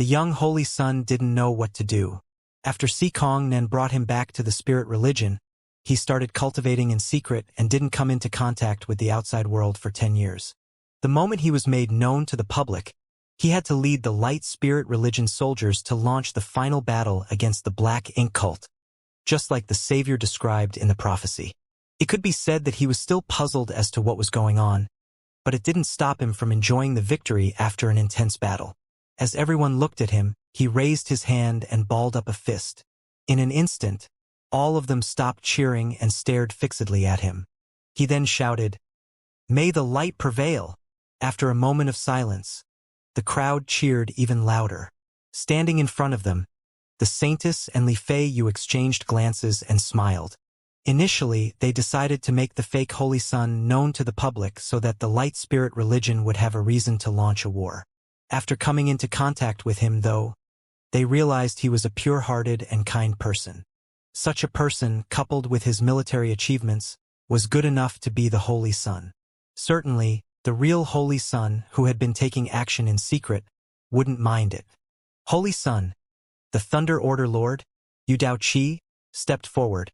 The young Holy Son didn't know what to do. After Sikong brought him back to the spirit religion, he started cultivating in secret and didn't come into contact with the outside world for 10 years. The moment he was made known to the public, he had to lead the light spirit religion soldiers to launch the final battle against the black ink cult, just like the Savior described in the prophecy. It could be said that he was still puzzled as to what was going on, but it didn't stop him from enjoying the victory after an intense battle. As everyone looked at him, he raised his hand and balled up a fist. In an instant, all of them stopped cheering and stared fixedly at him. He then shouted, "May the light prevail!" After a moment of silence, the crowd cheered even louder. Standing in front of them, the Saintess and Li Fei Yu exchanged glances and smiled. Initially, they decided to make the fake Holy Son known to the public so that the light spirit religion would have a reason to launch a war. After coming into contact with him, though, they realized he was a pure-hearted and kind person. Such a person, coupled with his military achievements, was good enough to be the Holy Son. Certainly, the real Holy Son, who had been taking action in secret, wouldn't mind it. Holy Son, the Thunder Order Lord, Yu Dao Qi, stepped forward.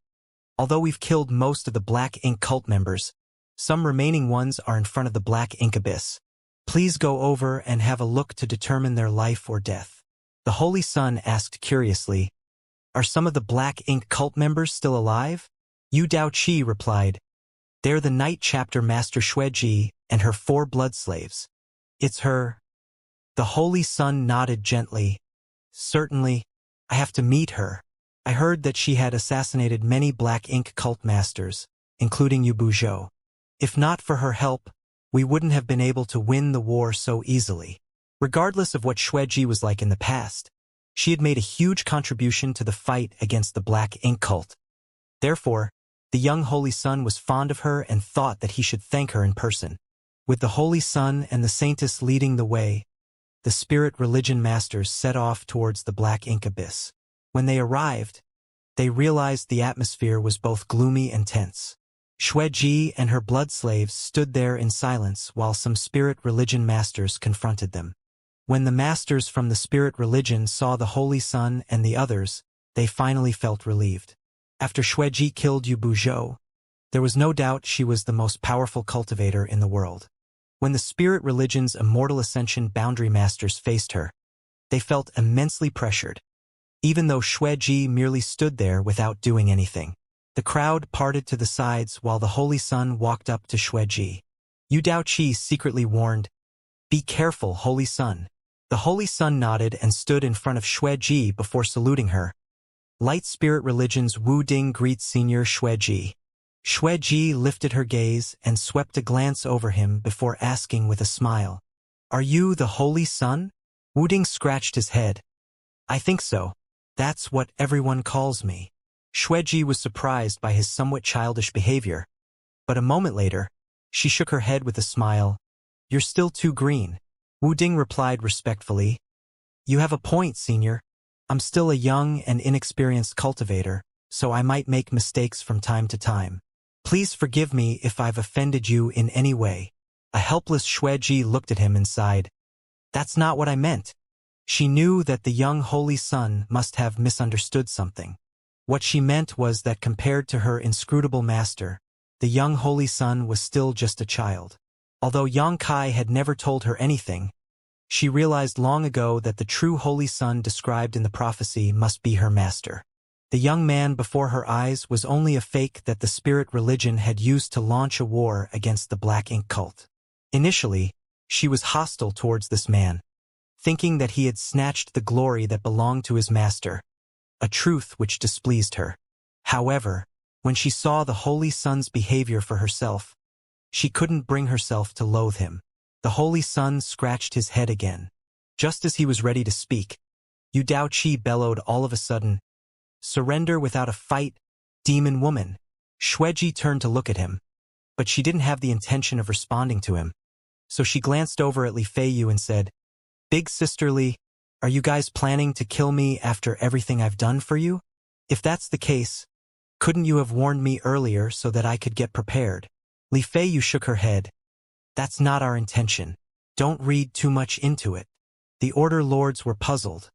Although we've killed most of the Black Ink cult members, some remaining ones are in front of the Black Ink abyss. Please go over and have a look to determine their life or death. The Holy Son asked curiously, "Are some of the Black Ink cult members still alive?" Yu Dao Qi replied, "They're the Night Chapter Master Xueji and her 4 blood slaves. It's her." The Holy Son nodded gently. "Certainly, I have to meet her. I heard that she had assassinated many Black Ink cult masters, including Yu Buzhou. If not for her help, we wouldn't have been able to win the war so easily." Regardless of what Xueji was like in the past, she had made a huge contribution to the fight against the Black Ink cult. Therefore, the young Holy Son was fond of her and thought that he should thank her in person. With the Holy Son and the Saintess leading the way, the spirit religion masters set off towards the Black Ink abyss. When they arrived, they realized the atmosphere was both gloomy and tense. Xueji and her blood slaves stood there in silence while some spirit religion masters confronted them. When the masters from the spirit religion saw the Holy Son and the others, they finally felt relieved. After Xueji killed Yu Buzhou, there was no doubt she was the most powerful cultivator in the world. When the spirit religion's Immortal Ascension boundary masters faced her, they felt immensely pressured. Even though Xueji merely stood there without doing anything, the crowd parted to the sides while the Holy Son walked up to Xueji. Yu Dao Qi secretly warned, "Be careful, Holy Son." The Holy Son nodded and stood in front of Xueji before saluting her. Light Spirit Religion's Wu Ding greets Senior Xueji. Xueji lifted her gaze and swept a glance over him before asking with a smile, "Are you the Holy Son?" Wu Ding scratched his head. "I think so. That's what everyone calls me." Xueji was surprised by his somewhat childish behavior, but a moment later, she shook her head with a smile. "You're still too green." Wu Ding replied respectfully, "You have a point, Senior. I'm still a young and inexperienced cultivator, so I might make mistakes from time to time. Please forgive me if I've offended you in any way." A helpless Xueji looked at him and sighed. "That's not what I meant." She knew that the young Holy Son must have misunderstood something. What she meant was that compared to her inscrutable master, the young Holy Son was still just a child. Although Yang Kai had never told her anything, she realized long ago that the true Holy Son described in the prophecy must be her master. The young man before her eyes was only a fake that the spirit religion had used to launch a war against the Black Ink cult. Initially, she was hostile towards this man, thinking that he had snatched the glory that belonged to his master, a truth which displeased her. However, when she saw the Holy Son's behavior for herself, she couldn't bring herself to loathe him. The Holy Son scratched his head again. Just as he was ready to speak, Yu Dao Qi bellowed all of a sudden, "Surrender without a fight, demon woman." Xueji turned to look at him, but she didn't have the intention of responding to him. So she glanced over at Li Fei Yu and said, "Big Sister Li, are you guys planning to kill me after everything I've done for you? If that's the case, couldn't you have warned me earlier so that I could get prepared?" Li Fei Yu shook her head. "That's not our intention. Don't read too much into it." The Order Lords were puzzled,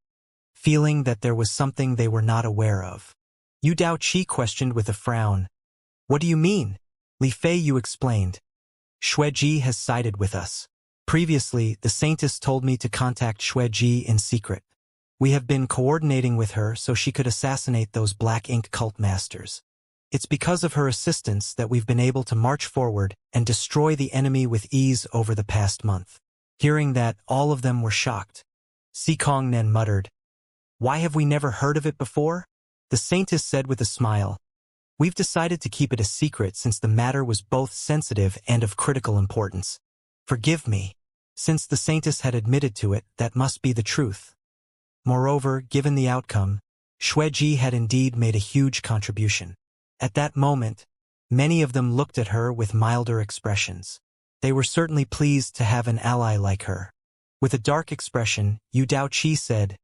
feeling that there was something they were not aware of. Yu Daoqi questioned with a frown. What do you mean? Li Fei Yu explained. Xueji has sided with us. Previously, the Saintess told me to contact Xueji in secret. We have been coordinating with her so she could assassinate those Black Ink cult masters. It's because of her assistance that we've been able to march forward and destroy the enemy with ease over the past month. Hearing that, all of them were shocked. Sikong Nen muttered, Why have we never heard of it before? The Saintess said with a smile, We've decided to keep it a secret since the matter was both sensitive and of critical importance. Forgive me. Since the Saintess had admitted to it, that must be the truth. Moreover, given the outcome, Xueji had indeed made a huge contribution. At that moment, many of them looked at her with milder expressions. They were certainly pleased to have an ally like her. With a dark expression, Yu Daoqi said,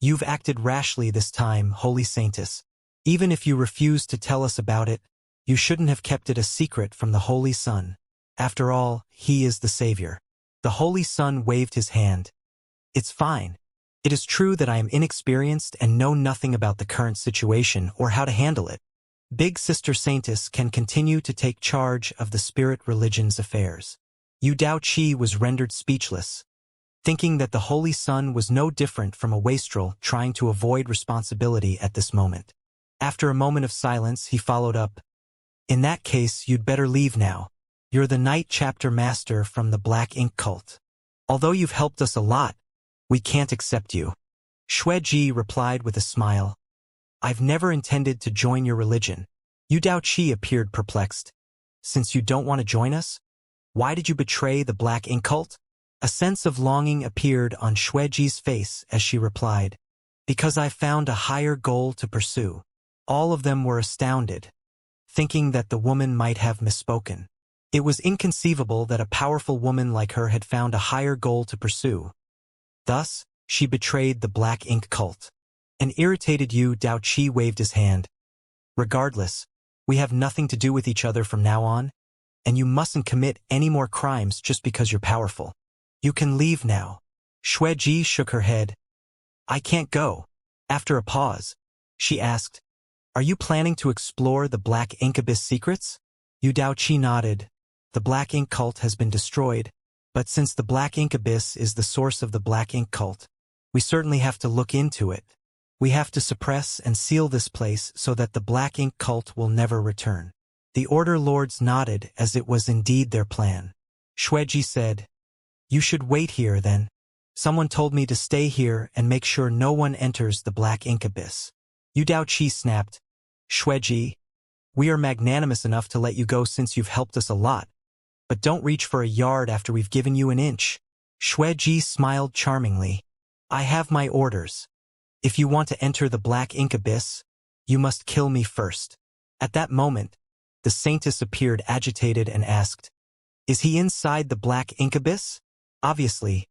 You've acted rashly this time, Holy Saintess. Even if you refuse to tell us about it, you shouldn't have kept it a secret from the Holy Sun. After all, he is the Savior. The Holy Sun waved his hand. It's fine. It is true that I am inexperienced and know nothing about the current situation or how to handle it. Big Sister Saintess can continue to take charge of the spirit religion's affairs. Yu Daoqi was rendered speechless, thinking that the Holy Sun was no different from a wastrel trying to avoid responsibility at this moment. After a moment of silence, he followed up, In that case, you'd better leave now. You're the Knight Chapter Master from the Black Ink Cult. Although you've helped us a lot, we can't accept you. Xueji replied with a smile. I've never intended to join your religion. Yu Daoqi appeared perplexed. Since you don't want to join us, why did you betray the Black Ink Cult? A sense of longing appeared on Xueji's face as she replied, Because I found a higher goal to pursue. All of them were astounded, thinking that the woman might have misspoken. It was inconceivable that a powerful woman like her had found a higher goal to pursue. Thus, she betrayed the Black Ink Cult. An irritated Yu Daoqi waved his hand. Regardless, we have nothing to do with each other from now on, and you mustn't commit any more crimes just because you're powerful. You can leave now. Xueji shook her head. I can't go. After a pause, she asked, Are you planning to explore the Black Ink Abyss secrets? Yu Daoqi nodded. The Black Ink Cult has been destroyed, but since the Black Ink Abyss is the source of the Black Ink Cult, we certainly have to look into it. We have to suppress and seal this place so that the Black Ink Cult will never return. The Order Lords nodded as it was indeed their plan. Xueji said, You should wait here then. Someone told me to stay here and make sure no one enters the Black Ink Abyss. Yu Daoqi snapped, Xueji, we are magnanimous enough to let you go since you've helped us a lot, but don't reach for a yard after we've given you an inch. Xueji smiled charmingly. I have my orders. If you want to enter the Black Ink Abyss, you must kill me first. At that moment, the Saintess appeared agitated and asked, Is he inside the Black Ink Abyss? Obviously,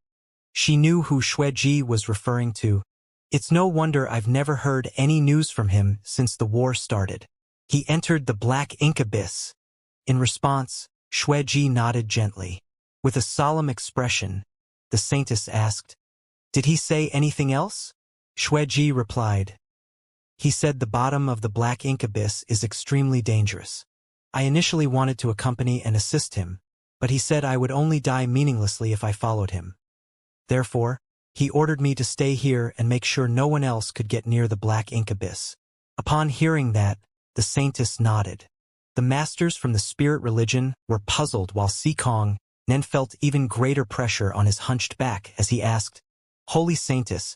she knew who Xueji was referring to. It's no wonder I've never heard any news from him since the war started. He entered the Black Ink Abyss. In response, Xueji nodded gently. With a solemn expression, the Saintess asked, Did he say anything else? Xueji replied, He said the bottom of the Black Ink Abyss is extremely dangerous. I initially wanted to accompany and assist him, but he said I would only die meaninglessly if I followed him. Therefore, he ordered me to stay here and make sure no one else could get near the Black Ink Abyss. Upon hearing that, the Saintess nodded. The masters from the spirit religion were puzzled while Sikong Nen felt even greater pressure on his hunched back as he asked, Holy Saintess,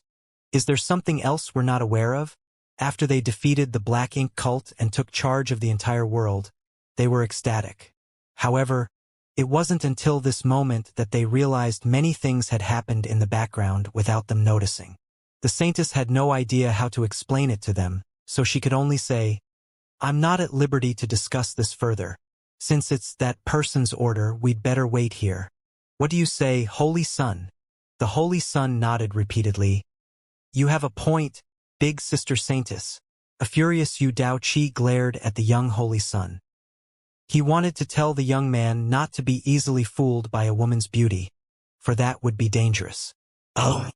is there something else we're not aware of? After they defeated the Black Ink Cult and took charge of the entire world, they were ecstatic. However, it wasn't until this moment that they realized many things had happened in the background without them noticing. The Saintess had no idea how to explain it to them, so she could only say, I'm not at liberty to discuss this further. Since it's that person's order, we'd better wait here. What do you say, Holy Sun? The Holy Sun nodded repeatedly. You have a point, Big Sister Saintess. A furious Yu Daoqi glared at the young Holy Sun. He wanted to tell the young man not to be easily fooled by a woman's beauty, for that would be dangerous. Oh.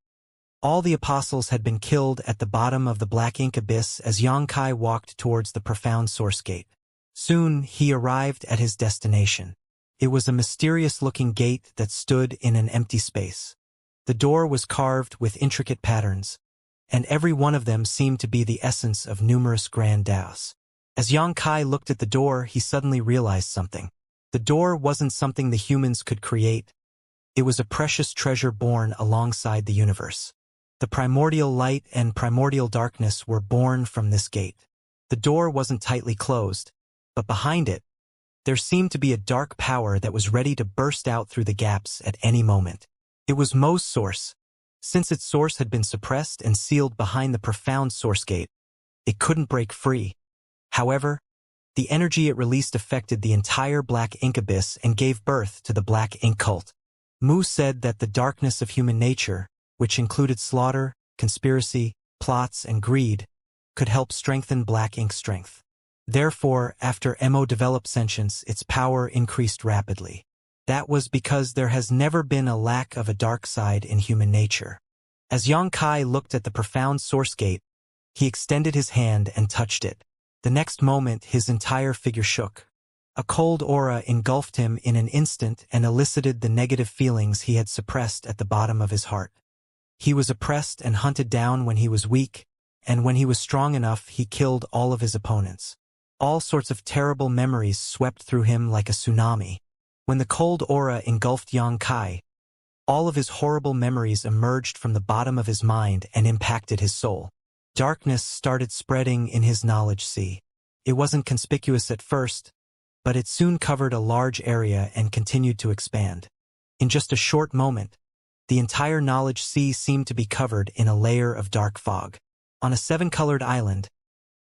All the apostles had been killed at the bottom of the black ink abyss as Xianxia walked towards the profound source gate. Soon he arrived at his destination. It was a mysterious-looking gate that stood in an empty space. The door was carved with intricate patterns, and every one of them seemed to be the essence of numerous grand daos. As Xianxia looked at the door, he suddenly realized something. The door wasn't something the humans could create. It was a precious treasure born alongside the universe. The primordial light and primordial darkness were born from this gate. The door wasn't tightly closed, but behind it, there seemed to be a dark power that was ready to burst out through the gaps at any moment. It was Mo's source. Since its source had been suppressed and sealed behind the profound source gate, it couldn't break free. However, the energy it released affected the entire black ink abyss and gave birth to the black ink cult. Mu said that the darkness of human nature, which included slaughter, conspiracy, plots, and greed, could help strengthen black ink strength. Therefore, after Mo developed sentience, its power increased rapidly. That was because there has never been a lack of a dark side in human nature. As Xianxia looked at the profound source gate, he extended his hand and touched it. The next moment, his entire figure shook. A cold aura engulfed him in an instant and elicited the negative feelings he had suppressed at the bottom of his heart. He was oppressed and hunted down when he was weak, and when he was strong enough, he killed all of his opponents. All sorts of terrible memories swept through him like a tsunami. When the cold aura engulfed Xianxia, all of his horrible memories emerged from the bottom of his mind and impacted his soul. Darkness started spreading in his knowledge sea. It wasn't conspicuous at first, but it soon covered a large area and continued to expand. In just a short moment, the entire knowledge sea seemed to be covered in a layer of dark fog. On a 7-colored island,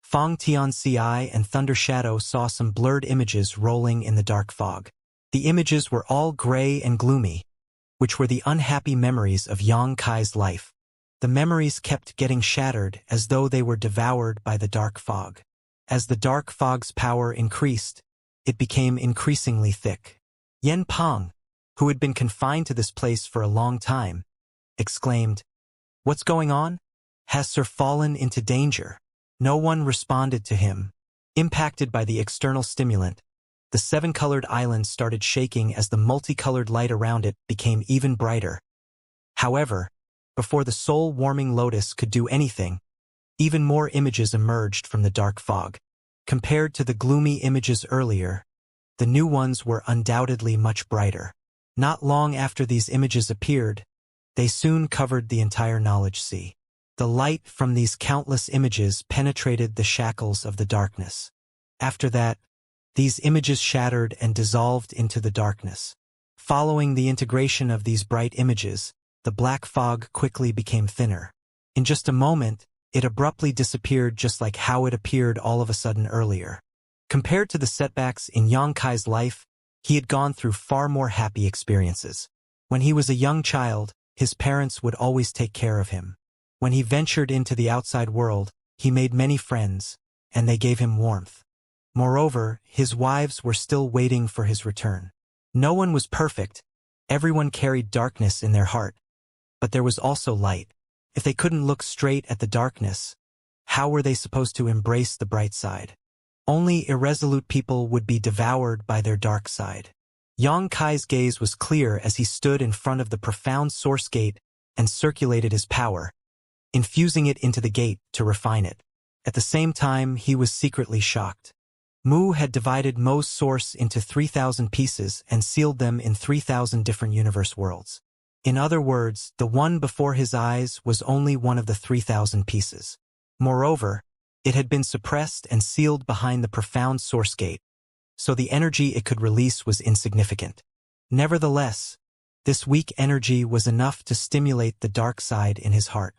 Fong Tianci and Thunder Shadow saw some blurred images rolling in the dark fog. The images were all gray and gloomy, which were the unhappy memories of Xianxia's life. The memories kept getting shattered as though they were devoured by the dark fog. As the dark fog's power increased, it became increasingly thick. Yen Peng, who had been confined to this place for a long time, exclaimed, "What's going on? Has Sir fallen into danger?" No one responded to him. Impacted by the external stimulant, the 7-colored island started shaking as the multicolored light around it became even brighter. However, before the soul-warming lotus could do anything, even more images emerged from the dark fog. Compared to the gloomy images earlier, the new ones were undoubtedly much brighter. Not long after these images appeared, they soon covered the entire knowledge sea. The light from these countless images penetrated the shackles of the darkness. After that, these images shattered and dissolved into the darkness. Following the integration of these bright images, the black fog quickly became thinner. In just a moment, it abruptly disappeared just like how it appeared all of a sudden earlier. Compared to the setbacks in Xianxia's life, he had gone through far more happy experiences. When he was a young child, his parents would always take care of him. When he ventured into the outside world, he made many friends, and they gave him warmth. Moreover, his wives were still waiting for his return. No one was perfect. Everyone carried darkness in their heart. But there was also light. If they couldn't look straight at the darkness, how were they supposed to embrace the bright side? Only irresolute people would be devoured by their dark side. Xianxia's gaze was clear as he stood in front of the profound source gate and circulated his power, infusing it into the gate to refine it. At the same time, he was secretly shocked. Mu had divided Mo's source into 3,000 pieces and sealed them in 3,000 different universe worlds. In other words, the one before his eyes was only one of the 3,000 pieces. Moreover, it had been suppressed and sealed behind the profound source gate, so the energy it could release was insignificant. Nevertheless, this weak energy was enough to stimulate the dark side in his heart.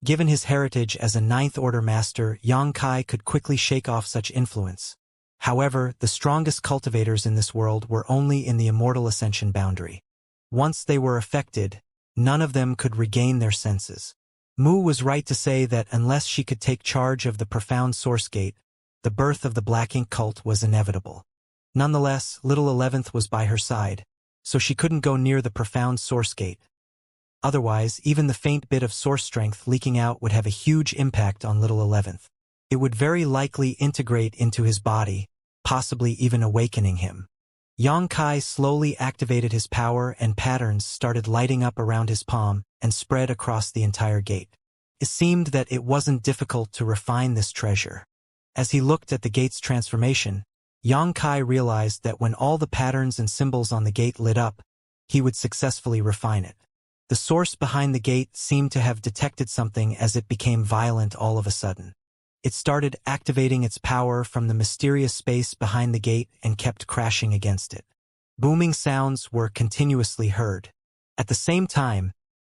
Given his heritage as a ninth-order master, Xianxia could quickly shake off such influence. However, the strongest cultivators in this world were only in the immortal ascension boundary. Once they were affected, none of them could regain their senses. Mu was right to say that unless she could take charge of the profound source gate, the birth of the black ink cult was inevitable. Nonetheless, little 11th was by her side, so she couldn't go near the profound source gate. Otherwise, even the faint bit of source strength leaking out would have a huge impact on little 11th. It would very likely integrate into his body, possibly even awakening him. Xianxia slowly activated his power and patterns started lighting up around his palm and spread across the entire gate. It seemed that it wasn't difficult to refine this treasure. As he looked at the gate's transformation, Xianxia realized that when all the patterns and symbols on the gate lit up, he would successfully refine it. The source behind the gate seemed to have detected something as it became violent all of a sudden. It started activating its power from the mysterious space behind the gate and kept crashing against it. Booming sounds were continuously heard. At the same time,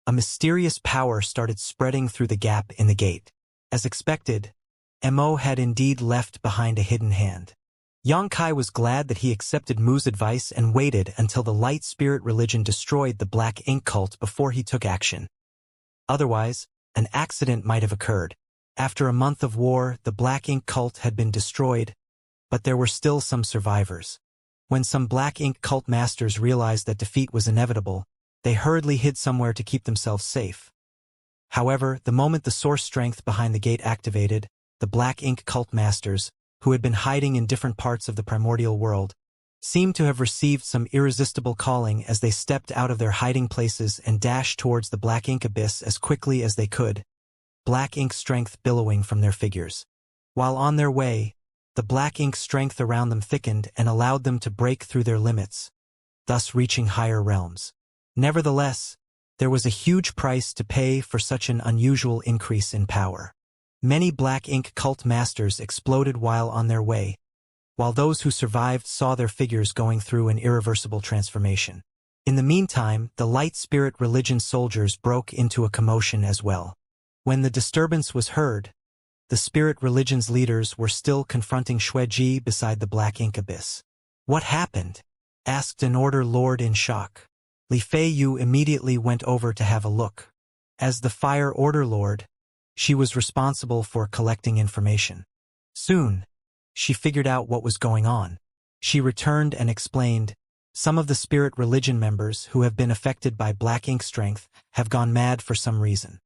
a mysterious power started spreading through the gap in the gate. As expected, Mo had indeed left behind a hidden hand. Xianxia was glad that he accepted Mu's advice and waited until the light spirit religion destroyed the black ink cult before he took action. Otherwise, an accident might have occurred. After a month of war, the black ink cult had been destroyed, but there were still some survivors. When some black ink cult masters realized that defeat was inevitable, they hurriedly hid somewhere to keep themselves safe. However, the moment the source strength behind the gate activated, the black ink cult masters, who had been hiding in different parts of the primordial world, seemed to have received some irresistible calling as they stepped out of their hiding places and dashed towards the black ink abyss as quickly as they could, black ink strength billowing from their figures. While on their way, the black ink strength around them thickened and allowed them to break through their limits, thus reaching higher realms. Nevertheless, there was a huge price to pay for such an unusual increase in power. Many black ink cult masters exploded while on their way, while those who survived saw their figures going through an irreversible transformation. In the meantime, the light spirit religion soldiers broke into a commotion as well. When the disturbance was heard, the spirit religion's leaders were still confronting Xueji beside the black ink abyss. "What happened?" asked an order lord in shock. Li Feiyu immediately went over to have a look. As the fire order lord, she was responsible for collecting information. Soon, she figured out what was going on. She returned and explained, "Some of the spirit religion members who have been affected by black ink strength have gone mad for some reason.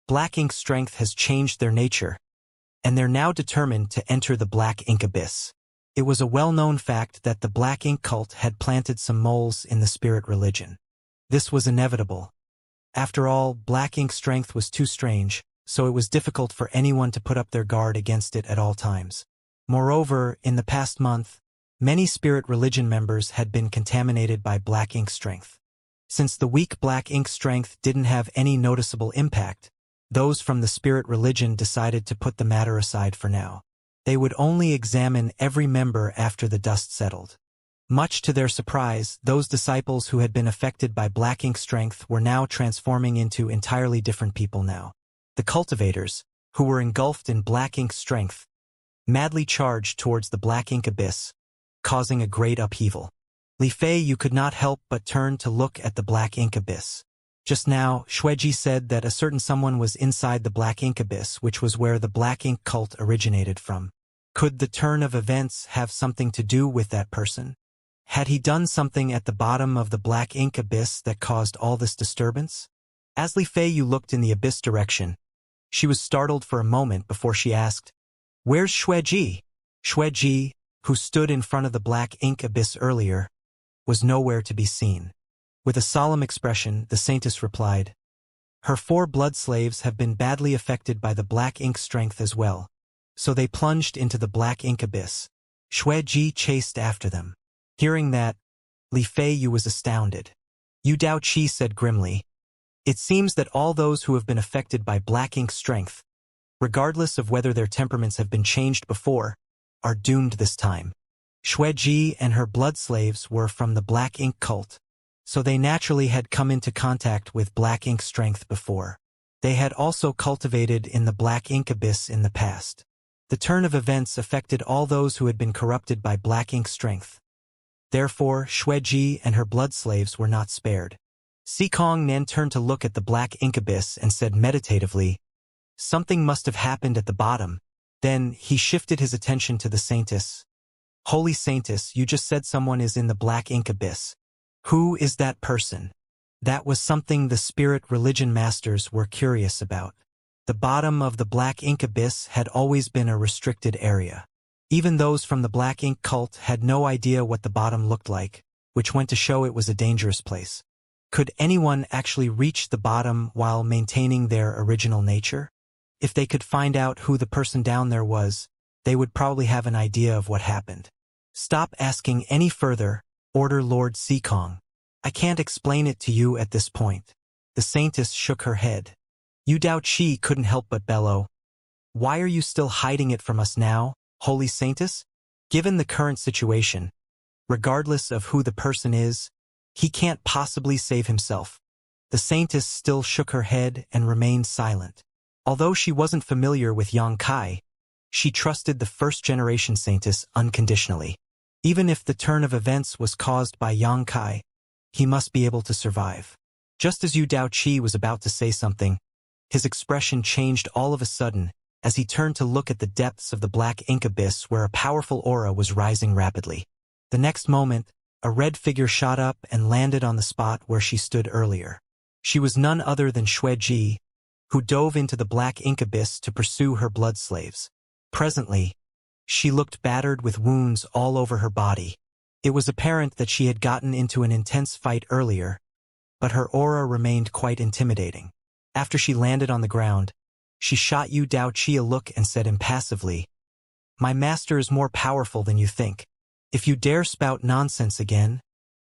Black ink strength has changed their nature, and they're now determined to enter the black ink abyss." It was a well-known fact that the black ink cult had planted some moles in the spirit religion. This was inevitable. After all, black ink strength was too strange, so it was difficult for anyone to put up their guard against it at all times. Moreover, in the past month, many spirit religion members had been contaminated by black ink strength. Since the weak black ink strength didn't have any noticeable impact, those from the spirit religion decided to put the matter aside for now. They would only examine every member after the dust settled. Much to their surprise, those disciples who had been affected by black ink strength were now transforming into entirely different people now. The cultivators, who were engulfed in black ink strength, madly charged towards the black ink abyss, causing a great upheaval. Li Feiyu could not help but turn to look at the black ink abyss. Just now, Xueji said that a certain someone was inside the black ink abyss, which was where the black ink cult originated from. Could the turn of events have something to do with that person? Had he done something at the bottom of the black ink abyss that caused all this disturbance? As Li Feiyu looked in the abyss direction, she was startled for a moment before she asked, "Where's Xueji?" Xueji, who stood in front of the black ink abyss earlier, was nowhere to be seen. With a solemn expression, the saintess replied, "Her 4 blood slaves have been badly affected by the black ink strength as well, so they plunged into the black ink abyss. Xueji chased after them." Hearing that, Li Feiyu was astounded. Yu Daoqi said grimly, "It seems that all those who have been affected by black ink strength, regardless of whether their temperaments have been changed before, are doomed this time." Xueji and her blood slaves were from the black ink cult, so they naturally had come into contact with black ink strength before. They had also cultivated in the black ink abyss in the past. The turn of events affected all those who had been corrupted by black ink strength. Therefore, Xueji and her blood slaves were not spared. Sikong Nan turned to look at the black ink abyss and said meditatively, "Something must have happened at the bottom." Then he shifted his attention to the saintess. "Holy saintess, you just said someone is in the black ink abyss. Who is that person?" That was something the spirit religion masters were curious about. The bottom of the black ink abyss had always been a restricted area. Even those from the black ink cult had no idea what the bottom looked like, which went to show it was a dangerous place. Could anyone actually reach the bottom while maintaining their original nature? If they could find out who the person down there was, they would probably have an idea of what happened. Stop asking any further, order Lord Seekong. I can't explain it to you at this point. The saintess shook her head. Yu Daoqi couldn't help but bellow. Why are you still hiding it from us now, holy saintess? Given the current situation, regardless of who the person is, he can't possibly save himself. The saintess still shook her head and remained silent. Although she wasn't familiar with Yang Kai, she trusted the first-generation saintess unconditionally. Even if the turn of events was caused by Yang Kai, he must be able to survive. Just as Yu Daoqi was about to say something, his expression changed all of a sudden as he turned to look at the depths of the black ink abyss where a powerful aura was rising rapidly. The next moment, a red figure shot up and landed on the spot where she stood earlier. She was none other than Xue Ji, who dove into the black ink abyss to pursue her blood slaves. Presently, she looked battered with wounds all over her body. It was apparent that she had gotten into an intense fight earlier, but her aura remained quite intimidating. After she landed on the ground, she shot Yu Daoqi a look and said impassively, "My master is more powerful than you think. If you dare spout nonsense again,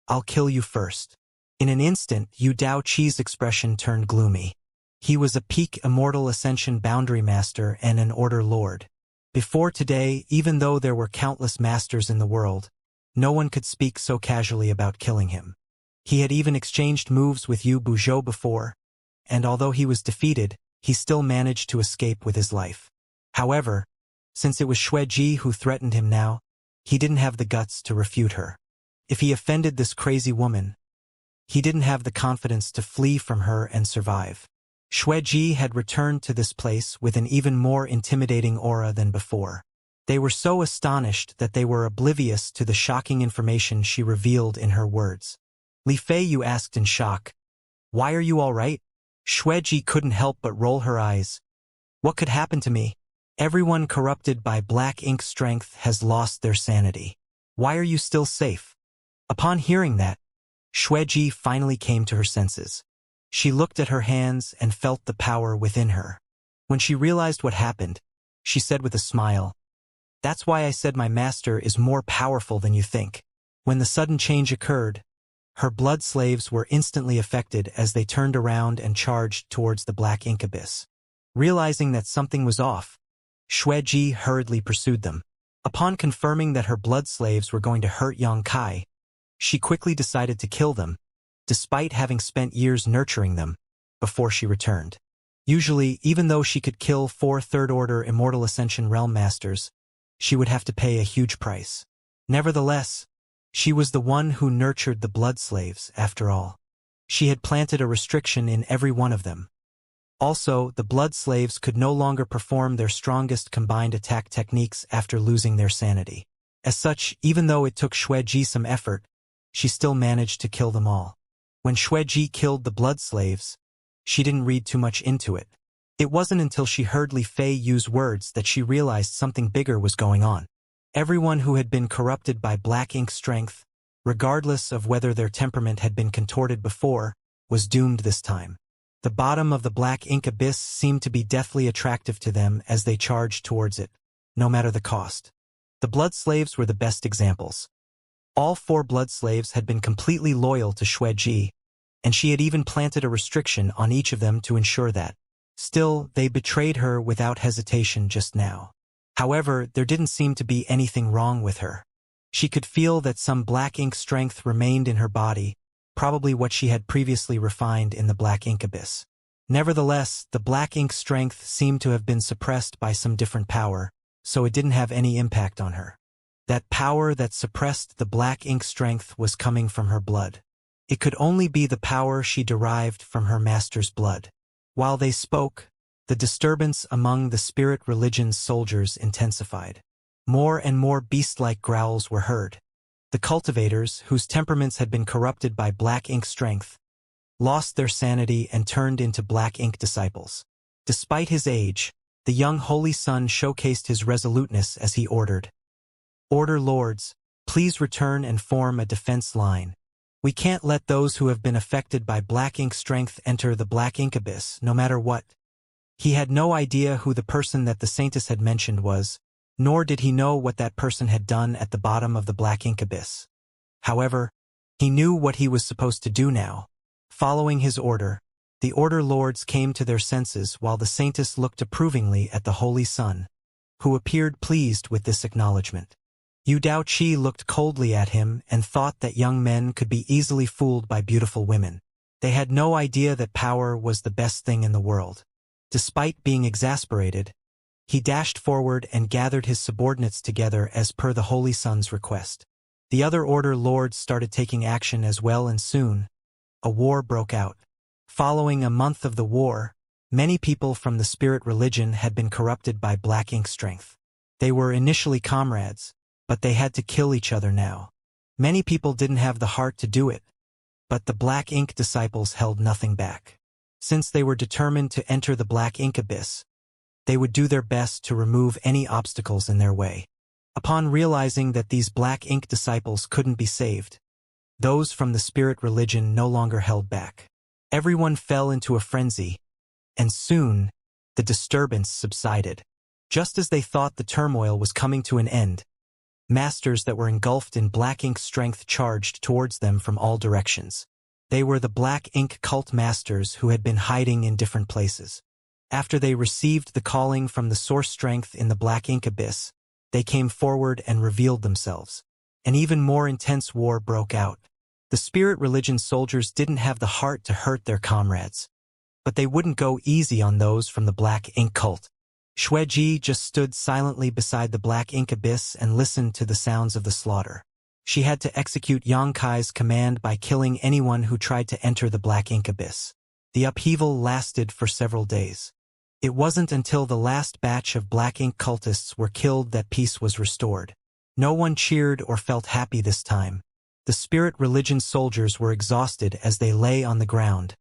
I'll kill you first." In an instant, Yu Daoqi's expression turned gloomy. He was a peak Immortal Ascension boundary master and an order lord. Before today, even though there were countless masters in the world, no one could speak so casually about killing him. He had even exchanged moves with Yu Buzhou before, and although he was defeated, he still managed to escape with his life. However, since it was Xue Ji who threatened him now, he didn't have the guts to refute her. If he offended this crazy woman, he didn't have the confidence to flee from her and survive. Xue Ji had returned to this place with an even more intimidating aura than before. They were so astonished that they were oblivious to the shocking information she revealed in her words. Li Fei Yu asked in shock, "Why are you all right?" Xue Ji couldn't help but roll her eyes. "What could happen to me? Everyone corrupted by black ink strength has lost their sanity. Why are you still safe?" Upon hearing that, Xue Ji finally came to her senses. She looked at her hands and felt the power within her. When she realized what happened, she said with a smile, "That's why I said my master is more powerful than you think." When the sudden change occurred, her blood slaves were instantly affected as they turned around and charged towards the black ink abyss. Realizing that something was off, Xue Ji hurriedly pursued them. Upon confirming that her blood slaves were going to hurt Yang Kai, she quickly decided to kill them, despite having spent years nurturing them, before she returned. Usually, even though she could kill 4 third-order Immortal Ascension Realm Masters, she would have to pay a huge price. Nevertheless, she was the one who nurtured the blood slaves, after all. She had planted a restriction in every one of them. Also, the blood slaves could no longer perform their strongest combined attack techniques after losing their sanity. As such, even though it took Xue Ji some effort, she still managed to kill them all. When Xue Ji killed the blood slaves, she didn't read too much into it. It wasn't until she heard Li Fei use words that she realized something bigger was going on. Everyone who had been corrupted by black ink strength, regardless of whether their temperament had been contorted before, was doomed this time. The bottom of the black ink abyss seemed to be deathly attractive to them as they charged towards it, no matter the cost. The blood slaves were the best examples. All 4 blood slaves had been completely loyal to Xue Ji, and she had even planted a restriction on each of them to ensure that. Still, they betrayed her without hesitation just now. However, there didn't seem to be anything wrong with her. She could feel that some black ink strength remained in her body, probably what she had previously refined in the black ink abyss. Nevertheless, the black ink strength seemed to have been suppressed by some different power, so it didn't have any impact on her. That power that suppressed the black ink strength was coming from her blood. It could only be the power she derived from her master's blood. While they spoke, the disturbance among the spirit religion's soldiers intensified. More and more beast-like growls were heard. The cultivators, whose temperaments had been corrupted by black ink strength, lost their sanity and turned into black ink disciples. Despite his age, the young Holy Son showcased his resoluteness as he ordered, "Order lords, please return and form a defense line. We can't let those who have been affected by black ink strength enter the black ink abyss, no matter what." He had no idea who the person that the Saintess had mentioned was, nor did he know what that person had done at the bottom of the black ink abyss. However, he knew what he was supposed to do now. Following his order, the Order Lords came to their senses while the Saintess looked approvingly at the Holy Son, who appeared pleased with this acknowledgement. Yu Daoqi looked coldly at him and thought that young men could be easily fooled by beautiful women. They had no idea that power was the best thing in the world. Despite being exasperated, he dashed forward and gathered his subordinates together as per the Holy Son's request. The other Order Lords started taking action as well, and soon, a war broke out. Following a month of the war, many people from the spirit religion had been corrupted by black ink strength. They were initially comrades, but they had to kill each other now. Many people didn't have the heart to do it, but the black ink disciples held nothing back. Since they were determined to enter the black ink abyss, they would do their best to remove any obstacles in their way. Upon realizing that these black ink disciples couldn't be saved, those from the spirit religion no longer held back. Everyone fell into a frenzy, and soon, the disturbance subsided. Just as they thought the turmoil was coming to an end, masters that were engulfed in black ink strength charged towards them from all directions. They were the black ink cult masters who had been hiding in different places. After they received the calling from the source strength in the black ink abyss, they came forward and revealed themselves. An even more intense war broke out. The spirit religion soldiers didn't have the heart to hurt their comrades, but they wouldn't go easy on those from the black ink cult. Xueji just stood silently beside the black ink abyss and listened to the sounds of the slaughter. She had to execute Yang Kai's command by killing anyone who tried to enter the black ink abyss. The upheaval lasted for several days. It wasn't until the last batch of black ink cultists were killed that peace was restored. No one cheered or felt happy this time. The spirit religion soldiers were exhausted as they lay on the ground,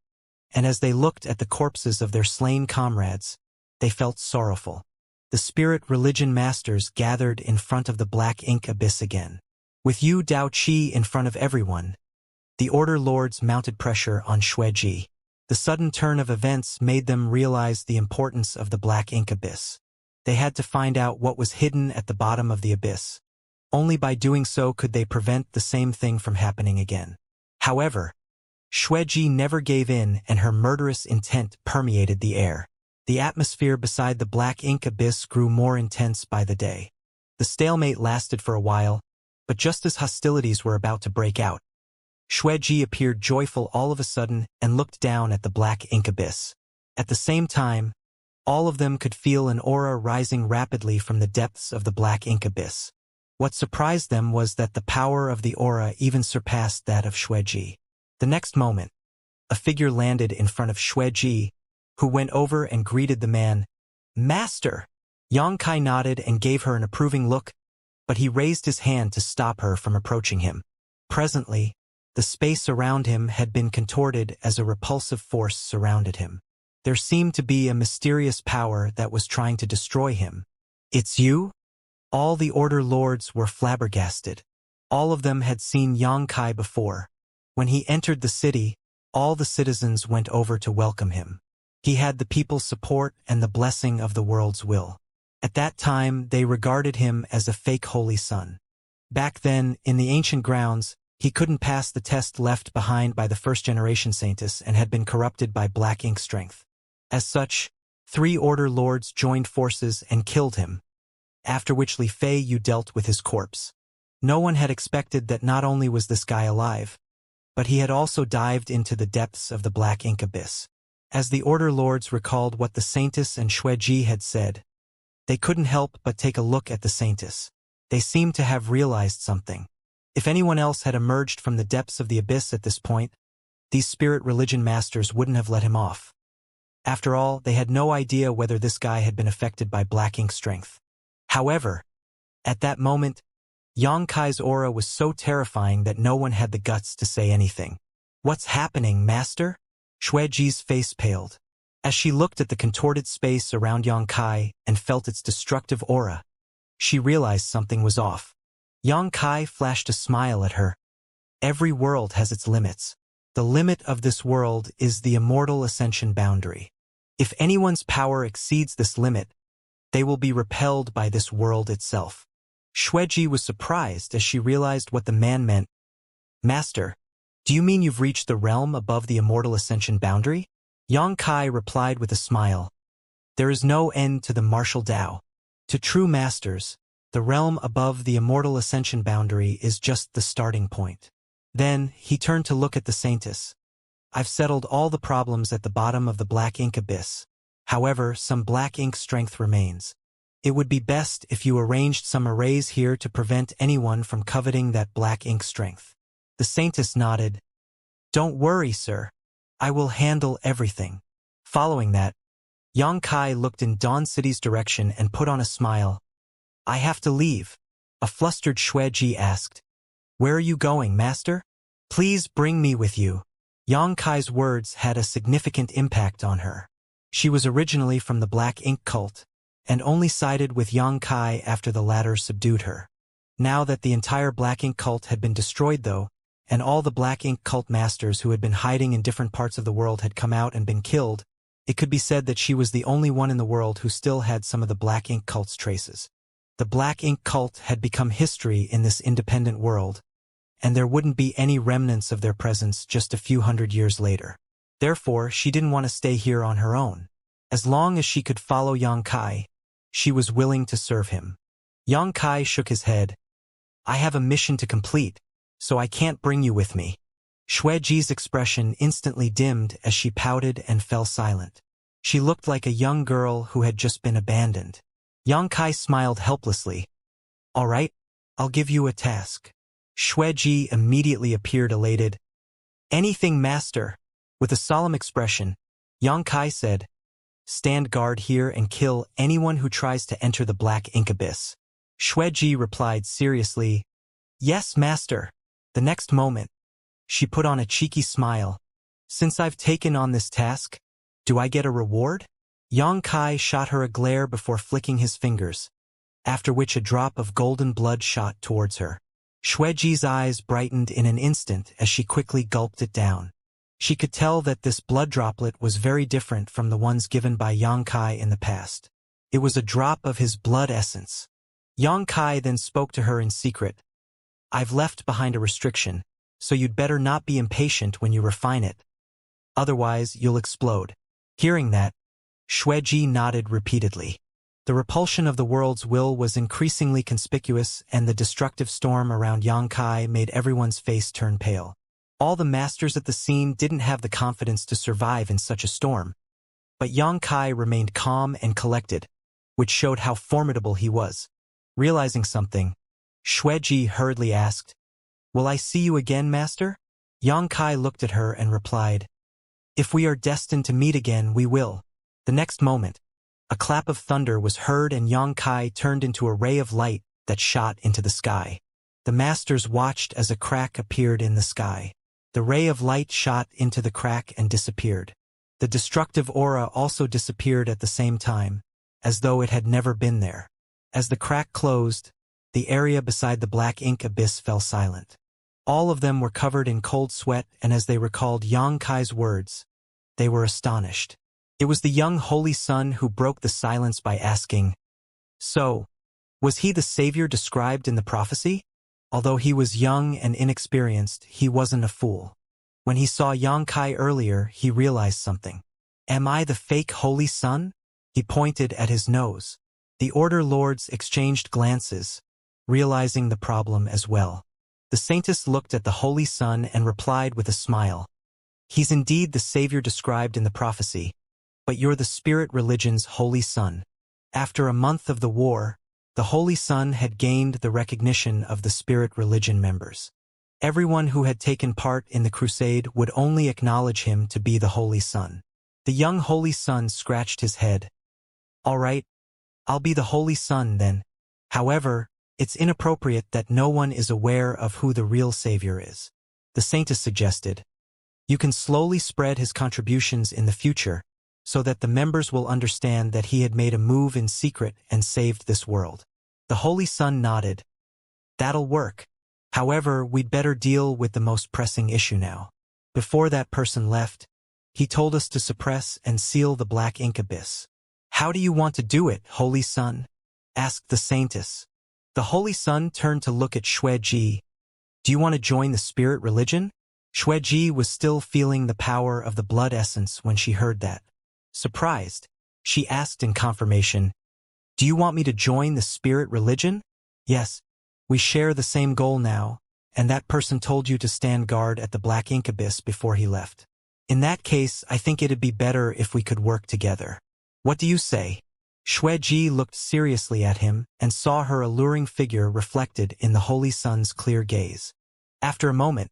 and as they looked at the corpses of their slain comrades, they felt sorrowful. The spirit religion masters gathered in front of the black ink abyss again. With Yu Daoqi in front of everyone, the Order Lords mounted pressure on Xueji. The sudden turn of events made them realize the importance of the black ink abyss. They had to find out what was hidden at the bottom of the abyss. Only by doing so could they prevent the same thing from happening again. However, Xueji never gave in, and her murderous intent permeated the air. The atmosphere beside the black ink abyss grew more intense by the day. The stalemate lasted for a while, but just as hostilities were about to break out, Xueji appeared joyful all of a sudden and looked down at the black ink abyss. At the same time, all of them could feel an aura rising rapidly from the depths of the black ink abyss. What surprised them was that the power of the aura even surpassed that of Xueji. The next moment, a figure landed in front of Xueji, who went over and greeted the man. "Master!" Yang Kai nodded and gave her an approving look, but he raised his hand to stop her from approaching him. Presently, the space around him had been contorted as a repulsive force surrounded him. There seemed to be a mysterious power that was trying to destroy him. "It's you?" All the Order Lords were flabbergasted. All of them had seen Yang Kai before. When he entered the city, all the citizens went over to welcome him. He had the people's support and the blessing of the world's will. At that time, they regarded him as a fake Holy Son. Back then, in the ancient grounds, he couldn't pass the test left behind by the first-generation Saintess and had been corrupted by black ink strength. As such, 3 Order Lords joined forces and killed him, after which Li Fei Yu dealt with his corpse. No one had expected that not only was this guy alive, but he had also dived into the depths of the black ink abyss. As the Order Lords recalled what the Saintess and Xueji had said, they couldn't help but take a look at the Saintess. They seemed to have realized something. If anyone else had emerged from the depths of the abyss at this point, these spirit religion masters wouldn't have let him off. After all, they had no idea whether this guy had been affected by black ink strength. However, at that moment, Yang Kai's aura was so terrifying that no one had the guts to say anything. "What's happening, Master?" Xueji's face paled. As she looked at the contorted space around Yang Kai and felt its destructive aura, she realized something was off. Yang Kai flashed a smile at her. Every world has its limits. The limit of this world is the immortal ascension boundary. If anyone's power exceeds this limit, they will be repelled by this world itself. Xueji was surprised as she realized what the man meant. Master, do you mean you've reached the realm above the immortal ascension boundary? Yang Kai replied with a smile. There is no end to the martial Tao. To true masters, the realm above the immortal ascension boundary is just the starting point. Then, he turned to look at the saintess. I've settled all the problems at the bottom of the black ink abyss. However, some black ink strength remains. It would be best if you arranged some arrays here to prevent anyone from coveting that black ink strength. The saintess nodded. Don't worry, sir. I will handle everything. Following that, Yang Kai looked in Dawn City's direction and put on a smile. I have to leave. A flustered Xueji asked. Where are you going, master? Please bring me with you. Yang Kai's words had a significant impact on her. She was originally from the Black Ink cult, and only sided with Yang Kai after the latter subdued her. Now that the entire Black Ink cult had been destroyed though, and all the Black Ink cult masters who had been hiding in different parts of the world had come out and been killed, it could be said that she was the only one in the world who still had some of the Black Ink cult's traces. The Black Ink cult had become history in this independent world, and there wouldn't be any remnants of their presence just a few hundred years later. Therefore, she didn't want to stay here on her own. As long as she could follow Yang Kai, she was willing to serve him. Yang Kai shook his head. I have a mission to complete, so I can't bring you with me. Xueji's expression instantly dimmed as she pouted and fell silent. She looked like a young girl who had just been abandoned. Yang Kai smiled helplessly. All right, I'll give you a task. Xueji immediately appeared elated. Anything, master. With a solemn expression, Yang Kai said, Stand guard here and kill anyone who tries to enter the Black Ink abyss. Xueji replied seriously, Yes, master. The next moment, she put on a cheeky smile. Since I've taken on this task, do I get a reward? Yang Kai shot her a glare before flicking his fingers, after which a drop of golden blood shot towards her. Xueji's eyes brightened in an instant as she quickly gulped it down. She could tell that this blood droplet was very different from the ones given by Yang Kai in the past. It was a drop of his blood essence. Yang Kai then spoke to her in secret. I've left behind a restriction, so you'd better not be impatient when you refine it. Otherwise, you'll explode. Hearing that, Xueji nodded repeatedly. The repulsion of the world's will was increasingly conspicuous, and the destructive storm around Yang Kai made everyone's face turn pale. All the masters at the scene didn't have the confidence to survive in such a storm. But Yang Kai remained calm and collected, which showed how formidable he was. Realizing something, Xueji hurriedly asked, Will I see you again, master? Yang Kai looked at her and replied, If we are destined to meet again, we will. The next moment, a clap of thunder was heard and Yang Kai turned into a ray of light that shot into the sky. The masters watched as a crack appeared in the sky. The ray of light shot into the crack and disappeared. The destructive aura also disappeared at the same time, as though it had never been there. As the crack closed, the area beside the Black Ink abyss fell silent. All of them were covered in cold sweat, and as they recalled Yang Kai's words, they were astonished. It was the young Holy Son who broke the silence by asking, So, was he the savior described in the prophecy? Although he was young and inexperienced, he wasn't a fool. When he saw Yang Kai earlier, he realized something. Am I the fake Holy Son? He pointed at his nose. The Order Lords exchanged glances, realizing the problem as well. The Saintess looked at the Holy Son and replied with a smile. He's indeed the savior described in the prophecy, but you're the spirit religion's Holy Son. After a month of the war, the Holy Son had gained the recognition of the spirit religion members. Everyone who had taken part in the crusade would only acknowledge him to be the Holy Son. The young Holy Son scratched his head. All right, I'll be the Holy Son then. However, it's inappropriate that no one is aware of who the real savior is. The Saintess suggested. You can slowly spread his contributions in the future, so that the members will understand that he had made a move in secret and saved this world. The Holy Sun nodded. That'll work. However, we'd better deal with the most pressing issue now. Before that person left, he told us to suppress and seal the black ink abyss. How do you want to do it, Holy Sun? Asked the Saintess. The Holy Sun turned to look at Xueji. Do you want to join the spirit religion? Xueji was still feeling the power of the blood essence when she heard that. Surprised, she asked in confirmation, do you want me to join the spirit religion? Yes, we share the same goal now, and that person told you to stand guard at the black ink abyss before he left. In that case, I think it'd be better if we could work together. What do you say? Xueji looked seriously at him and saw her alluring figure reflected in the Holy Sun's clear gaze. After a moment,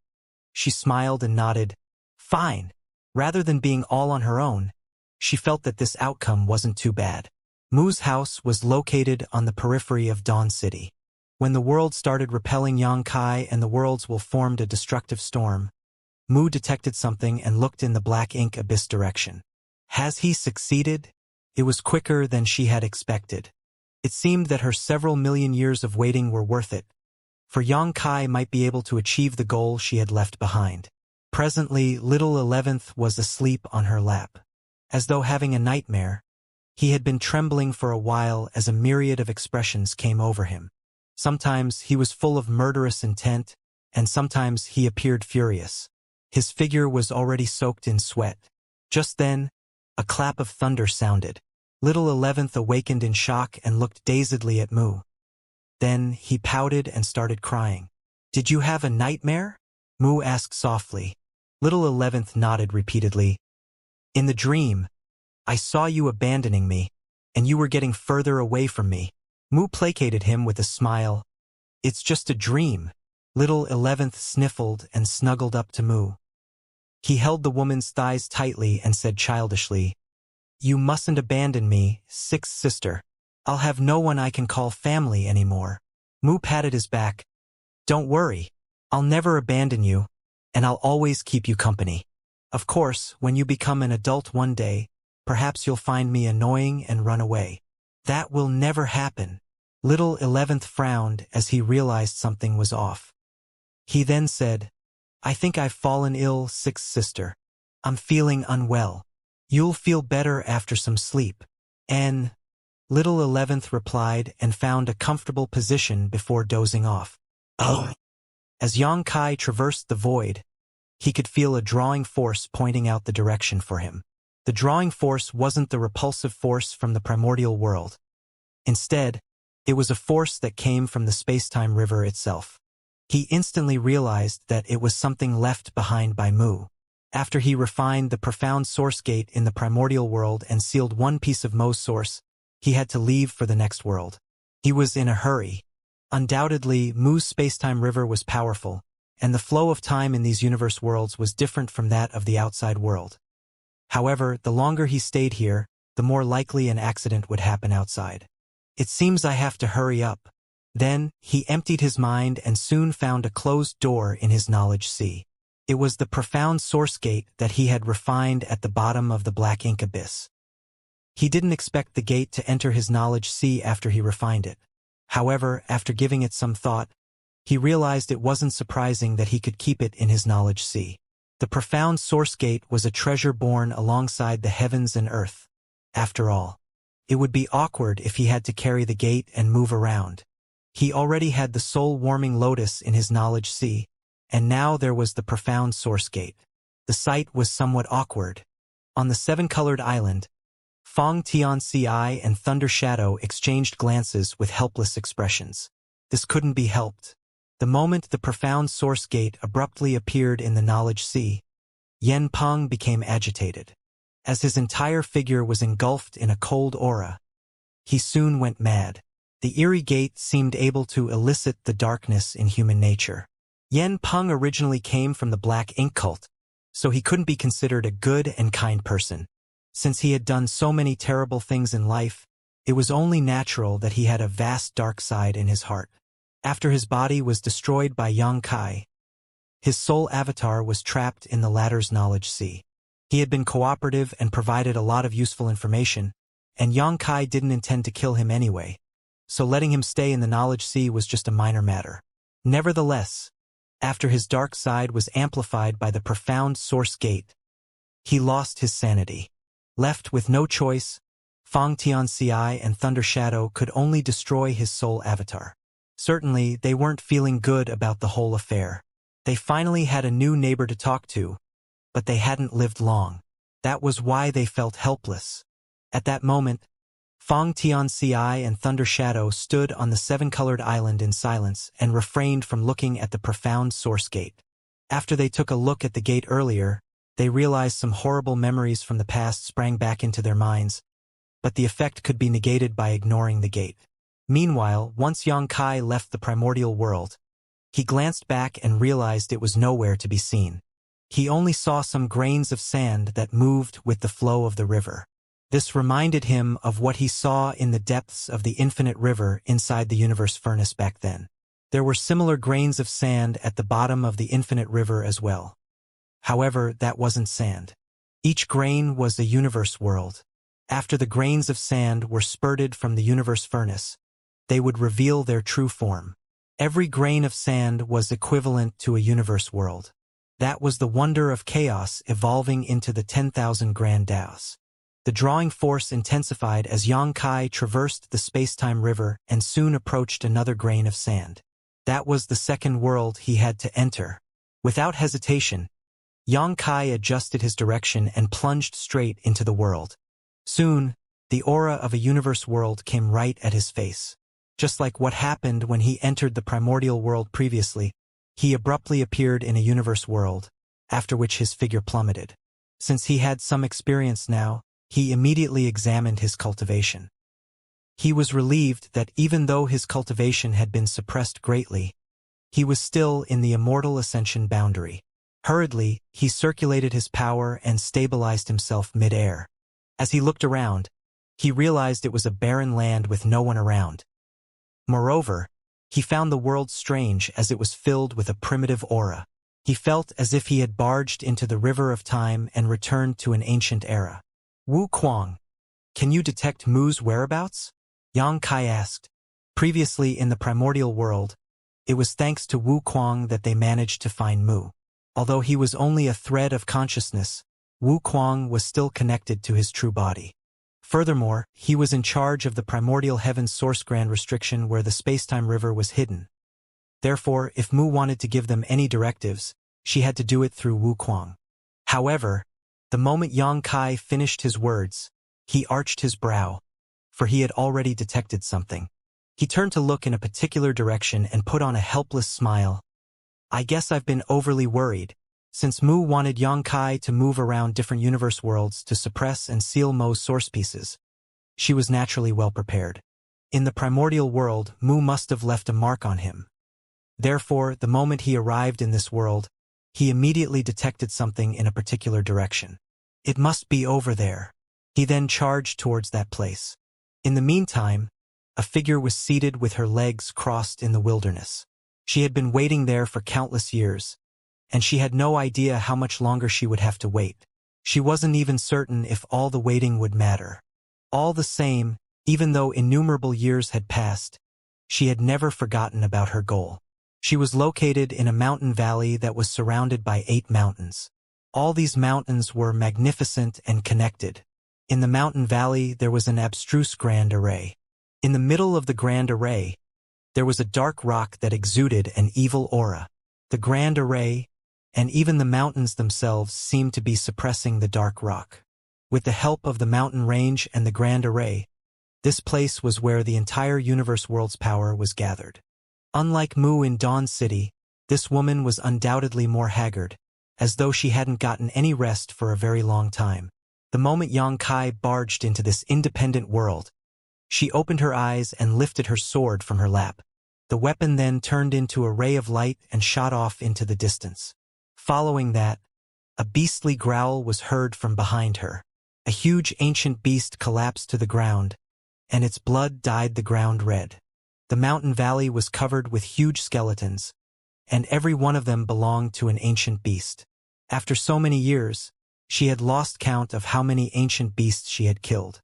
she smiled and nodded. Fine. Rather than being all on her own, she felt that this outcome wasn't too bad. Mu's house was located on the periphery of Dawn City. When the world started repelling Yangkai and the worlds will formed a destructive storm, Mu detected something and looked in the black ink abyss direction. Has he succeeded? It was quicker than she had expected. It seemed that her several million years of waiting were worth it, for Yangkai might be able to achieve the goal she had left behind. Presently, little 11th was asleep on her lap. As though having a nightmare, he had been trembling for a while as a myriad of expressions came over him. Sometimes he was full of murderous intent, and sometimes he appeared furious. His figure was already soaked in sweat. Just then, a clap of thunder sounded. Little 11th awakened in shock and looked dazedly at Mu. Then he pouted and started crying. Did you have a nightmare? Mu asked softly. Little 11th nodded repeatedly. In the dream, I saw you abandoning me, and you were getting further away from me. Mu placated him with a smile. It's just a dream. Little 11th sniffled and snuggled up to Mu. He held the woman's thighs tightly and said childishly, You mustn't abandon me, sixth sister. I'll have no one I can call family anymore. Mu patted his back. Don't worry. I'll never abandon you, and I'll always keep you company. Of course, when you become an adult one day, perhaps you'll find me annoying and run away. That will never happen. Little 11th frowned as he realized something was off. He then said, I think I've fallen ill, sixth sister. I'm feeling unwell. You'll feel better after some sleep. And little 11th replied and found a comfortable position before dozing off. Oh. As Yangkai traversed the void, he could feel a drawing force pointing out the direction for him. The drawing force wasn't the repulsive force from the primordial world. Instead, it was a force that came from the space-time river itself. He instantly realized that it was something left behind by Mu. After he refined the profound source gate in the primordial world and sealed one piece of Mu's source, he had to leave for the next world. He was in a hurry. Undoubtedly, Mu's space-time river was powerful, and the flow of time in these universe worlds was different from that of the outside world. However, the longer he stayed here, the more likely an accident would happen outside. It seems I have to hurry up. Then, he emptied his mind and soon found a closed door in his knowledge sea. It was the profound source gate that he had refined at the bottom of the black ink abyss. He didn't expect the gate to enter his knowledge sea after he refined it. However, after giving it some thought, he realized it wasn't surprising that he could keep it in his knowledge sea. The profound source gate was a treasure born alongside the heavens and earth. After all, it would be awkward if he had to carry the gate and move around. He already had the soul-warming lotus in his knowledge sea, and now there was the profound source gate. The sight was somewhat awkward. On the seven-colored island, Fong Tianci and Thunder Shadow exchanged glances with helpless expressions. This couldn't be helped. The moment the profound source gate abruptly appeared in the knowledge sea, Yen Peng became agitated. As his entire figure was engulfed in a cold aura, he soon went mad. The eerie gate seemed able to elicit the darkness in human nature. Yen Peng originally came from the black ink cult, so he couldn't be considered a good and kind person. Since he had done so many terrible things in life, it was only natural that he had a vast dark side in his heart. After his body was destroyed by Yangkai, His soul avatar was trapped in the latter's knowledge sea. He had been cooperative and provided a lot of useful information, and Xianxia didn't intend to kill him anyway, so letting him stay in the knowledge sea was just a minor matter. Nevertheless, after his dark side was amplified by the profound source gate, he lost his sanity. Left with no choice, Fang Tianxia and Thunder Shadow could only destroy his soul avatar. Certainly, they weren't feeling good about the whole affair. They finally had a new neighbor to talk to, but they hadn't lived long. That was why they felt helpless. At that moment, Fang Tianxia and Thunder Shadow stood on the seven-colored island in silence and refrained from looking at the profound source gate. After they took a look at the gate earlier, they realized some horrible memories from the past sprang back into their minds, but the effect could be negated by ignoring the gate. Meanwhile, once Xianxia left the primordial world, he glanced back and realized it was nowhere to be seen. He only saw some grains of sand that moved with the flow of the river. This reminded him of what he saw in the depths of the infinite river inside the universe furnace back then. There were similar grains of sand at the bottom of the infinite river as well. However, that wasn't sand. Each grain was a universe world. After the grains of sand were spurted from the universe furnace, they would reveal their true form. Every grain of sand was equivalent to a universe world. That was the wonder of chaos evolving into the 10,000 grand Daos. The drawing force intensified as Xianxia traversed the space-time river and soon approached another grain of sand. That was the second world he had to enter. Without hesitation, Xianxia adjusted his direction and plunged straight into the world. Soon, the aura of a universe world came right at his face. Just like what happened when he entered the primordial world previously, he abruptly appeared in a universe world, after which his figure plummeted. Since he had some experience now, he immediately examined his cultivation. He was relieved that even though his cultivation had been suppressed greatly, he was still in the immortal ascension boundary. Hurriedly, he circulated his power and stabilized himself mid-air. As he looked around, he realized it was a barren land with no one around. Moreover, he found the world strange as it was filled with a primitive aura. He felt as if he had barged into the river of time and returned to an ancient era. Wu Kuang, can you detect Mu's whereabouts? Xianxia asked. Previously in the primordial world, it was thanks to Wu Kuang that they managed to find Mu. Although he was only a thread of consciousness, Wu Kuang was still connected to his true body. Furthermore, he was in charge of the primordial heaven's source grand restriction where the space-time river was hidden. Therefore, if Mu wanted to give them any directives, she had to do it through Wu Kuang. However, the moment Xianxia finished his words, he arched his brow, for he had already detected something. He turned to look in a particular direction and put on a helpless smile. I guess I've been overly worried. Since Mu wanted Xianxia to move around different universe worlds to suppress and seal Mo's source pieces, she was naturally well prepared. In the primordial world, Mu must have left a mark on him. Therefore, the moment he arrived in this world, he immediately detected something in a particular direction. It must be over there. He then charged towards that place. In the meantime, a figure was seated with her legs crossed in the wilderness. She had been waiting there for countless years, and she had no idea how much longer she would have to wait. She wasn't even certain if all the waiting would matter. All the same, even though innumerable years had passed, she had never forgotten about her goal. She was located in a mountain valley that was surrounded by 8 mountains. All these mountains were magnificent and connected. In the mountain valley there was an abstruse grand array. In the middle of the grand array, there was a dark rock that exuded an evil aura. The grand array, and even the mountains themselves, seemed to be suppressing the dark rock. With the help of the mountain range and the grand array, this place was where the entire universe world's power was gathered. Unlike Mu in Dawn City, this woman was undoubtedly more haggard, as though she hadn't gotten any rest for a very long time. The moment Xianxia barged into this independent world, she opened her eyes and lifted her sword from her lap. The weapon then turned into a ray of light and shot off into the distance. Following that, a beastly growl was heard from behind her. A huge ancient beast collapsed to the ground, and its blood dyed the ground red. The mountain valley was covered with huge skeletons, and every one of them belonged to an ancient beast. After so many years, she had lost count of how many ancient beasts she had killed.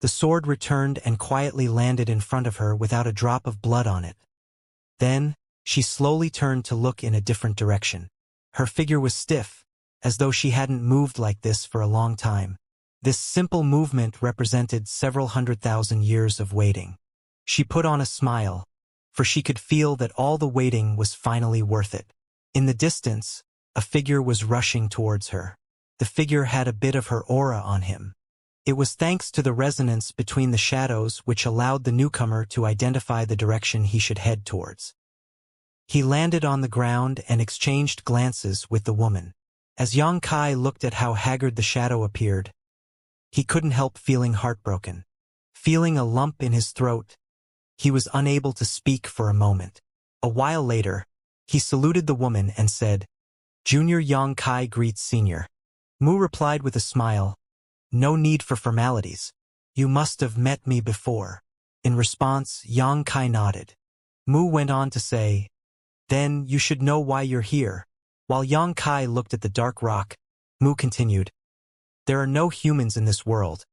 The sword returned and quietly landed in front of her without a drop of blood on it. Then, she slowly turned to look in a different direction. Her figure was stiff, as though she hadn't moved like this for a long time. This simple movement represented several 100,000 years of waiting. She put on a smile, for she could feel that all the waiting was finally worth it. In the distance, a figure was rushing towards her. The figure had a bit of her aura on him. It was thanks to the resonance between the shadows which allowed the newcomer to identify the direction he should head towards. He landed on the ground and exchanged glances with the woman. As Xianxia looked at how haggard the shadow appeared, he couldn't help feeling heartbroken. Feeling a lump in his throat, he was unable to speak for a moment. A while later, he saluted the woman and said, "Junior Xianxia greets Senior." Mu replied with a smile, "No need for formalities. You must have met me before." In response, Xianxia nodded. Mu went on to say, "Then you should know why you're here." While Xianxia looked at the dark rock, Mu continued, "There are no humans in this world,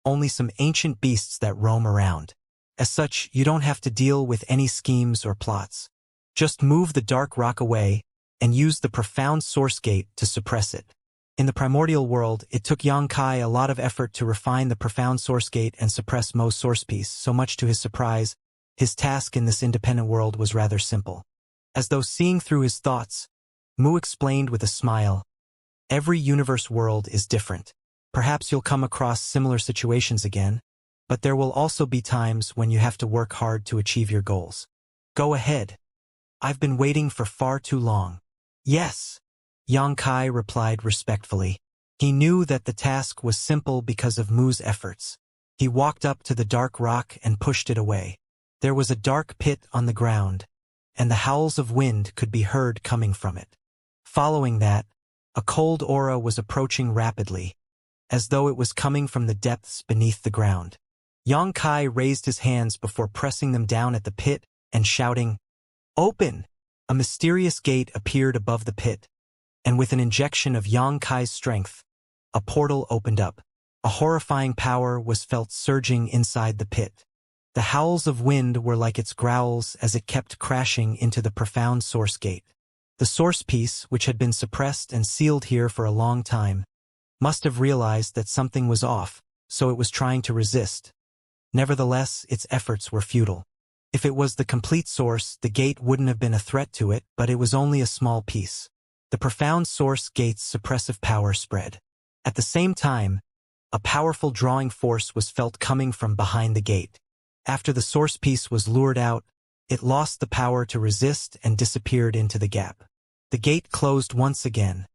only some ancient beasts that roam around. As such, you don't have to deal with any schemes or plots. Just move the dark rock away and use the profound source gate to suppress it." In the primordial world, it took Xianxia a lot of effort to refine the profound source gate and suppress Mo's source piece. So much to his surprise, his task in this independent world was rather simple. As though seeing through his thoughts, Mu explained with a smile, "Every universe world is different. Perhaps you'll come across similar situations again, but there will also be times when you have to work hard to achieve your goals. Go ahead. I've been waiting for far too long." "Yes," Xianxia replied respectfully. He knew that the task was simple because of Mu's efforts. He walked up to the dark rock and pushed it away. There was a dark pit on the ground, and the howls of wind could be heard coming from it. Following that, a cold aura was approaching rapidly, as though it was coming from the depths beneath the ground. Xianxia raised his hands before pressing them down at the pit and shouting, "Open!" A mysterious gate appeared above the pit, and with an injection of Xianxia's strength, a portal opened up. A horrifying power was felt surging inside the pit. The howls of wind were like its growls as it kept crashing into the profound source gate. The source piece, which had been suppressed and sealed here for a long time, must have realized that something was off, so it was trying to resist. Nevertheless, its efforts were futile. If it was the complete source, the gate wouldn't have been a threat to it, but it was only a small piece. The profound source gate's suppressive power spread. At the same time, a powerful drawing force was felt coming from behind the gate. After the source piece was lured out, it lost the power to resist and disappeared into the gap. The gate closed once again,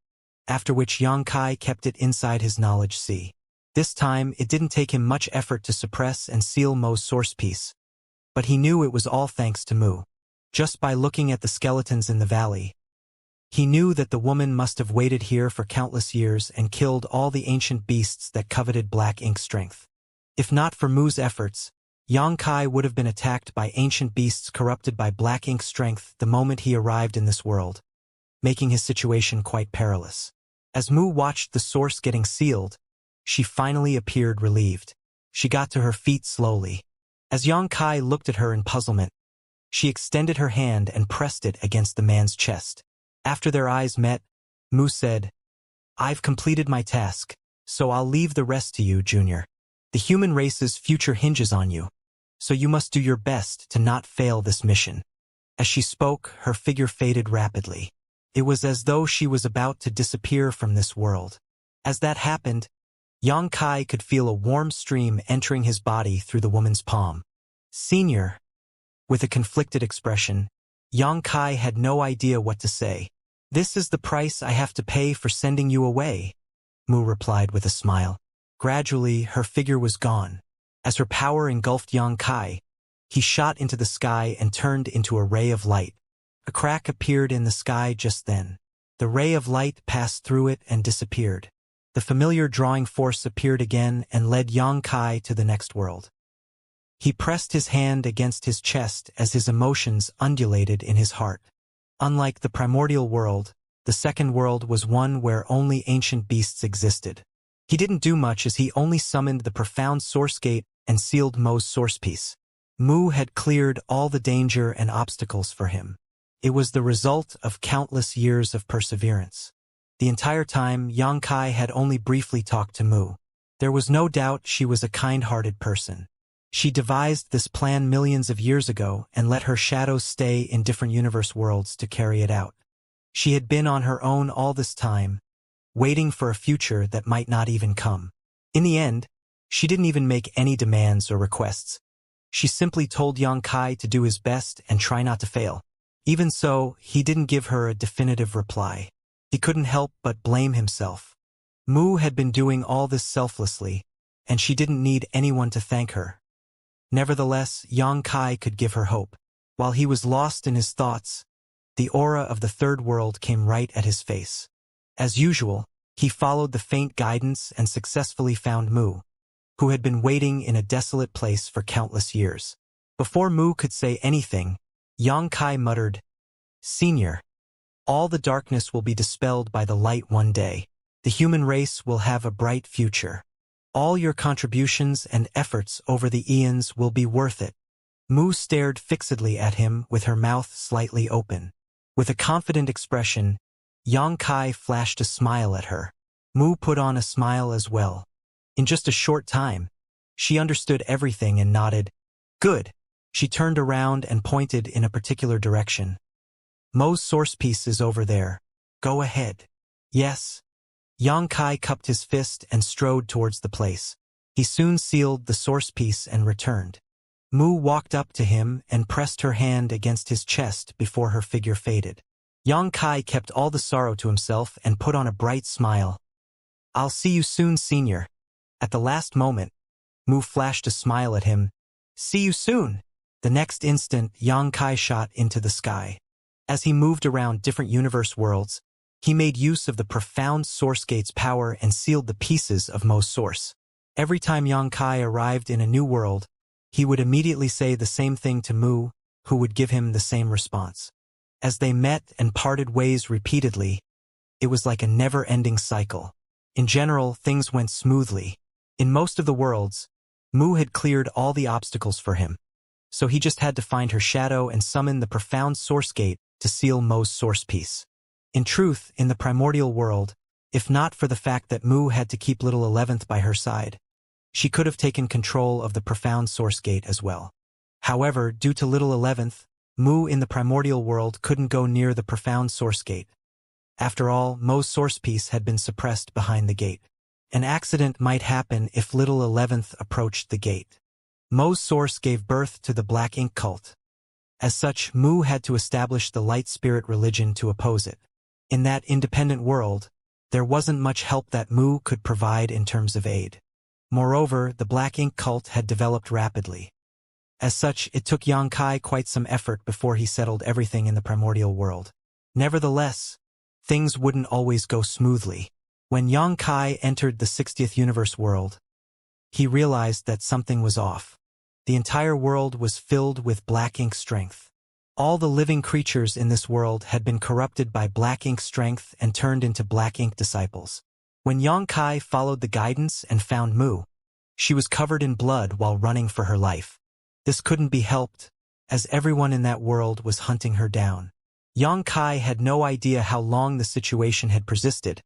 after which Xianxia kept it inside his knowledge sea. This time, it didn't take him much effort to suppress and seal Mo's source piece, but he knew it was all thanks to Mu. Just by looking at the skeletons in the valley, he knew that the woman must have waited here for countless years and killed all the ancient beasts that coveted black ink strength. If not for Mu's efforts, Xianxia would have been attacked by ancient beasts corrupted by black ink strength the moment he arrived in this world, making his situation quite perilous. As Mu watched the source getting sealed, she finally appeared relieved. She got to her feet slowly. As Xianxia looked at her in puzzlement, she extended her hand and pressed it against the man's chest. After their eyes met, Mu said, "I've completed my task, so I'll leave the rest to you, Junior. The human race's future hinges on you, so you must do your best to not fail this mission." As she spoke, her figure faded rapidly. It was as though she was about to disappear from this world. As that happened, Xianxia could feel a warm stream entering his body through the woman's palm. "Senior," with a conflicted expression, Xianxia had no idea what to say. "This is the price I have to pay for sending you away," Mu replied with a smile. Gradually, her figure was gone. As her power engulfed Xianxia, he shot into the sky and turned into a ray of light. A crack appeared in the sky just then. The ray of light passed through it and disappeared. The familiar drawing force appeared again and led Xianxia to the next world. He pressed his hand against his chest as his emotions undulated in his heart. Unlike the primordial world, the second world was one where only ancient beasts existed. He didn't do much as he only summoned the profound source gate and sealed Mo's source piece. Mu had cleared all the danger and obstacles for him. It was the result of countless years of perseverance. The entire time, Xianxia had only briefly talked to Mu. There was no doubt she was a kind-hearted person. She devised this plan millions of years ago and let her shadows stay in different universe worlds to carry it out. She had been on her own all this time, waiting for a future that might not even come. In the end, she didn't even make any demands or requests. She simply told Xianxia to do his best and try not to fail. Even so, he didn't give her a definitive reply. He couldn't help but blame himself. Mu had been doing all this selflessly, and she didn't need anyone to thank her. Nevertheless, Xianxia could give her hope. While he was lost in his thoughts, the aura of the third world came right at his face. As usual, he followed the faint guidance and successfully found Mu, who had been waiting in a desolate place for countless years. Before Mu could say anything, Xianxia muttered, "Senior, all the darkness will be dispelled by the light one day. The human race will have a bright future. All your contributions and efforts over the eons will be worth it." Mu stared fixedly at him with her mouth slightly open. With a confident expression, Xianxia flashed a smile at her. Mu put on a smile as well. In just a short time, she understood everything and nodded. "Good." She turned around and pointed in a particular direction. "Mo's source piece is over there. Go ahead." "Yes." Xianxia cupped his fist and strode towards the place. He soon sealed the source piece and returned. Mu walked up to him and pressed her hand against his chest before her figure faded. Xianxia kept all the sorrow to himself and put on a bright smile. "I'll see you soon, Senior." At the last moment, Mu flashed a smile at him. "See you soon." The next instant, Xianxia shot into the sky. As he moved around different universe worlds, he made use of the profound source gate's power and sealed the pieces of Mo's source. Every time Xianxia arrived in a new world, he would immediately say the same thing to Mu, who would give him the same response. As they met and parted ways repeatedly, it was like a never-ending cycle. In general, things went smoothly. In most of the worlds, Mu had cleared all the obstacles for him, so he just had to find her shadow and summon the profound source gate to seal Mo's source piece. In truth, in the primordial world, if not for the fact that Mu had to keep little 11th by her side, she could have taken control of the profound source gate as well. However, due to little 11th, Mu in the primordial world couldn't go near the profound source gate. After all, Mo's source piece had been suppressed behind the gate. An accident might happen if little 11th approached the gate. Mo's source gave birth to the Black Ink cult. As such, Mu had to establish the light spirit religion to oppose it. In that independent world, there wasn't much help that Mu could provide in terms of aid. Moreover, the Black Ink cult had developed rapidly. As such, it took Xianxia quite some effort before he settled everything in the primordial world. Nevertheless, things wouldn't always go smoothly. When Xianxia entered the 60th universe world, he realized that something was off. The entire world was filled with black ink strength. All the living creatures in this world had been corrupted by black ink strength and turned into black ink disciples. When Xianxia followed the guidance and found Mu, she was covered in blood while running for her life. This couldn't be helped, as everyone in that world was hunting her down. Xianxia had no idea how long the situation had persisted,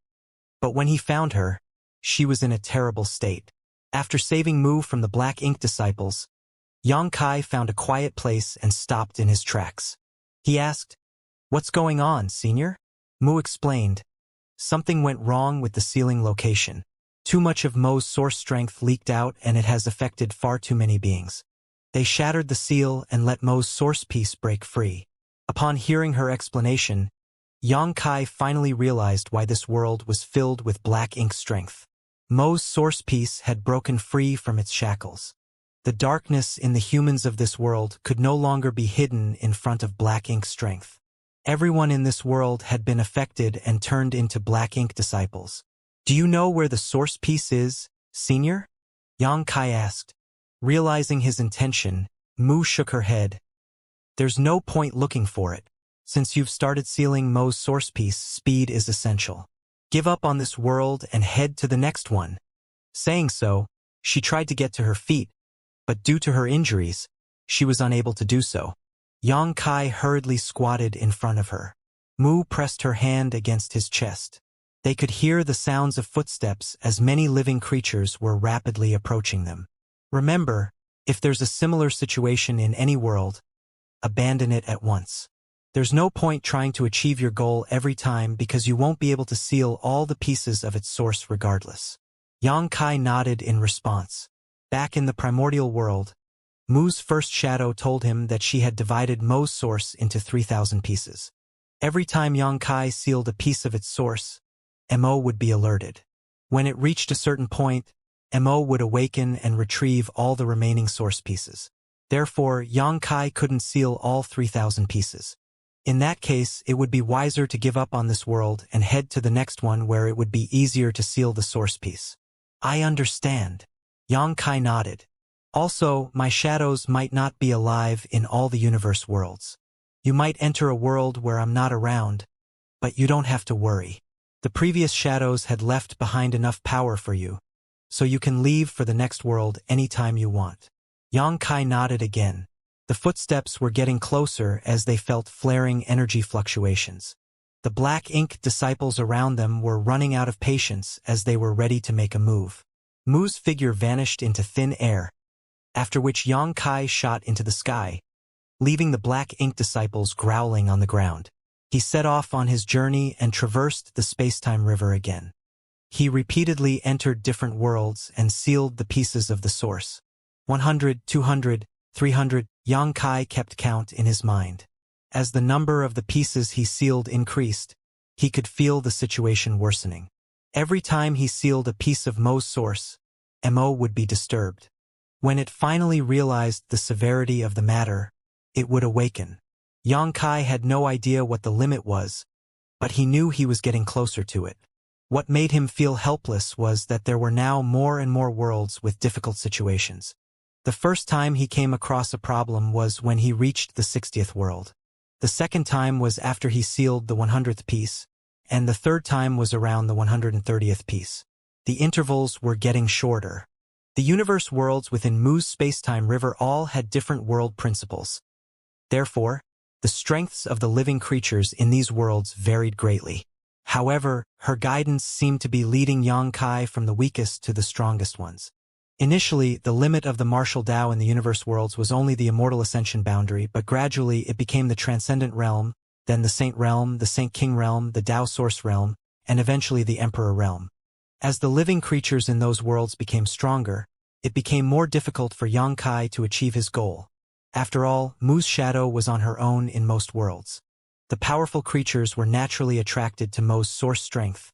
but when he found her, she was in a terrible state. After saving Mu from the black ink disciples, Xianxia found a quiet place and stopped in his tracks. He asked, "What's going on, Senior?" Mu explained, "Something went wrong with the sealing location. Too much of Mo's source strength leaked out and it has affected far too many beings. They shattered the seal and let Mo's source piece break free." Upon hearing her explanation, Xianxia finally realized why this world was filled with black ink strength. Mo's source piece had broken free from its shackles. The darkness in the humans of this world could no longer be hidden in front of black ink strength. Everyone in this world had been affected and turned into black ink disciples. "Do you know where the source piece is, Senior?" Xianxia asked. Realizing his intention, Mu shook her head. "There's no point looking for it. Since you've started sealing Mo's source piece, speed is essential. Give up on this world and head to the next one. Saying so, she tried to get to her feet, but due to her injuries, she was unable to do so. Yang Kai hurriedly squatted in front of her. Mu pressed her hand against his chest. They could hear the sounds of footsteps as many living creatures were rapidly approaching them. Remember, if there's a similar situation in any world, abandon it at once. There's no point trying to achieve your goal every time because you won't be able to seal all the pieces of its source regardless. Yang Kai nodded in response. Back in the primordial world, Mu's first shadow told him that she had divided Mo's source into 3,000 pieces. Every time Yang Kai sealed a piece of its source, Mo would be alerted. When it reached a certain point, Mo would awaken and retrieve all the remaining source pieces. Therefore, Yang Kai couldn't seal all 3,000 pieces. In that case, it would be wiser to give up on this world and head to the next one where it would be easier to seal the source piece. I understand. Yang Kai nodded. Also, my shadows might not be alive in all the universe worlds. You might enter a world where I'm not around, but you don't have to worry. The previous shadows had left behind enough power for you, so you can leave for the next world anytime you want. Yang Kai nodded again. The footsteps were getting closer as they felt flaring energy fluctuations. The black ink disciples around them were running out of patience as they were ready to make a move. Mu's figure vanished into thin air, after which Yang Kai shot into the sky, leaving the black ink disciples growling on the ground. He set off on his journey and traversed the space-time river again. He repeatedly entered different worlds and sealed the pieces of the source. 100, 200, 300, Yang Kai kept count in his mind. As the number of the pieces he sealed increased, he could feel the situation worsening. Every time he sealed a piece of Mo's source, Mo would be disturbed. When it finally realized the severity of the matter, it would awaken. Yang Kai had no idea what the limit was, but he knew he was getting closer to it. What made him feel helpless was that there were now more and more worlds with difficult situations. The first time he came across a problem was when he reached the 60th world. The second time was after he sealed the 100th piece, and the third time was around the 130th piece. The intervals were getting shorter. The universe worlds within Mu's space-time river all had different world principles. Therefore, the strengths of the living creatures in these worlds varied greatly. However, her guidance seemed to be leading Yang Kai from the weakest to the strongest ones. Initially, the limit of the martial Tao in the universe worlds was only the immortal ascension boundary, but gradually it became the transcendent realm, then the saint realm, the saint king realm, the Tao source realm, and eventually the emperor realm. As the living creatures in those worlds became stronger, it became more difficult for Yang Kai to achieve his goal. After all, Mu's shadow was on her own in most worlds. The powerful creatures were naturally attracted to Mo's source strength,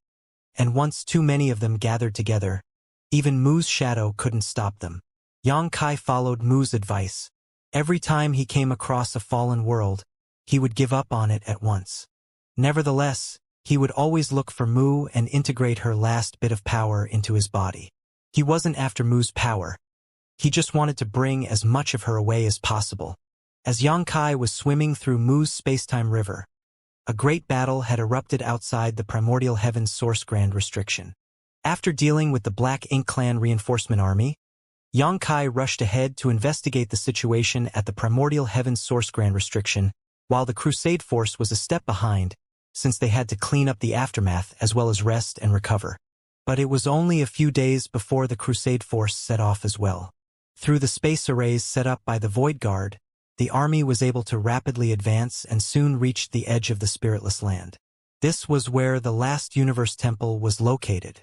and once too many of them gathered together, even Mu's shadow couldn't stop them. Yang Kai followed Mu's advice. Every time he came across a fallen world, he would give up on it at once. Nevertheless, he would always look for Mu and integrate her last bit of power into his body. He wasn't after Mu's power. He just wanted to bring as much of her away as possible. As Yang Kai was swimming through Mu's space-time river, a great battle had erupted outside the primordial heaven's source grand restriction. After dealing with the Black Ink Clan reinforcement army, Yang Kai rushed ahead to investigate the situation at the primordial heaven's source grand restriction, while the Crusade force was a step behind, since they had to clean up the aftermath as well as rest and recover. But it was only a few days before the Crusade force set off as well. Through the space arrays set up by the Void Guard, the army was able to rapidly advance and soon reached the edge of the spiritless land. This was where the last universe temple was located.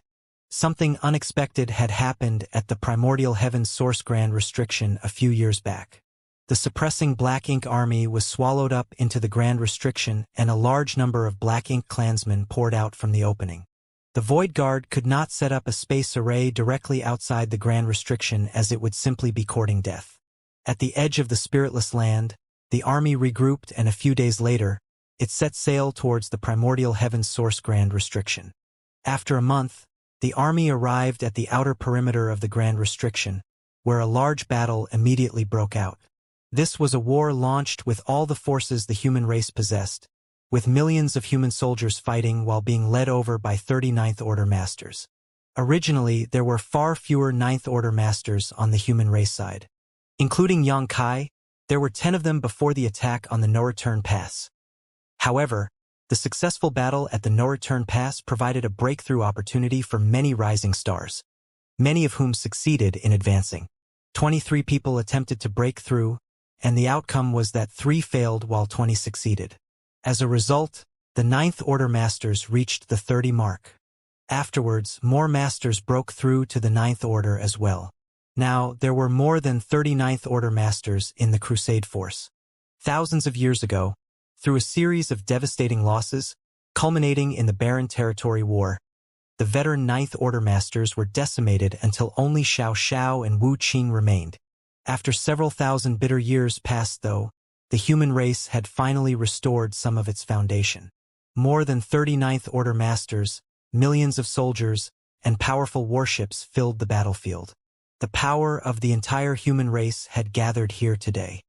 Something unexpected had happened at the primordial heaven's source grand restriction a few years back. The suppressing Black Ink army was swallowed up into the grand restriction and a large number of Black Ink clansmen poured out from the opening. The Void Guard could not set up a space array directly outside the grand restriction as it would simply be courting death. At the edge of the spiritless land, the army regrouped and a few days later, it set sail towards the primordial heaven's source grand restriction. After a month, the army arrived at the outer perimeter of the grand restriction, where a large battle immediately broke out. This was a war launched with all the forces the human race possessed, with millions of human soldiers fighting while being led over by 39th Order Masters. Originally, there were far fewer 9th Order Masters on the human race side. Including Xianxia, there were 10 of them before the attack on the No-Return Pass. However, the successful battle at the No-Return Pass provided a breakthrough opportunity for many rising stars, many of whom succeeded in advancing. 23 people attempted to break through, and the outcome was that 3 failed while 20 succeeded. As a result, the 9th Order Masters reached the 30 mark. Afterwards, more Masters broke through to the 9th Order as well. Now, there were more than 39th Order Masters in the Crusade force. Thousands of years ago, through a series of devastating losses, culminating in the Barren Territory War, the veteran 9th Order Masters were decimated until only Xiao and Wu Qing remained. After several thousand bitter years passed, though, the human race had finally restored some of its foundation. More than 39th Order Masters, millions of soldiers, and powerful warships filled the battlefield. The power of the entire human race had gathered here today.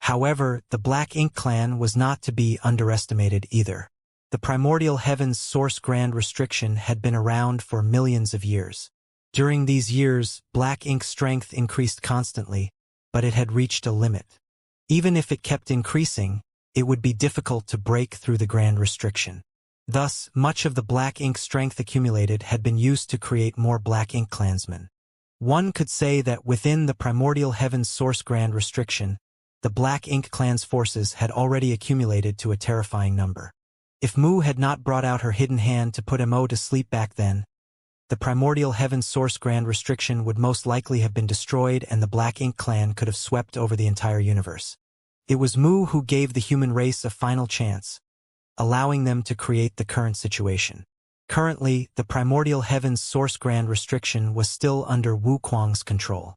However, the Black Ink clan was not to be underestimated either. The primordial heavens source grand restriction had been around for millions of years. During these years, Black Ink's strength increased constantly, but it had reached a limit. Even if it kept increasing, it would be difficult to break through the grand restriction. Thus, much of the Black Ink strength accumulated had been used to create more Black Ink clansmen. One could say that within the primordial heavens source grand restriction, the Black Ink clan's forces had already accumulated to a terrifying number. If Mu had not brought out her hidden hand to put Mo to sleep back then, the primordial heavens source grand restriction would most likely have been destroyed and the Black Ink clan could have swept over the entire universe. It was Mu who gave the human race a final chance, allowing them to create the current situation. Currently, the primordial heavens source grand restriction was still under Wu Kuang's control.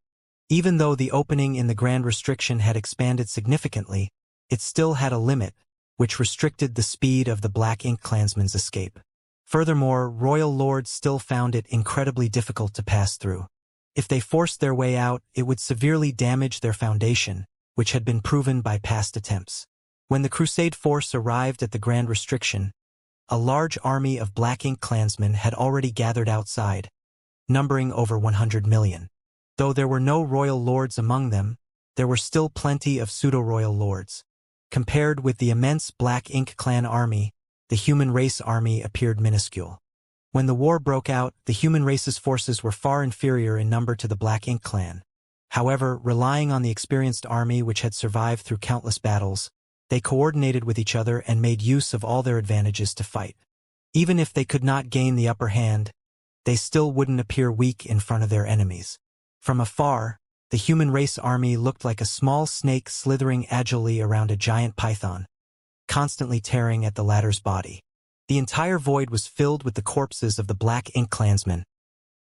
Even though the opening in the grand restriction had expanded significantly, it still had a limit, which restricted the speed of the Black Ink clansmen's escape. Furthermore, royal lords still found it incredibly difficult to pass through. If they forced their way out, it would severely damage their foundation, which had been proven by past attempts. When the Crusade force arrived at the Grand Restriction, a large army of Black Ink clansmen had already gathered outside, numbering over 100 million. Though there were no royal lords among them, there were still plenty of pseudo-royal lords. Compared with the immense Black Ink clan army, the human race army appeared minuscule. When the war broke out, the human race's forces were far inferior in number to the Black Ink clan. However, relying on the experienced army which had survived through countless battles, they coordinated with each other and made use of all their advantages to fight. Even if they could not gain the upper hand, they still wouldn't appear weak in front of their enemies. From afar, the human race army looked like a small snake slithering agilely around a giant python, constantly tearing at the latter's body. The entire void was filled with the corpses of the Black Ink clansmen,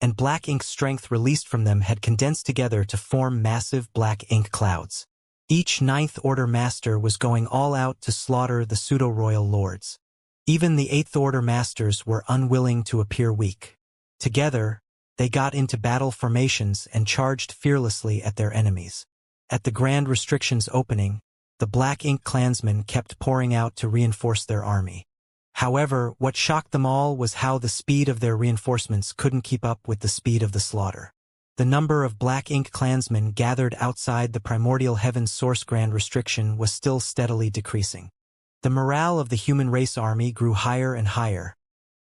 and Black Ink's strength released from them had condensed together to form massive Black Ink clouds. Each 9th Order Master was going all out to slaughter the pseudo-royal lords. Even the 8th Order Masters were unwilling to appear weak. Together, they got into battle formations and charged fearlessly at their enemies. At the Grand Restriction's opening, the Black Ink clansmen kept pouring out to reinforce their army. However, what shocked them all was how the speed of their reinforcements couldn't keep up with the speed of the slaughter. The number of Black Ink clansmen gathered outside the primordial heavens source Grand Restriction was still steadily decreasing. The morale of the human race army grew higher and higher.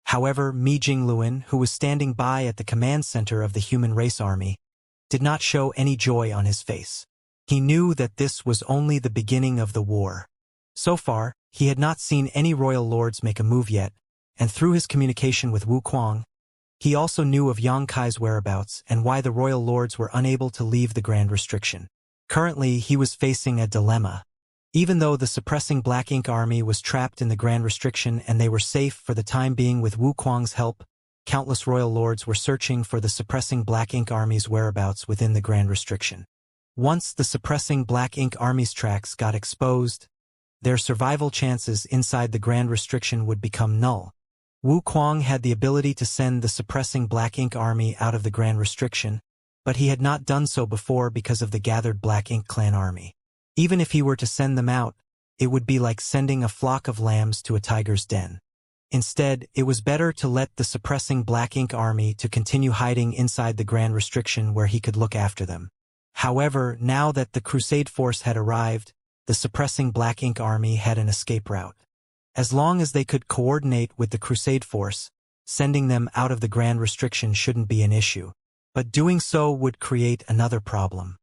However, Mi Jingluan, who was standing by at the command center of the human race army, did not show any joy on his face. He knew that this was only the beginning of the war. So far, he had not seen any royal lords make a move yet, and through his communication with Wu Kuang, he also knew of Xianxia's whereabouts and why the royal lords were unable to leave the Grand Restriction. Currently, he was facing a dilemma. Even though the suppressing Black Ink army was trapped in the Grand Restriction and they were safe for the time being with Wu Kuang's help, countless royal lords were searching for the suppressing Black Ink army's whereabouts within the Grand Restriction. Once the suppressing Black Ink army's tracks got exposed, their survival chances inside the Grand Restriction would become null. Wu Kuang had the ability to send the suppressing Black Ink army out of the Grand Restriction, but he had not done so before because of the gathered Black Ink clan army. Even if he were to send them out, it would be like sending a flock of lambs to a tiger's den. Instead, it was better to let the suppressing Black Ink army to continue hiding inside the Grand Restriction where he could look after them. However, now that the Crusade force had arrived, the suppressing Black Ink army had an escape route. As long as they could coordinate with the Crusade force, sending them out of the Grand Restriction shouldn't be an issue. But doing so would create another problem.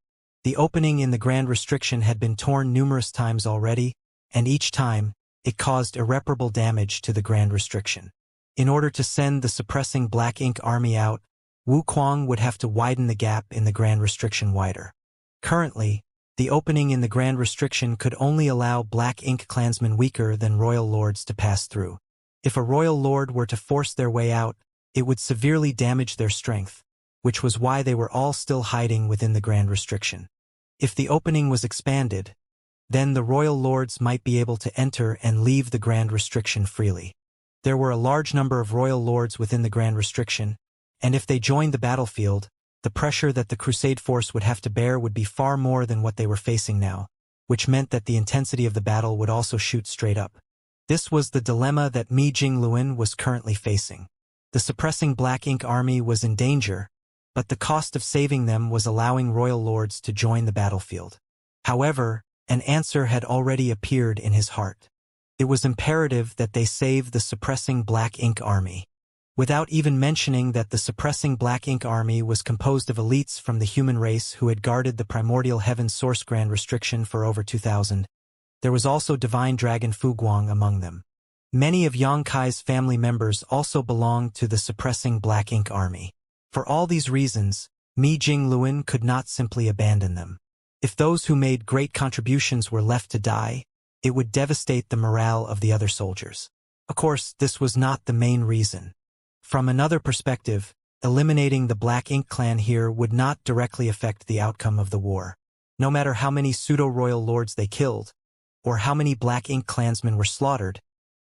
The opening in the Grand Restriction had been torn numerous times already, and each time, it caused irreparable damage to the Grand Restriction. In order to send the suppressing Black Ink army out, Wuquang would have to widen the gap in the Grand Restriction wider. Currently, the opening in the Grand Restriction could only allow Black Ink clansmen weaker than royal lords to pass through. If a royal lord were to force their way out, it would severely damage their strength, which was why they were all still hiding within the Grand Restriction. If the opening was expanded, then the royal lords might be able to enter and leave the Grand Restriction freely. There were a large number of royal lords within the Grand Restriction, and if they joined the battlefield, the pressure that the Crusade force would have to bear would be far more than what they were facing now, which meant that the intensity of the battle would also shoot straight up. This was the dilemma that Mi Jingluan was currently facing. The suppressing Black Ink army was in danger, but the cost of saving them was allowing royal lords to join the battlefield. However, an answer had already appeared in his heart. It was imperative that they save the suppressing Black Ink army. Without even mentioning that the suppressing Black Ink army was composed of elites from the human race who had guarded the primordial heaven source Grand Restriction for over 2,000, there was also Divine Dragon Fuguang among them. Many of Yang Kai's family members also belonged to the suppressing Black Ink army. For all these reasons, Mi Jingluan could not simply abandon them. If those who made great contributions were left to die, it would devastate the morale of the other soldiers. Of course, this was not the main reason. From another perspective, eliminating the Black Ink clan here would not directly affect the outcome of the war. No matter how many pseudo-royal lords they killed, or how many Black Ink clansmen were slaughtered,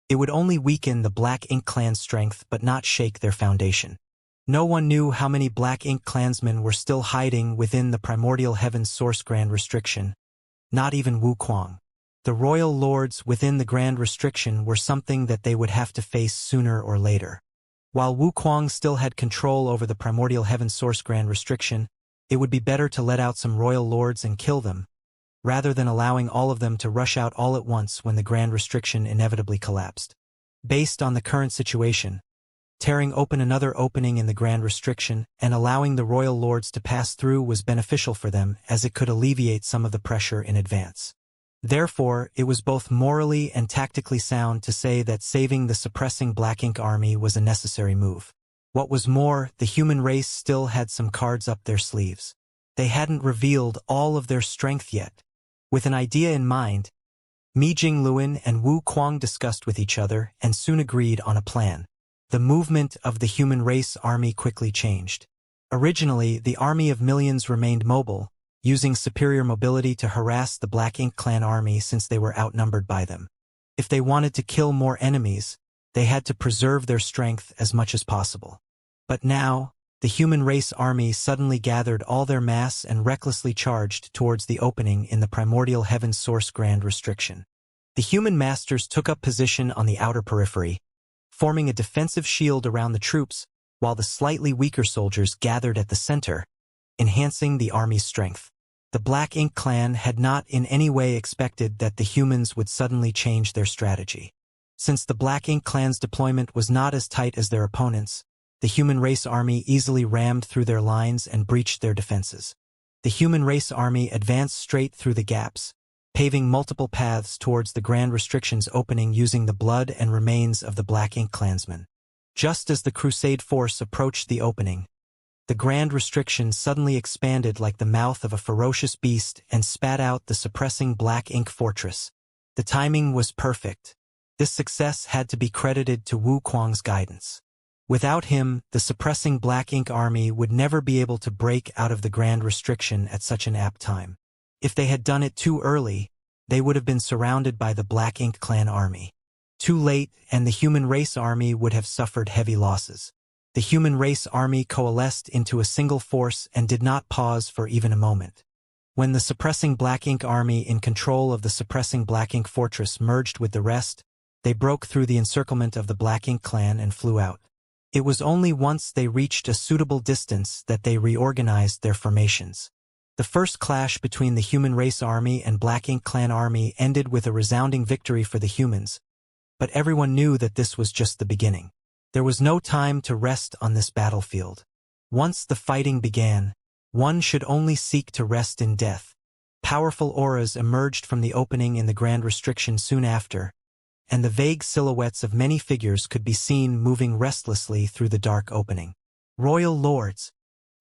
it would only weaken the Black Ink clan's strength but not shake their foundation. No one knew how many Black Ink clansmen were still hiding within the primordial heaven's source Grand Restriction. Not even Wuquang. The royal lords within the Grand Restriction were something that they would have to face sooner or later. While Wuquang still had control over the primordial heaven source Grand Restriction, it would be better to let out some royal lords and kill them, rather than allowing all of them to rush out all at once when the Grand Restriction inevitably collapsed. Based on the current situation, tearing open another opening in the Grand Restriction and allowing the royal lords to pass through was beneficial for them as it could alleviate some of the pressure in advance. Therefore, it was both morally and tactically sound to say that saving the suppressing Black Ink army was a necessary move. What was more, the human race still had some cards up their sleeves. They hadn't revealed all of their strength yet. With an idea in mind, Mi Jingluan and Wuquang discussed with each other and soon agreed on a plan. The movement of the human race army quickly changed. Originally, the army of millions remained mobile, using superior mobility to harass the Black Ink clan army since they were outnumbered by them. If they wanted to kill more enemies, they had to preserve their strength as much as possible. But now, the human race army suddenly gathered all their mass and recklessly charged towards the opening in the primordial heaven source Grand Restriction. The human masters took up position on the outer periphery, forming a defensive shield around the troops, while the slightly weaker soldiers gathered at the center, enhancing the army's strength. The Black Ink clan had not in any way expected that the humans would suddenly change their strategy. Since the Black Ink clan's deployment was not as tight as their opponents, the human race army easily rammed through their lines and breached their defenses. The human race army advanced straight through the gaps, paving multiple paths towards the Grand Restriction's opening using the blood and remains of the Black Ink clansmen. Just as the Crusade force approached the opening, the Grand Restriction suddenly expanded like the mouth of a ferocious beast and spat out the suppressing Black Ink fortress. The timing was perfect. This success had to be credited to Wuquang's guidance. Without him, the suppressing Black Ink army would never be able to break out of the Grand Restriction at such an apt time. If they had done it too early, they would have been surrounded by the Black Ink clan army. Too late, and the human race army would have suffered heavy losses. The human race army coalesced into a single force and did not pause for even a moment. When the suppressing Black Ink army in control of the suppressing Black Ink fortress merged with the rest, they broke through the encirclement of the Black Ink clan and flew out. It was only once they reached a suitable distance that they reorganized their formations. The first clash between the Human Race Army and Black Ink Clan Army ended with a resounding victory for the humans, but everyone knew that this was just the beginning. There was no time to rest on this battlefield. Once the fighting began, one should only seek to rest in death. Powerful auras emerged from the opening in the Grand Restriction soon after, and the vague silhouettes of many figures could be seen moving restlessly through the dark opening. Royal Lords.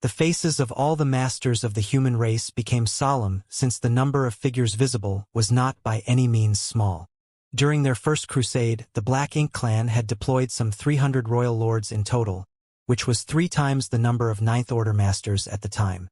The faces of all the masters of the human race became solemn since the number of figures visible was not by any means small. During their first crusade, the Black Ink clan had deployed some 300 royal lords in total, which was 3 times the number of Ninth Order masters at the time.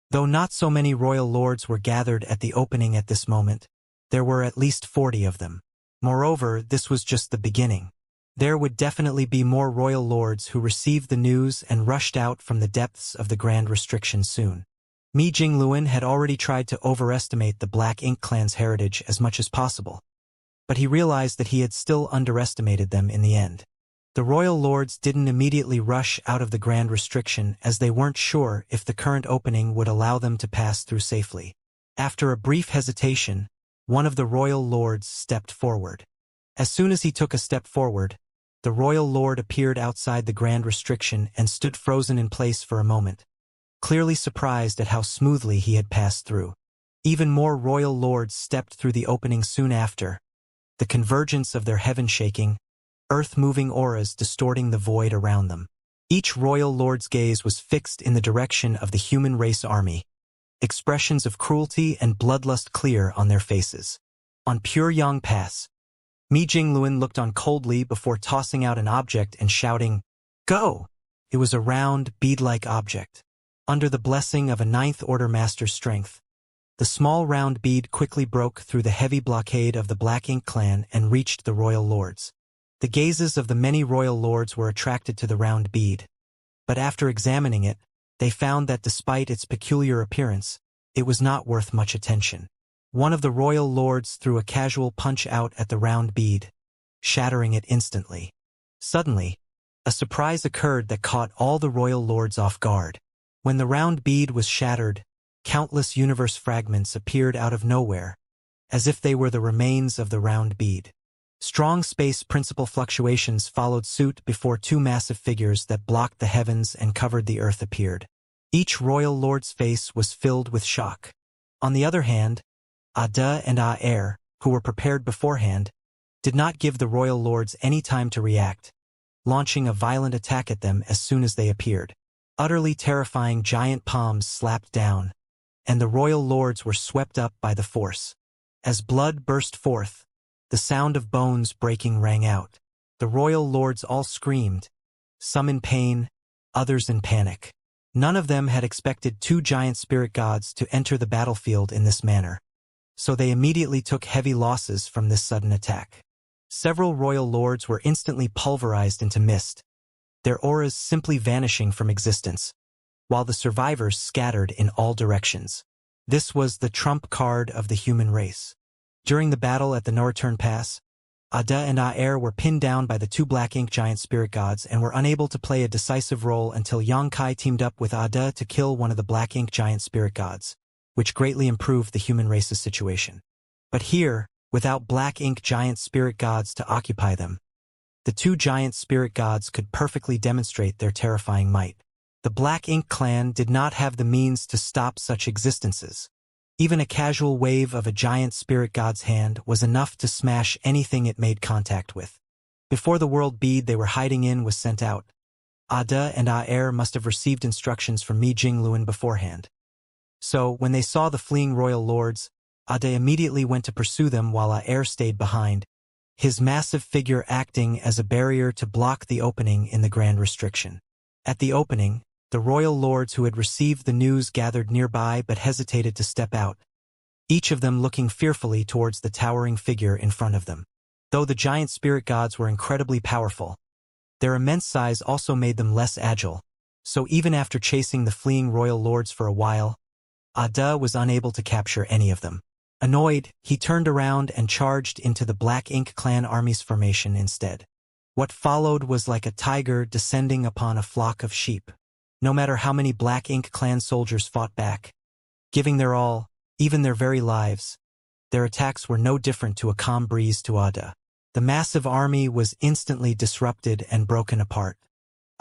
Though not so many royal lords were gathered at the opening at this moment, there were at least 40 of them. Moreover, this was just the beginning. There would definitely be more royal lords who received the news and rushed out from the depths of the Grand Restriction soon. Mi Jingluan had already tried to overestimate the Black Ink clan's heritage as much as possible, but he realized that he had still underestimated them in the end. The royal lords didn't immediately rush out of the Grand Restriction as they weren't sure if the current opening would allow them to pass through safely. After a brief hesitation, one of the royal lords stepped forward. As soon as he took a step forward, the royal lord appeared outside the Grand Restriction and stood frozen in place for a moment, clearly surprised at how smoothly he had passed through. Even more royal lords stepped through the opening soon after, the convergence of their heaven-shaking, earth-moving auras distorting the void around them. Each royal lord's gaze was fixed in the direction of the Human Race Army, expressions of cruelty and bloodlust clear on their faces. On Puryang Pass, Mi Jingluan looked on coldly before tossing out an object and shouting, "Go!" It was a round, bead-like object. Under the blessing of a Ninth Order master's strength, the small round bead quickly broke through the heavy blockade of the Black Ink clan and reached the royal lords. The gazes of the many royal lords were attracted to the round bead, but after examining it, they found that despite its peculiar appearance, it was not worth much attention. One of the royal lords threw a casual punch out at the round bead, shattering it instantly. Suddenly, a surprise occurred that caught all the royal lords off guard. When the round bead was shattered, countless universe fragments appeared out of nowhere, as if they were the remains of the round bead. Strong space principle fluctuations followed suit before 2 massive figures that blocked the heavens and covered the earth appeared. Each royal lord's face was filled with shock. On the other hand, Ada and Aer, who were prepared beforehand, did not give the royal lords any time to react, launching a violent attack at them as soon as they appeared. Utterly terrifying giant palms slapped down, and the royal lords were swept up by the force. As blood burst forth, the sound of bones breaking rang out. The royal lords all screamed, some in pain, others in panic. None of them had expected 2 giant spirit gods to enter the battlefield in this manner, so they immediately took heavy losses from this sudden attack. Several royal lords were instantly pulverized into mist, their auras simply vanishing from existence, while the survivors scattered in all directions. This was the trump card of the human race. During the battle at the Narration Pass, Ada and Aer were pinned down by the 2 Black Ink giant spirit gods and were unable to play a decisive role until Xianxia teamed up with Ada to kill one of the Black Ink giant spirit gods, which greatly improved the human race's situation. But here, without Black Ink giant spirit gods to occupy them, the 2 giant spirit gods could perfectly demonstrate their terrifying might. The Black Ink clan did not have the means to stop such existences. Even a casual wave of a giant spirit god's hand was enough to smash anything it made contact with. Before the world bead they were hiding in was sent out, Ada and Aer must have received instructions from Mi Jingluan beforehand. So, when they saw the fleeing royal lords, Ada immediately went to pursue them while Aer stayed behind, his massive figure acting as a barrier to block the opening in the Grand Restriction. At the opening, the royal lords who had received the news gathered nearby but hesitated to step out, each of them looking fearfully towards the towering figure in front of them. Though the giant spirit gods were incredibly powerful, their immense size also made them less agile, so even after chasing the fleeing royal lords for a while, Ada was unable to capture any of them. Annoyed, he turned around and charged into the Black Ink clan army's formation instead. What followed was like a tiger descending upon a flock of sheep. No matter how many Black Ink clan soldiers fought back, giving their all, even their very lives, their attacks were no different to a calm breeze to Ada. The massive army was instantly disrupted and broken apart.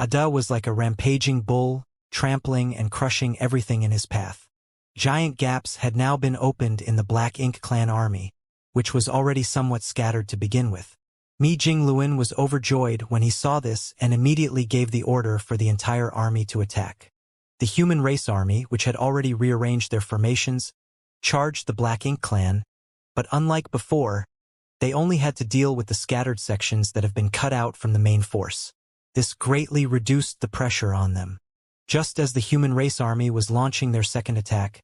Ada was like a rampaging bull, trampling and crushing everything in his path. Giant gaps had now been opened in the Black Ink clan army, which was already somewhat scattered to begin with. Mi Jingluan was overjoyed when he saw this and immediately gave the order for the entire army to attack. The human race army, which had already rearranged their formations, charged the Black Ink clan, but unlike before, they only had to deal with the scattered sections that have been cut out from the main force. This greatly reduced the pressure on them. Just as the human race army was launching their second attack,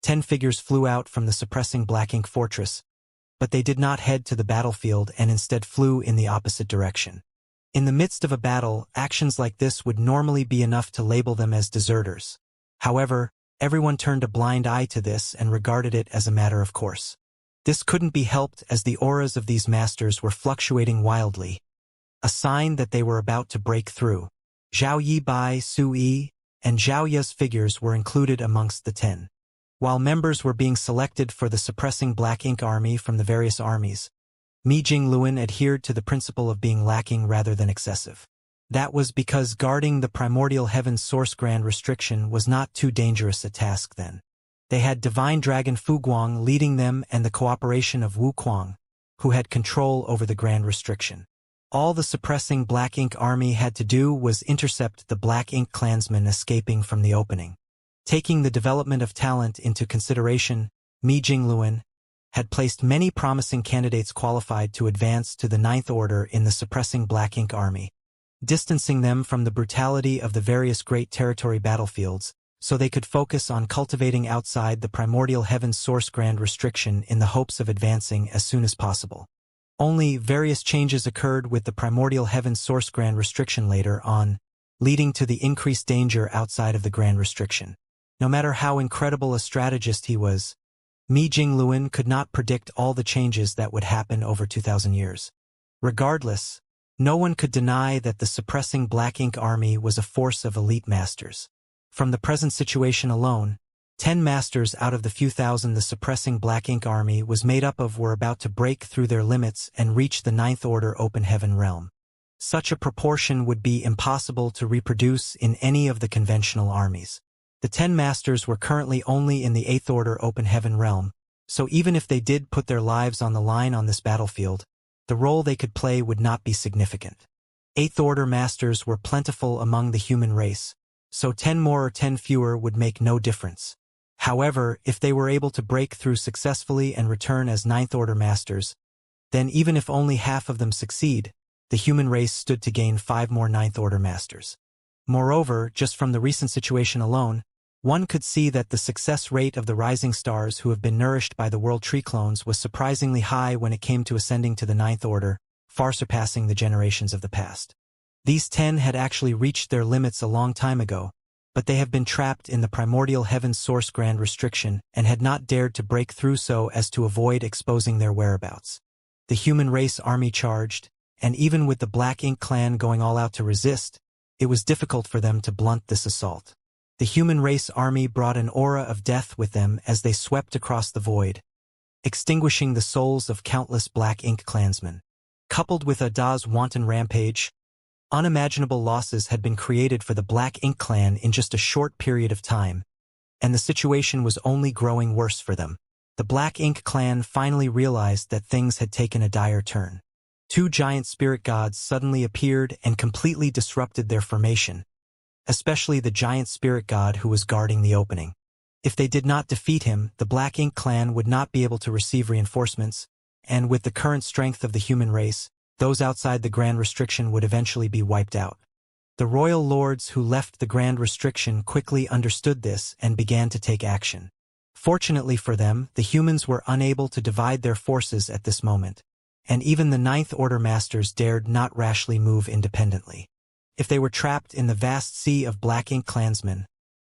10 figures flew out from the suppressing Black Ink fortress, but they did not head to the battlefield and instead flew in the opposite direction. In the midst of a battle, actions like this would normally be enough to label them as deserters. However, everyone turned a blind eye to this and regarded it as a matter of course. This couldn't be helped as the auras of these masters were fluctuating wildly, a sign that they were about to break through. Zhao Yibai, Su Yi, and Zhao Ya's figures were included amongst the 10. While members were being selected for the suppressing Black Ink army from the various armies, Mi Jingluan adhered to the principle of being lacking rather than excessive. That was because guarding the primordial heaven's source grand restriction was not too dangerous a task then. They had Divine Dragon Fu Guang leading them and the cooperation of Wu Kuang, who had control over the grand restriction. All the suppressing Black Ink army had to do was intercept the Black Ink clansmen escaping from the opening. Taking the development of talent into consideration, Mi Jingluan had placed many promising candidates qualified to advance to the Ninth Order in the suppressing Black Ink army, distancing them from the brutality of the various great territory battlefields, so they could focus on cultivating outside the primordial heaven's source grand restriction in the hopes of advancing as soon as possible. Only various changes occurred with the primordial heaven's source grand restriction later on, leading to the increased danger outside of the grand restriction. No matter how incredible a strategist he was, Mi Jingluan could not predict all the changes that would happen over 2,000 years. Regardless, no one could deny that the suppressing Black Ink army was a force of elite masters. From the present situation alone, 10 masters out of the few thousand the suppressing Black Ink army was made up of were about to break through their limits and reach the Ninth Order open heaven realm. Such a proportion would be impossible to reproduce in any of the conventional armies. The 10 masters were currently only in the Eighth Order open heaven realm, so even if they did put their lives on the line on this battlefield, the role they could play would not be significant. Eighth Order masters were plentiful among the human race, so 10 more or 10 fewer would make no difference. However, if they were able to break through successfully and return as Ninth Order masters, then even if only half of them succeed, the human race stood to gain 5 more Ninth Order masters. Moreover, just from the recent situation alone, one could see that the success rate of the rising stars who have been nourished by the World Tree clones was surprisingly high when it came to ascending to the Ninth Order, far surpassing the generations of the past. These 10 had actually reached their limits a long time ago, but they have been trapped in the primordial heaven's source grand restriction and had not dared to break through so as to avoid exposing their whereabouts. The human race army charged, and even with the Black Ink clan going all out to resist, it was difficult for them to blunt this assault. The human race army brought an aura of death with them as they swept across the void, extinguishing the souls of countless Black Ink clansmen. Coupled with Ada's wanton rampage, unimaginable losses had been created for the Black Ink clan in just a short period of time, and the situation was only growing worse for them. The Black Ink clan finally realized that things had taken a dire turn. 2 giant spirit gods suddenly appeared and completely disrupted their formation, especially the giant spirit god who was guarding the opening. If they did not defeat him, the Black Ink clan would not be able to receive reinforcements, and with the current strength of the human race, those outside the Grand Restriction would eventually be wiped out. The royal lords who left the Grand Restriction quickly understood this and began to take action. Fortunately for them, the humans were unable to divide their forces at this moment, and even the Ninth Order masters dared not rashly move independently. If they were trapped in the vast sea of Black Ink clansmen,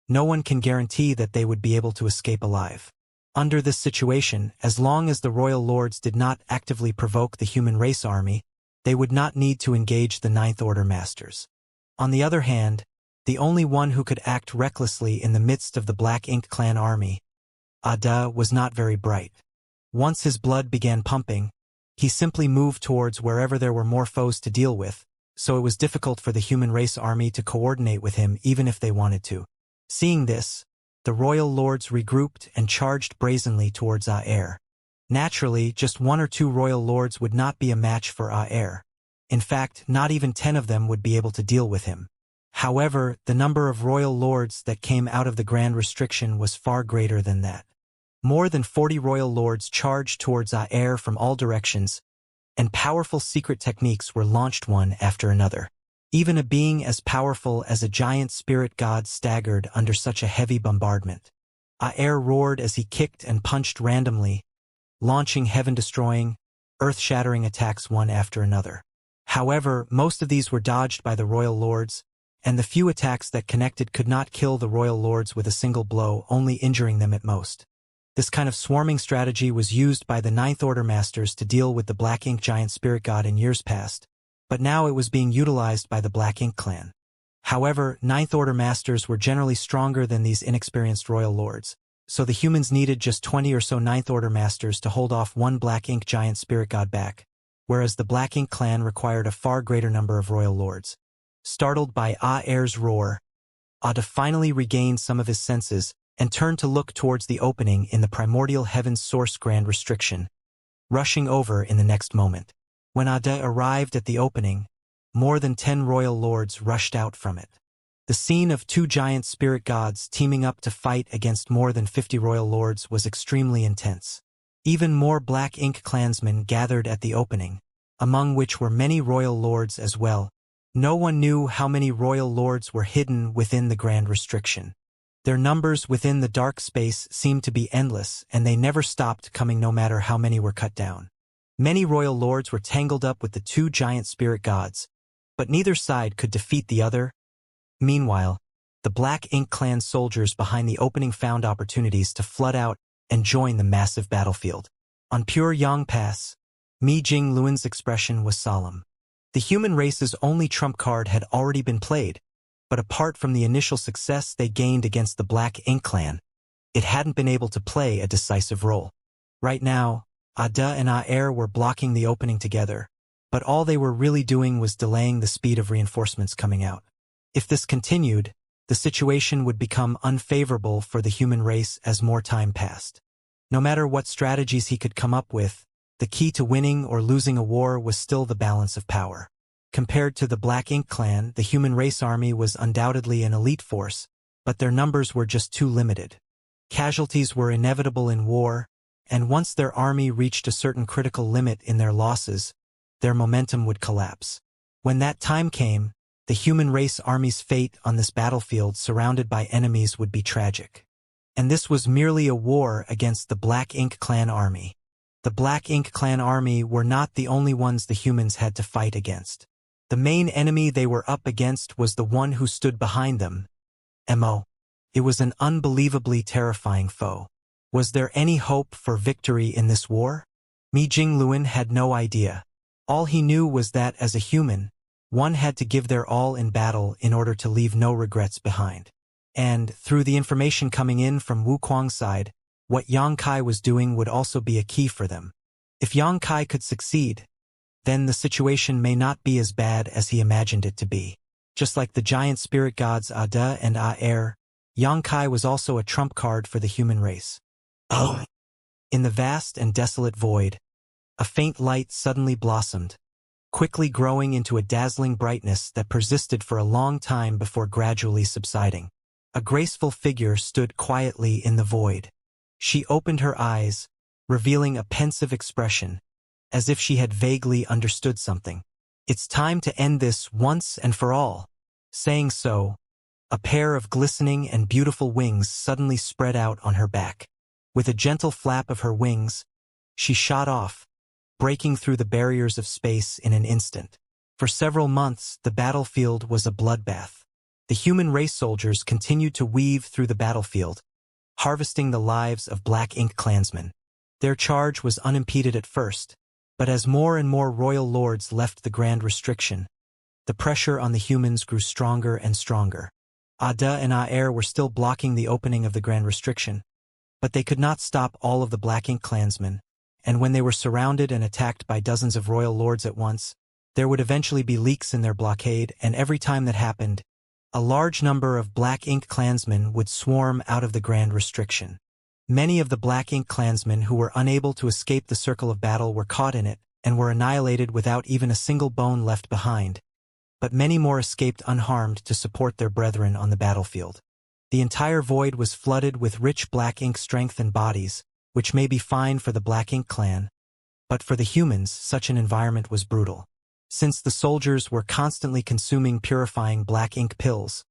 no one can guarantee that they would be able to escape alive. Under this situation, as long as the royal lords did not actively provoke the human race army, they would not need to engage the Ninth Order masters. On the other hand, the only one who could act recklessly in the midst of the Black Ink clan army, Ada, was not very bright. Once his blood began pumping, he simply moved towards wherever there were more foes to deal with, so it was difficult for the human race army to coordinate with him even if they wanted to. Seeing this, the royal lords regrouped and charged brazenly towards Aer. Naturally, just 1 or 2 royal lords would not be a match for Aer. In fact, not even 10 of them would be able to deal with him. However, the number of royal lords that came out of the Grand Restriction was far greater than that. More than 40 royal lords charged towards Aer from all directions, and powerful secret techniques were launched one after another. Even a being as powerful as a giant spirit god staggered under such a heavy bombardment. Aer roared as he kicked and punched randomly, launching heaven-destroying, earth-shattering attacks one after another. However, most of these were dodged by the royal lords, and the few attacks that connected could not kill the royal lords with a single blow, only injuring them at most. This kind of swarming strategy was used by the Ninth Order masters to deal with the Black Ink giant spirit god in years past, but now it was being utilized by the Black Ink clan. However, Ninth Order masters were generally stronger than these inexperienced royal lords, so the humans needed just 20 or so Ninth Order masters to hold off one Black Ink giant spirit god back, whereas the Black Ink clan required a far greater number of royal lords. Startled by Aer's roar, Ada finally regained some of his senses and turned to look towards the opening in the primordial heaven's source Grand Restriction, rushing over in the next moment. When Ada arrived at the opening, more than 10 royal lords rushed out from it. The scene of 2 giant spirit gods teaming up to fight against more than 50 royal lords was extremely intense. Even more Black Ink clansmen gathered at the opening, among which were many royal lords as well. No one knew how many royal lords were hidden within the Grand Restriction. Their numbers within the dark space seemed to be endless, and they never stopped coming no matter how many were cut down. Many royal lords were tangled up with the 2 giant spirit gods, but neither side could defeat the other. Meanwhile, the Black Ink clan soldiers behind the opening found opportunities to flood out and join the massive battlefield. On pure Yang Pass, Mi Jing Luan's expression was solemn. The human race's only trump card had already been played, but apart from the initial success they gained against the Black Ink clan, it hadn't been able to play a decisive role. Right now, Ada and Aer were blocking the opening together, but all they were really doing was delaying the speed of reinforcements coming out. If this continued, the situation would become unfavorable for the human race as more time passed. No matter what strategies he could come up with, the key to winning or losing a war was still the balance of power. Compared to the Black Ink clan, the human race army was undoubtedly an elite force, but their numbers were just too limited. Casualties were inevitable in war, and once their army reached a certain critical limit in their losses, their momentum would collapse. When that time came, the human race army's fate on this battlefield surrounded by enemies would be tragic. And this was merely a war against the Black Ink clan army. The Black Ink clan army were not the only ones the humans had to fight against. The main enemy they were up against was the one who stood behind them, Mo. It was an unbelievably terrifying foe. Was there any hope for victory in this war? Mi Jing Luan had no idea. All he knew was that as a human, one had to give their all in battle in order to leave no regrets behind. And, through the information coming in from Wu Kuang's side, what Yang Kai was doing would also be a key for them. If Yang Kai could succeed, then the situation may not be as bad as he imagined it to be. Just like the giant spirit gods Ada and Aer, Yang Kai was also a trump card for the human race. Oh! In the vast and desolate void, a faint light suddenly blossomed, quickly growing into a dazzling brightness that persisted for a long time before gradually subsiding. A graceful figure stood quietly in the void. She opened her eyes, revealing a pensive expression, as if she had vaguely understood something. It's time to end this once and for all. Saying so, a pair of glistening and beautiful wings suddenly spread out on her back. With a gentle flap of her wings, she shot off, breaking through the barriers of space in an instant. For several months, the battlefield was a bloodbath. The human race soldiers continued to weave through the battlefield, harvesting the lives of Black Ink clansmen. Their charge was unimpeded at first, but as more and more royal lords left the Grand Restriction, the pressure on the humans grew stronger and stronger. Ada and Aer were still blocking the opening of the Grand Restriction, but they could not stop all of the Black Ink clansmen, and when they were surrounded and attacked by dozens of royal lords at once, there would eventually be leaks in their blockade, and every time that happened, a large number of Black Ink clansmen would swarm out of the Grand Restriction. Many of the Black Ink clansmen who were unable to escape the circle of battle were caught in it and were annihilated without even a single bone left behind, but many more escaped unharmed to support their brethren on the battlefield. The entire void was flooded with rich Black Ink strength and bodies, which may be fine for the Black Ink clan, but for the humans such an environment was brutal. Since the soldiers were constantly consuming purifying Black Ink pills,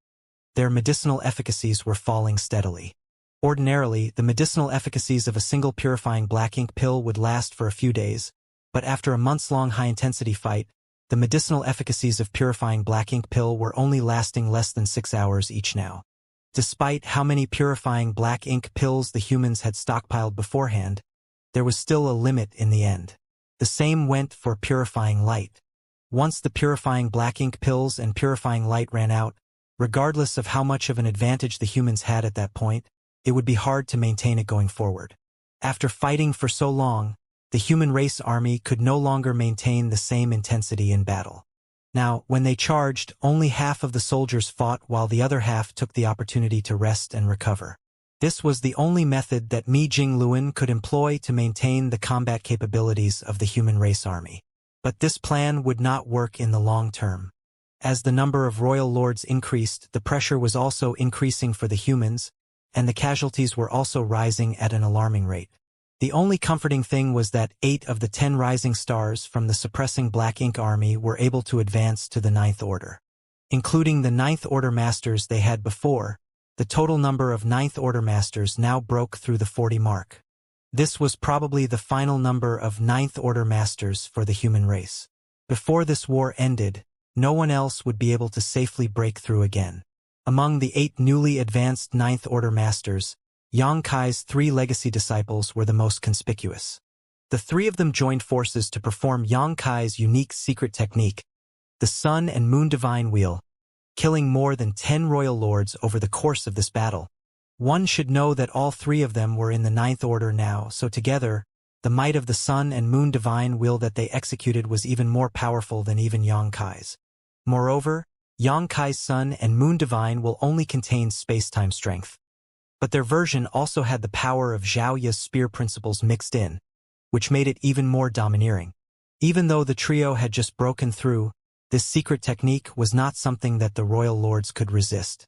their medicinal efficacies were falling steadily. Ordinarily, the medicinal efficacies of a single purifying Black Ink pill would last for a few days, but after a months-long high-intensity fight, the medicinal efficacies of purifying Black Ink pill were only lasting less than 6 hours each now. Despite how many purifying Black Ink pills the humans had stockpiled beforehand, there was still a limit in the end. The same went for purifying light. Once the purifying Black Ink pills and purifying light ran out, regardless of how much of an advantage the humans had at that point, it would be hard to maintain it going forward. After fighting for so long, the human race army could no longer maintain the same intensity in battle. Now, when they charged, only half of the soldiers fought while the other half took the opportunity to rest and recover. This was the only method that Mi Jingluan could employ to maintain the combat capabilities of the human race army. But this plan would not work in the long term. As the number of royal lords increased, the pressure was also increasing for the humans, and the casualties were also rising at an alarming rate. The only comforting thing was that 8 of the 10 rising stars from the suppressing Black Ink army were able to advance to the Ninth Order. Including the Ninth Order Masters they had before, the total number of Ninth Order Masters now broke through the 40 mark. This was probably the final number of Ninth Order Masters for the human race. Before this war ended, no one else would be able to safely break through again. Among the 8 newly advanced Ninth Order Masters, Xianxia's 3 legacy disciples were the most conspicuous. The 3 of them joined forces to perform Xianxia's unique secret technique, the Sun and Moon Divine Wheel, killing more than 10 royal lords over the course of this battle. One should know that all 3 of them were in the Ninth Order now, so together, the might of the Sun and Moon Divine Wheel that they executed was even more powerful than even Xianxia's. Moreover, Xianxia's Sun and Moon Divine will only contain space-time strength. But their version also had the power of Xiaoya's spear principles mixed in, which made it even more domineering. Even though the trio had just broken through, this secret technique was not something that the royal lords could resist.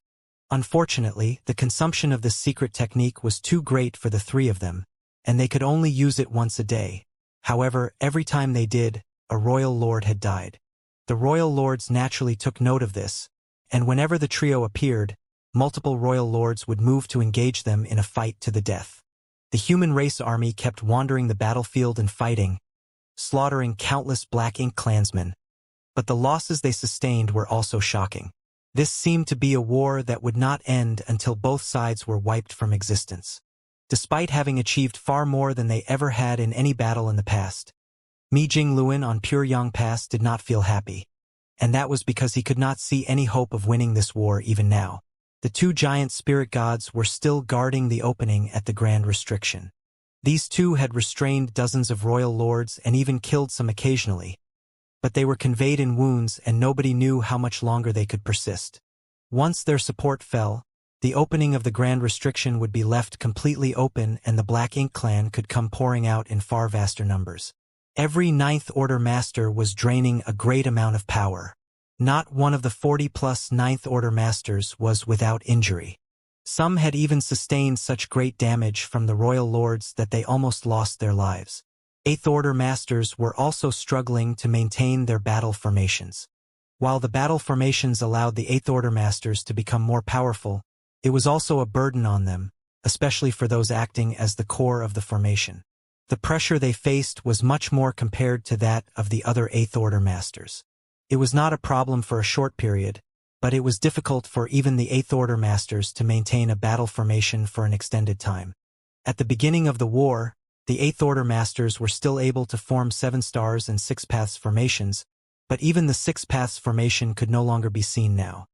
Unfortunately, the consumption of this secret technique was too great for the 3 of them, and they could only use it once a day. However, every time they did, a royal lord had died. The royal lords naturally took note of this, and whenever the trio appeared, multiple royal lords would move to engage them in a fight to the death. The human race army kept wandering the battlefield and fighting, slaughtering countless Black Ink clansmen, but the losses they sustained were also shocking. This seemed to be a war that would not end until both sides were wiped from existence. Despite having achieved far more than they ever had in any battle in the past, Mi Jingluan on Pure Yang Pass did not feel happy, and that was because he could not see any hope of winning this war even now. The 2 giant spirit gods were still guarding the opening at the Grand Restriction. These 2 had restrained dozens of royal lords and even killed some occasionally, but they were conveyed in wounds and nobody knew how much longer they could persist. Once their support fell, the opening of the Grand Restriction would be left completely open and the Black Ink clan could come pouring out in far vaster numbers. Every Ninth Order Master was draining a great amount of power. Not one of the 40-plus Ninth Order Masters was without injury. Some had even sustained such great damage from the royal lords that they almost lost their lives. Eighth Order Masters were also struggling to maintain their battle formations. While the battle formations allowed the Eighth Order Masters to become more powerful, it was also a burden on them, especially for those acting as the core of the formation. The pressure they faced was much more compared to that of the other Eighth Order Masters. It was not a problem for a short period, but it was difficult for even the Eighth Order Masters to maintain a battle formation for an extended time. At the beginning of the war, the Eighth Order Masters were still able to form 7 stars and 6 paths formations, but even the 6 paths formation could no longer be seen now.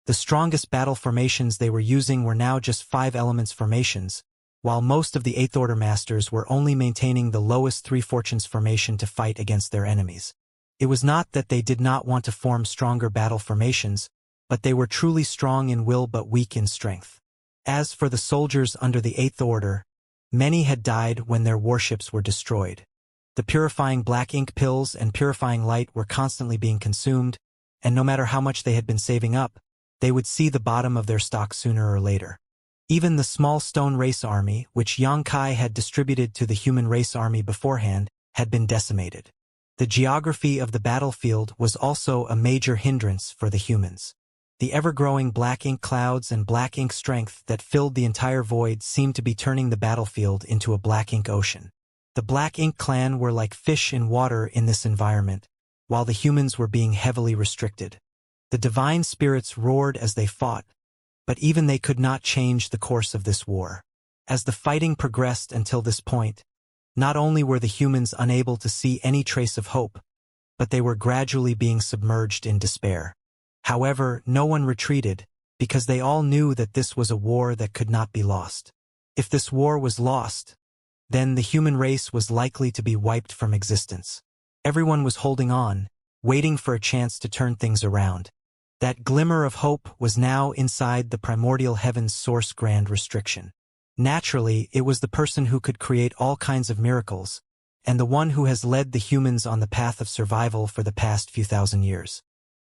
The strongest battle formations they were using were now just 5 elements formations, while most of the Eighth Order Masters were only maintaining the lowest 3 fortunes formation to fight against their enemies. It was not that they did not want to form stronger battle formations, but they were truly strong in will but weak in strength. As for the soldiers under the Eighth Order, many had died when their warships were destroyed. The purifying black ink pills and purifying light were constantly being consumed, and no matter how much they had been saving up, they would see the bottom of their stock sooner or later. Even the small stone race army, which Xianxia had distributed to the human race army beforehand, had been decimated. The geography of the battlefield was also a major hindrance for the humans. The ever-growing black ink clouds and black ink strength that filled the entire void seemed to be turning the battlefield into a black ink ocean. The Black Ink clan were like fish in water in this environment, while the humans were being heavily restricted. The divine spirits roared as they fought, but even they could not change the course of this war. As the fighting progressed until this point, not only were the humans unable to see any trace of hope, but they were gradually being submerged in despair. However, no one retreated, because they all knew that this was a war that could not be lost. If this war was lost, then the human race was likely to be wiped from existence. Everyone was holding on, waiting for a chance to turn things around. That glimmer of hope was now inside the primordial heaven's source grand restriction. Naturally, it was the person who could create all kinds of miracles, and the one who has led the humans on the path of survival for the past few thousand years.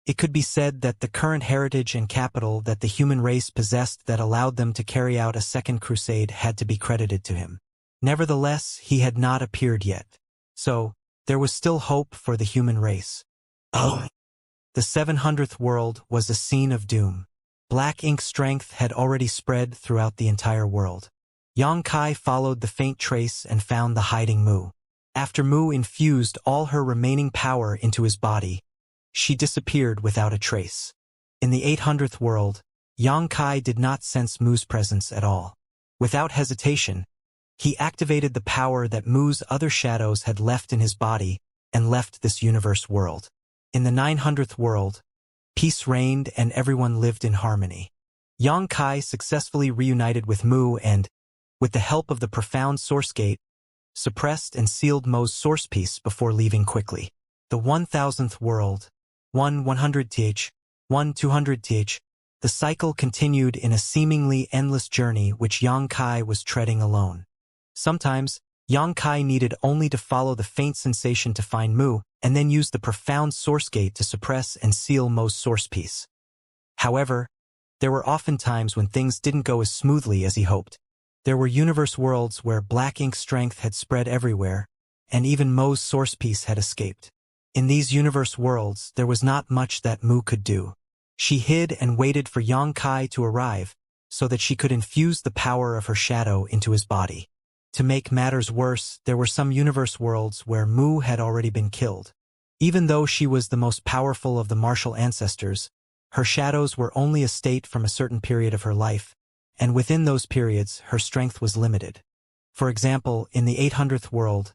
It could be said that the current heritage and capital that the human race possessed that allowed them to carry out a second crusade had to be credited to him. Nevertheless, he had not appeared yet. So, there was still hope for the human race. Oh! The 700th world was a scene of doom. Black ink strength had already spread throughout the entire world. Xianxia followed the faint trace and found the hiding Mu. After Mu infused all her remaining power into his body, she disappeared without a trace. In the 800th world, Xianxia did not sense Mu's presence at all. Without hesitation, he activated the power that Mu's other shadows had left in his body and left this universe world. In the 900th world, peace reigned and everyone lived in harmony. Xianxia successfully reunited with Mu and, with the help of the profound source gate, suppressed and sealed Mu's source piece before leaving quickly. The 1000th world, 100th, 200th, the cycle continued in a seemingly endless journey which Xianxia was treading alone. Sometimes, Xianxia needed only to follow the faint sensation to find Mu, and then use the profound source gate to suppress and seal Mu's source piece. However, there were often times when things didn't go as smoothly as he hoped. There were universe worlds where black ink strength had spread everywhere, and even Mu's source piece had escaped. In these universe worlds, there was not much that Mu could do. She hid and waited for Xianxia to arrive, so that she could infuse the power of her shadow into his body. To make matters worse, there were some universe worlds where Mu had already been killed. Even though she was the most powerful of the martial ancestors, her shadows were only a state from a certain period of her life, and within those periods her strength was limited. For example, in the 800th world,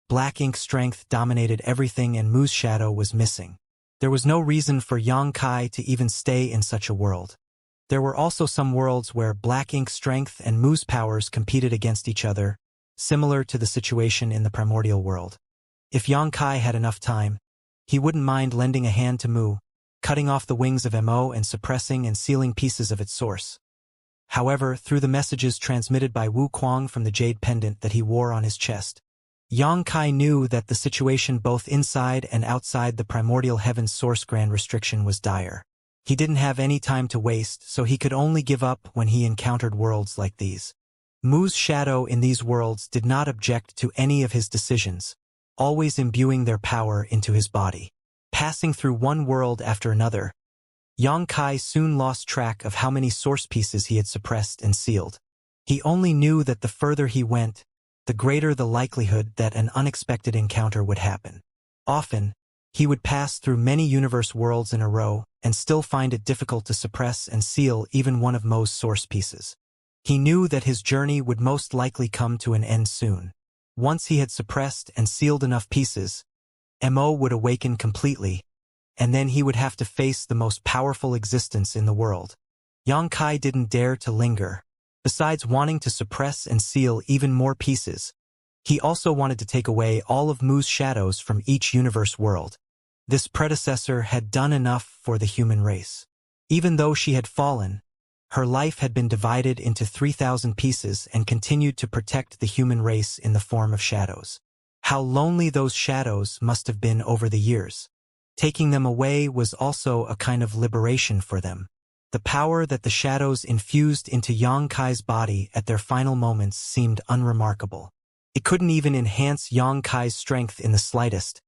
black ink strength dominated everything and Mu's shadow was missing. There was no reason for Xianxia to even stay in such a world. There were also some worlds where black ink strength and Mu's powers competed against each other, similar to the situation in the primordial world. If Xianxia had enough time, he wouldn't mind lending a hand to Mu, cutting off the wings of Mo and suppressing and sealing pieces of its source. However, through the messages transmitted by Wu Kuang from the jade pendant that he wore on his chest, Xianxia knew that the situation both inside and outside the primordial heaven's source grand restriction was dire. He didn't have any time to waste, so he could only give up when he encountered worlds like these. Mu's shadow in these worlds did not object to any of his decisions, always imbuing their power into his body. Passing through one world after another, Xianxia soon lost track of how many source pieces he had suppressed and sealed. He only knew that the further he went, the greater the likelihood that an unexpected encounter would happen. Often, He would pass through many universe worlds in a row and still find it difficult to suppress and seal even one of Mo's source pieces. He knew that his journey would most likely come to an end soon. Once he had suppressed and sealed enough pieces, Mo would awaken completely, and then he would have to face the most powerful existence in the world. Xianxia didn't dare to linger. Besides wanting to suppress and seal even more pieces, he also wanted to take away all of Mu's shadows from each universe world. This predecessor had done enough for the human race. Even though she had fallen, her life had been divided into 3,000 pieces and continued to protect the human race in the form of shadows. How lonely those shadows must have been over the years. Taking them away was also a kind of liberation for them. The power that the shadows infused into Xianxia's body at their final moments seemed unremarkable. It couldn't even enhance Xianxia's strength in the slightest,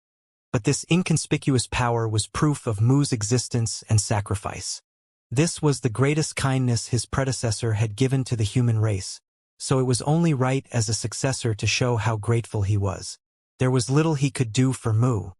but this inconspicuous power was proof of Mu's existence and sacrifice. This was the greatest kindness his predecessor had given to the human race, so it was only right as a successor to show how grateful he was. There was little he could do for Mu.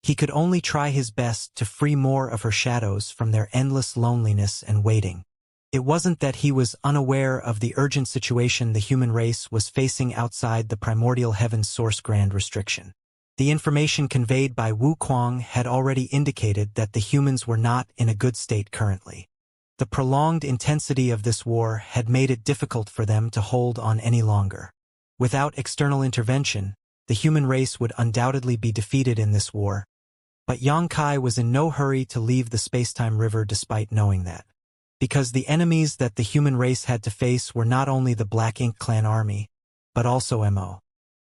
He could only try his best to free more of her shadows from their endless loneliness and waiting. It wasn't that he was unaware of the urgent situation the human race was facing outside the primordial heaven's source grand restriction. The information conveyed by Wuxia had already indicated that the humans were not in a good state currently. The prolonged intensity of this war had made it difficult for them to hold on any longer. Without external intervention, the human race would undoubtedly be defeated in this war, but Xianxia was in no hurry to leave the space-time river despite knowing that. Because the enemies that the human race had to face were not only the Black Ink clan army, but also Mo.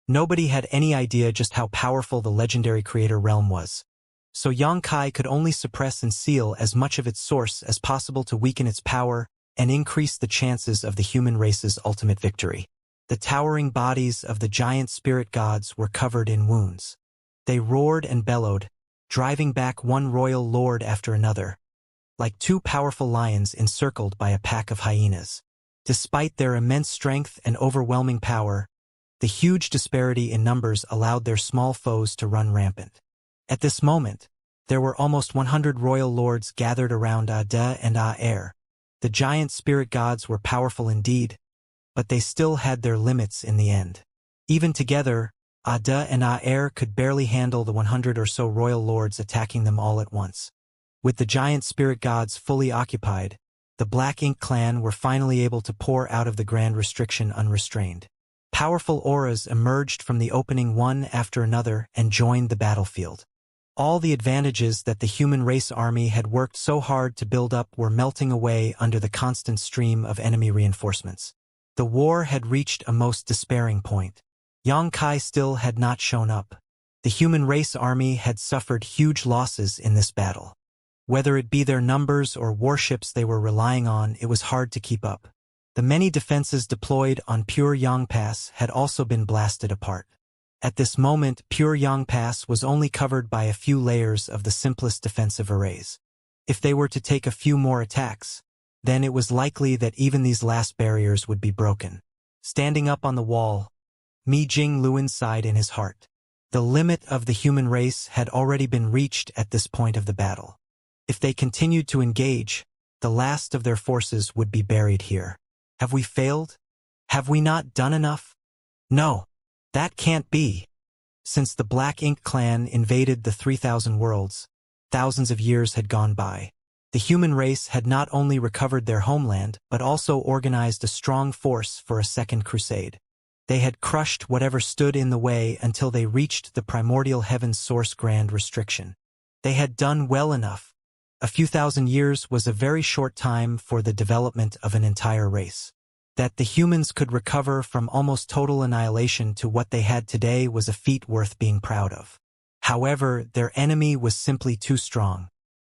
Nobody had any idea just how powerful the legendary creator realm was. So Xianxia could only suppress and seal as much of its source as possible to weaken its power and increase the chances of the human race's ultimate victory. The towering bodies of the giant spirit gods were covered in wounds. They roared and bellowed, driving back one royal lord after another, like two powerful lions encircled by a pack of hyenas. Despite their immense strength and overwhelming power, the huge disparity in numbers allowed their small foes to run rampant. At this moment, there were almost 100 royal lords gathered around Ada and Aer. The giant spirit gods were powerful indeed, but they still had their limits in the end. Even together, Ada and Aer could barely handle the 100 or so royal lords attacking them all at once. With the giant spirit gods fully occupied, the Black Ink clan were finally able to pour out of the grand restriction unrestrained. Powerful auras emerged from the opening one after another and joined the battlefield. All the advantages that the human race army had worked so hard to build up were melting away under the constant stream of enemy reinforcements. The war had reached a most despairing point. Xianxia still had not shown up. The human race army had suffered huge losses in this battle. Whether it be their numbers or warships they were relying on, it was hard to keep up. The many defenses deployed on Pure Yang Pass had also been blasted apart. At this moment, Pure Yang Pass was only covered by a few layers of the simplest defensive arrays. If they were to take a few more attacks, then it was likely that even these last barriers would be broken. Standing up on the wall, Mi Jingluan sighed in his heart. The limit of the human race had already been reached at this point of the battle. If they continued to engage, the last of their forces would be buried here. Have we failed? Have we not done enough? No, that can't be. Since the Black Ink clan invaded the 3,000 worlds, thousands of years had gone by. The human race had not only recovered their homeland, but also organized a strong force for a second crusade. They had crushed whatever stood in the way until they reached the primordial heaven's source grand restriction. They had done well enough. A few thousand years was a very short time for the development of an entire race. That the humans could recover from almost total annihilation to what they had today was a feat worth being proud of. However, their enemy was simply too strong.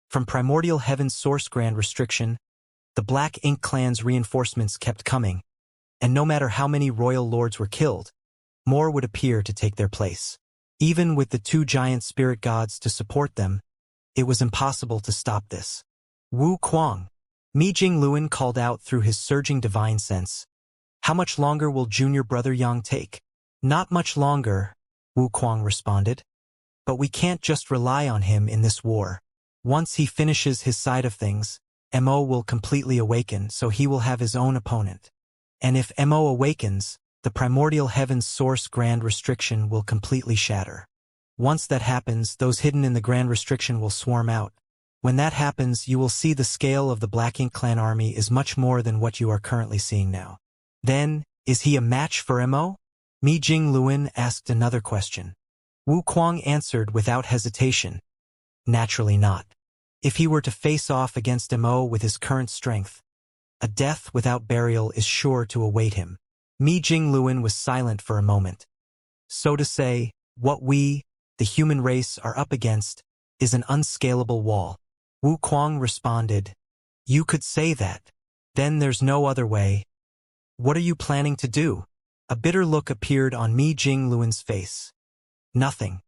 From primordial heaven's source grand restriction, the Black Ink clan's reinforcements kept coming, and no matter how many royal lords were killed, more would appear to take their place. Even with the two giant spirit gods to support them, it was impossible to stop this. Wuxia, Mi Jingluan called out through his surging divine sense. How much longer will junior brother Yang take? Not much longer, Wuxia responded. But we can't just rely on him in this war. Once he finishes his side of things, Mo will completely awaken, so he will have his own opponent. And if Mo awakens, the primordial heaven's source grand restriction will completely shatter. Once that happens, those hidden in the grand restriction will swarm out. When that happens, you will see the scale of the Black Ink Clan army is much more than what you are currently seeing now. Then, is he a match for Mo? Mi Jing Luin asked another question. Wu Kuang answered without hesitation. Naturally not. If he were to face off against Mo with his current strength, a death without burial is sure to await him. Mi Jing Luin was silent for a moment. So to say, what we, the human race, are up against is an unscalable wall. Wu Kuang responded, You could say that. Then there's no other way. What are you planning to do? A bitter look appeared on Mi Jing Luin's face. Nothing.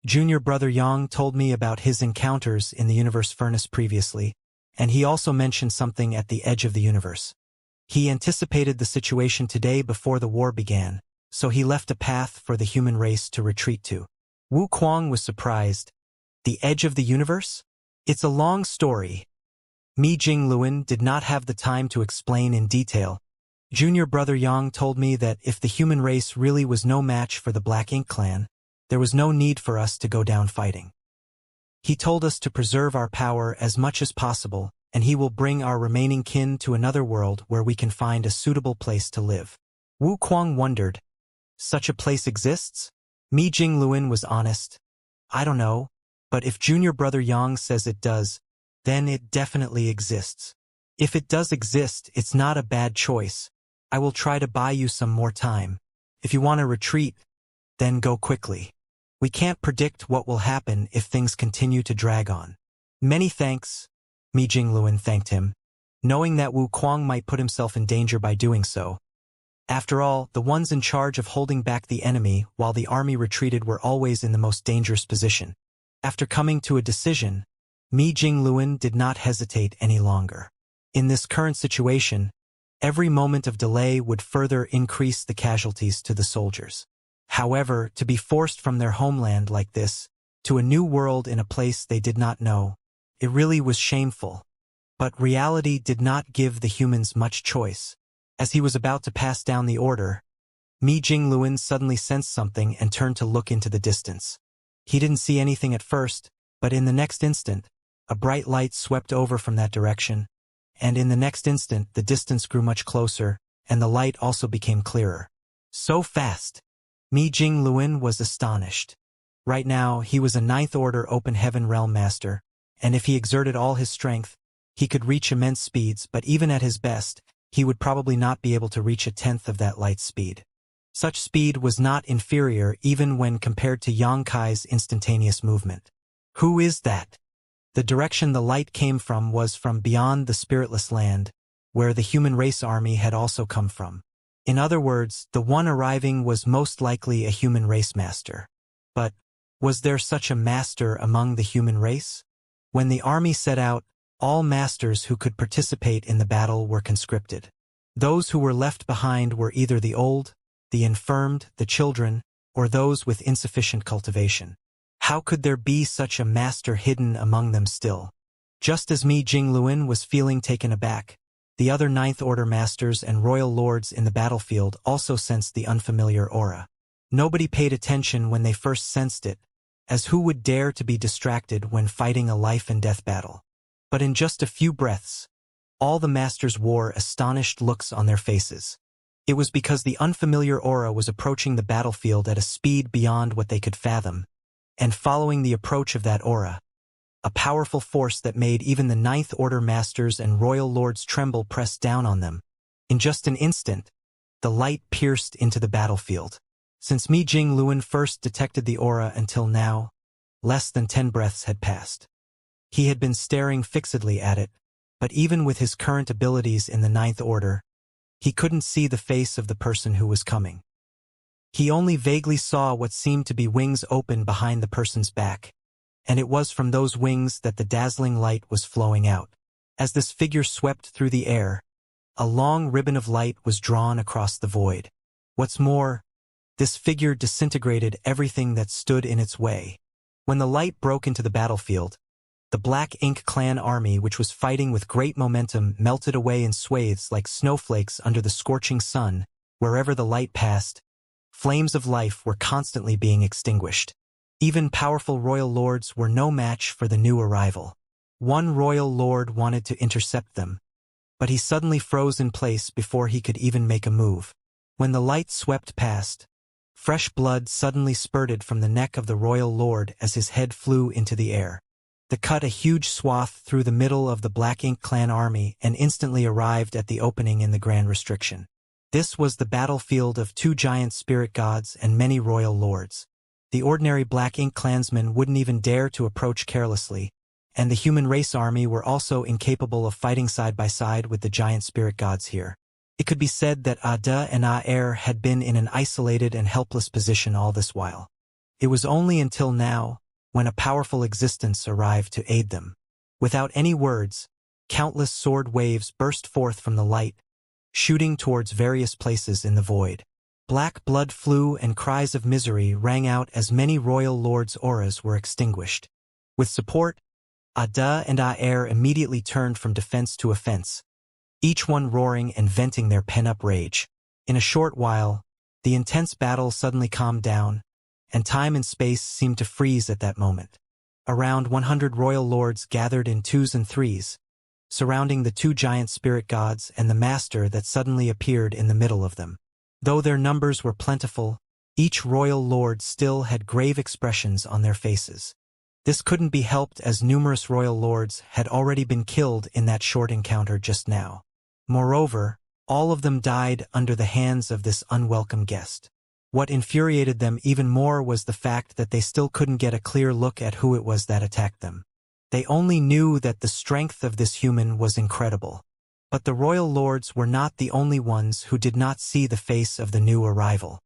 Junior brother Yang told me about his encounters in the universe furnace previously, and he also mentioned something at the edge of the universe. He anticipated the situation today before the war began, so he left a path for the human race to retreat to. Wu Kuang was surprised. The edge of the universe? It's a long story. Mi Jing Luin did not have the time to explain in detail. Junior brother Yang told me that if the human race really was no match for the Black Ink Clan, there was no need for us to go down fighting. He told us to preserve our power as much as possible, and he will bring our remaining kin to another world where we can find a suitable place to live. Wu Kuang wondered, Such a place exists? Mi Jing Luin was honest. I don't know, but if Junior brother Yang says it does, then it definitely exists. If it does exist, it's not a bad choice. I will try to buy you some more time. If you want to retreat, then go quickly. We can't predict what will happen if things continue to drag on. Many thanks, Mi Jing Luin thanked him, knowing that Wu Kuang might put himself in danger by doing so. After all, the ones in charge of holding back the enemy while the army retreated were always in the most dangerous position. After coming to a decision, Mi Jing Luin did not hesitate any longer. In this current situation, every moment of delay would further increase the casualties to the soldiers. However, to be forced from their homeland like this, to a new world in a place they did not know, it really was shameful. But reality did not give the humans much choice. As he was about to pass down the order, Mi Jing Luin suddenly sensed something and turned to look into the distance. He didn't see anything at first, but in the next instant, a bright light swept over from that direction, and in the next instant the distance grew much closer, and the light also became clearer. So fast! Mi Jing Luin was astonished. Right now, he was a Ninth Order Open Heaven Realm Master, and if he exerted all his strength, he could reach immense speeds, but even at his best, he would probably not be able to reach a tenth of that light's speed. Such speed was not inferior even when compared to Yang Kai's instantaneous movement. Who is that? The direction the light came from was from beyond the spiritless land, where the human race army had also come from. In other words, the one arriving was most likely a human race master. But, was there such a master among the human race? When the army set out, all masters who could participate in the battle were conscripted. Those who were left behind were either the old, the infirmed, the children, or those with insufficient cultivation. How could there be such a master hidden among them still? Just as Mi Jing Luin was feeling taken aback, the other Ninth Order Masters and Royal Lords in the battlefield also sensed the unfamiliar aura. Nobody paid attention when they first sensed it, as who would dare to be distracted when fighting a life-and-death battle? But in just a few breaths, all the Masters wore astonished looks on their faces. It was because the unfamiliar aura was approaching the battlefield at a speed beyond what they could fathom, and following the approach of that aura, a powerful force that made even the Ninth Order Masters and Royal Lords tremble pressed down on them. In just an instant, the light pierced into the battlefield. Since Mi Jing Luin first detected the aura until now, less than 10 breaths had passed. He had been staring fixedly at it, but even with his current abilities in the Ninth Order, he couldn't see the face of the person who was coming. He only vaguely saw what seemed to be wings open behind the person's back, and it was from those wings that the dazzling light was flowing out. As this figure swept through the air, a long ribbon of light was drawn across the void. What's more, this figure disintegrated everything that stood in its way. When the light broke into the battlefield, the Black Ink clan army, which was fighting with great momentum, melted away in swathes like snowflakes under the scorching sun. Wherever the light passed, flames of life were constantly being extinguished. Even powerful royal lords were no match for the new arrival. One royal lord wanted to intercept them, but he suddenly froze in place before he could even make a move. When the light swept past, fresh blood suddenly spurted from the neck of the royal lord as his head flew into the air. It cut a huge swath through the middle of the Black Ink clan army and instantly arrived at the opening in the Grand Restriction. This was the battlefield of 2 giant spirit gods and many royal lords. The ordinary Black Ink clansmen wouldn't even dare to approach carelessly, and the human race army were also incapable of fighting side by side with the giant spirit gods here. It could be said that Ada and Aer had been in an isolated and helpless position all this while. It was only until now, when a powerful existence arrived to aid them. Without any words, countless sword waves burst forth from the light, shooting towards various places in the void. Black blood flew and cries of misery rang out as many royal lords' auras were extinguished. With support, Ada and Aer immediately turned from defense to offense, each one roaring and venting their pent-up rage. In a short while, the intense battle suddenly calmed down, and time and space seemed to freeze at that moment. Around 100 royal lords gathered in 2s and 3s, surrounding the 2 giant spirit gods and the master that suddenly appeared in the middle of them. Though their numbers were plentiful, each royal lord still had grave expressions on their faces. This couldn't be helped as numerous royal lords had already been killed in that short encounter just now. Moreover, all of them died under the hands of this unwelcome guest. What infuriated them even more was the fact that they still couldn't get a clear look at who it was that attacked them. They only knew that the strength of this human was incredible. But the royal lords were not the only ones who did not see the face of the new arrival.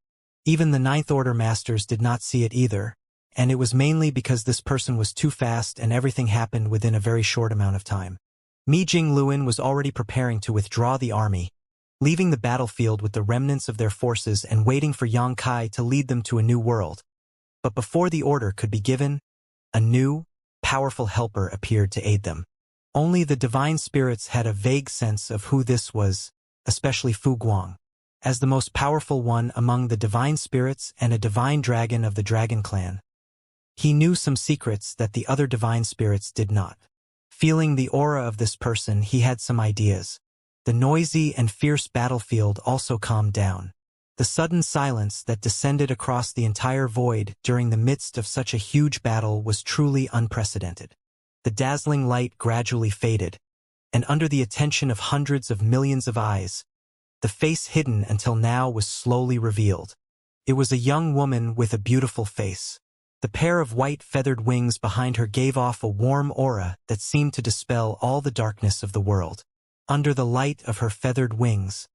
Even the Ninth Order masters did not see it either, and it was mainly because this person was too fast and everything happened within a very short amount of time. Mi Jingluan was already preparing to withdraw the army, leaving the battlefield with the remnants of their forces and waiting for Yang Kai to lead them to a new world. But before the order could be given, a new, powerful helper appeared to aid them. Only the divine spirits had a vague sense of who this was, especially Fu Guang. As the most powerful one among the divine spirits and a divine dragon of the Dragon Clan, he knew some secrets that the other divine spirits did not. Feeling the aura of this person, he had some ideas. The noisy and fierce battlefield also calmed down. The sudden silence that descended across the entire void during the midst of such a huge battle was truly unprecedented. The dazzling light gradually faded, and under the attention of hundreds of millions of eyes, the face hidden until now was slowly revealed. It was a young woman with a beautiful face. The pair of white feathered wings behind her gave off a warm aura that seemed to dispel all the darkness of the world. Under the light of her feathered wings,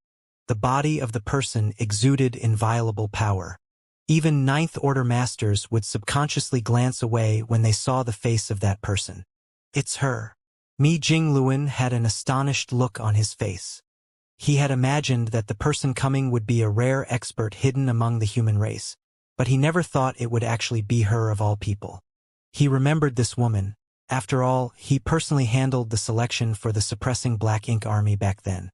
the body of the person exuded inviolable power. Even Ninth Order masters would subconsciously glance away when they saw the face of that person. It's her. Mi Jingluan had an astonished look on his face. He had imagined that the person coming would be a rare expert hidden among the human race, but he never thought it would actually be her of all people. He remembered this woman. After all, he personally handled the selection for the suppressing Black Ink army back then.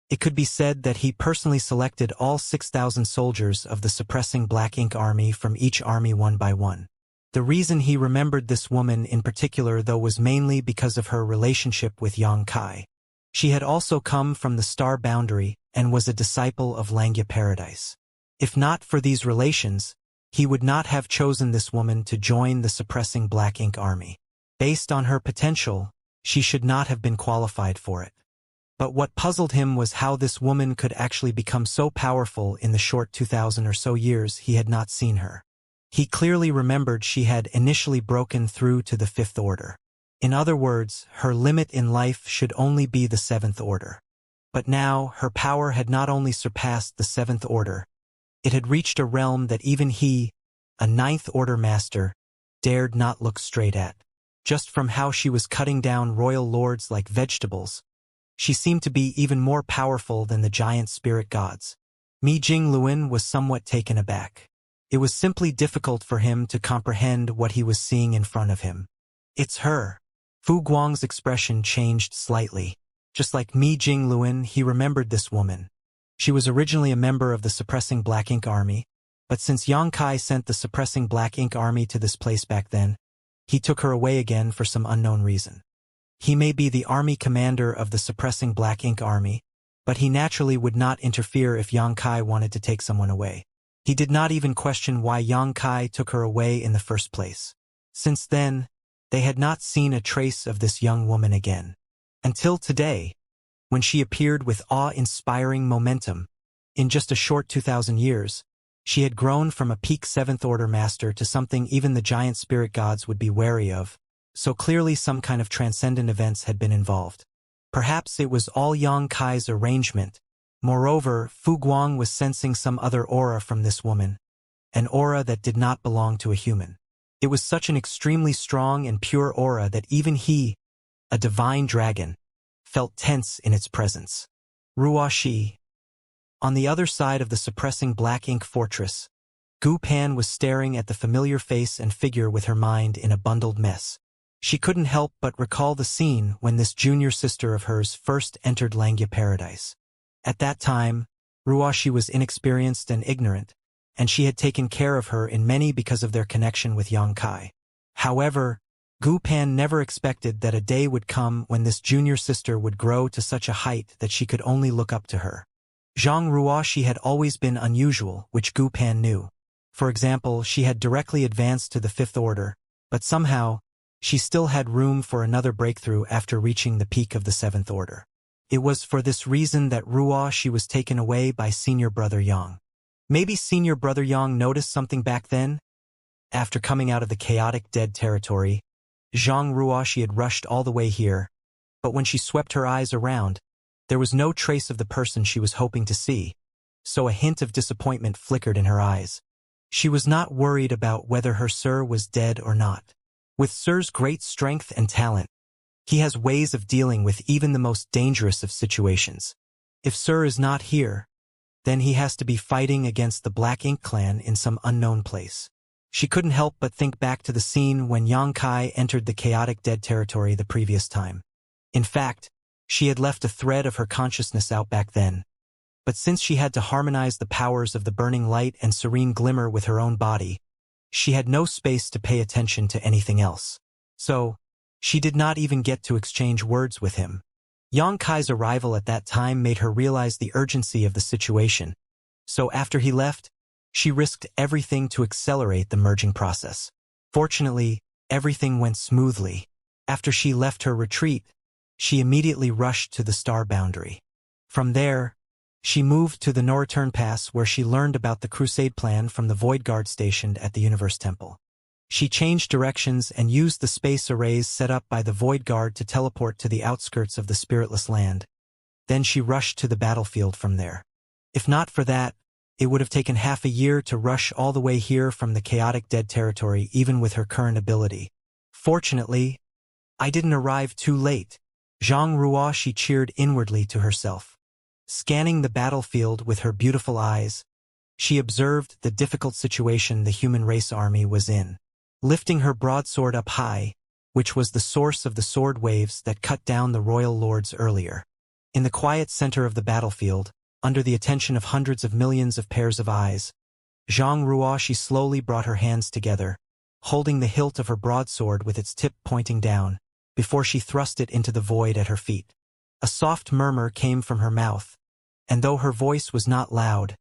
It could be said that he personally selected all 6,000 soldiers of the suppressing Black Ink army from each army one by one. The reason he remembered this woman in particular, though, was mainly because of her relationship with Yang Kai. She had also come from the Star Boundary and was a disciple of Langya Paradise. If not for these relations, he would not have chosen this woman to join the suppressing Black Ink army. Based on her potential, she should not have been qualified for it. But what puzzled him was how this woman could actually become so powerful in the short 2,000 or so years he had not seen her. He clearly remembered she had initially broken through to the Fifth Order. In other words, her limit in life should only be the Seventh Order. But now, her power had not only surpassed the Seventh Order, it had reached a realm that even he, a Ninth Order master, dared not look straight at. Just from how she was cutting down royal lords like vegetables, she seemed to be even more powerful than the giant spirit gods. Mi Jingluan was somewhat taken aback. It was simply difficult for him to comprehend what he was seeing in front of him. It's her. Fu Guang's expression changed slightly. Just like Mi Jingluan, he remembered this woman. She was originally a member of the Suppressing Black Ink Army, but since Yang Kai sent the Suppressing Black Ink Army to this place back then, he took her away again for some unknown reason. He may be the army commander of the Suppressing Black Ink Army, but he naturally would not interfere if Yang Kai wanted to take someone away. He did not even question why Yang Kai took her away in the first place. Since then, they had not seen a trace of this young woman again. Until today, when she appeared with awe-inspiring momentum. In just a short 2,000 years, she had grown from a peak 7th Order master to something even the giant spirit gods would be wary of, so clearly some kind of transcendent events had been involved. Perhaps it was all Yang Kai's arrangement. Moreover, Fu Guang was sensing some other aura from this woman, an aura that did not belong to a human. It was such an extremely strong and pure aura that even he, a divine dragon, felt tense in its presence. Ruoxi. On the other side of the suppressing black ink fortress, Gu Pan was staring at the familiar face and figure with her mind in a bundled mess. She couldn't help but recall the scene when this junior sister of hers first entered Langya Paradise. At that time, Ruoxi was inexperienced and ignorant, and she had taken care of her in many because of their connection with Yang Kai. However, Gu Pan never expected that a day would come when this junior sister would grow to such a height that she could only look up to her. Zhang Ruoxi had always been unusual, which Gu Pan knew. For example, she had directly advanced to the 5th Order, but somehow, she still had room for another breakthrough after reaching the peak of the 7th Order. It was for this reason that Ruoxi was taken away by Senior Brother Yang. Maybe Senior Brother Yang noticed something back then? After coming out of the chaotic dead territory, Zhang Ruoxi had rushed all the way here, but when she swept her eyes around, there was no trace of the person she was hoping to see, so a hint of disappointment flickered in her eyes. She was not worried about whether her Sir was dead or not. With Sir's great strength and talent, he has ways of dealing with even the most dangerous of situations. If Sir is not here, then he has to be fighting against the Black Ink clan in some unknown place. She couldn't help but think back to the scene when Yang Kai entered the chaotic dead territory the previous time. In fact, she had left a thread of her consciousness out back then. But since she had to harmonize the powers of the burning light and serene glimmer with her own body, she had no space to pay attention to anything else. So, she did not even get to exchange words with him. Yang Kai's arrival at that time made her realize the urgency of the situation. So after he left, she risked everything to accelerate the merging process. Fortunately, everything went smoothly. After she left her retreat, she immediately rushed to the star boundary. From there, she moved to the no-return pass where she learned about the crusade plan from the Void Guard stationed at the Universe Temple. She changed directions and used the space arrays set up by the Void Guard to teleport to the outskirts of the spiritless land. Then she rushed to the battlefield from there. If not for that, it would have taken half a year to rush all the way here from the chaotic dead territory even with her current ability. Fortunately, I didn't arrive too late. Zhang Ruoxi cheered inwardly to herself. Scanning the battlefield with her beautiful eyes, she observed the difficult situation the human race army was in. Lifting her broadsword up high, which was the source of the sword waves that cut down the royal lords earlier. In the quiet center of the battlefield, under the attention of hundreds of millions of pairs of eyes, Zhang Ruoxi slowly brought her hands together, holding the hilt of her broadsword with its tip pointing down, before she thrust it into the void at her feet. A soft murmur came from her mouth, and though her voice was not loud,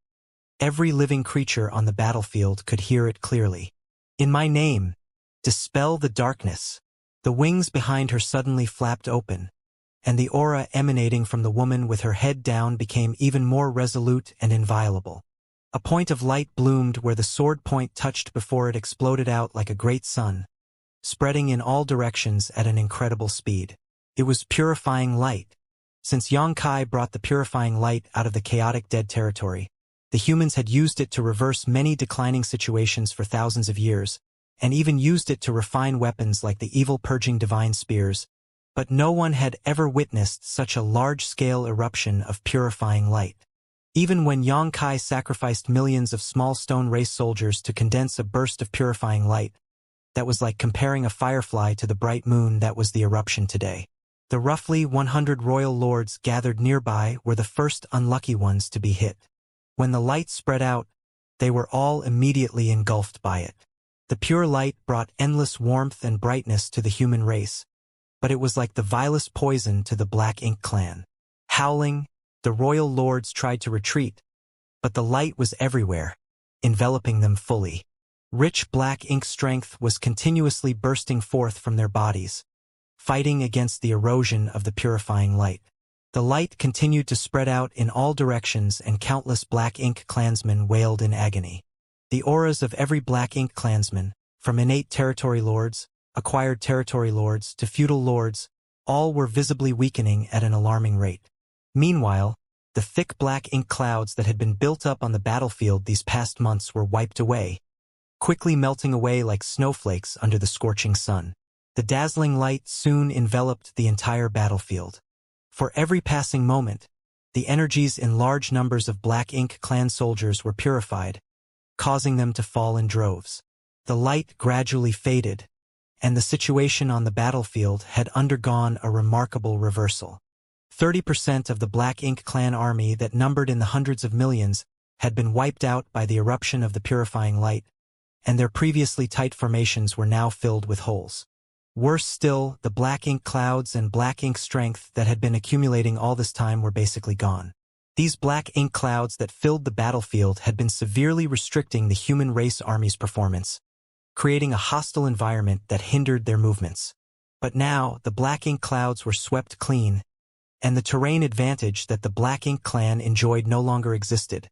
every living creature on the battlefield could hear it clearly. In my name, dispel the darkness. The wings behind her suddenly flapped open, and the aura emanating from the woman with her head down became even more resolute and inviolable. A point of light bloomed where the sword point touched before it exploded out like a great sun, spreading in all directions at an incredible speed. It was purifying light. Since Yang Kai brought the purifying light out of the chaotic dead territory, the humans had used it to reverse many declining situations for thousands of years, and even used it to refine weapons like the evil purging divine spears, but no one had ever witnessed such a large-scale eruption of purifying light. Even when Yang Kai sacrificed millions of small stone race soldiers to condense a burst of purifying light, that was like comparing a firefly to the bright moon that was the eruption today. The roughly 100 royal lords gathered nearby were the first unlucky ones to be hit. When the light spread out, they were all immediately engulfed by it. The pure light brought endless warmth and brightness to the human race, but it was like the vilest poison to the Black Ink clan. Howling, the royal lords tried to retreat, but the light was everywhere, enveloping them fully. Rich black ink strength was continuously bursting forth from their bodies, fighting against the erosion of the purifying light. The light continued to spread out in all directions, and countless Black Ink clansmen wailed in agony. The auras of every Black Ink clansman, from innate territory lords, acquired territory lords, to feudal lords, all were visibly weakening at an alarming rate. Meanwhile, the thick black ink clouds that had been built up on the battlefield these past months were wiped away, quickly melting away like snowflakes under the scorching sun. The dazzling light soon enveloped the entire battlefield. For every passing moment, the energies in large numbers of Black Ink clan soldiers were purified, causing them to fall in droves. The light gradually faded, and the situation on the battlefield had undergone a remarkable reversal. 30% of the Black Ink clan army that numbered in the hundreds of millions had been wiped out by the eruption of the purifying light, and their previously tight formations were now filled with holes. Worse still, the Black Ink clouds and Black Ink strength that had been accumulating all this time were basically gone. These Black Ink clouds that filled the battlefield had been severely restricting the human race army's performance, creating a hostile environment that hindered their movements. But now, the Black Ink clouds were swept clean, and the terrain advantage that the Black Ink clan enjoyed no longer existed.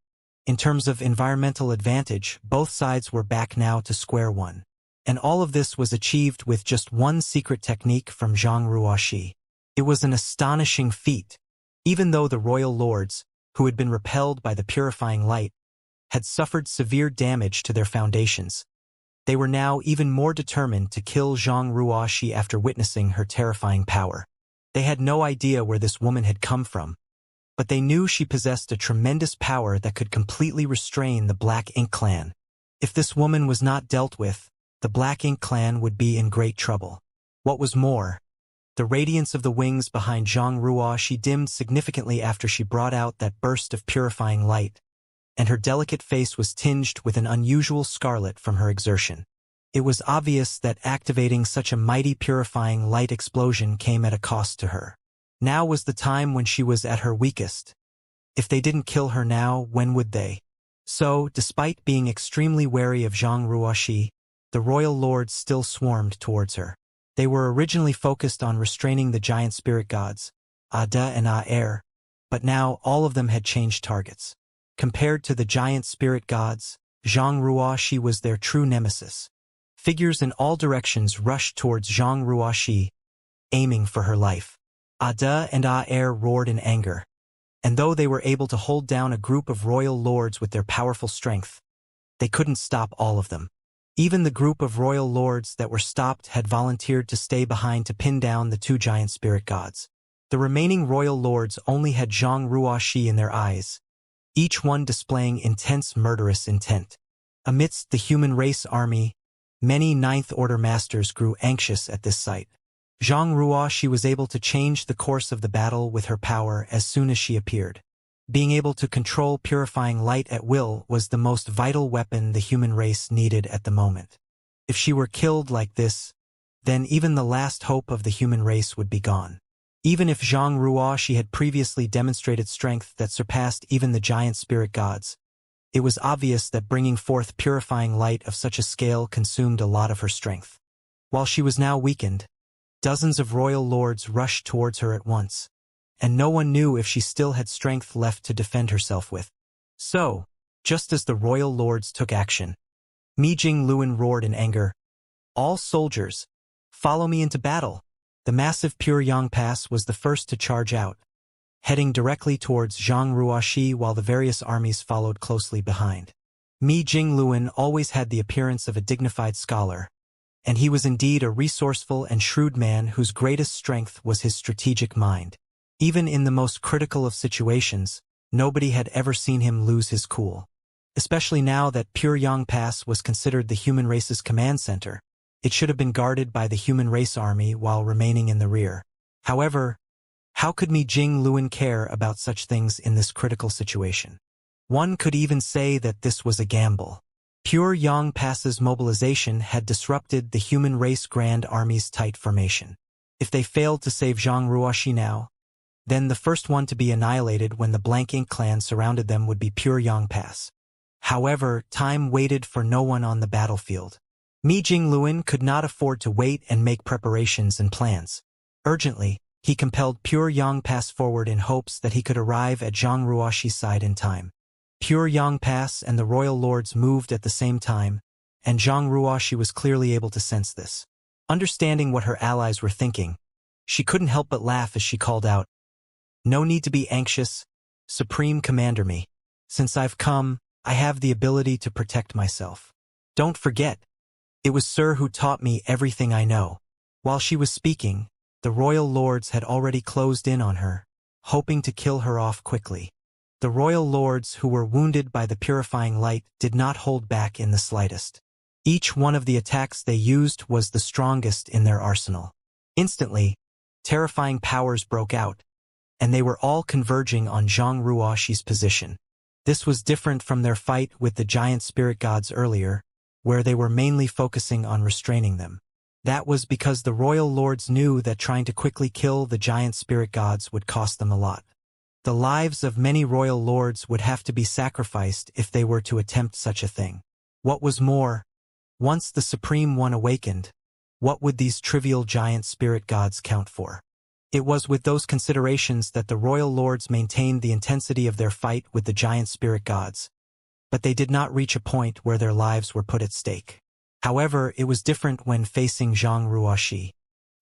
In terms of environmental advantage, both sides were back now to square one. And all of this was achieved with just one secret technique from Zhang Ruoxi. It was an astonishing feat. Even though the royal lords, who had been repelled by the purifying light, had suffered severe damage to their foundations, they were now even more determined to kill Zhang Ruoxi after witnessing her terrifying power. They had no idea where this woman had come from, but they knew she possessed a tremendous power that could completely restrain the Black Ink clan. If this woman was not dealt with, the Black Ink clan would be in great trouble. What was more, the radiance of the wings behind Zhang Ruoxi dimmed significantly after she brought out that burst of purifying light, and her delicate face was tinged with an unusual scarlet from her exertion. It was obvious that activating such a mighty purifying light explosion came at a cost to her. Now was the time when she was at her weakest. If they didn't kill her now, when would they? So, despite being extremely wary of Zhang Ruoxi, the royal lords still swarmed towards her. They were originally focused on restraining the giant spirit gods, Ada and Aer, but now all of them had changed targets. Compared to the giant spirit gods, Zhang Ruoxi was their true nemesis. Figures in all directions rushed towards Zhang Ruoxi, aiming for her life. Ada and Aer roared in anger, and though they were able to hold down a group of royal lords with their powerful strength, they couldn't stop all of them. Even the group of royal lords that were stopped had volunteered to stay behind to pin down the two giant spirit gods. The remaining royal lords only had Zhang Ruoxi in their eyes, each one displaying intense murderous intent. Amidst the human race army, many Ninth Order masters grew anxious at this sight. Zhang Ruoxi was able to change the course of the battle with her power as soon as she appeared. Being able to control purifying light at will was the most vital weapon the human race needed at the moment. If she were killed like this, then even the last hope of the human race would be gone. Even if Zhang Ruoxi had previously demonstrated strength that surpassed even the giant spirit gods, it was obvious that bringing forth purifying light of such a scale consumed a lot of her strength. While she was now weakened, dozens of royal lords rushed towards her at once, and no one knew if she still had strength left to defend herself with. So, just as the royal lords took action, Mi Jingluan roared in anger, "All soldiers, follow me into battle!" The massive Pure Yang Pass was the first to charge out, heading directly towards Zhang Ruoxi while the various armies followed closely behind. Mi Jingluan always had the appearance of a dignified scholar, and he was indeed a resourceful and shrewd man whose greatest strength was his strategic mind. Even in the most critical of situations, Nobody had ever seen him lose his cool. Especially now that Pure Yang Pass was considered the human race's command center, it should have been guarded by the human race army while remaining in the rear. However, how could Mi Jing Luan care about such things in this critical situation? One could even say that this was a gamble. Pure Yang Pass's mobilization had disrupted the human race Grand Army's tight formation. If they failed to save Zhang Ruoxi now, then the first one to be annihilated when the Blank Ink clan surrounded them would be Pure Yang Pass. However, time waited for no one on the battlefield. Mi Jingluan could not afford to wait and make preparations and plans. Urgently, he compelled Pure Yang Pass forward in hopes that he could arrive at Zhang Ruoxi's side in time. Pure Yang Pass and the royal lords moved at the same time, and Zhang Ruoxi was clearly able to sense this. Understanding what her allies were thinking, she couldn't help but laugh as she called out, "No need to be anxious, Supreme Commander Mi. Since I've come, I have the ability to protect myself. Don't forget, it was Sir who taught me everything I know." While she was speaking, the royal lords had already closed in on her, hoping to kill her off quickly. The royal lords who were wounded by the purifying light did not hold back in the slightest. Each one of the attacks they used was the strongest in their arsenal. Instantly, terrifying powers broke out, and they were all converging on Zhang Ruoxi's position. This was different from their fight with the giant spirit gods earlier, where they were mainly focusing on restraining them. That was because the royal lords knew that trying to quickly kill the giant spirit gods would cost them a lot. The lives of many royal lords would have to be sacrificed if they were to attempt such a thing. What was more, once the Supreme One awakened, what would these trivial giant spirit gods count for? It was with those considerations that the royal lords maintained the intensity of their fight with the giant spirit gods, but they did not reach a point where their lives were put at stake. However, it was different when facing Zhang Ruoxi.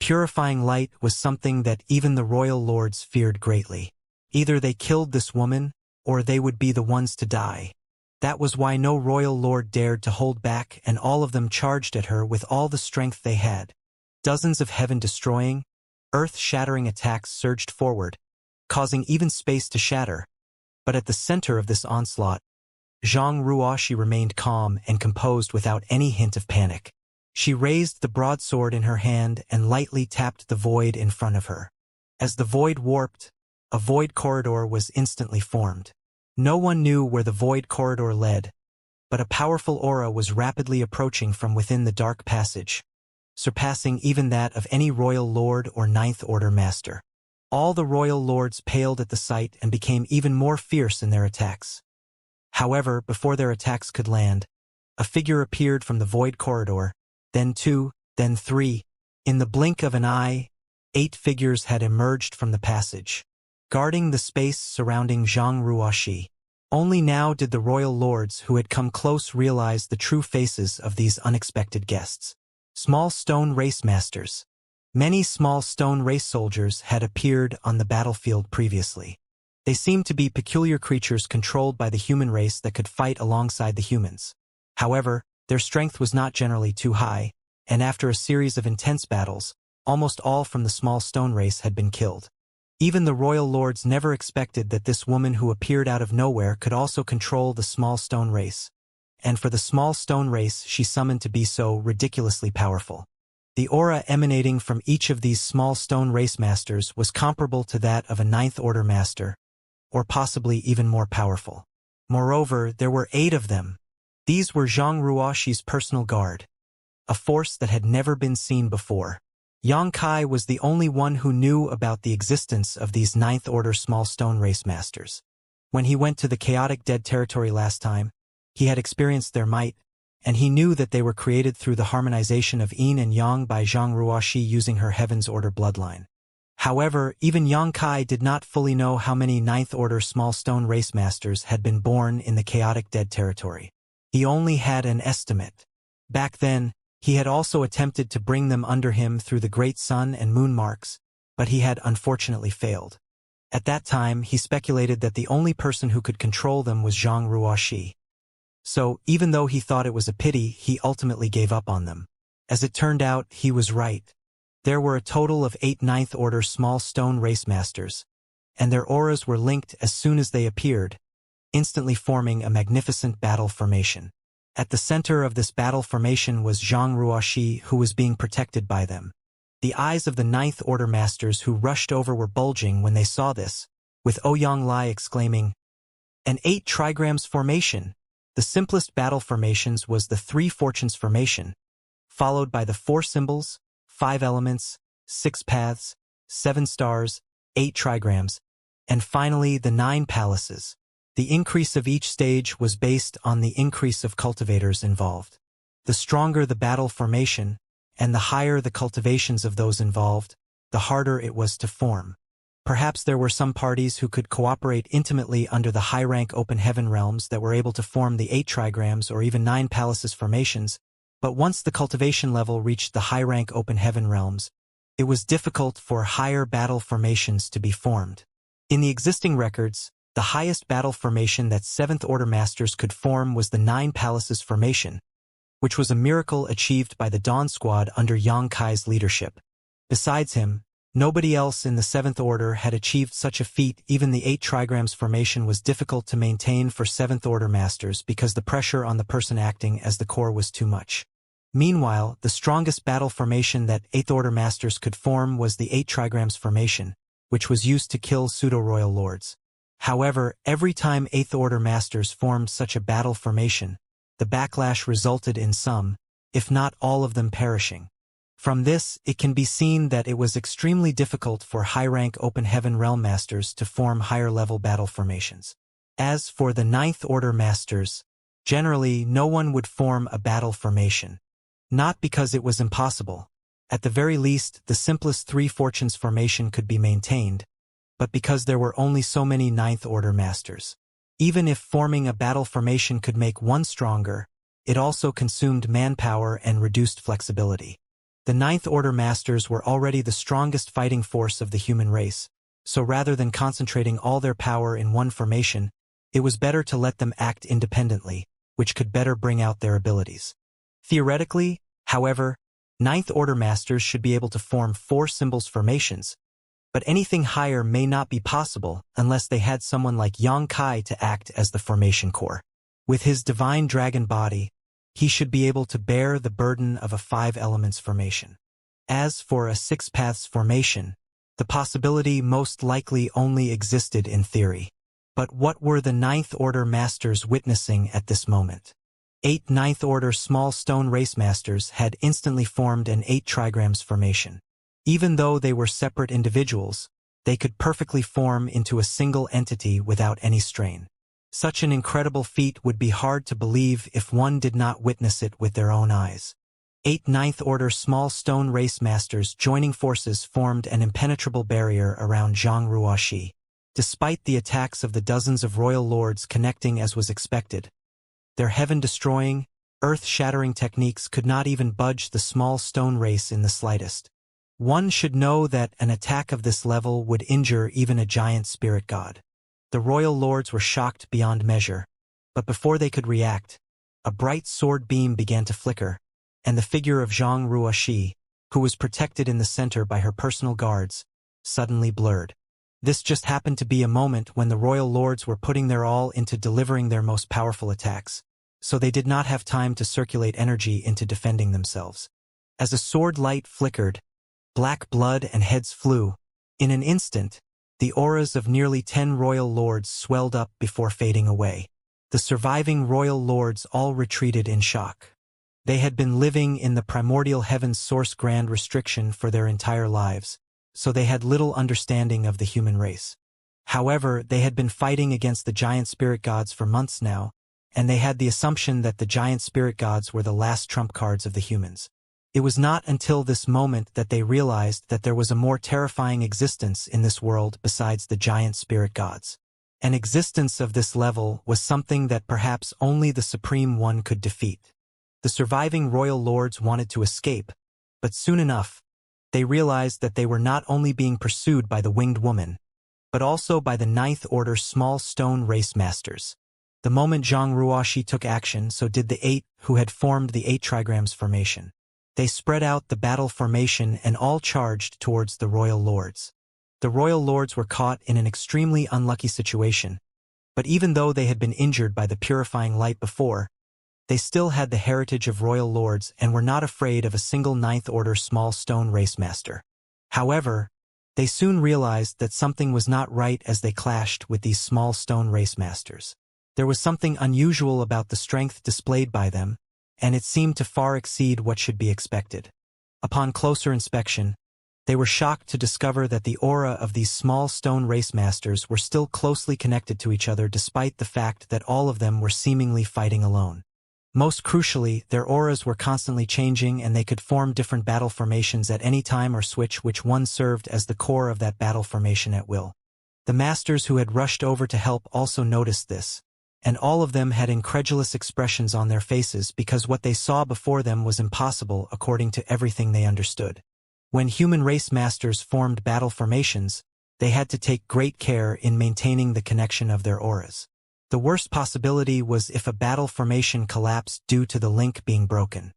Purifying light was something that even the royal lords feared greatly. Either they killed this woman, or they would be the ones to die. That was why no royal lord dared to hold back, and all of them charged at her with all the strength they had. Dozens of heaven-destroying, earth-shattering attacks surged forward, causing even space to shatter. But at the center of this onslaught, Zhang Ruoxi remained calm and composed without any hint of panic. She raised the broadsword in her hand and lightly tapped the void in front of her. As the void warped, a void corridor was instantly formed. No one knew where the void corridor led, but a powerful aura was rapidly approaching from within the dark passage, surpassing even that of any royal lord or Ninth Order master. All the royal lords paled at the sight and became even more fierce in their attacks. However, before their attacks could land, a figure appeared from the void corridor, then two, then three. In the blink of an eye, 8 figures had emerged from the passage, guarding the space surrounding Zhang Ruoxi. Only now did the royal lords who had come close realize the true faces of these unexpected guests. Small stone race masters. Many small stone race soldiers had appeared on the battlefield previously. They seemed to be peculiar creatures controlled by the human race that could fight alongside the humans. However, their strength was not generally too high, and after a series of intense battles, almost all from the small stone race had been killed. Even the royal lords never expected that this woman who appeared out of nowhere could also control the small stone race. And for the small stone race she summoned to be so ridiculously powerful. The aura emanating from each of these small stone race masters was comparable to that of a Ninth Order master, or possibly even more powerful. Moreover, there were 8 of them. These were Zhang Ruoxi's personal guard, a force that had never been seen before. Yang Kai was the only one who knew about the existence of these Ninth Order small stone race masters. When he went to the chaotic dead territory last time, he had experienced their might, and he knew that they were created through the harmonization of yin and yang by Zhang Ruoxi using her Heaven's Order bloodline. However, even Yang Kai did not fully know how many Ninth Order small stone race masters had been born in the chaotic dead territory. He only had an estimate. Back then, he had also attempted to bring them under him through the great sun and moon marks, but he had unfortunately failed. At that time, he speculated that the only person who could control them was Zhang Ruoxi. So, even though he thought it was a pity, he ultimately gave up on them. As it turned out, he was right. There were a total of 8 Ninth Order small stone race masters, and their auras were linked as soon as they appeared, instantly forming a magnificent battle formation. At the center of this battle formation was Zhang Ruoxi, who was being protected by them. The eyes of the Ninth Order Masters who rushed over were bulging when they saw this, with Ouyang Lai exclaiming, "An 8 trigrams formation!" The simplest battle formations was the 3 fortunes formation, followed by the 4 symbols, 5 elements, 6 paths, 7 stars, 8 trigrams, and finally the 9 palaces. The increase of each stage was based on the increase of cultivators involved. The stronger the battle formation, and the higher the cultivations of those involved, the harder it was to form. Perhaps there were some parties who could cooperate intimately under the high-rank open heaven realms that were able to form the 8 trigrams or even 9 palaces formations, but once the cultivation level reached the high-rank open heaven realms, it was difficult for higher battle formations to be formed. In the existing records, the highest battle formation that 7th Order Masters could form was the 9 palaces formation, which was a miracle achieved by the Dawn Squad under Yang Kai's leadership. Besides him, nobody else in the 7th Order had achieved such a feat. Even the 8 trigrams formation was difficult to maintain for 7th Order Masters because the pressure on the person acting as the core was too much. Meanwhile, the strongest battle formation that 8th Order Masters could form was the 8 trigrams formation, which was used to kill pseudo-royal lords. However, every time 8th Order Masters formed such a battle formation, the backlash resulted in some, if not all of them perishing. From this, it can be seen that it was extremely difficult for high-rank open heaven realm masters to form higher-level battle formations. As for the 9th Order Masters, generally no one would form a battle formation. Not because it was impossible. At the very least, the simplest 3 fortunes formation could be maintained, but because there were only so many 9th Order Masters. Even if forming a battle formation could make one stronger, it also consumed manpower and reduced flexibility. The 9th Order Masters were already the strongest fighting force of the human race, so rather than concentrating all their power in one formation, it was better to let them act independently, which could better bring out their abilities. Theoretically, however, 9th Order Masters should be able to form 4 symbols formations, but anything higher may not be possible unless they had someone like Yang Kai to act as the formation core. With his divine dragon body, he should be able to bear the burden of a 5 elements formation. As for a 6 paths formation, the possibility most likely only existed in theory. But what were the 9th Order Masters witnessing at this moment? 8 9th Order small stone race masters had instantly formed an 8 trigrams formation. Even though they were separate individuals, they could perfectly form into a single entity without any strain. Such an incredible feat would be hard to believe if one did not witness it with their own eyes. 8 9th Order small stone race masters joining forces formed an impenetrable barrier around Zhang Ruoxi. Despite the attacks of the dozens of royal lords connecting as was expected, their heaven-destroying, earth-shattering techniques could not even budge the small stone race in the slightest. One should know that an attack of this level would injure even a giant spirit god. The royal lords were shocked beyond measure, but before they could react, a bright sword beam began to flicker, and the figure of Zhang Ruoxi, who was protected in the center by her personal guards, suddenly blurred. This just happened to be a moment when the royal lords were putting their all into delivering their most powerful attacks, so they did not have time to circulate energy into defending themselves. As a sword light flickered, black blood and heads flew. In an instant, the auras of nearly 10 royal lords swelled up before fading away. The surviving royal lords all retreated in shock. They had been living in the primordial heaven's source grand restriction for their entire lives, so they had little understanding of the human race. However, they had been fighting against the giant spirit gods for months now, and they had the assumption that the giant spirit gods were the last trump cards of the humans. It was not until this moment that they realized that there was a more terrifying existence in this world besides the giant spirit gods. An existence of this level was something that perhaps only the Supreme One could defeat. The surviving royal lords wanted to escape, but soon enough, they realized that they were not only being pursued by the winged woman, but also by the 9th Order small stone race masters. The moment Zhang Ruoxi took action, so did the 8 who had formed the 8 trigrams formation. They spread out the battle formation and all charged towards the royal lords. The royal lords were caught in an extremely unlucky situation, but even though they had been injured by the purifying light before, they still had the heritage of royal lords and were not afraid of a single ninth-order small stone race master. However, they soon realized that something was not right as they clashed with these small stone race masters. There was something unusual about the strength displayed by them, and it seemed to far exceed what should be expected. Upon closer inspection, they were shocked to discover that the aura of these small stone race masters were still closely connected to each other despite the fact that all of them were seemingly fighting alone. Most crucially, their auras were constantly changing and they could form different battle formations at any time or switch which one served as the core of that battle formation at will. The masters who had rushed over to help also noticed this, and all of them had incredulous expressions on their faces because what they saw before them was impossible according to everything they understood. When human race masters formed battle formations, they had to take great care in maintaining the connection of their auras. The worst possibility was if a battle formation collapsed due to the link being broken.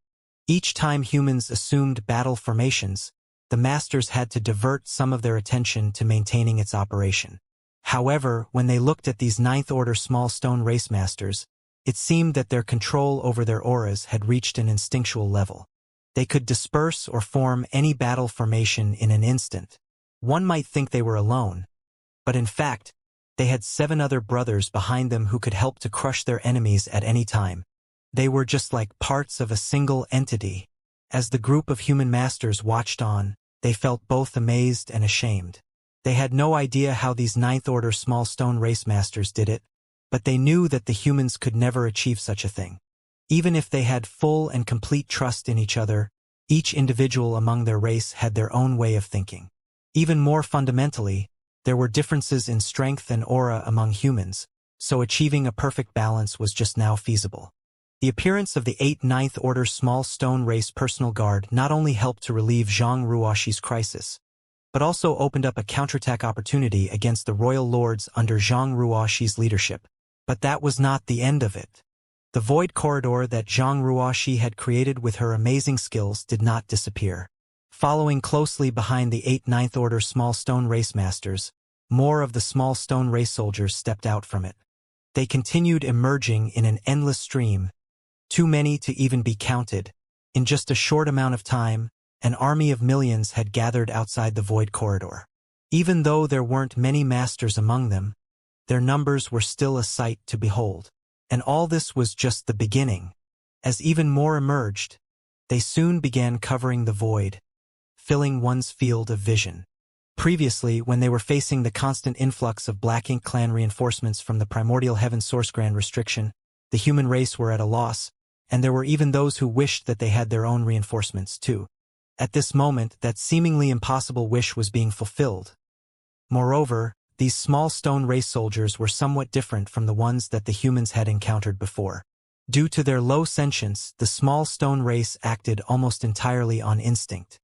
Each time humans assumed battle formations, the masters had to divert some of their attention to maintaining its operation. However, when they looked at these ninth-order small stone race masters, it seemed that their control over their auras had reached an instinctual level. They could disperse or form any battle formation in an instant. One might think they were alone, but in fact, they had 7 other brothers behind them who could help to crush their enemies at any time. They were just like parts of a single entity. As the group of human masters watched on, they felt both amazed and ashamed. They had no idea how these ninth-order small stone race masters did it, but they knew that the humans could never achieve such a thing. Even if they had full and complete trust in each other, each individual among their race had their own way of thinking. Even more fundamentally, there were differences in strength and aura among humans, so achieving a perfect balance was just now feasible. The appearance of the 8 ninth-order small stone race personal guard not only helped to relieve Zhang Ruoxi's crisis, but also opened up a counterattack opportunity against the royal lords under Zhang Ruoxi's leadership. But that was not the end of it. The void corridor that Zhang Ruoxi had created with her amazing skills did not disappear. Following closely behind the 8 ninth-order small stone race masters, more of the small stone race soldiers stepped out from it. They continued emerging in an endless stream, too many to even be counted. In just a short amount of time, an army of millions had gathered outside the void corridor. Even though there weren't many masters among them, their numbers were still a sight to behold. And all this was just the beginning. As even more emerged, they soon began covering the void, filling one's field of vision. Previously, when they were facing the constant influx of Black Ink clan reinforcements from the primordial heaven source grand restriction, the human race were at a loss, and there were even those who wished that they had their own reinforcements too. At this moment, that seemingly impossible wish was being fulfilled. Moreover, these small stone race soldiers were somewhat different from the ones that the humans had encountered before. Due to their low sentience, the small stone race acted almost entirely on instinct.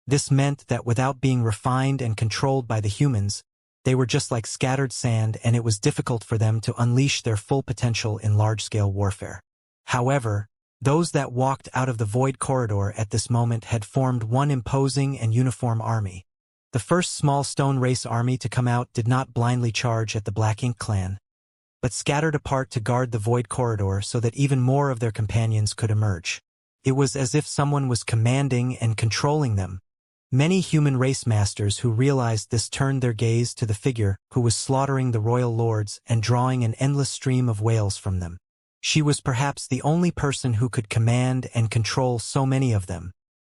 This meant that without being refined and controlled by the humans, they were just like scattered sand and it was difficult for them to unleash their full potential in large-scale warfare. However, those that walked out of the void corridor at this moment had formed one imposing and uniform army. The first small stone race army to come out did not blindly charge at the Black Ink clan, but scattered apart to guard the void corridor so that even more of their companions could emerge. It was as if someone was commanding and controlling them. Many human race masters who realized this turned their gaze to the figure who was slaughtering the royal lords and drawing an endless stream of wails from them. She was perhaps the only person who could command and control so many of them.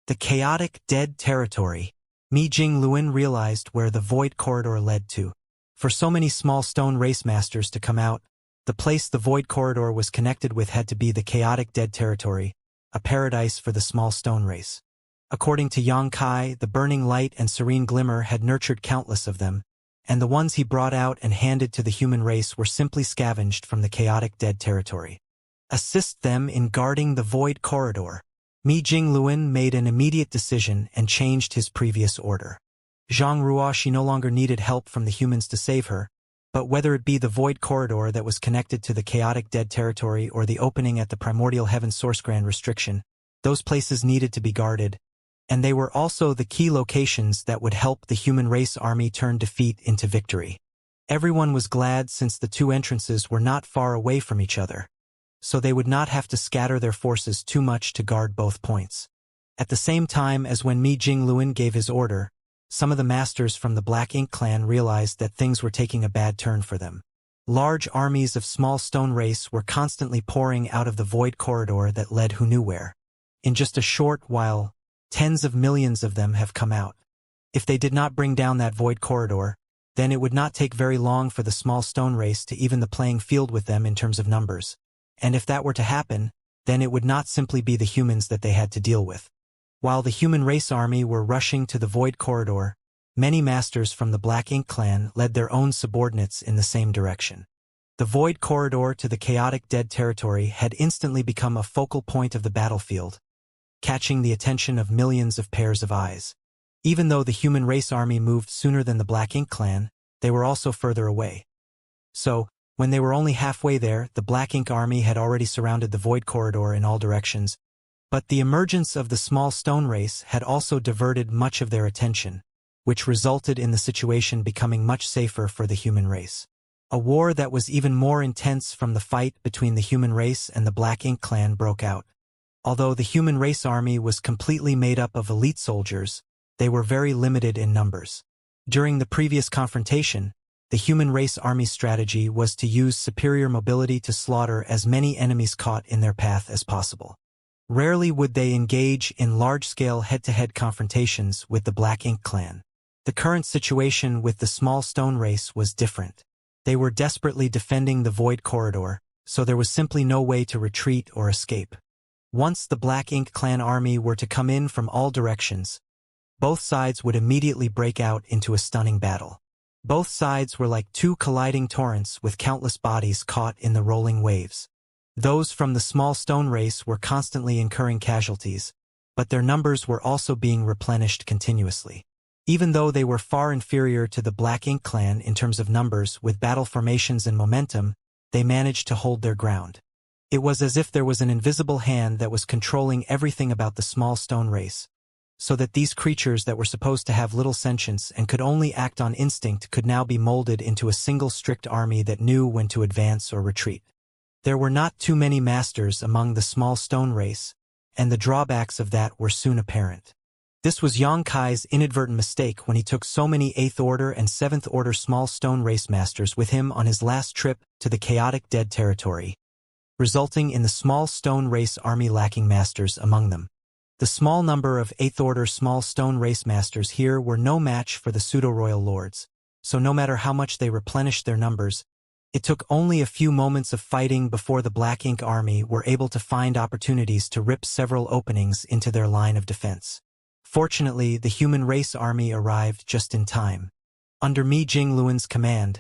The chaotic, dead territory. Mi Jingluan realized where the void corridor led to. For so many small stone race masters to come out, the place the void corridor was connected with had to be the chaotic dead territory, a paradise for the small stone race. According to Yang Kai, the burning light and serene glimmer had nurtured countless of them, and the ones he brought out and handed to the human race were simply scavenged from the chaotic dead territory. Assist them in guarding the void corridor. Mi Jingluan made an immediate decision and changed his previous order. Zhang Ruoxi no longer needed help from the humans to save her, but whether it be the void corridor that was connected to the chaotic dead territory or the opening at the primordial heaven source grand restriction, those places needed to be guarded, and they were also the key locations that would help the human race army turn defeat into victory. Everyone was glad since the two entrances were not far away from each other, so they would not have to scatter their forces too much to guard both points. At the same time as when Mi Jingluan gave his order, some of the masters from the Black Ink clan realized that things were taking a bad turn for them. Large armies of small stone race were constantly pouring out of the void corridor that led who knew where. In just a short while, tens of millions of them have come out. If they did not bring down that void corridor, then it would not take very long for the small stone race to even the playing field with them in terms of numbers. And if that were to happen, then it would not simply be the humans that they had to deal with. While the human race army were rushing to the void corridor, many masters from the Black Ink clan led their own subordinates in the same direction. The void corridor to the chaotic dead territory had instantly become a focal point of the battlefield, catching the attention of millions of pairs of eyes. Even though the human race army moved sooner than the Black Ink clan, they were also further away. So, when they were only halfway there, the Black Ink army had already surrounded the void corridor in all directions, but the emergence of the small stone race had also diverted much of their attention, which resulted in the situation becoming much safer for the human race. A war that was even more intense from the fight between the human race and the Black Ink clan broke out. Although the human race army was completely made up of elite soldiers, they were very limited in numbers. During the previous confrontation, the human race army's strategy was to use superior mobility to slaughter as many enemies caught in their path as possible. Rarely would they engage in large-scale head-to-head confrontations with the Black Ink clan. The current situation with the small stone race was different. They were desperately defending the void corridor, so there was simply no way to retreat or escape. Once the Black Ink clan army were to come in from all directions, both sides would immediately break out into a stunning battle. Both sides were like two colliding torrents with countless bodies caught in the rolling waves. Those from the small stone race were constantly incurring casualties, but their numbers were also being replenished continuously. Even though they were far inferior to the Black Ink clan in terms of numbers with battle formations and momentum, they managed to hold their ground. It was as if there was an invisible hand that was controlling everything about the small stone race, so that these creatures that were supposed to have little sentience and could only act on instinct could now be molded into a single strict army that knew when to advance or retreat. There were not too many masters among the small stone race, and the drawbacks of that were soon apparent. This was Xianxia's inadvertent mistake when he took so many 8th Order and 7th Order small stone race masters with him on his last trip to the chaotic dead territory, resulting in the small stone race army lacking masters among them. The small number of 8th Order small stone race masters here were no match for the pseudo-royal lords, so no matter how much they replenished their numbers, it took only a few moments of fighting before the Black Ink army were able to find opportunities to rip several openings into their line of defense. Fortunately, the human race army arrived just in time. Under Mi Jingluan's command,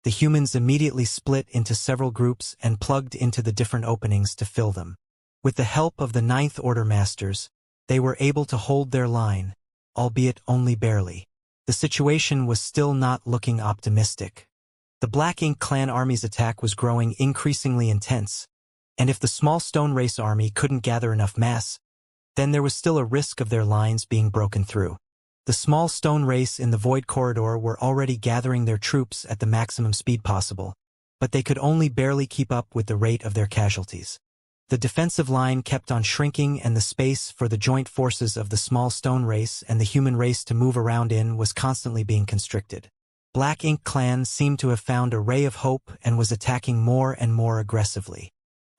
the humans immediately split into several groups and plugged into the different openings to fill them. With the help of the 9th Order masters, they were able to hold their line, albeit only barely. The situation was still not looking optimistic. The Black Ink clan army's attack was growing increasingly intense, and if the small stone race army couldn't gather enough mass, then there was still a risk of their lines being broken through. The small stone race in the void corridor were already gathering their troops at the maximum speed possible, but they could only barely keep up with the rate of their casualties. The defensive line kept on shrinking, and the space for the joint forces of the small stone race and the human race to move around in was constantly being constricted. Black Ink clan seemed to have found a ray of hope and was attacking more and more aggressively.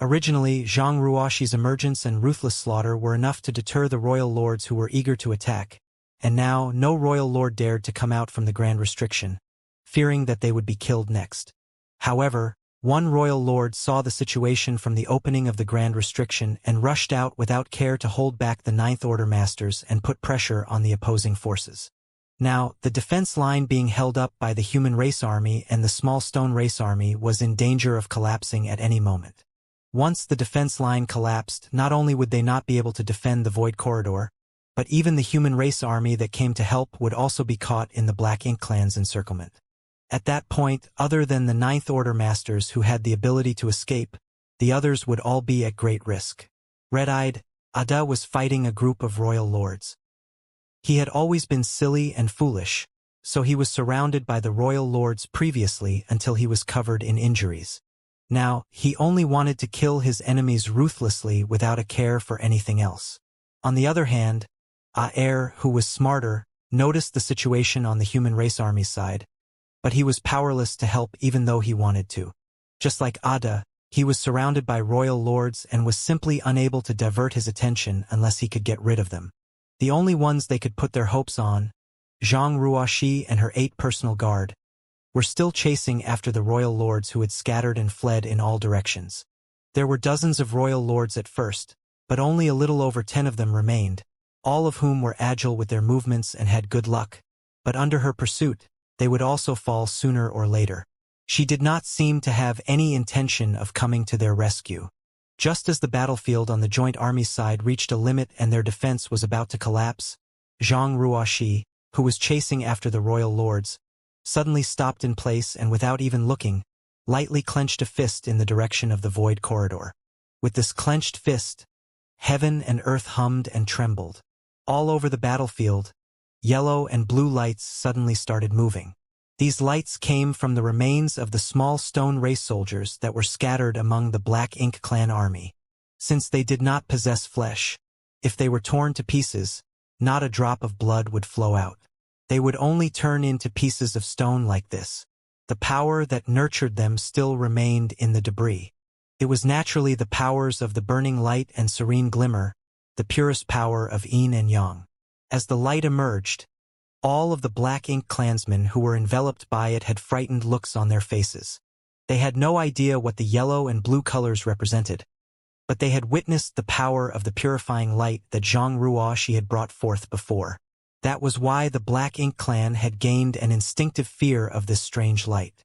Originally, Zhang Ruoxi's emergence and ruthless slaughter were enough to deter the royal lords who were eager to attack, and now no royal lord dared to come out from the Grand Restriction, fearing that they would be killed next. However, one royal lord saw the situation from the opening of the Grand Restriction and rushed out without care to hold back the 9th Order masters and put pressure on the opposing forces. Now, the defense line being held up by the human race army and the small stone race army was in danger of collapsing at any moment. Once the defense line collapsed, not only would they not be able to defend the void corridor, but even the human race army that came to help would also be caught in the Black Ink clan's encirclement. At that point, other than the 9th Order masters who had the ability to escape, the others would all be at great risk. Red-eyed, Ada was fighting a group of royal lords. He had always been silly and foolish, so he was surrounded by the royal lords previously until he was covered in injuries. Now, he only wanted to kill his enemies ruthlessly without a care for anything else. On the other hand, Aer, who was smarter, noticed the situation on the human race army's side, but he was powerless to help even though he wanted to. Just like Ada, he was surrounded by royal lords and was simply unable to divert his attention unless he could get rid of them. The only ones they could put their hopes on, Zhang Ruoxi and her 8 personal guard, were still chasing after the royal lords who had scattered and fled in all directions. There were dozens of royal lords at first, but only a little over 10 of them remained, all of whom were agile with their movements and had good luck. But under her pursuit, they would also fall sooner or later. She did not seem to have any intention of coming to their rescue. Just as the battlefield on the joint army's side reached a limit and their defense was about to collapse, Zhang Ruoxi, who was chasing after the royal lords, suddenly stopped in place and without even looking, lightly clenched a fist in the direction of the void corridor. With this clenched fist, heaven and earth hummed and trembled. All over the battlefield, yellow and blue lights suddenly started moving. These lights came from the remains of the small stone race soldiers that were scattered among the Black Ink clan army. Since they did not possess flesh, if they were torn to pieces, not a drop of blood would flow out. They would only turn into pieces of stone like this. The power that nurtured them still remained in the debris. It was naturally the powers of the burning light and serene glimmer, the purest power of yin and yang. As the light emerged, all of the Black Ink clansmen who were enveloped by it had frightened looks on their faces. They had no idea what the yellow and blue colors represented, but they had witnessed the power of the purifying light that Zhang Ruoxi had brought forth before. That was why the Black Ink clan had gained an instinctive fear of this strange light.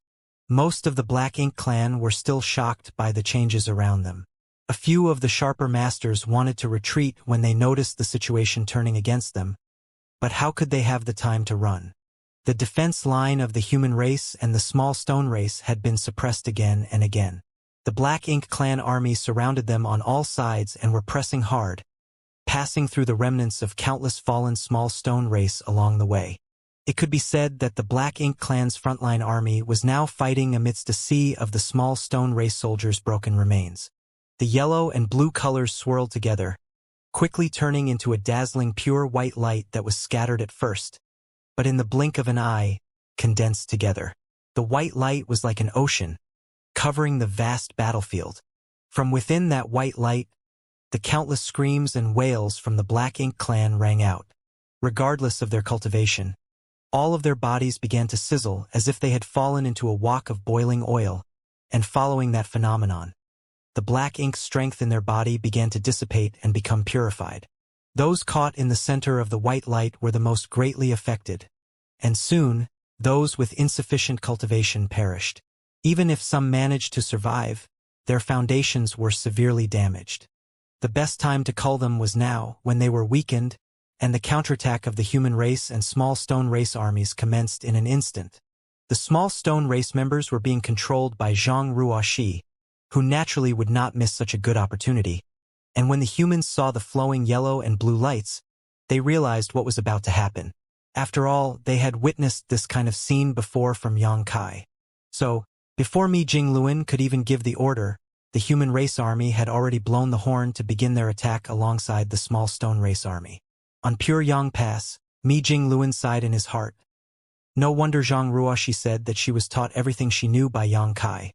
Most of the Black Ink clan were still shocked by the changes around them. A few of the sharper masters wanted to retreat when they noticed the situation turning against them, but how could they have the time to run? The defense line of the human race and the small stone race had been suppressed again and again. The Black Ink clan army surrounded them on all sides and were pressing hard, passing through the remnants of countless fallen small stone race along the way. It could be said that the Black Ink clan's frontline army was now fighting amidst a sea of the small stone race soldiers' broken remains. The yellow and blue colors swirled together, quickly turning into a dazzling pure white light that was scattered at first, but in the blink of an eye, condensed together. The white light was like an ocean, covering the vast battlefield. From within that white light, the countless screams and wails from the Black Ink clan rang out. Regardless of their cultivation, all of their bodies began to sizzle as if they had fallen into a wok of boiling oil, and following that phenomenon, the Black Ink's strength in their body began to dissipate and become purified. Those caught in the center of the white light were the most greatly affected, and soon, those with insufficient cultivation perished. Even if some managed to survive, their foundations were severely damaged. The best time to cull them was now, when they were weakened, and the counterattack of the human race and small stone race armies commenced in an instant. The small stone race members were being controlled by Zhang Ruoxi, who naturally would not miss such a good opportunity, and when the humans saw the flowing yellow and blue lights, they realized what was about to happen. After all, they had witnessed this kind of scene before from Yang Kai. So, before Mi Jingluan could even give the order, the human race army had already blown the horn to begin their attack alongside the small stone race army. On pure Yang Pass, Mi Jingluan sighed in his heart. No wonder Zhang Ruoxi said that she was taught everything she knew by Yang Kai.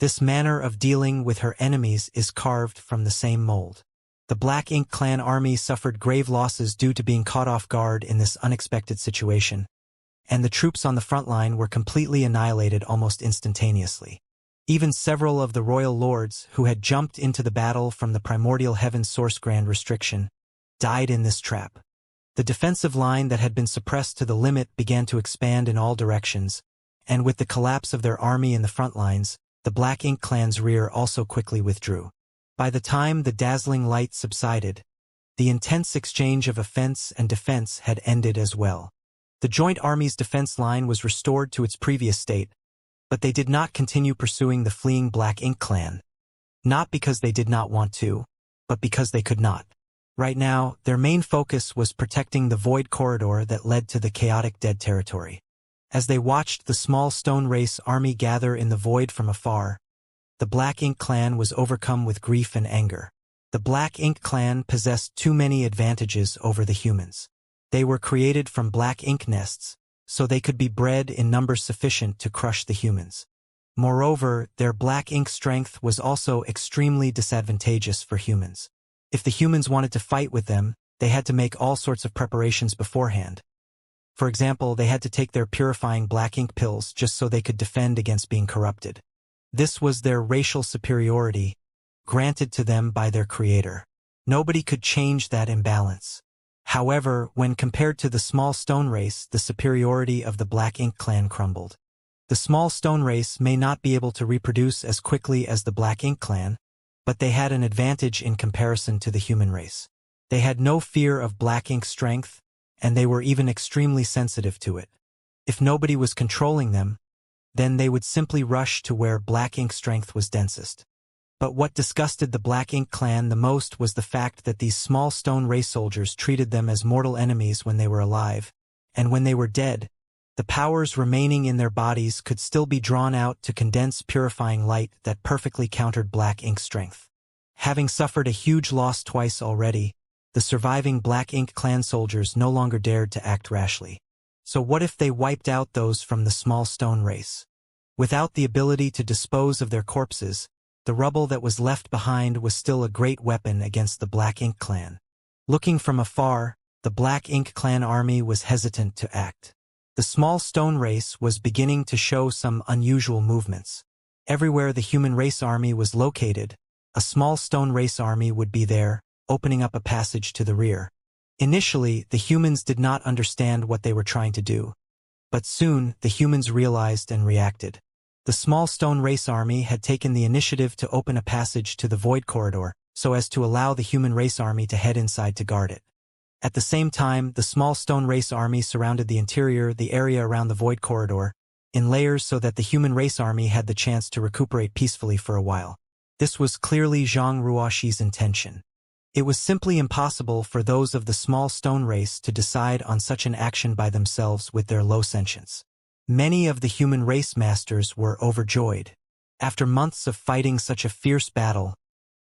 This manner of dealing with her enemies is carved from the same mold. The Black Ink clan army suffered grave losses due to being caught off guard in this unexpected situation, and the troops on the front line were completely annihilated almost instantaneously. Even several of the royal lords, who had jumped into the battle from the primordial heaven source grand restriction, died in this trap. The defensive line that had been suppressed to the limit began to expand in all directions, and with the collapse of their army in the front lines, the Black Ink clan's rear also quickly withdrew. By the time the dazzling light subsided, the intense exchange of offense and defense had ended as well. The joint army's defense line was restored to its previous state, but they did not continue pursuing the fleeing Black Ink clan. Not because they did not want to, but because they could not. Right now, their main focus was protecting the void corridor that led to the chaotic dead territory. As they watched the small stone race army gather in the void from afar, the Black Ink clan was overcome with grief and anger. The Black Ink clan possessed too many advantages over the humans. They were created from black ink nests, so they could be bred in numbers sufficient to crush the humans. Moreover, their black ink strength was also extremely disadvantageous for humans. If the humans wanted to fight with them, they had to make all sorts of preparations beforehand. For example, they had to take their purifying black ink pills just so they could defend against being corrupted. This was their racial superiority, granted to them by their creator. Nobody could change that imbalance. However, when compared to the small stone race, the superiority of the Black Ink clan crumbled. The small stone race may not be able to reproduce as quickly as the Black Ink clan, but they had an advantage in comparison to the human race. They had no fear of black ink strength, and they were even extremely sensitive to it. If nobody was controlling them, then they would simply rush to where black ink strength was densest. But what disgusted the Black Ink clan the most was the fact that these small stone race soldiers treated them as mortal enemies when they were alive, and when they were dead, the powers remaining in their bodies could still be drawn out to condense purifying light that perfectly countered black ink strength. Having suffered a huge loss twice already, the surviving Black Ink clan soldiers no longer dared to act rashly. So what if they wiped out those from the small stone race? Without the ability to dispose of their corpses, the rubble that was left behind was still a great weapon against the Black Ink clan. Looking from afar, the Black Ink clan army was hesitant to act. The small stone race was beginning to show some unusual movements. Everywhere the human race army was located, a small stone race army would be there, opening up a passage to the rear. Initially, the humans did not understand what they were trying to do, but soon the humans realized and reacted. The small stone race army had taken the initiative to open a passage to the void corridor, so as to allow the human race army to head inside to guard it. At the same time, the small stone race army surrounded the area around the void corridor, in layers so that the human race army had the chance to recuperate peacefully for a while. This was clearly Zhang Ruoxi's intention. It was simply impossible for those of the small stone race to decide on such an action by themselves with their low sentience. Many of the human race masters were overjoyed. After months of fighting such a fierce battle,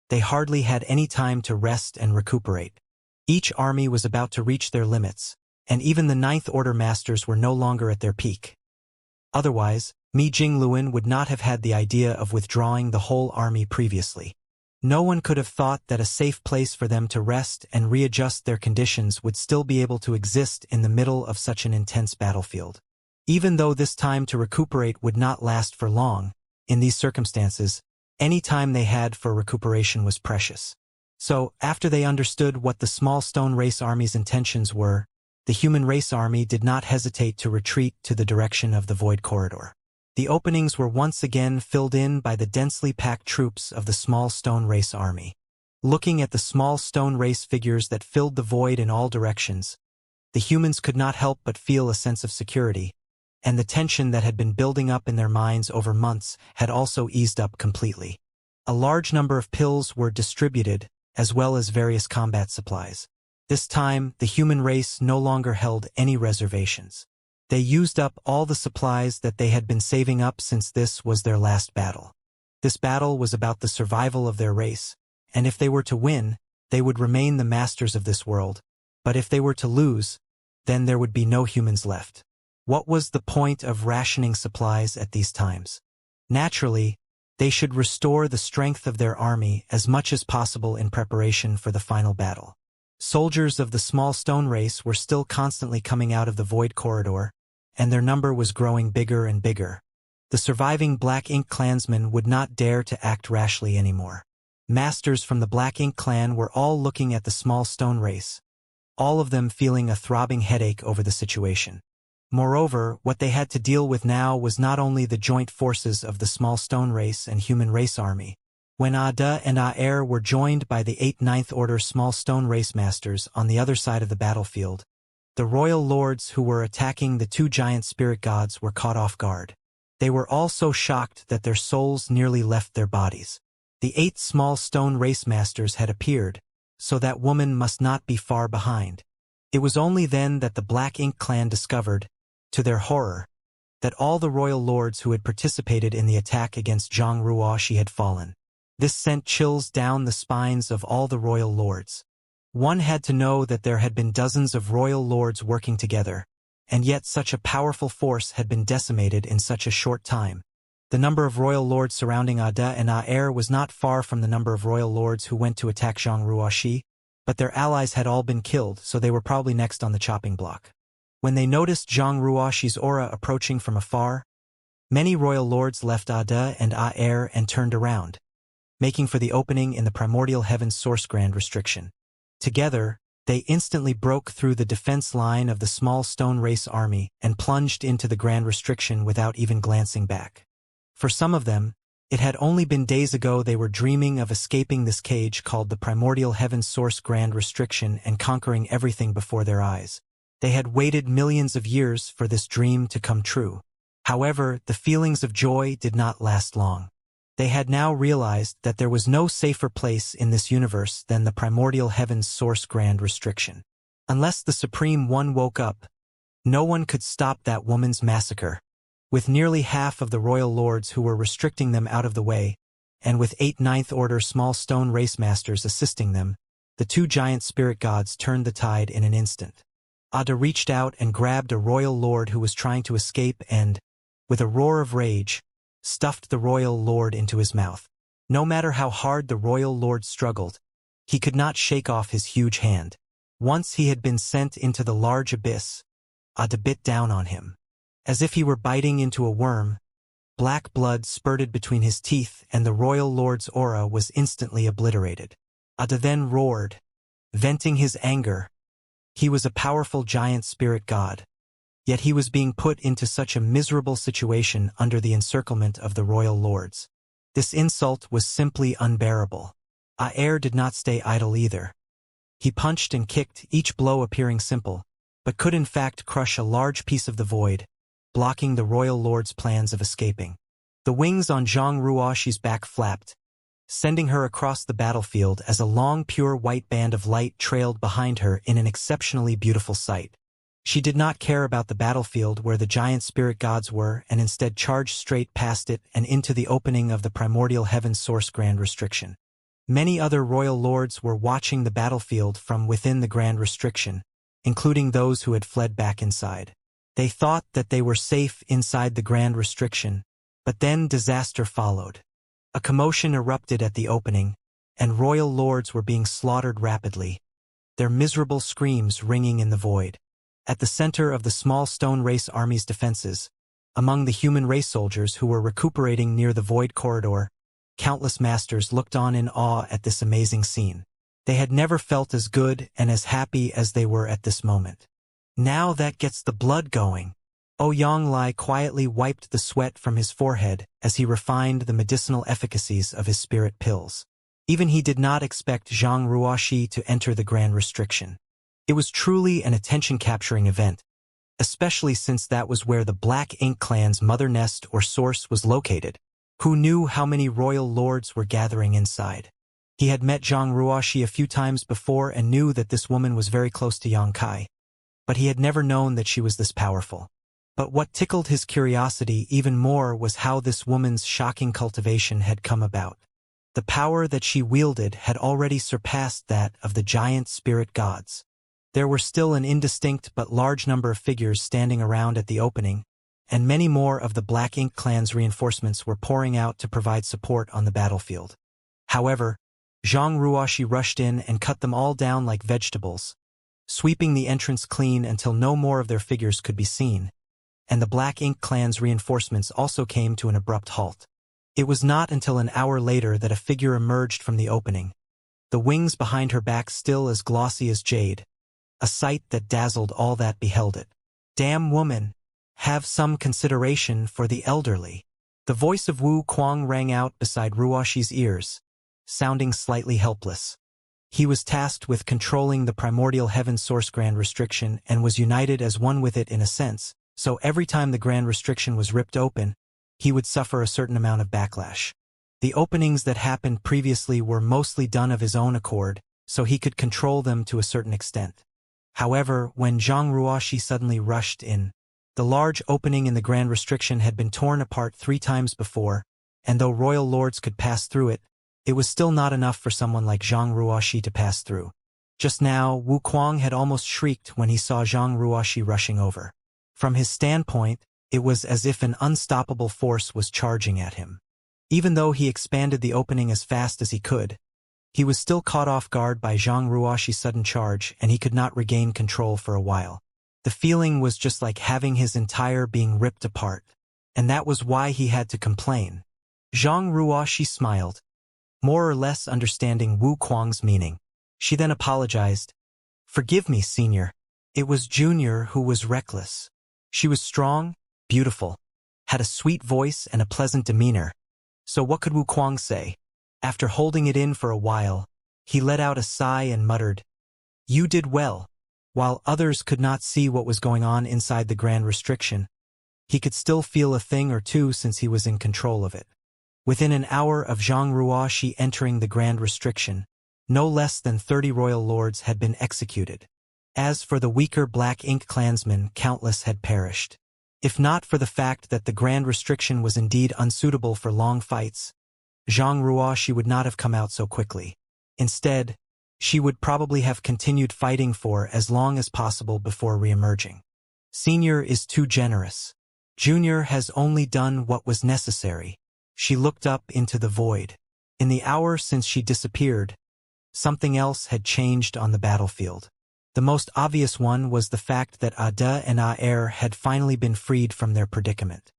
they hardly had any time to rest and recuperate. Each army was about to reach their limits, and even the Ninth Order masters were no longer at their peak. Otherwise, Mi Jingluan would not have had the idea of withdrawing the whole army previously. No one could have thought that a safe place for them to rest and readjust their conditions would still be able to exist in the middle of such an intense battlefield. Even though this time to recuperate would not last for long, in these circumstances, any time they had for recuperation was precious. So, after they understood what the small stone race army's intentions were, the human race army did not hesitate to retreat to the direction of the void corridor. The openings were once again filled in by the densely packed troops of the small stone race army. Looking at the small stone race figures that filled the void in all directions, the humans could not help but feel a sense of security, and the tension that had been building up in their minds over months had also eased up completely. A large number of pills were distributed, as well as various combat supplies. This time, the human race no longer held any reservations. They used up all the supplies that they had been saving up since this was their last battle. This battle was about the survival of their race, and if they were to win, they would remain the masters of this world, but if they were to lose, then there would be no humans left. What was the point of rationing supplies at these times? Naturally, they should restore the strength of their army as much as possible in preparation for the final battle. Soldiers of the small stone race were still constantly coming out of the void corridor, and their number was growing bigger and bigger. The surviving Black Ink clansmen would not dare to act rashly anymore. Masters from the Black Ink clan were all looking at the small stone race, all of them feeling a throbbing headache over the situation. Moreover, what they had to deal with now was not only the joint forces of the small stone race and human race army. When Ada and Aer were joined by the 8th Ninth Order small stone race masters on the other side of the battlefield, the royal lords who were attacking the two giant spirit gods were caught off guard. They were all so shocked that their souls nearly left their bodies. The 8 small stone race masters had appeared, so that woman must not be far behind. It was only then that the Black Ink clan discovered, to their horror, that all the royal lords who had participated in the attack against Zhang Ruoxi had fallen. This sent chills down the spines of all the royal lords. One had to know that there had been dozens of royal lords working together, and yet such a powerful force had been decimated in such a short time. The number of royal lords surrounding Ada and Aer was not far from the number of royal lords who went to attack Zhang Ruoxi, but their allies had all been killed, so they were probably next on the chopping block. When they noticed Zhang Ruoxi's aura approaching from afar, many royal lords left Ada and Aer and turned around, making for the opening in the primordial heaven's source grand restriction. Together, they instantly broke through the defense line of the small stone race army and plunged into the grand restriction without even glancing back. For some of them, it had only been days ago they were dreaming of escaping this cage called the primordial heaven's source grand restriction and conquering everything before their eyes. They had waited millions of years for this dream to come true. However, the feelings of joy did not last long. They had now realized that there was no safer place in this universe than the primordial heaven's source grand restriction. Unless the Supreme One woke up, no one could stop that woman's massacre. With nearly half of the royal lords who were restricting them out of the way, and with 8 Ninth Order small stone race masters assisting them, the two giant spirit gods turned the tide in an instant. Ada reached out and grabbed a royal lord who was trying to escape and, with a roar of rage, stuffed the royal lord into his mouth. No matter how hard the royal lord struggled, he could not shake off his huge hand. Once he had been sent into the large abyss, Ada bit down on him. As if he were biting into a worm, black blood spurted between his teeth and the royal lord's aura was instantly obliterated. Ada then roared, venting his anger. He was a powerful giant spirit god, yet he was being put into such a miserable situation under the encirclement of the royal lords. This insult was simply unbearable. Aer did not stay idle either. He punched and kicked, each blow appearing simple, but could in fact crush a large piece of the void, blocking the royal lord's plans of escaping. The wings on Zhang Ruoxi's back flapped, sending her across the battlefield as a long pure white band of light trailed behind her in an exceptionally beautiful sight. She did not care about the battlefield where the giant spirit gods were and instead charged straight past it and into the opening of the primordial heaven's source grand restriction. Many other royal lords were watching the battlefield from within the grand restriction, including those who had fled back inside. They thought that they were safe inside the grand restriction, but then disaster followed. A commotion erupted at the opening, and royal lords were being slaughtered rapidly, their miserable screams ringing in the void. At the center of the small stone race army's defenses, among the human race soldiers who were recuperating near the void corridor, countless masters looked on in awe at this amazing scene. They had never felt as good and as happy as they were at this moment. Now that gets the blood going. Ouyang quietly wiped the sweat from his forehead as he refined the medicinal efficacies of his spirit pills. Even he did not expect Zhang Ruoxi to enter the grand restriction. It was truly an attention-capturing event, especially since that was where the Black Ink clan's mother nest or source was located. Who knew how many royal lords were gathering inside? He had met Zhang Ruoxi a few times before and knew that this woman was very close to Yang Kai, but he had never known that she was this powerful. But what tickled his curiosity even more was how this woman's shocking cultivation had come about. The power that she wielded had already surpassed that of the giant spirit gods. There were still an indistinct but large number of figures standing around at the opening, and many more of the Black Ink clan's reinforcements were pouring out to provide support on the battlefield. However, Zhang Ruoxi rushed in and cut them all down like vegetables, sweeping the entrance clean until no more of their figures could be seen, and the Black Ink clan's reinforcements also came to an abrupt halt. It was not until an hour later that a figure emerged from the opening, the wings behind her back still as glossy as jade, a sight that dazzled all that beheld it. "Damn woman, have some consideration for the elderly." The voice of Wu Kuang rang out beside Ruoxi's ears, sounding slightly helpless. He was tasked with controlling the primordial heaven source grand restriction and was united as one with it in a sense, so every time the grand restriction was ripped open, he would suffer a certain amount of backlash. The openings that happened previously were mostly done of his own accord, so he could control them to a certain extent. However, when Zhang Ruoxi suddenly rushed in, the large opening in the Grand Restriction had been torn apart 3 times before, and though royal lords could pass through it, it was still not enough for someone like Zhang Ruoxi to pass through. Just now, Wu Kuang had almost shrieked when he saw Zhang Ruoxi rushing over. From his standpoint, it was as if an unstoppable force was charging at him. Even though he expanded the opening as fast as he could, he was still caught off guard by Zhang Ruoxi's sudden charge, and he could not regain control for a while. The feeling was just like having his entire being ripped apart, and that was why he had to complain. Zhang Ruoxi smiled, more or less understanding Wu Kuang's meaning. She then apologized. "Forgive me, Senior. It was Junior who was reckless." She was strong, beautiful, had a sweet voice and a pleasant demeanor. So what could Wu Kuang say? After holding it in for a while, he let out a sigh and muttered, "You did well." While others could not see what was going on inside the Grand Restriction, he could still feel a thing or two since he was in control of it. Within an hour of Zhang Ruoxi entering the Grand Restriction, no less than 30 royal lords had been executed. As for the weaker Black Ink clansmen, countless had perished. If not for the fact that the Grand Restriction was indeed unsuitable for long fights, Zhang Ruoxi would not have come out so quickly. Instead, she would probably have continued fighting for as long as possible before re-emerging. Senior is too generous. Junior has only done what was necessary. She looked up into the void. In the hour since she disappeared, something else had changed on the battlefield. The most obvious one was the fact that Ada and Aer had finally been freed from their predicament.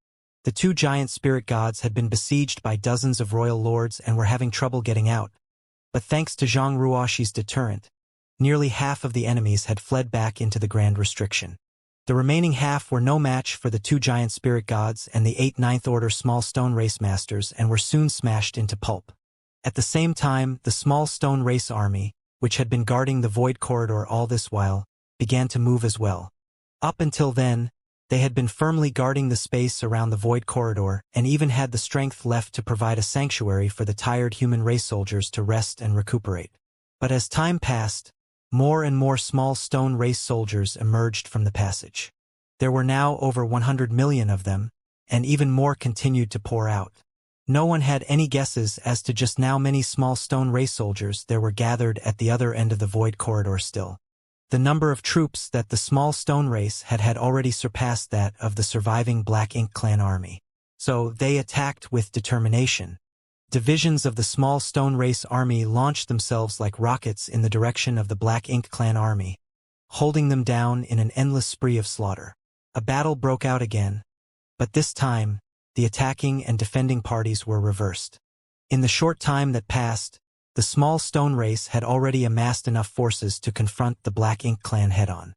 The 2 giant spirit gods had been besieged by dozens of royal lords and were having trouble getting out. But thanks to Zhang Ruoxi's deterrent, nearly half of the enemies had fled back into the Grand Restriction. The remaining half were no match for the 2 giant spirit gods and the 8 Ninth Order small stone race masters and were soon smashed into pulp. At the same time, the small stone race army, which had been guarding the void corridor all this while, began to move as well. Up until then, they had been firmly guarding the space around the void corridor and even had the strength left to provide a sanctuary for the tired human race soldiers to rest and recuperate. But as time passed, more and more small stone race soldiers emerged from the passage. There were now over 100 million of them, and even more continued to pour out. No one had any guesses as to just how many small stone race soldiers there were gathered at the other end of the void corridor still. The number of troops that the small stone race had already surpassed that of the surviving Black Ink clan army. So they attacked with determination. Divisions of the small stone race army launched themselves like rockets in the direction of the Black Ink clan army, holding them down in an endless spree of slaughter. A battle broke out again, but this time, the attacking and defending parties were reversed. In the short time that passed, the small stone race had already amassed enough forces to confront the Black Ink clan head-on.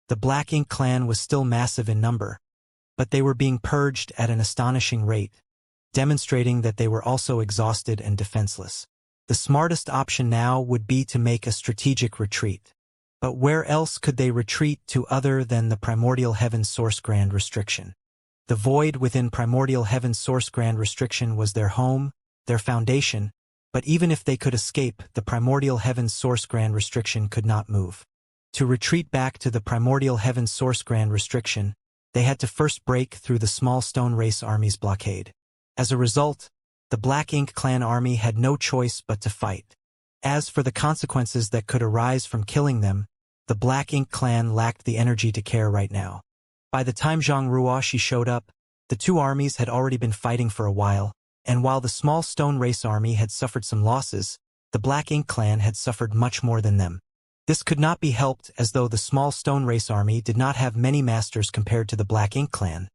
The Black Ink clan was still massive in number, but they were being purged at an astonishing rate, demonstrating that they were also exhausted and defenseless. The smartest option now would be to make a strategic retreat. But where else could they retreat to other than the Primordial Heaven's Source Grand Restriction? The void within Primordial Heaven's Source Grand Restriction was their home, their foundation, but even if they could escape, the Primordial Heaven's Source Grand Restriction could not move. To retreat back to the Primordial Heaven's Source Grand Restriction, they had to first break through the small stone race army's blockade. As a result, the Black Ink clan army had no choice but to fight. As for the consequences that could arise from killing them, the Black Ink clan lacked the energy to care right now. By the time Zhang Ruoxi showed up, the 2 armies had already been fighting for a while, and while the small stone race army had suffered some losses, the Black Ink clan had suffered much more than them. This could not be helped as though the small stone race army did not have many masters compared to the Black Ink clan.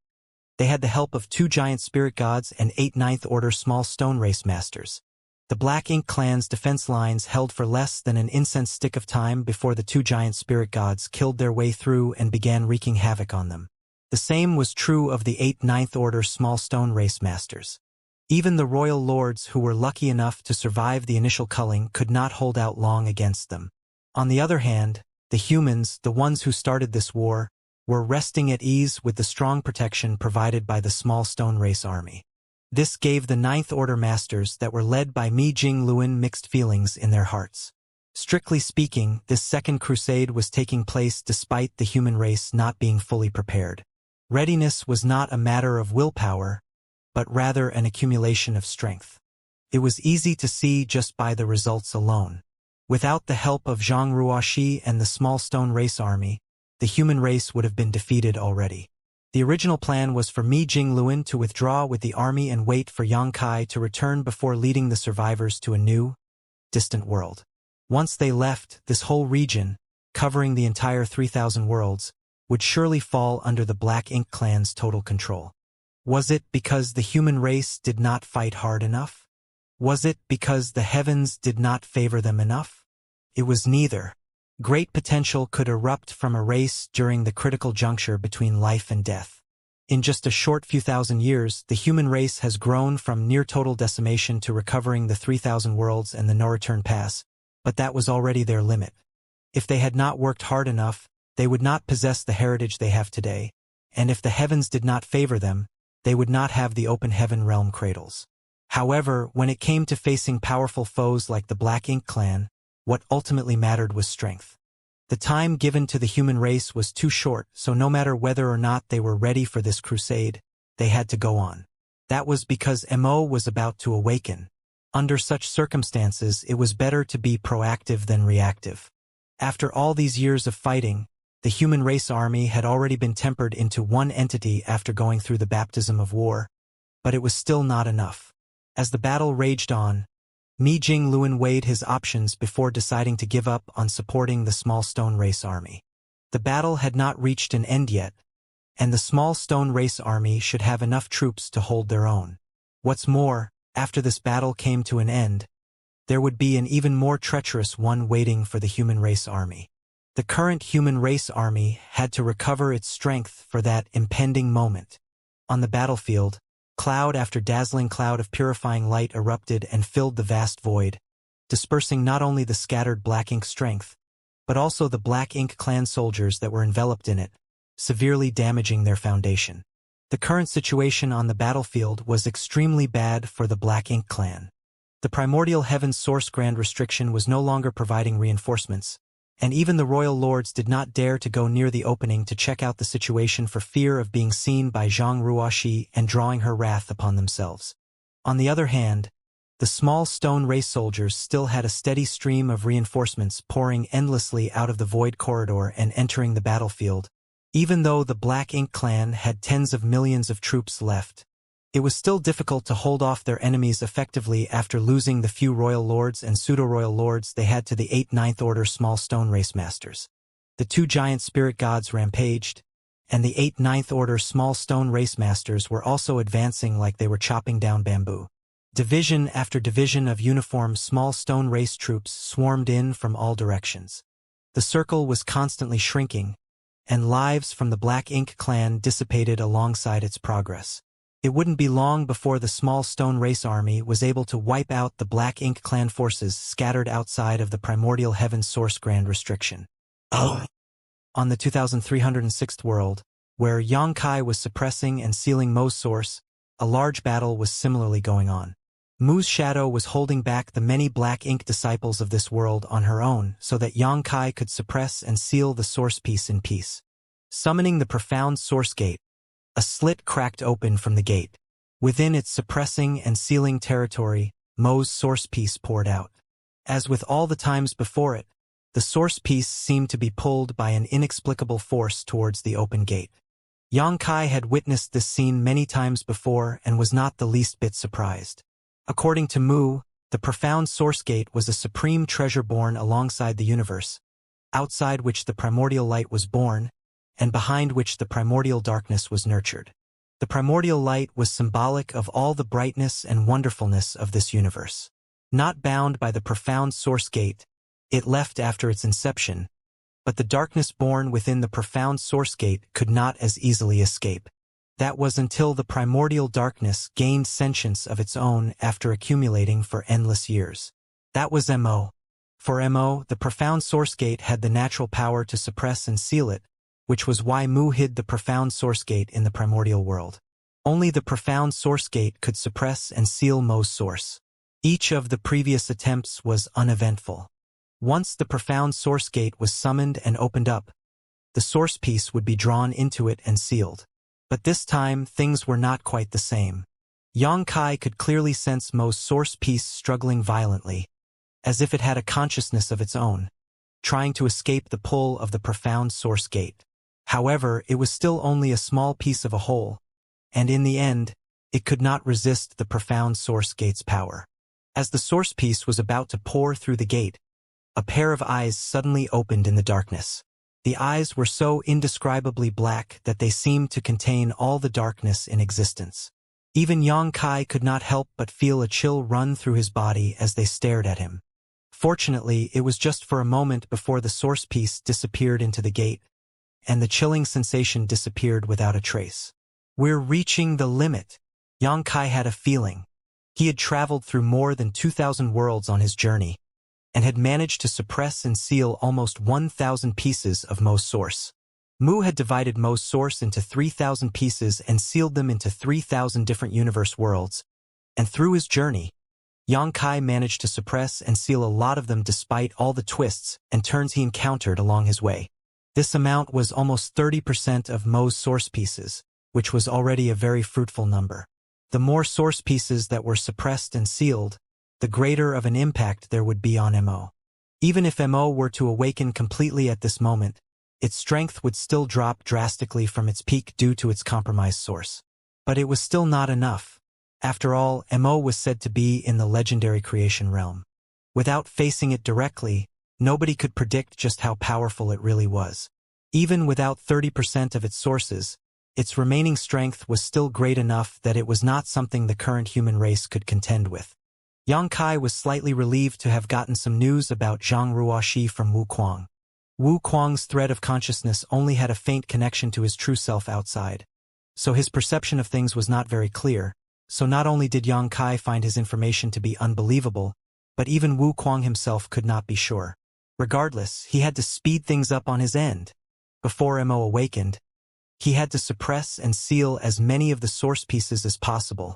They had the help of 2 giant spirit gods and 8 Ninth Order small stone race masters. The Black Ink clan's defense lines held for less than an incense stick of time before the 2 giant spirit gods killed their way through and began wreaking havoc on them. The same was true of the 8 Ninth Order small stone race masters. Even the royal lords who were lucky enough to survive the initial culling could not hold out long against them. On the other hand, the humans, the ones who started this war, were resting at ease with the strong protection provided by the small stone race army. This gave the Ninth Order masters that were led by Mi Jingluan mixed feelings in their hearts. Strictly speaking, this second crusade was taking place despite the human race not being fully prepared. Readiness was not a matter of willpower, but rather an accumulation of strength. It was easy to see just by the results alone. Without the help of Zhang Ruoxi and the small stone race army, the human race would have been defeated already. The original plan was for Mi Jingluan to withdraw with the army and wait for Yang Kai to return before leading the survivors to a new, distant world. Once they left, this whole region, covering the entire 3,000 worlds, would surely fall under the Black Ink clan's total control. Was it because the human race did not fight hard enough? Was it because the heavens did not favor them enough? It was neither. Great potential could erupt from a race during the critical juncture between life and death. In just a short few thousand years, the human race has grown from near total decimation to recovering the 3,000 worlds and the no-return pass, but that was already their limit. If they had not worked hard enough, they would not possess the heritage they have today, and if the heavens did not favor them, they would not have the open heaven realm cradles. However, when it came to facing powerful foes like the Black Ink clan, what ultimately mattered was strength. The time given to the human race was too short, so no matter whether or not they were ready for this crusade, they had to go on. That was because Mo was about to awaken. Under such circumstances, it was better to be proactive than reactive. After all these years of fighting, the human race army had already been tempered into one entity after going through the baptism of war, but it was still not enough. As the battle raged on, Mi Jingluan weighed his options before deciding to give up on supporting the small stone race army. The battle had not reached an end yet, and the small stone race army should have enough troops to hold their own. What's more, after this battle came to an end, there would be an even more treacherous one waiting for the human race army. The current human race army had to recover its strength for that impending moment. On the battlefield, cloud after dazzling cloud of purifying light erupted and filled the vast void, dispersing not only the scattered Black Ink strength, but also the Black Ink clan soldiers that were enveloped in it, severely damaging their foundation. The current situation on the battlefield was extremely bad for the Black Ink clan. The primordial heaven's source grand restriction was no longer providing reinforcements, and even the royal lords did not dare to go near the opening to check out the situation for fear of being seen by Zhang Ruoxi and drawing her wrath upon themselves. On the other hand, the small stone race soldiers still had a steady stream of reinforcements pouring endlessly out of the void corridor and entering the battlefield. Even though the Black Ink clan had tens of millions of troops left, it was still difficult to hold off their enemies effectively after losing the few royal lords and pseudo-royal lords they had to the 8 Ninth Order small stone race masters. The 2 giant spirit gods rampaged, and the 8 Ninth Order small stone race masters were also advancing like they were chopping down bamboo. Division after division of uniformed small stone race troops swarmed in from all directions. The circle was constantly shrinking, and lives from the Black Ink clan dissipated alongside its progress. It wouldn't be long before the small stone race army was able to wipe out the Black Ink clan forces scattered outside of the primordial heaven source grand restriction. On the 2306th world, where Yang Kai was suppressing and sealing Mo's source, a large battle was similarly going on. Mu's shadow was holding back the many Black Ink disciples of this world on her own so that Yang Kai could suppress and seal the source piece in peace. Summoning the profound source gate, a slit cracked open from the gate. Within its suppressing and sealing territory, Mo's source piece poured out. As with all the times before it, the source piece seemed to be pulled by an inexplicable force towards the open gate. Yang Kai had witnessed this scene many times before and was not the least bit surprised. According to Mu, the profound source gate was a supreme treasure born alongside the universe, outside which the primordial light was born, and behind which the primordial darkness was nurtured. The primordial light was symbolic of all the brightness and wonderfulness of this universe. Not bound by the profound source gate, it left after its inception, but the darkness born within the profound source gate could not as easily escape. That was until the primordial darkness gained sentience of its own after accumulating for endless years. That was Mo. For Mo, the profound source gate had the natural power to suppress and seal it, which was why Mu hid the profound source gate in the primordial world. Only the profound source gate could suppress and seal Mo's source. Each of the previous attempts was uneventful. Once the profound source gate was summoned and opened up, the source piece would be drawn into it and sealed. But this time, things were not quite the same. Xianxia could clearly sense Mo's source piece struggling violently, as if it had a consciousness of its own, trying to escape the pull of the profound source gate. However, it was still only a small piece of a whole, and in the end, it could not resist the profound source gate's power. As the source piece was about to pour through the gate, a pair of eyes suddenly opened in the darkness. The eyes were so indescribably black that they seemed to contain all the darkness in existence. Even Xianxia could not help but feel a chill run through his body as they stared at him. Fortunately, it was just for a moment before the source piece disappeared into the gate, and the chilling sensation disappeared without a trace. We're reaching the limit. Xianxia had a feeling. He had traveled through more than 2,000 worlds on his journey, and had managed to suppress and seal almost 1,000 pieces of Mo's source. Mu had divided Mo's source into 3,000 pieces and sealed them into 3,000 different universe worlds, and through his journey, Xianxia managed to suppress and seal a lot of them despite all the twists and turns he encountered along his way. This amount was almost 30% of Mo's source pieces, which was already a very fruitful number. The more source pieces that were suppressed and sealed, the greater of an impact there would be on Mo. Even if Mo were to awaken completely at this moment, its strength would still drop drastically from its peak due to its compromised source. But it was still not enough. After all, Mo was said to be in the legendary creation realm. Without facing it directly, nobody could predict just how powerful it really was. Even without 30% of its sources, its remaining strength was still great enough that it was not something the current human race could contend with. Xianxia was slightly relieved to have gotten some news about Zhang Ruoxi from Wu Kuang. Wu Kuang's thread of consciousness only had a faint connection to his true self outside, so his perception of things was not very clear. So not only did Xianxia find his information to be unbelievable, but even Wu Kuang himself could not be sure. Regardless, he had to speed things up on his end. Before Mo awakened, he had to suppress and seal as many of the source pieces as possible,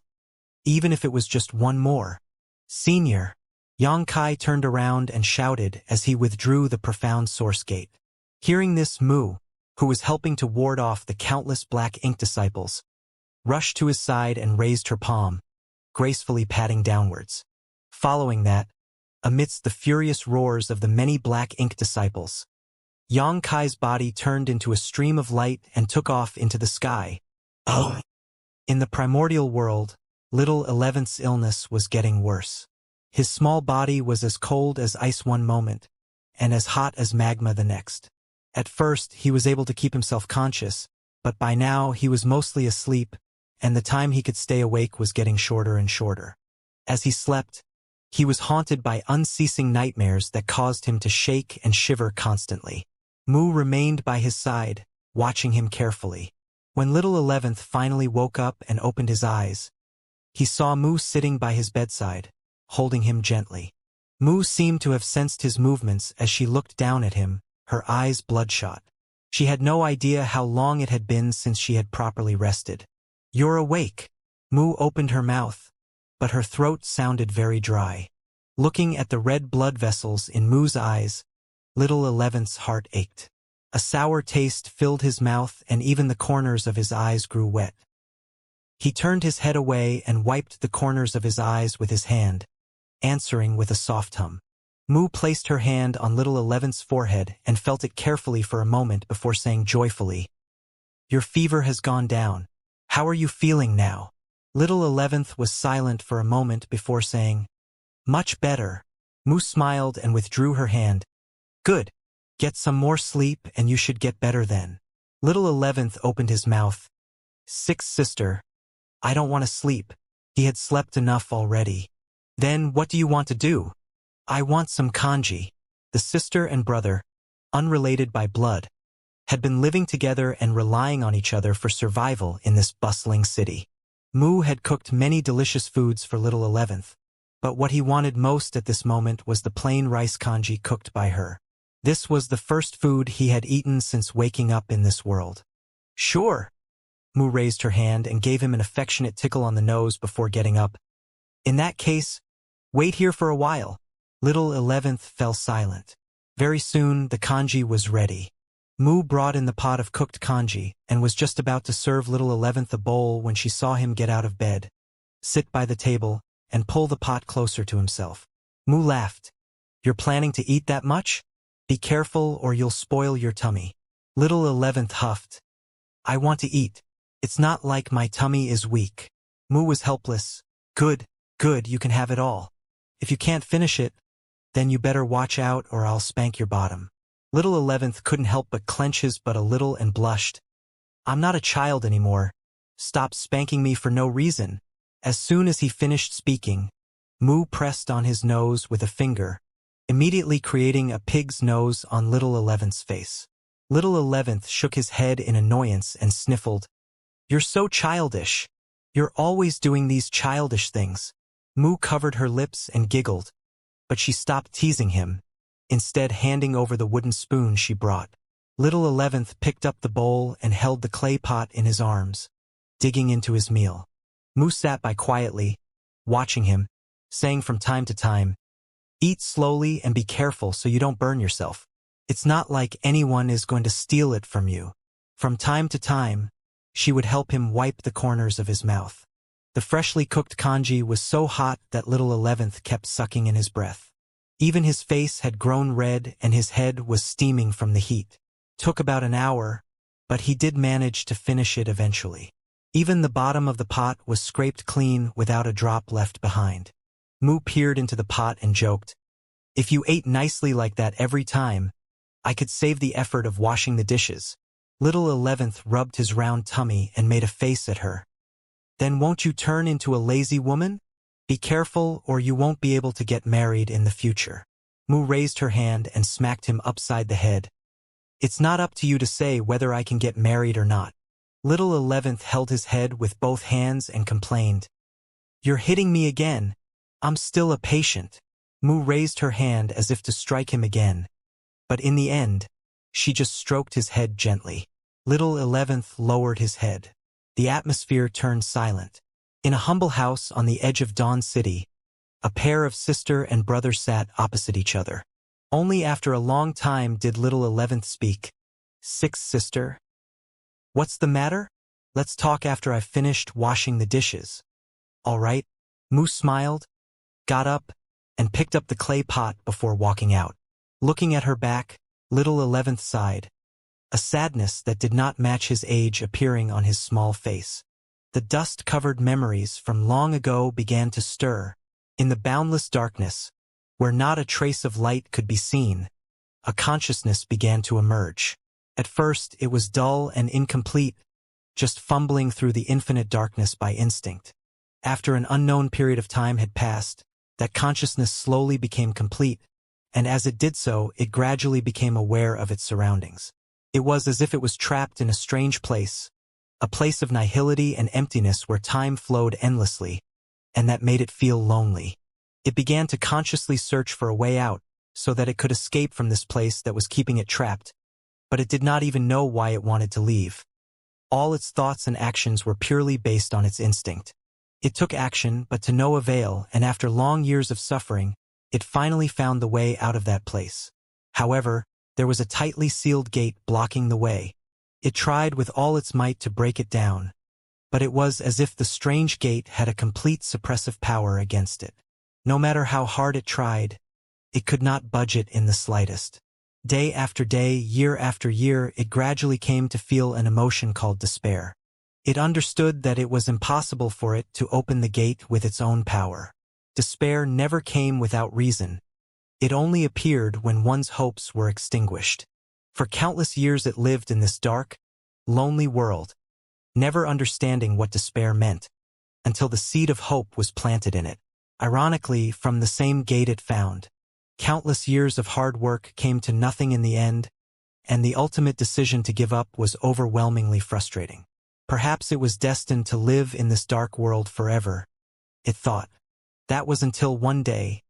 even if it was just one more. Senior, Xianxia turned around and shouted as he withdrew the profound source gate. Hearing this, Mu, who was helping to ward off the countless black ink disciples, rushed to his side and raised her palm, gracefully patting downwards. Following that, amidst the furious roars of the many black ink disciples, Xianxia's body turned into a stream of light and took off into the sky. Oh! In the primordial world, Little 11th's illness was getting worse. His small body was as cold as ice one moment, and as hot as magma the next. At first, he was able to keep himself conscious, but by now he was mostly asleep, and the time he could stay awake was getting shorter and shorter. As he slept, he was haunted by unceasing nightmares that caused him to shake and shiver constantly. Mu remained by his side, watching him carefully. When Little 11th finally woke up and opened his eyes, he saw Mu sitting by his bedside, holding him gently. Mu seemed to have sensed his movements as she looked down at him, her eyes bloodshot. She had no idea how long it had been since she had properly rested. "You're awake." Mu opened her mouth, but her throat sounded very dry. Looking at the red blood vessels in Mu's eyes, Little 11th's heart ached. A sour taste filled his mouth and even the corners of his eyes grew wet. He turned his head away and wiped the corners of his eyes with his hand, answering with a soft hum. Mu placed her hand on Little 11th's forehead and felt it carefully for a moment before saying joyfully, "Your fever has gone down. How are you feeling now?" Little 11th was silent for a moment before saying, "Much better." Mu smiled and withdrew her hand. "Good. Get some more sleep and you should get better then." Little 11th opened his mouth. "Sixth sister, I don't want to sleep." He had slept enough already. "Then what do you want to do?" "I want some kanji." The sister and brother, unrelated by blood, had been living together and relying on each other for survival in this bustling city. Mu had cooked many delicious foods for Little 11th, but what he wanted most at this moment was the plain rice kanji cooked by her. This was the first food he had eaten since waking up in this world. "Sure." Mu raised her hand and gave him an affectionate tickle on the nose before getting up. "In that case, wait here for a while. Little 11th fell silent. Very soon, the congee was ready. Mu brought in the pot of cooked congee and was just about to serve little 11th a bowl when she saw him get out of bed, sit by the table, and pull the pot closer to himself. Mu laughed. "You're planning to eat that much? Be careful or you'll spoil your tummy." Little 11th huffed. "I want to eat. It's not like my tummy is weak." Mu was helpless. Good, you can have it all. If you can't finish it, then you better watch out or I'll spank your bottom." Little 11th couldn't help but clench his butt a little and blushed. "I'm not a child anymore. Stop spanking me for no reason." As soon as he finished speaking, Mu pressed on his nose with a finger, immediately creating a pig's nose on little 11th's face. Little 11th shook his head in annoyance and sniffled. "You're so childish. You're always doing these childish things." Mu covered her lips and giggled, but she stopped teasing him, instead handing over the wooden spoon she brought. Little 11th picked up the bowl and held the clay pot in his arms, digging into his meal. Mu sat by quietly, watching him, saying from time to time, "Eat slowly and be careful so you don't burn yourself. It's not like anyone is going to steal it from you." From time to time, she would help him wipe the corners of his mouth. The freshly cooked congee was so hot that little 11th kept sucking in his breath. Even his face had grown red and his head was steaming from the heat. Took about an hour, but he did manage to finish it eventually. Even the bottom of the pot was scraped clean without a drop left behind. Mu peered into the pot and joked, "If you ate nicely like that every time, I could save the effort of washing the dishes." Little 11th rubbed his round tummy and made a face at her. "Then won't you turn into a lazy woman? Be careful or you won't be able to get married in the future." Mu raised her hand and smacked him upside the head. "It's not up to you to say whether I can get married or not." Little 11th held his head with both hands and complained, "You're hitting me again. I'm still a patient." Mu raised her hand as if to strike him again, but in the end, she just stroked his head gently. Little 11th lowered his head. The atmosphere turned silent. In a humble house on the edge of Dawn City, a pair of sister and brother sat opposite each other. Only after a long time did little 11th speak. "Sixth sister? What's the matter? Let's talk after I've finished washing the dishes." "All right." Mu smiled, got up, and picked up the clay pot before walking out. Looking at her back, little 11th sighed, a sadness that did not match his age appearing on his small face. The dust-covered memories from long ago began to stir. In the boundless darkness, where not a trace of light could be seen, a consciousness began to emerge. At first, it was dull and incomplete, just fumbling through the infinite darkness by instinct. After an unknown period of time had passed, that consciousness slowly became complete, and as it did so, it gradually became aware of its surroundings. It was as if it was trapped in a strange place, a place of nihility and emptiness where time flowed endlessly, and that made it feel lonely. It began to consciously search for a way out, so that it could escape from this place that was keeping it trapped, but it did not even know why it wanted to leave. All its thoughts and actions were purely based on its instinct. It took action, but to no avail, and after long years of suffering, it finally found the way out of that place. However, there was a tightly sealed gate blocking the way. It tried with all its might to break it down, but it was as if the strange gate had a complete suppressive power against it. No matter how hard it tried, it could not budge it in the slightest. Day after day, year after year, it gradually came to feel an emotion called despair. It understood that it was impossible for it to open the gate with its own power. Despair never came without reason. It only appeared when one's hopes were extinguished. For countless years it lived in this dark, lonely world, never understanding what despair meant, until the seed of hope was planted in it. Ironically, from the same gate it found, countless years of hard work came to nothing in the end, and the ultimate decision to give up was overwhelmingly frustrating. Perhaps it was destined to live in this dark world forever, it thought. That was until one day,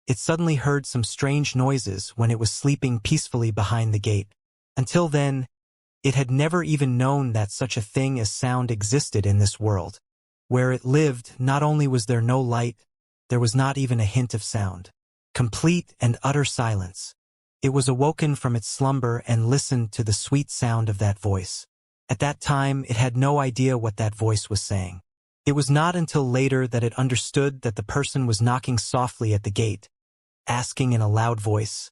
it suddenly heard some strange noises when it was sleeping peacefully behind the gate. Until then, it had never even known that such a thing as sound existed in this world. Where it lived, not only was there no light, there was not even a hint of sound. Complete and utter silence. It was awoken from its slumber and listened to the sweet sound of that voice. At that time, it had no idea what that voice was saying. It was not until later that it understood that the person was knocking softly at the gate, asking in a loud voice,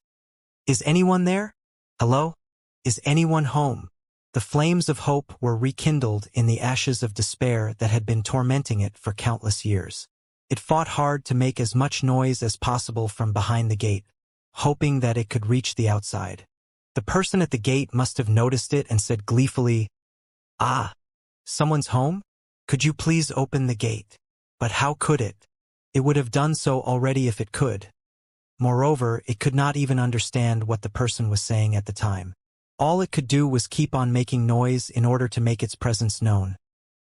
"Is anyone there? Hello? Is anyone home?" The flames of hope were rekindled in the ashes of despair that had been tormenting it for countless years. It fought hard to make as much noise as possible from behind the gate, hoping that it could reach the outside. The person at the gate must have noticed it and said gleefully, "Ah, someone's home? Could you please open the gate?" But how could it? It would have done so already if it could. Moreover, it could not even understand what the person was saying at the time. All it could do was keep on making noise in order to make its presence known,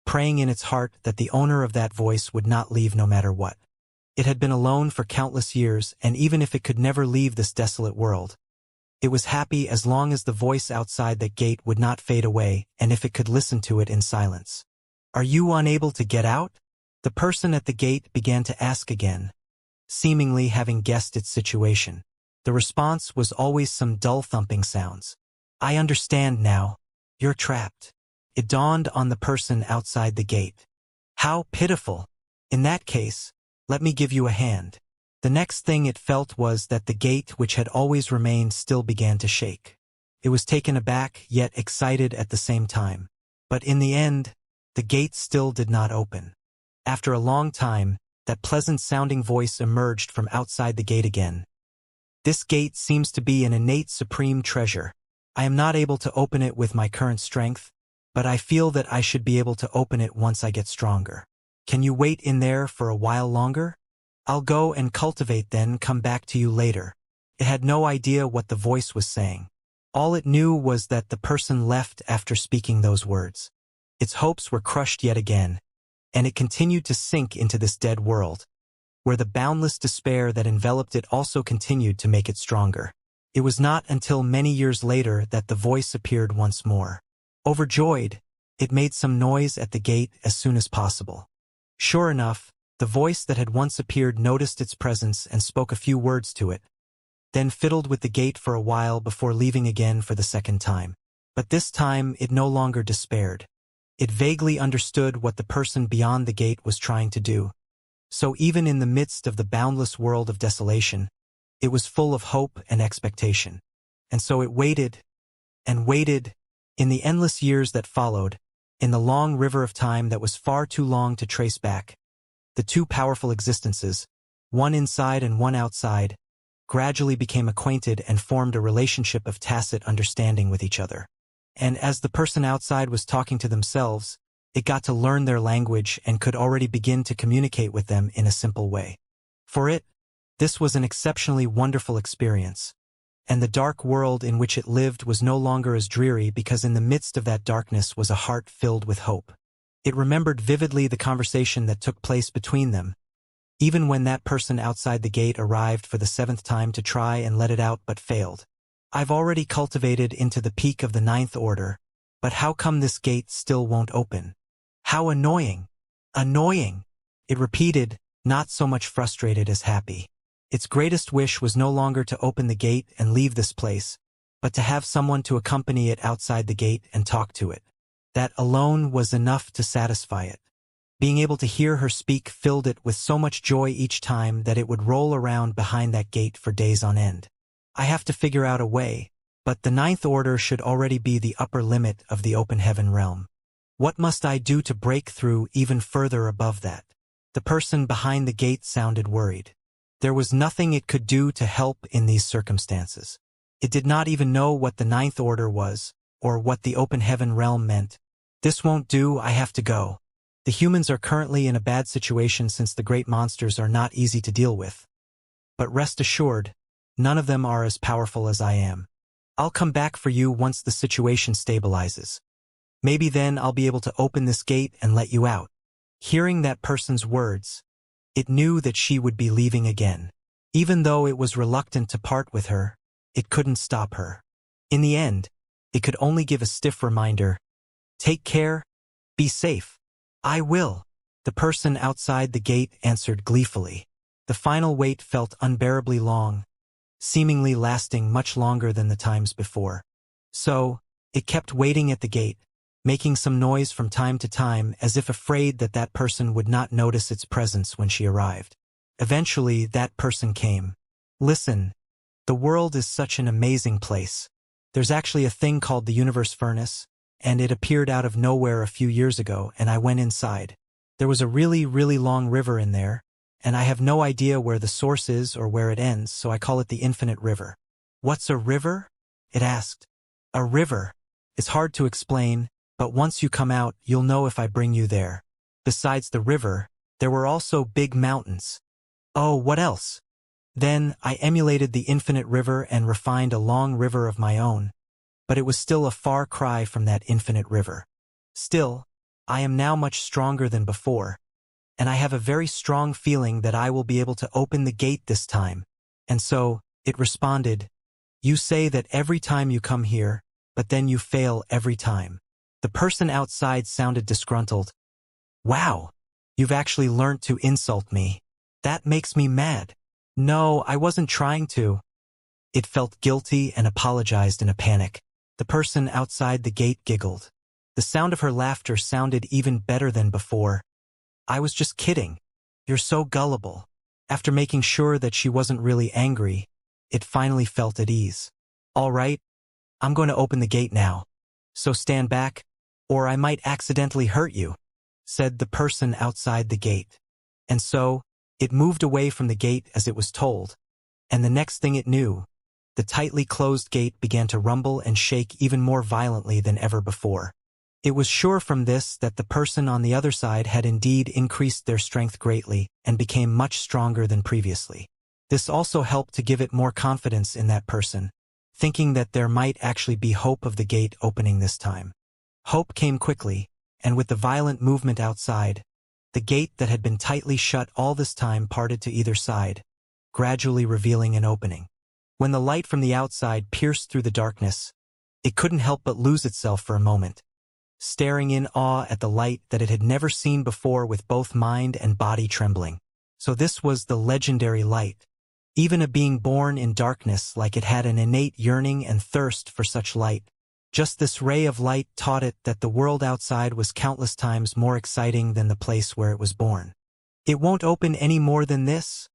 praying in its heart that the owner of that voice would not leave no matter what. It had been alone for countless years, and even if it could never leave this desolate world, it was happy as long as the voice outside that gate would not fade away and if it could listen to it in silence. "Are you unable to get out?" The person at the gate began to ask again, seemingly having guessed its situation. The response was always some dull thumping sounds. "I understand now. You're trapped." It dawned on the person outside the gate. How pitiful! In that case, let me give you a hand. The next thing it felt was that the gate, which had always remained, still began to shake. It was taken aback, yet excited at the same time. But in the end, the gate still did not open. After a long time, that pleasant-sounding voice emerged from outside the gate again. "This gate seems to be an innate supreme treasure. I am not able to open it with my current strength, but I feel that I should be able to open it once I get stronger. Can you wait in there for a while longer? I'll go and cultivate, then come back to you later." It had no idea what the voice was saying. All it knew was that the person left after speaking those words. Its hopes were crushed yet again, and it continued to sink into this dead world, where the boundless despair that enveloped it also continued to make it stronger. It was not until many years later that the voice appeared once more. Overjoyed, it made some noise at the gate as soon as possible. Sure enough, the voice that had once appeared noticed its presence and spoke a few words to it, then fiddled with the gate for a while before leaving again for the second time. But this time it no longer despaired. It vaguely understood what the person beyond the gate was trying to do. So even in the midst of the boundless world of desolation, it was full of hope and expectation. And so it waited, and waited, in the endless years that followed, in the long river of time that was far too long to trace back. The two powerful existences, one inside and one outside, gradually became acquainted and formed a relationship of tacit understanding with each other. And as the person outside was talking to themselves, it got to learn their language and could already begin to communicate with them in a simple way. For it, this was an exceptionally wonderful experience, and the dark world in which it lived was no longer as dreary because in the midst of that darkness was a heart filled with hope. It remembered vividly the conversation that took place between them, even when that person outside the gate arrived for the 7th time to try and let it out but failed. "I've already cultivated into the peak of the 9th order, but how come this gate still won't open? How annoying! Annoying!" It repeated, not so much frustrated as happy. Its greatest wish was no longer to open the gate and leave this place, but to have someone to accompany it outside the gate and talk to it. That alone was enough to satisfy it. Being able to hear her speak filled it with so much joy each time that it would roll around behind that gate for days on end. "I have to figure out a way, but the 9th order should already be the upper limit of the open heaven realm. What must I do to break through even further above that?" The person behind the gate sounded worried. There was nothing it could do to help in these circumstances. It did not even know what the 9th order was, or what the open heaven realm meant. "This won't do, I have to go. The humans are currently in a bad situation since the great monsters are not easy to deal with. But rest assured, none of them are as powerful as I am. I'll come back for you once the situation stabilizes. Maybe then I'll be able to open this gate and let you out." Hearing that person's words, it knew that she would be leaving again. Even though it was reluctant to part with her, it couldn't stop her. In the end, it could only give a stiff reminder, "Take care, be safe." "I will," the person outside the gate answered gleefully. The final wait felt unbearably long, seemingly lasting much longer than the times before. So, it kept waiting at the gate, making some noise from time to time as if afraid that that person would not notice its presence when she arrived. Eventually, that person came. Listen, the world is such an amazing place. There's actually a thing called the universe furnace, and it appeared out of nowhere a few years ago, and I went inside. There was a really, really long river in there, and I have no idea where the source is or where it ends, so I call it the infinite river. What's a river? It asked. A river. It's hard to explain, but once you come out, you'll know if I bring you there. Besides the river, there were also big mountains. Oh, what else? Then, I emulated the infinite river and refined a long river of my own, but it was still a far cry from that infinite river. Still, I am now much stronger than before, and I have a very strong feeling that I will be able to open the gate this time. And so, it responded, you say that every time you come here, but then you fail every time. The person outside sounded disgruntled. Wow, you've actually learnt to insult me. That makes me mad. No, I wasn't trying to. It felt guilty and apologized in a panic. The person outside the gate giggled. The sound of her laughter sounded even better than before. I was just kidding. You're so gullible. After making sure that she wasn't really angry, it finally felt at ease. All right, I'm going to open the gate now. So stand back, or I might accidentally hurt you, said the person outside the gate. And so, it moved away from the gate as it was told, and the next thing it knew, the tightly closed gate began to rumble and shake even more violently than ever before. It was sure from this that the person on the other side had indeed increased their strength greatly and became much stronger than previously. This also helped to give it more confidence in that person, thinking that there might actually be hope of the gate opening this time. Hope came quickly, and with the violent movement outside, the gate that had been tightly shut all this time parted to either side, gradually revealing an opening. When the light from the outside pierced through the darkness, it couldn't help but lose itself for a moment, staring in awe at the light that it had never seen before with both mind and body trembling. So this was the legendary light. Even a being born in darkness like it had an innate yearning and thirst for such light. Just this ray of light taught it that the world outside was countless times more exciting than the place where it was born. It won't open any more than this?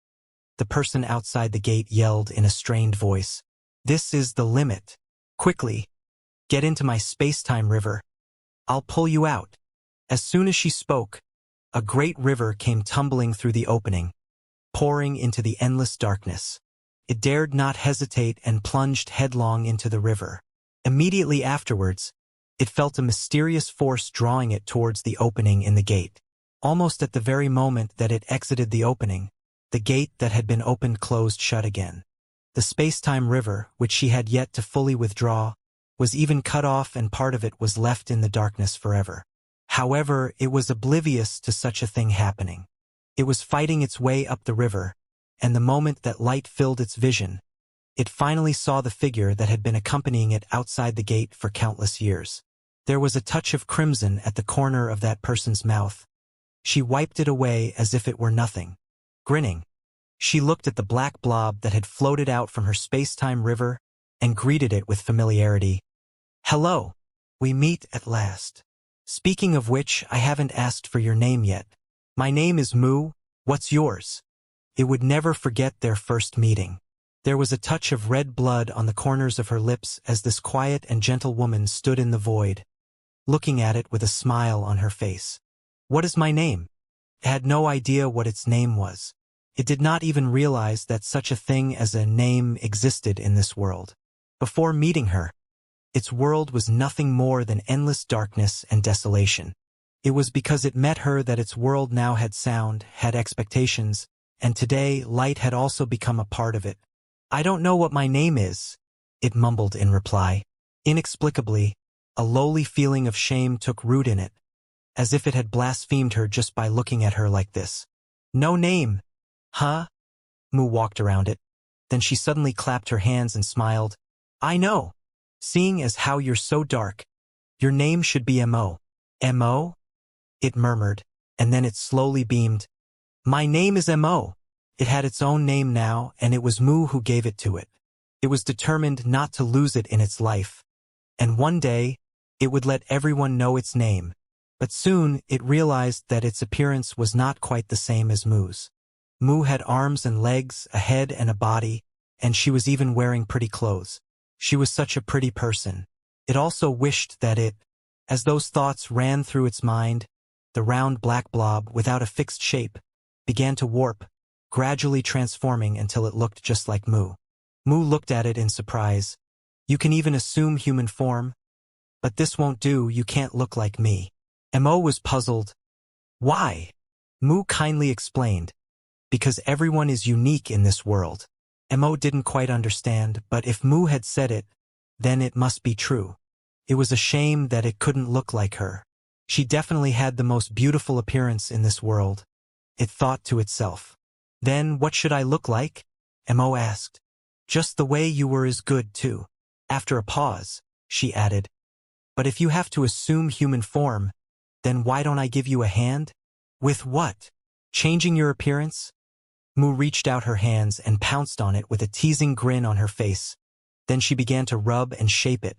The person outside the gate yelled in a strained voice. This is the limit. Quickly, get into my space-time river. I'll pull you out. As soon as she spoke, a great river came tumbling through the opening, pouring into the endless darkness. It dared not hesitate and plunged headlong into the river. Immediately afterwards, it felt a mysterious force drawing it towards the opening in the gate. Almost at the very moment that it exited the opening, the gate that had been opened closed shut again. The space-time river, which she had yet to fully withdraw, was even cut off and part of it was left in the darkness forever. However, it was oblivious to such a thing happening. It was fighting its way up the river, and the moment that light filled its vision, it finally saw the figure that had been accompanying it outside the gate for countless years. There was a touch of crimson at the corner of that person's mouth. She wiped it away as if it were nothing. Grinning, she looked at the black blob that had floated out from her space-time river and greeted it with familiarity. Hello, we meet at last. Speaking of which, I haven't asked for your name yet. My name is Mu, what's yours? It would never forget their first meeting. There was a touch of red blood on the corners of her lips as this quiet and gentle woman stood in the void, looking at it with a smile on her face. What is my name? It had no idea what its name was. It did not even realize that such a thing as a name existed in this world. Before meeting her, its world was nothing more than endless darkness and desolation. It was because it met her that its world now had sound, had expectations, and today light had also become a part of it. I don't know what my name is, it mumbled in reply. Inexplicably, a lowly feeling of shame took root in it, as if it had blasphemed her just by looking at her like this. No name. Huh? Mu walked around it. Then she suddenly clapped her hands and smiled. I know. Seeing as how you're so dark, your name should be M.O. M.O.? It murmured, and then it slowly beamed. My name is M.O. It had its own name now, and it was Mu who gave it to it. It was determined not to lose it in its life. And one day, it would let everyone know its name. But soon, it realized that its appearance was not quite the same as Mu's. Mu had arms and legs, a head and a body, and she was even wearing pretty clothes. She was such a pretty person. It also wished that it, as those thoughts ran through its mind, the round black blob without a fixed shape, began to warp, gradually transforming until it looked just like Mu. Mu looked at it in surprise. You can even assume human form? But this won't do, you can't look like me. Mo was puzzled. Why? Mu kindly explained. Because everyone is unique in this world. Mo didn't quite understand, but if Mu had said it, then it must be true. It was a shame that it couldn't look like her. She definitely had the most beautiful appearance in this world. It thought to itself. Then what should I look like? Mo asked. Just the way you were is good too. After a pause, she added. But if you have to assume human form, then why don't I give you a hand? With what? Changing your appearance? Mu reached out her hands and pounced on it with a teasing grin on her face. Then she began to rub and shape it.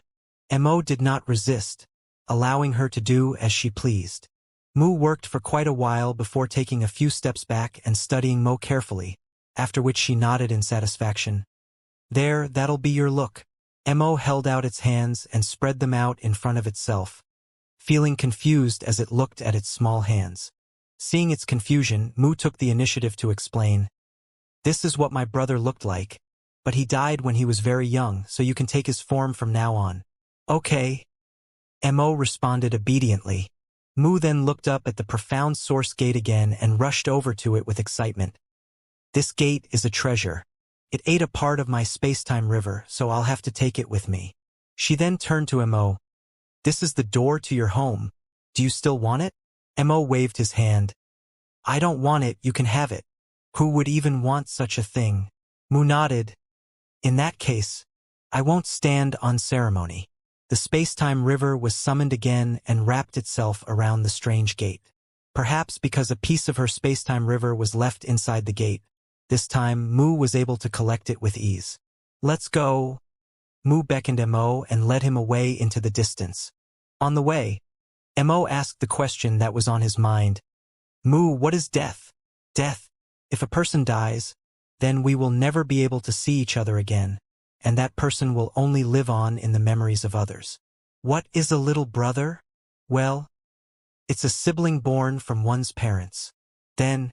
Mo did not resist, allowing her to do as she pleased. Mu worked for quite a while before taking a few steps back and studying Mo carefully, after which she nodded in satisfaction. There, that'll be your look. Mo held out its hands and spread them out in front of itself, feeling confused as it looked at its small hands. Seeing its confusion, Mu took the initiative to explain. This is what my brother looked like, but he died when he was very young, so you can take his form from now on. Okay. Mo responded obediently. Mu then looked up at the profound source gate again and rushed over to it with excitement. This gate is a treasure. It ate a part of my space-time river, so I'll have to take it with me. She then turned to Mo. This is the door to your home. Do you still want it? Mo waved his hand. I don't want it, you can have it. Who would even want such a thing? Mu nodded. In that case, I won't stand on ceremony. The space-time river was summoned again and wrapped itself around the strange gate. Perhaps because a piece of her space-time river was left inside the gate. This time, Mu was able to collect it with ease. Let's go. Mu beckoned Mo and led him away into the distance. On the way, Mo asked the question that was on his mind. Mu, what is death? Death. If a person dies, then we will never be able to see each other again, and that person will only live on in the memories of others. What is a little brother? Well, it's a sibling born from one's parents. Then,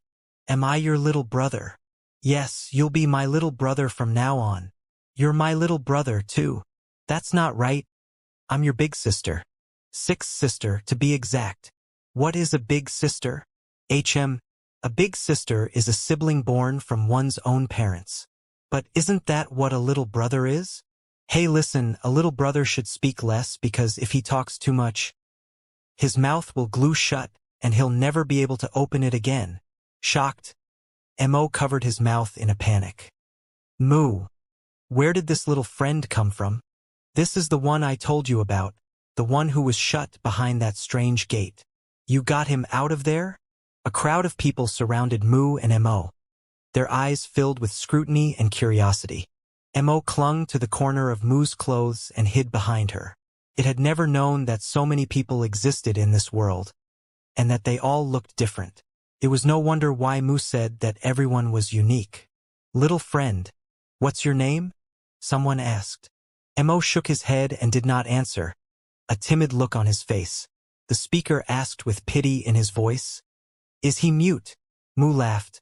am I your little brother? Yes, you'll be my little brother from now on. You're my little brother, too. That's not right. I'm your big sister. Sixth sister, to be exact. What is a big sister? A big sister is a sibling born from one's own parents. But isn't that what a little brother is? Hey, listen, a little brother should speak less because if he talks too much, his mouth will glue shut and he'll never be able to open it again. Shocked, Mo covered his mouth in a panic. Mu, where did this little friend come from? This is the one I told you about, the one who was shut behind that strange gate. You got him out of there? A crowd of people surrounded Mu and Mo, their eyes filled with scrutiny and curiosity. Mo clung to the corner of Mu's clothes and hid behind her. It had never known that so many people existed in this world, and that they all looked different. It was no wonder why Mu said that everyone was unique. Little friend, what's your name? Someone asked. Mo shook his head and did not answer, a timid look on his face. The speaker asked with pity in his voice. Is he mute? Mu laughed.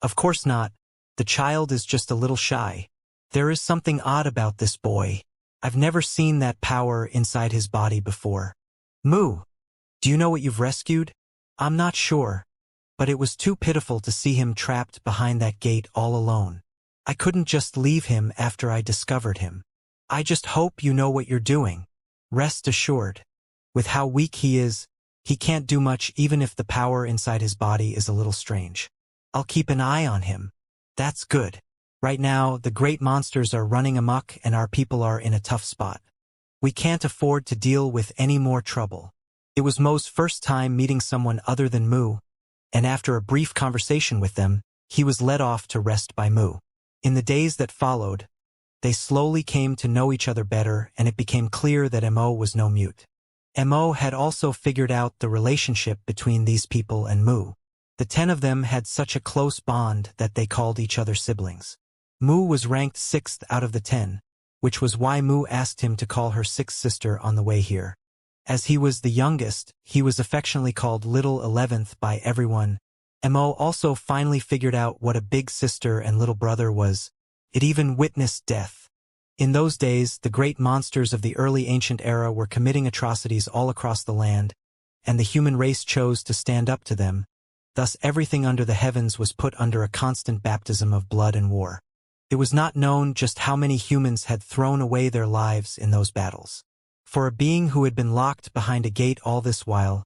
Of course not. The child is just a little shy. There is something odd about this boy. I've never seen that power inside his body before. Mu, do you know what you've rescued? I'm not sure. But it was too pitiful to see him trapped behind that gate all alone. I couldn't just leave him after I discovered him. I just hope you know what you're doing. Rest assured. With how weak he is, he can't do much even if the power inside his body is a little strange. I'll keep an eye on him. That's good. Right now, the great monsters are running amok and our people are in a tough spot. We can't afford to deal with any more trouble. It was Mo's first time meeting someone other than Mu, and after a brief conversation with them, he was led off to rest by Mu. In the days that followed, they slowly came to know each other better, and it became clear that Mo was no mute. Mo had also figured out the relationship between these people and Mu. The 10 of them had such a close bond that they called each other siblings. Mu was ranked 6th out of the 10, which was why Mu asked him to call her 6th sister on the way here. As he was the youngest, he was affectionately called Little 11th by everyone. Mo also finally figured out what a big sister and little brother was. It even witnessed death. In those days, the great monsters of the early ancient era were committing atrocities all across the land, and the human race chose to stand up to them. Thus everything under the heavens was put under a constant baptism of blood and war. It was not known just how many humans had thrown away their lives in those battles. For a being who had been locked behind a gate all this while,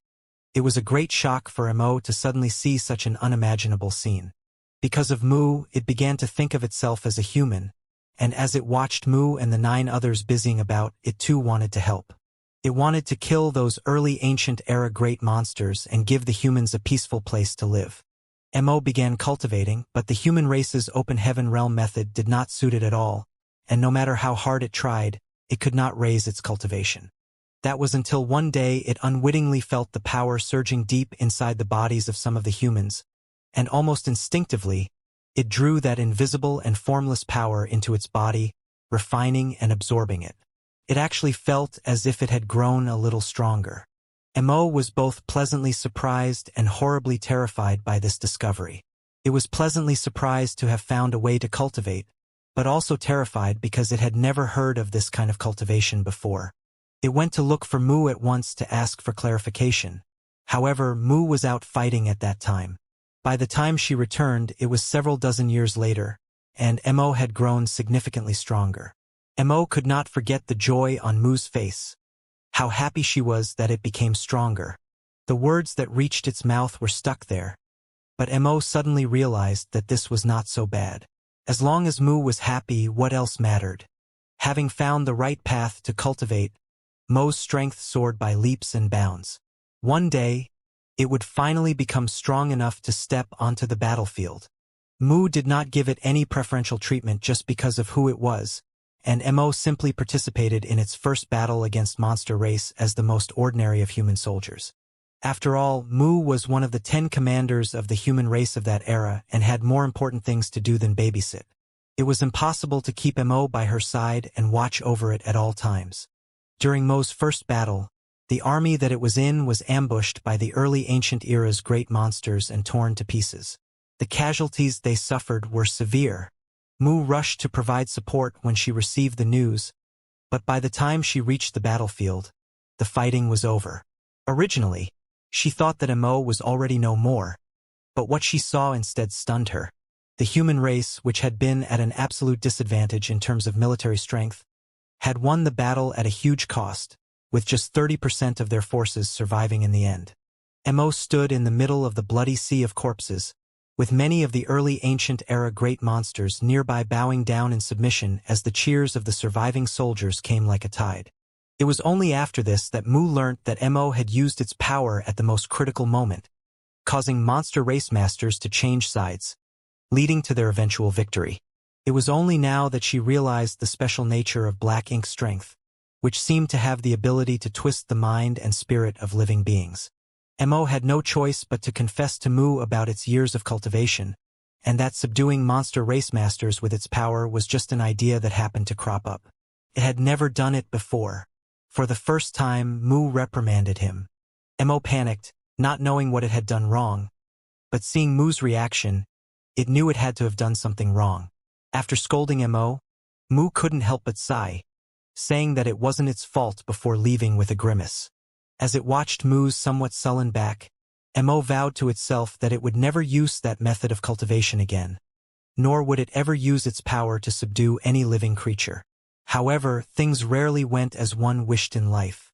it was a great shock for Mo to suddenly see such an unimaginable scene. Because of Mu, it began to think of itself as a human, and as it watched Mu and the 9 others busying about, it too wanted to help. It wanted to kill those early ancient era great monsters and give the humans a peaceful place to live. Mo began cultivating, but the human race's open heaven realm method did not suit it at all, and no matter how hard it tried, it could not raise its cultivation. That was until one day it unwittingly felt the power surging deep inside the bodies of some of the humans, and almost instinctively, it drew that invisible and formless power into its body, refining and absorbing it. It actually felt as if it had grown a little stronger. Mo was both pleasantly surprised and horribly terrified by this discovery. It was pleasantly surprised to have found a way to cultivate, but also terrified because it had never heard of this kind of cultivation before. It went to look for Mu at once to ask for clarification. However, Mu was out fighting at that time. By the time she returned, it was several dozen years later, and Mo had grown significantly stronger. Mo could not forget the joy on Mu's face. How happy she was that it became stronger. The words that reached its mouth were stuck there. But Mo suddenly realized that this was not so bad. As long as Mu was happy, what else mattered? Having found the right path to cultivate, Mo's strength soared by leaps and bounds. One day, it would finally become strong enough to step onto the battlefield. Mu did not give it any preferential treatment just because of who it was, and Mo simply participated in its first battle against monster race as the most ordinary of human soldiers. After all, Mu was one of the 10 commanders of the human race of that era and had more important things to do than babysit. It was impossible to keep Mo by her side and watch over it at all times. During Mo's first battle, the army that it was in was ambushed by the early ancient era's great monsters and torn to pieces. The casualties they suffered were severe. Mu rushed to provide support when she received the news, but by the time she reached the battlefield, the fighting was over. Originally, she thought that Mo was already no more, but what she saw instead stunned her. The human race, which had been at an absolute disadvantage in terms of military strength, had won the battle at a huge cost, with just 30% of their forces surviving in the end. Mo stood in the middle of the bloody sea of corpses, with many of the early ancient era great monsters nearby bowing down in submission as the cheers of the surviving soldiers came like a tide. It was only after this that Mu learnt that Mo had used its power at the most critical moment, causing monster race masters to change sides, leading to their eventual victory. It was only now that she realized the special nature of black ink strength, which seemed to have the ability to twist the mind and spirit of living beings. Mo had no choice but to confess to Mu about its years of cultivation, and that subduing monster race masters with its power was just an idea that happened to crop up. It had never done it before. For the first time, Mu reprimanded him. Mo panicked, not knowing what it had done wrong, but seeing Mu's reaction, it knew it had to have done something wrong. After scolding Mo, Mu couldn't help but sigh, saying that it wasn't its fault before leaving with a grimace. As it watched Mu's somewhat sullen back, Mo vowed to itself that it would never use that method of cultivation again, nor would it ever use its power to subdue any living creature. However, things rarely went as one wished in life.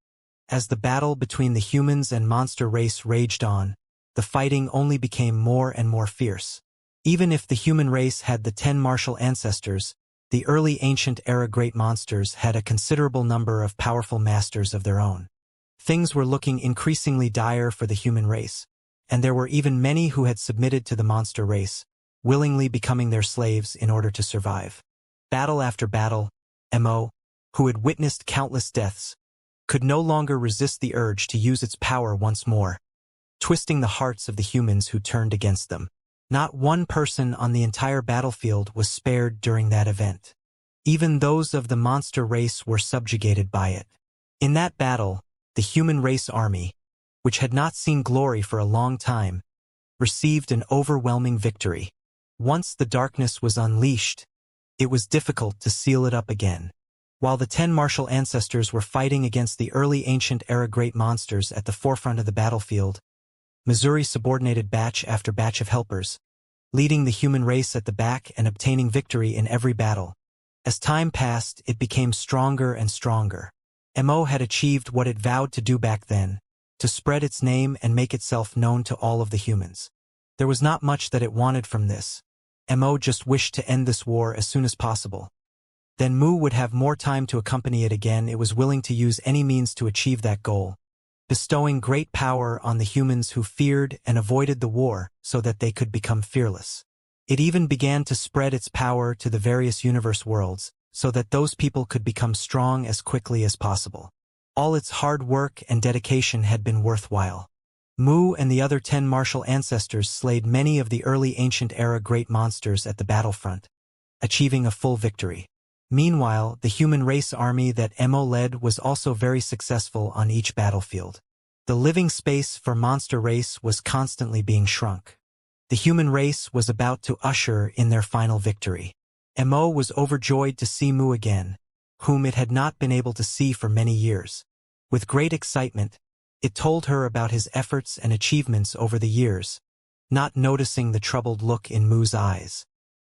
As the battle between the humans and monster race raged on, the fighting only became more and more fierce. Even if the human race had the 10 martial ancestors, the early ancient era great monsters had a considerable number of powerful masters of their own. Things were looking increasingly dire for the human race, and there were even many who had submitted to the monster race, willingly becoming their slaves in order to survive. Battle after battle, Mo, who had witnessed countless deaths, could no longer resist the urge to use its power once more, twisting the hearts of the humans who turned against them. Not one person on the entire battlefield was spared during that event. Even those of the monster race were subjugated by it. In that battle, the human race army, which had not seen glory for a long time, received an overwhelming victory. Once the darkness was unleashed, it was difficult to seal it up again. While the 10 martial ancestors were fighting against the early ancient era great monsters at the forefront of the battlefield, Missouri subordinated batch after batch of helpers, leading the human race at the back and obtaining victory in every battle. As time passed, it became stronger and stronger. Mo had achieved what it vowed to do back then, to spread its name and make itself known to all of the humans. There was not much that it wanted from this. Mo just wished to end this war as soon as possible. Then Mu would have more time to accompany it again. It was willing to use any means to achieve that goal, bestowing great power on the humans who feared and avoided the war so that they could become fearless. It even began to spread its power to the various universe worlds so that those people could become strong as quickly as possible. All its hard work and dedication had been worthwhile. Mu and the other 10 martial ancestors slayed many of the early ancient era great monsters at the battlefront, achieving a full victory. Meanwhile, the human race army that Mo led was also very successful on each battlefield. The living space for monster race was constantly being shrunk. The human race was about to usher in their final victory. Mo was overjoyed to see Mu again, whom it had not been able to see for many years. With great excitement, it told her about his efforts and achievements over the years, not noticing the troubled look in Mu's eyes.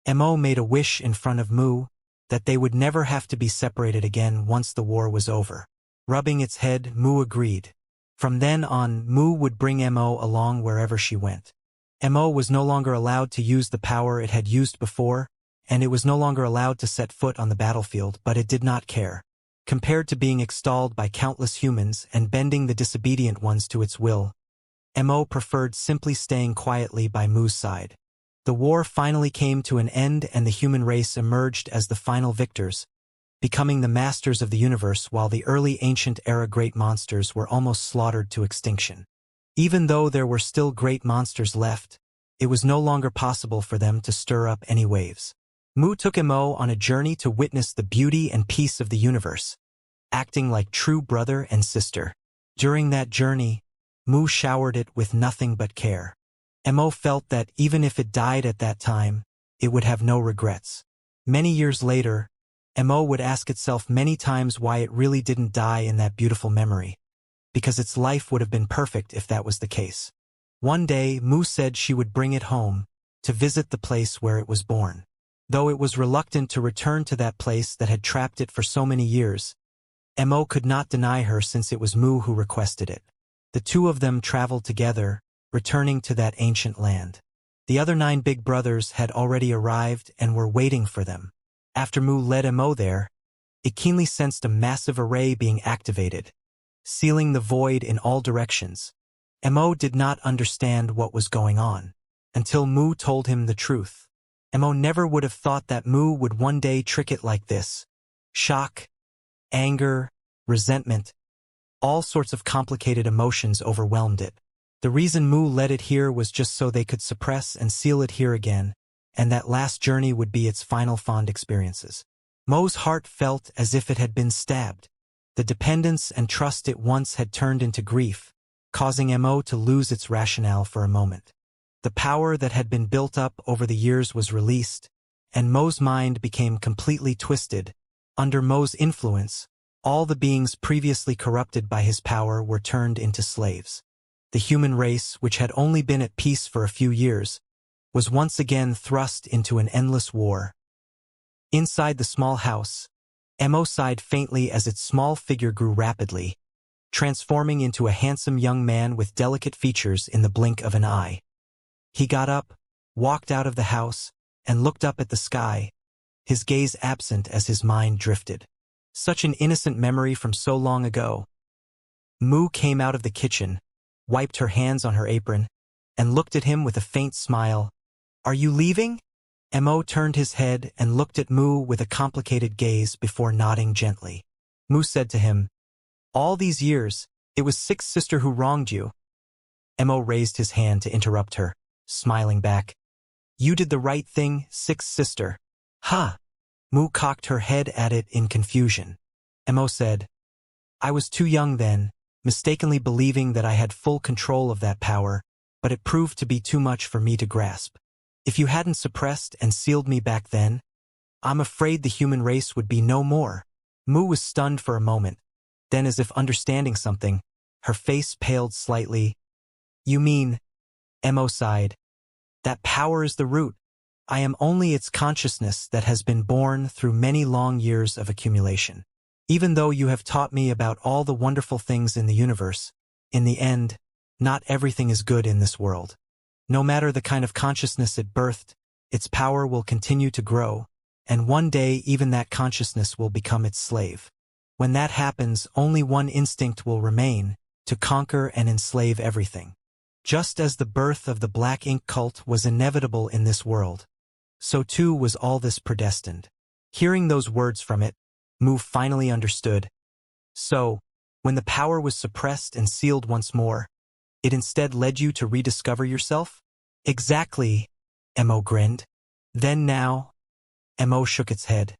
Mo made a wish in front of Mu, that they would never have to be separated again once the war was over. Rubbing its head, Mu agreed. From then on, Mu would bring Mo along wherever she went. Mo was no longer allowed to use the power it had used before, and it was no longer allowed to set foot on the battlefield, but it did not care. Compared to being extolled by countless humans and bending the disobedient ones to its will, Mo preferred simply staying quietly by Mu's side. The war finally came to an end and the human race emerged as the final victors, becoming the masters of the universe while the early ancient era great monsters were almost slaughtered to extinction. Even though there were still great monsters left, it was no longer possible for them to stir up any waves. Mu took Mo on a journey to witness the beauty and peace of the universe, acting like true brother and sister. During that journey, Mu showered it with nothing but care. Mo felt that even if it died at that time, it would have no regrets. Many years later, Mo would ask itself many times why it really didn't die in that beautiful memory, because its life would have been perfect if that was the case. One day, Mu said she would bring it home, to visit the place where it was born. Though it was reluctant to return to that place that had trapped it for so many years, Mo could not deny her since it was Mu who requested it. The two of them traveled together, returning to that ancient land. The other 9 big brothers had already arrived and were waiting for them. After Mu led Mo there, it keenly sensed a massive array being activated, sealing the void in all directions. Mo did not understand what was going on, until Mu told him the truth. Mo never would have thought that Mu would one day trick it like this. Shock, anger, resentment, all sorts of complicated emotions overwhelmed it. The reason Mu led it here was just so they could suppress and seal it here again, and that last journey would be its final fond experiences. Mo's heart felt as if it had been stabbed. The dependence and trust it once had turned into grief, causing Mo to lose its rationale for a moment. The power that had been built up over the years was released, and Mo's mind became completely twisted. Under Mo's influence, all the beings previously corrupted by his power were turned into slaves. The human race, which had only been at peace for a few years, was once again thrust into an endless war. Inside the small house, Mo sighed faintly as its small figure grew rapidly, transforming into a handsome young man with delicate features in the blink of an eye. He got up, walked out of the house, and looked up at the sky, his gaze absent as his mind drifted. Such an innocent memory from so long ago. Mu came out of the kitchen, wiped her hands on her apron, and looked at him with a faint smile. "Are you leaving?" Mo turned his head and looked at Mu with a complicated gaze before nodding gently. Mu said to him, "All these years, it was Sixth Sister who wronged you." Mo raised his hand to interrupt her, smiling back. "You did the right thing, Sixth Sister." "Ha!" Mu cocked her head at it in confusion. Mo said, "I was too young then, mistakenly believing that I had full control of that power, but it proved to be too much for me to grasp. If you hadn't suppressed and sealed me back then, I'm afraid the human race would be no more." Mu was stunned for a moment. Then, as if understanding something, her face paled slightly. "You mean," Mo sighed, "that power is the root. I am only its consciousness that has been born through many long years of accumulation. Even though you have taught me about all the wonderful things in the universe, in the end, not everything is good in this world. No matter the kind of consciousness it birthed, its power will continue to grow, and one day even that consciousness will become its slave. When that happens, only one instinct will remain, to conquer and enslave everything. Just as the birth of the black ink cult was inevitable in this world, so too was all this predestined." Hearing those words from it, Mu finally understood. "So, when the power was suppressed and sealed once more, it instead led you to rediscover yourself?" "Exactly," Mo grinned. "Then now," Mo shook its head,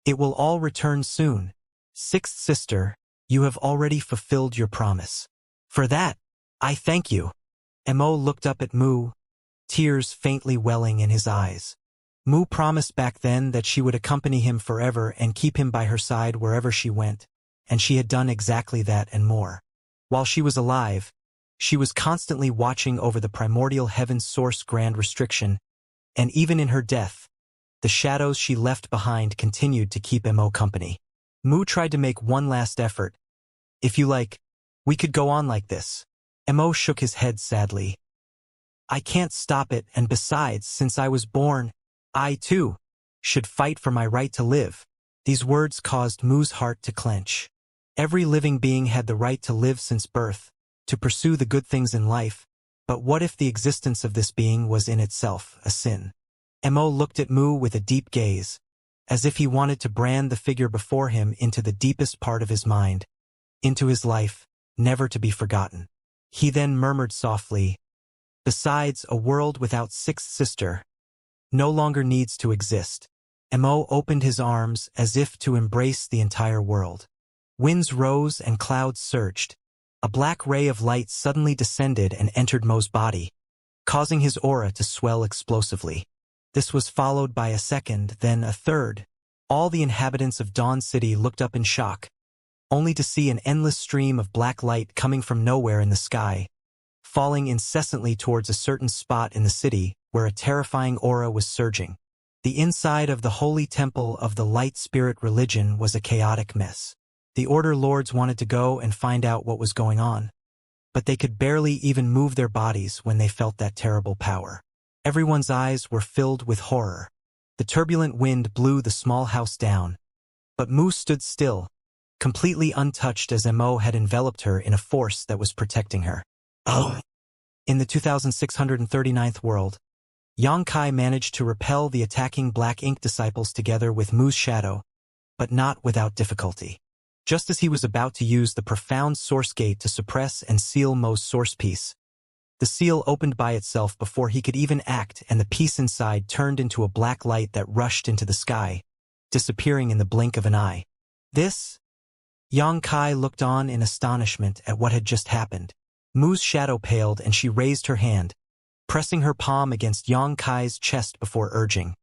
"it will all return soon. Sixth Sister, you have already fulfilled your promise. For that, I thank you." Mo looked up at Mu, tears faintly welling in his eyes. Mu promised back then that she would accompany him forever and keep him by her side wherever she went, and she had done exactly that and more. While she was alive, she was constantly watching over the primordial heaven's source grand restriction, and even in her death, the shadows she left behind continued to keep Mo company. Mu tried to make one last effort. "If you like, we could go on like this." Mo shook his head sadly. "I can't stop it, and besides, since I was born, I, too, should fight for my right to live." These words caused Mu's heart to clench. Every living being had the right to live since birth, to pursue the good things in life, but what if the existence of this being was in itself a sin? Mo looked at Mu with a deep gaze, as if he wanted to brand the figure before him into the deepest part of his mind, into his life, never to be forgotten. He then murmured softly, "Besides, a world without Sixth Sister no longer needs to exist." Mo opened his arms as if to embrace the entire world. Winds rose and clouds surged. A black ray of light suddenly descended and entered Mo's body, causing his aura to swell explosively. This was followed by a second, then a third. All the inhabitants of Dawn City looked up in shock, only to see an endless stream of black light coming from nowhere in the sky, falling incessantly towards a certain spot in the city where a terrifying aura was surging. The inside of the holy temple of the light spirit religion was a chaotic mess. The Order Lords wanted to go and find out what was going on, but they could barely even move their bodies when they felt that terrible power. Everyone's eyes were filled with horror. The turbulent wind blew the small house down, but Mu stood still, completely untouched as Mo had enveloped her in a force that was protecting her. Oh! In the 2639th world, Xianxia managed to repel the attacking black ink disciples together with Mu's shadow, but not without difficulty. Just as he was about to use the profound source gate to suppress and seal Mo's source piece, the seal opened by itself before he could even act, and the piece inside turned into a black light that rushed into the sky, disappearing in the blink of an eye. This? Xianxia looked on in astonishment at what had just happened. Mu's shadow paled and she raised her hand, pressing her palm against Xianxia's chest before urging,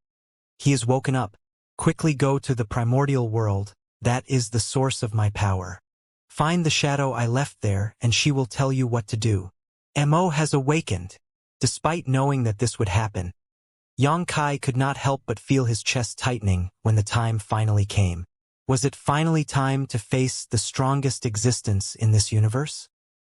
"He is woken up. Quickly go to the primordial world. That is the source of my power. Find the shadow I left there and she will tell you what to do." Mo has awakened. Despite knowing that this would happen, Xianxia could not help but feel his chest tightening when the time finally came. Was it finally time to face the strongest existence in this universe?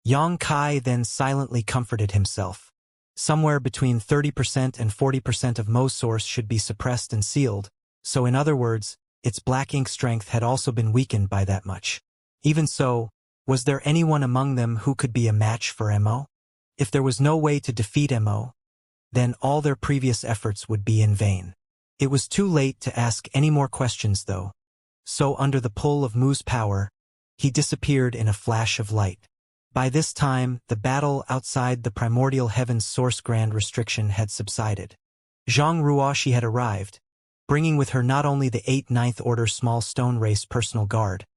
Xianxia then silently comforted himself. Somewhere between 30% and 40% of Mo's source should be suppressed and sealed, so in other words, its black ink strength had also been weakened by that much. Even so, was there anyone among them who could be a match for Mo? If there was no way to defeat Mo, then all their previous efforts would be in vain. It was too late to ask any more questions though. So under the pull of Mu's power, he disappeared in a flash of light. By this time, the battle outside the primordial heaven's source grand restriction had subsided. Zhang Ruoxi had arrived, bringing with her not only the 8th Ninth Order small stone race personal guard,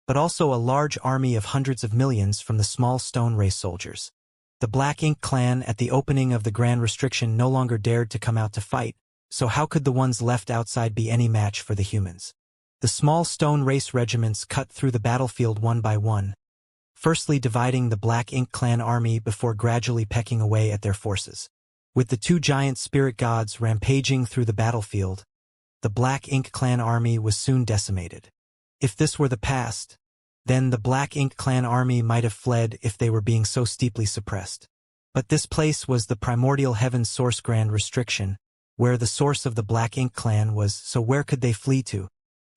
but also a large army of hundreds of millions from the small stone race soldiers. The Black Ink clan at the opening of the grand restriction no longer dared to come out to fight, so how could the ones left outside be any match for the humans? The small stone race regiments cut through the battlefield one by one, firstly dividing the Black Ink clan army before gradually pecking away at their forces. With the 2 giant spirit gods rampaging through the battlefield, the Black Ink clan army was soon decimated. If this were the past, then the Black Ink clan army might have fled if they were being so steeply suppressed. But this place was the primordial heaven's source grand restriction, where the source of the Black Ink clan was, so where could they flee to?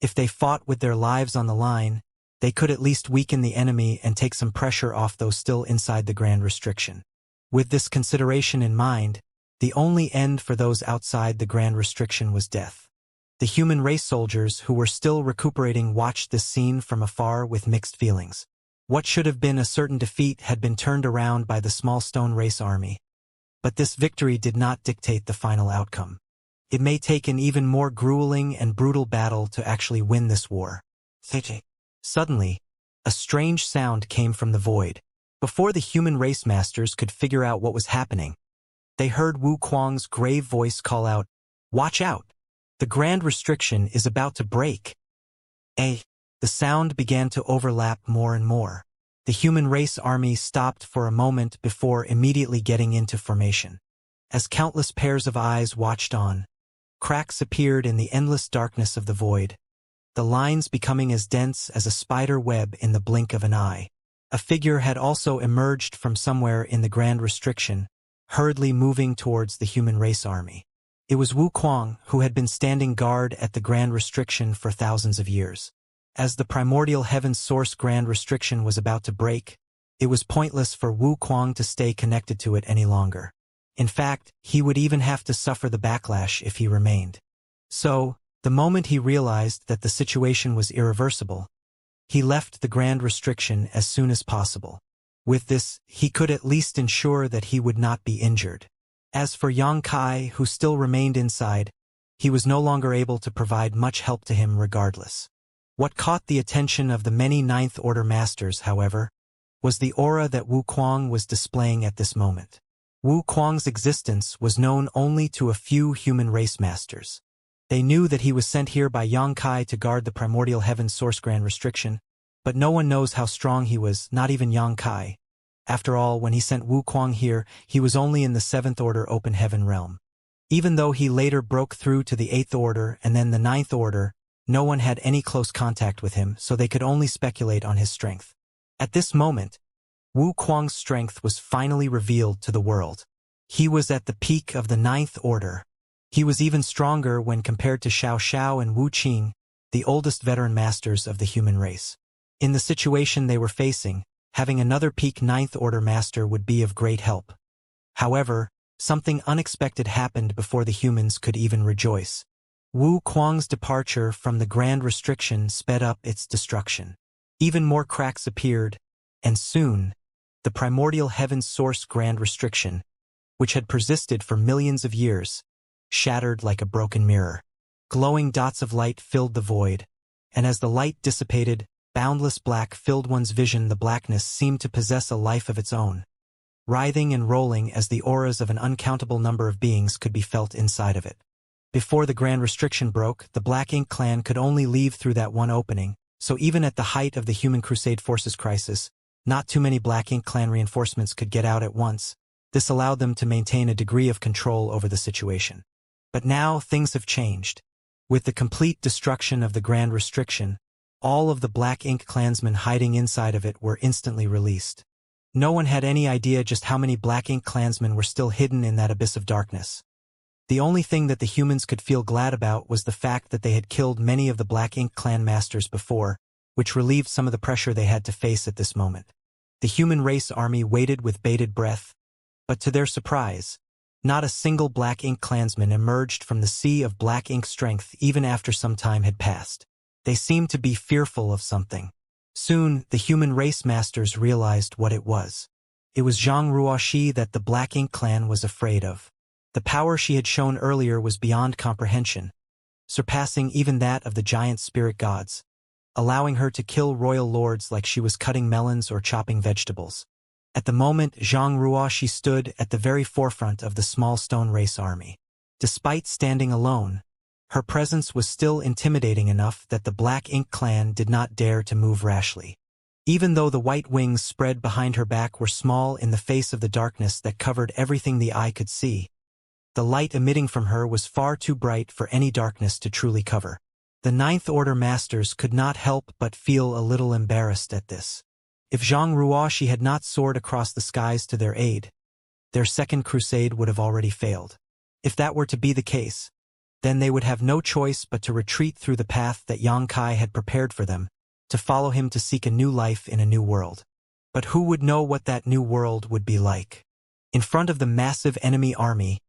If they fought with their lives on the line, they could at least weaken the enemy and take some pressure off those still inside the grand restriction. With this consideration in mind, the only end for those outside the grand restriction was death. The human race soldiers who were still recuperating watched this scene from afar with mixed feelings. What should have been a certain defeat had been turned around by the small stone race army. But this victory did not dictate the final outcome. It may take an even more grueling and brutal battle to actually win this war. Suddenly, a strange sound came from the void. Before the human race masters could figure out what was happening, they heard Wu Kuang's grave voice call out, "Watch out! The grand restriction is about to break." The sound began to overlap more and more. The human race army stopped for a moment before immediately getting into formation. As countless pairs of eyes watched on, cracks appeared in the endless darkness of the void, the lines becoming as dense as a spider web in the blink of an eye. A figure had also emerged from somewhere in the grand restriction, hurriedly moving towards the human race army. It was Wu Kuang, who had been standing guard at the grand restriction for thousands of years. As the primordial heaven's source grand restriction was about to break, it was pointless for Wu Kuang to stay connected to it any longer. In fact, he would even have to suffer the backlash if he remained. So, the moment he realized that the situation was irreversible, he left the grand restriction as soon as possible. With this, he could at least ensure that he would not be injured. As for Yang Kai, who still remained inside, he was no longer able to provide much help to him regardless. What caught the attention of the many Ninth Order masters, however, was the aura that Wu Kuang was displaying at this moment. Wu Kuang's existence was known only to a few human race masters. They knew that he was sent here by Yang Kai to guard the primordial heaven's source grand restriction, but no one knows how strong he was, not even Yang Kai. After all, when he sent Wu Kuang here, he was only in the 7th Order open heaven realm. Even though he later broke through to the 8th Order and then the 9th Order, no one had any close contact with him, so they could only speculate on his strength. At this moment, Wu Kuang's strength was finally revealed to the world. He was at the peak of the 9th Order. He was even stronger when compared to Xiao Xiao and Wu Qing, the oldest veteran masters of the human race. In the situation they were facing, having another peak 9th Order master would be of great help. However, something unexpected happened before the humans could even rejoice. Wu Kuang's departure from the grand restriction sped up its destruction. Even more cracks appeared, and soon, the primordial heaven's source grand restriction, which had persisted for millions of years, shattered like a broken mirror. Glowing dots of light filled the void, and as the light dissipated, boundless black filled one's vision. The blackness seemed to possess a life of its own, writhing and rolling as the auras of an uncountable number of beings could be felt inside of it. Before the grand restriction broke, the Black Ink clan could only leave through that one opening, so even at the height of the Human Crusade Forces crisis, not too many Black Ink clan reinforcements could get out at once. This allowed them to maintain a degree of control over the situation. But now things have changed. With the complete destruction of the grand restriction, all of the Black Ink clansmen hiding inside of it were instantly released. No one had any idea just how many Black Ink clansmen were still hidden in that abyss of darkness. The only thing that the humans could feel glad about was the fact that they had killed many of the Black Ink clan masters before, which relieved some of the pressure they had to face at this moment. The human race army waited with bated breath, but to their surprise, Not a single black ink clansman emerged from the sea of black ink strength even after some time had passed. They seemed to be fearful of something. Soon, the human race masters realized what it was. It was Zhang Ruoxi that the Black Ink clan was afraid of. The power she had shown earlier was beyond comprehension, surpassing even that of the giant spirit gods, allowing her to kill royal lords like she was cutting melons or chopping vegetables. At the moment, Zhang Ruoxi stood at the very forefront of the small stone race army. Despite standing alone, her presence was still intimidating enough that the Black Ink clan did not dare to move rashly. Even though the white wings spread behind her back were small in the face of the darkness that covered everything the eye could see, the light emitting from her was far too bright for any darkness to truly cover. The Ninth Order masters could not help but feel a little embarrassed at this. If Zhang Ruoxi had not soared across the skies to their aid, their second crusade would have already failed. If that were to be the case, then they would have no choice but to retreat through the path that Yang Kai had prepared for them, to follow him to seek a new life in a new world. But who would know what that new world would be like? In front of the massive enemy army,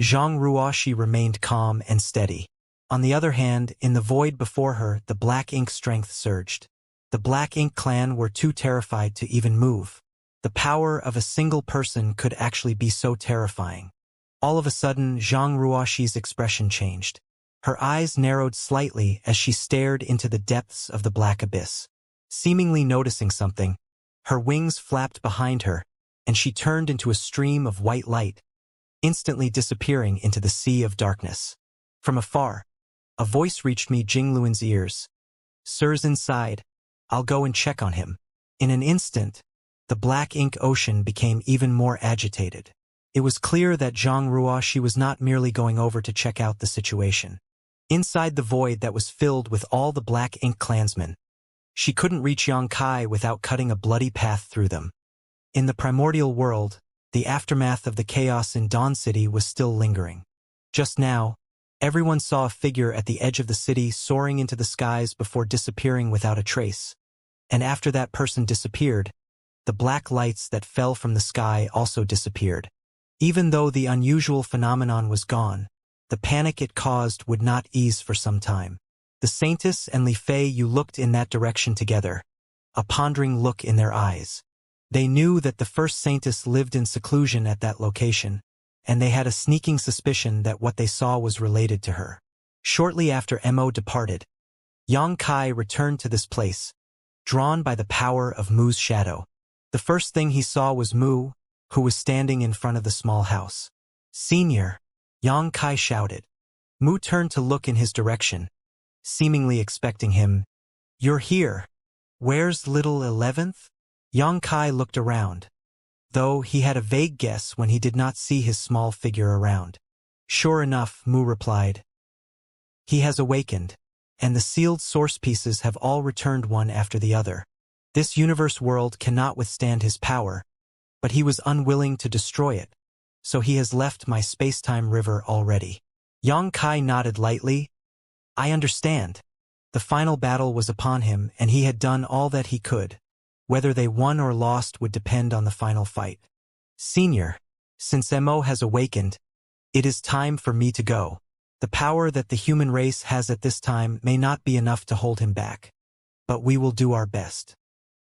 Zhang Ruoxi remained calm and steady. On the other hand, in the void before her, the Black Ink strength surged. The Black Ink clan were too terrified to even move. The power of a single person could actually be so terrifying. All of a sudden, Zhang Ruoxi's expression changed. Her eyes narrowed slightly as she stared into the depths of the black abyss. Seemingly noticing something, her wings flapped behind her, and she turned into a stream of white light, instantly disappearing into the sea of darkness. From afar, a voice reached me Jingluan's ears. "Sir's inside. I'll go and check on him." In an instant, the Black Ink ocean became even more agitated. It was clear that Zhang Ruoxi was not merely going over to check out the situation. Inside the void that was filled with all the Black Ink clansmen, she couldn't reach Yang Kai without cutting a bloody path through them. In the primordial world, the aftermath of the chaos in Dawn City was still lingering. Just now, everyone saw a figure at the edge of the city soaring into the skies before disappearing without a trace. And after that person disappeared, the black lights that fell from the sky also disappeared. Even though the unusual phenomenon was gone, the panic it caused would not ease for some time. The Saintess and Li Fei Yu looked in that direction together, a pondering look in their eyes. They knew that the first Saintess lived in seclusion at that location, and they had a sneaking suspicion that what they saw was related to her. Shortly after Mo departed, Yang Kai returned to this place, drawn by the power of Mu's shadow. The first thing he saw was Mu, who was standing in front of the small house. "Senior," Yang Kai shouted. Mu turned to look in his direction, seemingly expecting him. "You're here. Where's little 11th? Yang Kai looked around, though he had a vague guess when he did not see his small figure around. "Sure enough," Mu replied. "He has awakened, and the sealed source pieces have all returned one after the other. This universe world cannot withstand his power, but he was unwilling to destroy it, so he has left my space-time river already." Yang Kai nodded lightly. "I understand. The final battle was upon him, and he had done all that he could. Whether they won or lost would depend on the final fight. Senior, since Mo has awakened, it is time for me to go. The power that the human race has at this time may not be enough to hold him back, but we will do our best.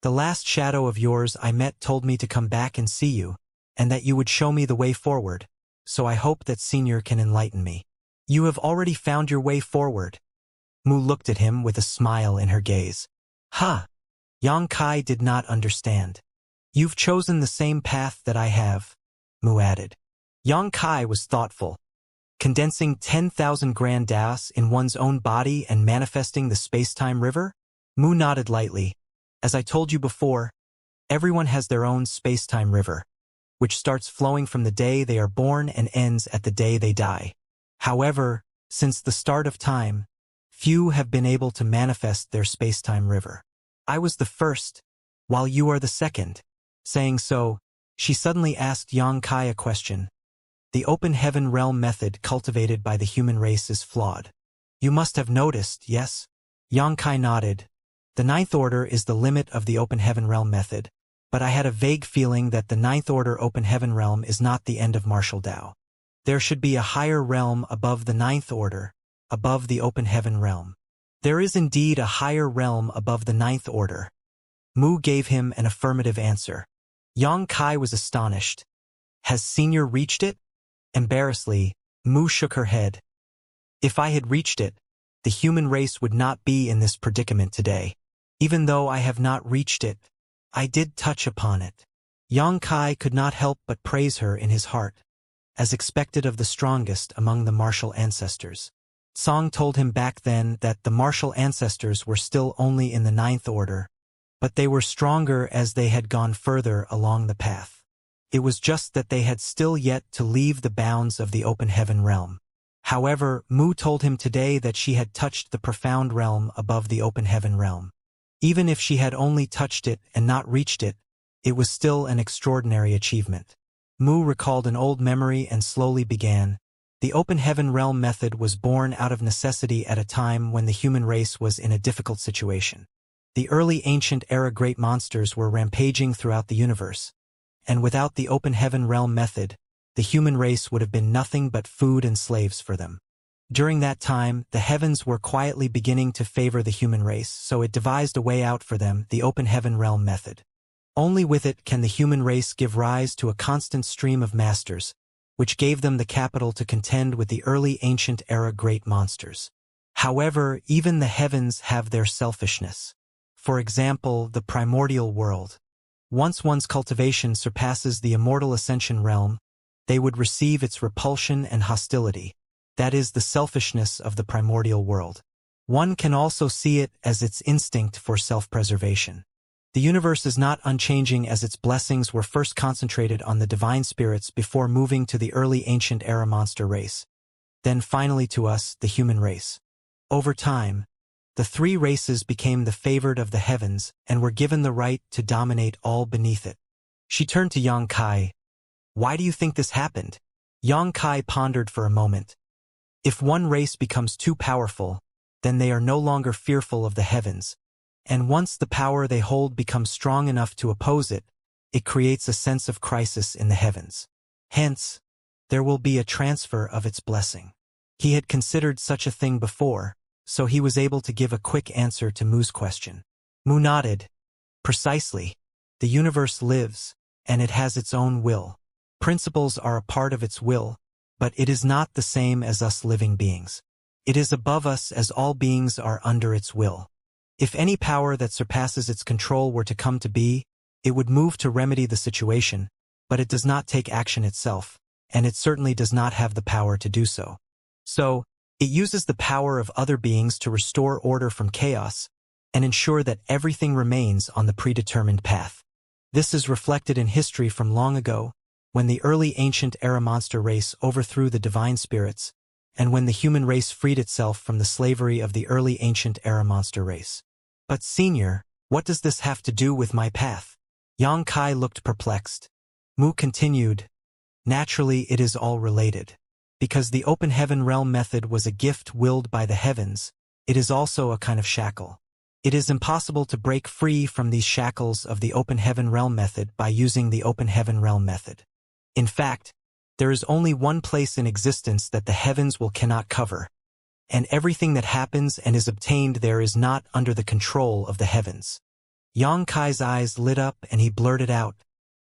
The last shadow of yours I met told me to come back and see you, and that you would show me the way forward, so I hope that Senior can enlighten me." "You have already found your way forward." Mu looked at him with a smile in her gaze. "Ha!" Yang Kai did not understand. "You've chosen the same path that I have," Mu added. Yang Kai was thoughtful. Condensing 10,000 grand das in one's own body and manifesting the space-time river? Mu nodded lightly. "As I told you before, everyone has their own space-time river, which starts flowing from the day they are born and ends at the day they die. However, since the start of time, few have been able to manifest their space-time river. I was the first, while you are the second." Saying so, she suddenly asked Yang Kai a question. "The open heaven realm method cultivated by the human race is flawed. You must have noticed, yes?" Yang Kai nodded. "The Ninth Order is the limit of the open heaven realm method, but I had a vague feeling that the Ninth Order open heaven realm is not the end of martial Dao. There should be a higher realm above the ninth order, above the open heaven realm. There is indeed a higher realm above the ninth order. Mu gave him an affirmative answer. Yang Kai was astonished. Has Senior reached it? Embarrassedly, Mu shook her head. If I had reached it, the human race would not be in this predicament today. Even though I have not reached it, I did touch upon it. Yang Kai could not help but praise her in his heart, as expected of the strongest among the martial ancestors. Song told him back then that the martial ancestors were still only in the ninth order, but they were stronger as they had gone further along the path. It was just that they had still yet to leave the bounds of the open heaven realm. However, Mu told him today that she had touched the profound realm above the open heaven realm. Even if she had only touched it and not reached it, it was still an extraordinary achievement. Mu recalled an old memory and slowly began. The open heaven realm method was born out of necessity at a time when the human race was in a difficult situation. The early ancient era great monsters were rampaging throughout the universe, and without the open heaven realm method, the human race would have been nothing but food and slaves for them. During that time, the heavens were quietly beginning to favor the human race, so it devised a way out for them, the open heaven realm method. Only with it can the human race give rise to a constant stream of masters, which gave them the capital to contend with the early ancient era great monsters. However, even the heavens have their selfishness. For example, the primordial world. Once one's cultivation surpasses the immortal Ascension realm, they would receive its repulsion and hostility. That is the selfishness of the primordial world. One can also see it as its instinct for self-preservation. The universe is not unchanging as its blessings were first concentrated on the divine spirits before moving to the early ancient era monster race, then finally to us, the human race. Over time, the three races became the favored of the heavens and were given the right to dominate all beneath it. She turned to Yang Kai. Why do you think this happened? Yang Kai pondered for a moment. If one race becomes too powerful, then they are no longer fearful of the heavens, and once the power they hold becomes strong enough to oppose it, it creates a sense of crisis in the heavens. Hence, there will be a transfer of its blessing. He had considered such a thing before, so he was able to give a quick answer to Mu's question. Mu nodded. Precisely. The universe lives, and it has its own will. Principles are a part of its will, but it is not the same as us living beings. It is above us as all beings are under its will. If any power that surpasses its control were to come to be, it would move to remedy the situation, but it does not take action itself, and it certainly does not have the power to do so. So, it uses the power of other beings to restore order from chaos and ensure that everything remains on the predetermined path. This is reflected in history from long ago, when the early ancient era monster race overthrew the divine spirits, and when the human race freed itself from the slavery of the early ancient era monster race. But Senior, what does this have to do with my path? Yang Kai looked perplexed. Mu continued, naturally it is all related. Because the open heaven realm method was a gift willed by the heavens, it is also a kind of shackle. It is impossible to break free from these shackles of the open heaven realm method by using the open heaven realm method. In fact, there is only one place in existence that the heavens cannot cover, and everything that happens and is obtained there is not under the control of the heavens. Yang Kai's eyes lit up and he blurted out,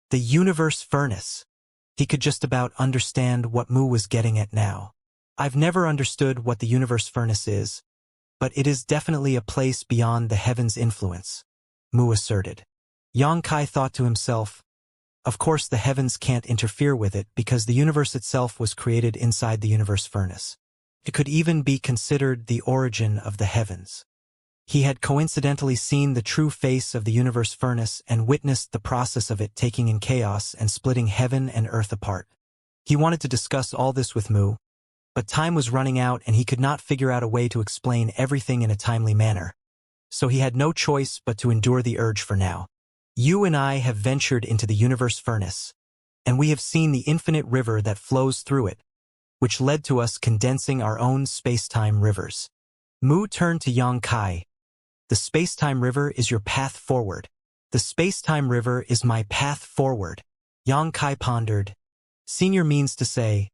the universe furnace. He could just about understand what Mu was getting at now. I've never understood what the universe furnace is, but it is definitely a place beyond the heavens' influence, Mu asserted. Yang Kai thought to himself, of course the heavens can't interfere with it because the universe itself was created inside the universe furnace. It could even be considered the origin of the heavens. He had coincidentally seen the true face of the universe furnace and witnessed the process of it taking in chaos and splitting heaven and earth apart. He wanted to discuss all this with Mu, but time was running out and he could not figure out a way to explain everything in a timely manner. So he had no choice but to endure the urge for now. You and I have ventured into the universe furnace, and we have seen the infinite river that flows through it, which led to us condensing our own space-time rivers. Mu turned to Yang Kai. The space-time river is your path forward. The space-time river is my path forward. Yang Kai pondered. Senior means to say,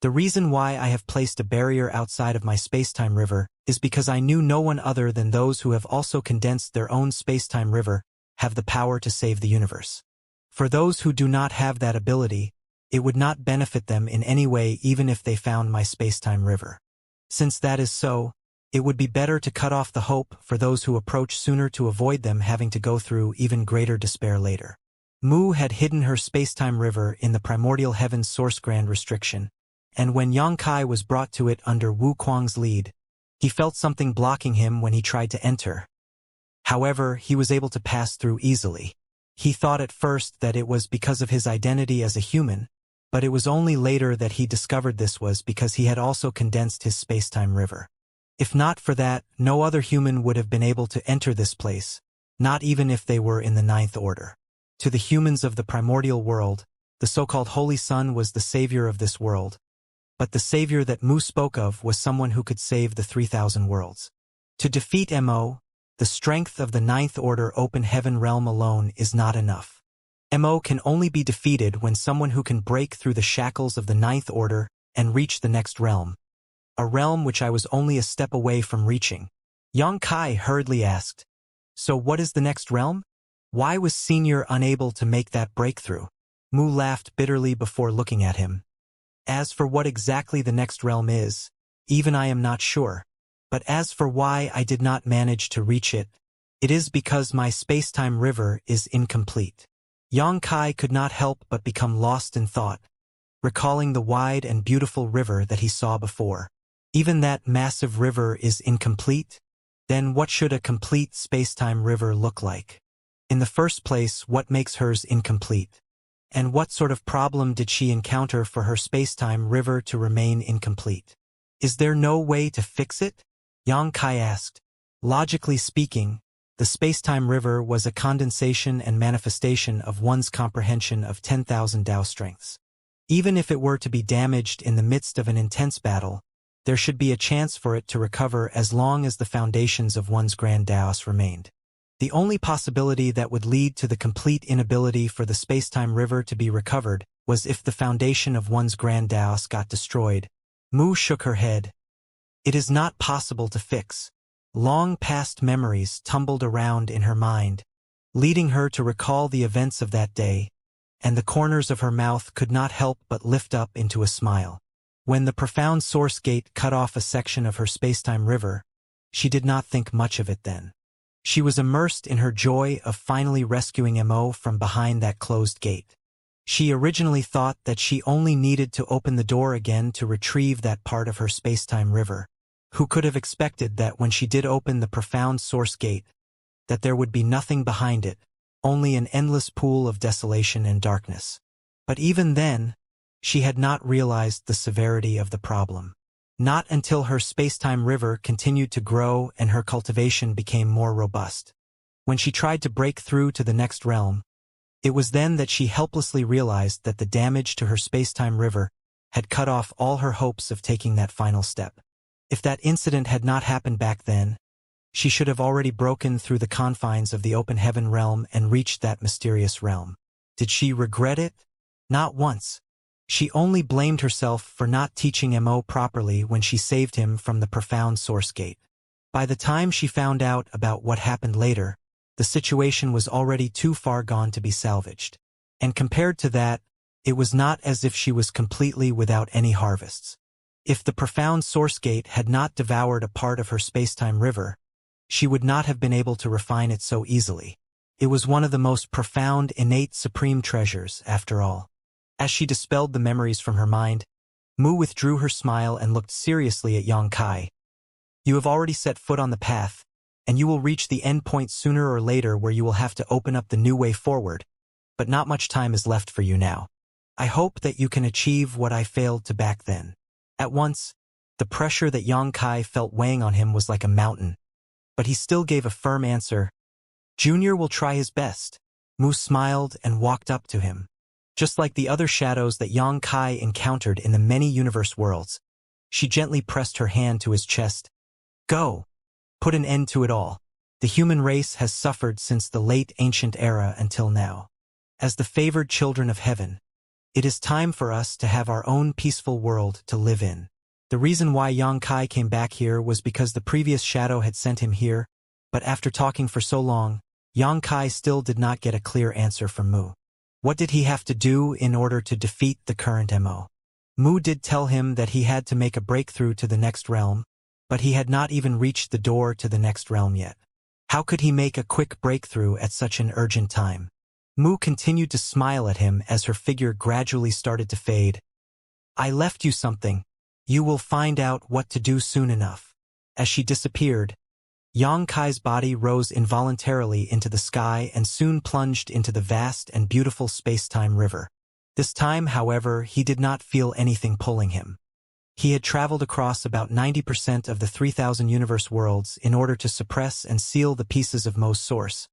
The reason why I have placed a barrier outside of my space-time river is because I knew no one other than those who have also condensed their own space-time river have the power to save the universe. For those who do not have that ability, it would not benefit them in any way even if they found my space-time river. Since that is so, it would be better to cut off the hope for those who approach sooner to avoid them having to go through even greater despair later. Mu had hidden her space-time river in the primordial heaven's source grand restriction, and when Xianxia was brought to it under Wu Kuang's lead, he felt something blocking him when he tried to enter. However, he was able to pass through easily. He thought at first that it was because of his identity as a human, but it was only later that he discovered this was because he had also condensed his space-time river. If not for that, no other human would have been able to enter this place, not even if they were in the ninth order. To the humans of the primordial world, the so-called Holy Sun was the savior of this world, but the savior that Mu spoke of was someone who could save the 3,000 worlds. To defeat Mo, the strength of the ninth order open heaven realm alone is not enough. Mo can only be defeated when someone who can break through the shackles of the ninth order and reach the next realm, a realm which I was only a step away from reaching. Xianxia hurriedly asked, "So what is the next realm? Why was Senior unable to make that breakthrough?" Mu laughed bitterly before looking at him. "As for what exactly the next realm is, even I am not sure. But as for why I did not manage to reach it, it is because my space-time river is incomplete." Xianxia could not help but become lost in thought, recalling the wide and beautiful river that he saw before. Even that massive river is incomplete? Then what should a complete space-time river look like? In the first place, what makes hers incomplete? And what sort of problem did she encounter for her space-time river to remain incomplete? Is there no way to fix it? Xianxia asked. Logically speaking, the space-time river was a condensation and manifestation of one's comprehension of 10,000 Dao strengths. Even if it were to be damaged in the midst of an intense battle, there should be a chance for it to recover as long as the foundations of one's grand Daos remained. The only possibility that would lead to the complete inability for the space-time river to be recovered was if the foundation of one's grand Daos got destroyed. Mu shook her head. It is not possible to fix. Long past memories tumbled around in her mind, leading her to recall the events of that day, and the corners of her mouth could not help but lift up into a smile. When the profound source gate cut off a section of her space-time river, she did not think much of it then. She was immersed in her joy of finally rescuing Mo from behind that closed gate. She originally thought that she only needed to open the door again to retrieve that part of her space-time river. Who could have expected that when she did open the profound source gate, that there would be nothing behind it, only an endless pool of desolation and darkness. But even then, she had not realized the severity of the problem. Not until her space-time river continued to grow and her cultivation became more robust. When she tried to break through to the next realm, it was then that she helplessly realized that the damage to her space-time river had cut off all her hopes of taking that final step. If that incident had not happened back then, she should have already broken through the confines of the open heaven realm and reached that mysterious realm. Did she regret it? Not once. She only blamed herself for not teaching Mo properly when she saved him from the profound source gate. By the time she found out about what happened later, the situation was already too far gone to be salvaged. And compared to that, it was not as if she was completely without any harvests. If the profound source gate had not devoured a part of her space-time river, she would not have been able to refine it so easily. It was one of the most profound, innate, supreme treasures, after all. As she dispelled the memories from her mind, Mu withdrew her smile and looked seriously at Xianxia. You have already set foot on the path, and you will reach the end point sooner or later where you will have to open up the new way forward, but not much time is left for you now. I hope that you can achieve what I failed to back then. At once, the pressure that Xianxia felt weighing on him was like a mountain, but he still gave a firm answer. Junior will try his best. Mu smiled and walked up to him. Just like the other shadows that Xianxia encountered in the many universe worlds, she gently pressed her hand to his chest. Go! Put an end to it all. The human race has suffered since the late ancient era until now. As the favored children of heaven, It is time for us to have our own peaceful world to live in. The reason why Xianxia came back here was because the previous shadow had sent him here, but after talking for so long, Xianxia still did not get a clear answer from Mu. What did he have to do in order to defeat the current MO? Mu did tell him that he had to make a breakthrough to the next realm, but he had not even reached the door to the next realm yet. How could he make a quick breakthrough at such an urgent time? Mu continued to smile at him as her figure gradually started to fade. I left you something. You will find out what to do soon enough. As she disappeared, Xianxia's body rose involuntarily into the sky and soon plunged into the vast and beautiful space-time river. This time, however, he did not feel anything pulling him. He had traveled across about 90% of the 3,000 universe worlds in order to suppress and seal the pieces of Mo's source,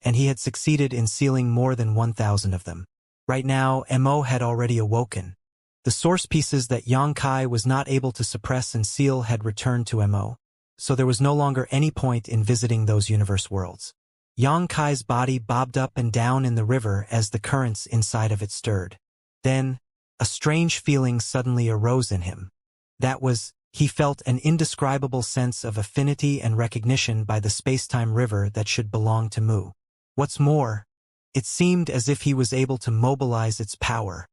and he had succeeded in sealing more than 1,000 of them. Right now, Mo had already awoken. The source pieces that Xianxia was not able to suppress and seal had returned to Mo, so there was no longer any point in visiting those universe worlds. Xianxia's body bobbed up and down in the river as the currents inside of it stirred. Then, a strange feeling suddenly arose in him. That was, he felt an indescribable sense of affinity and recognition by the space-time river that should belong to Mu. What's more, it seemed as if he was able to mobilize its power.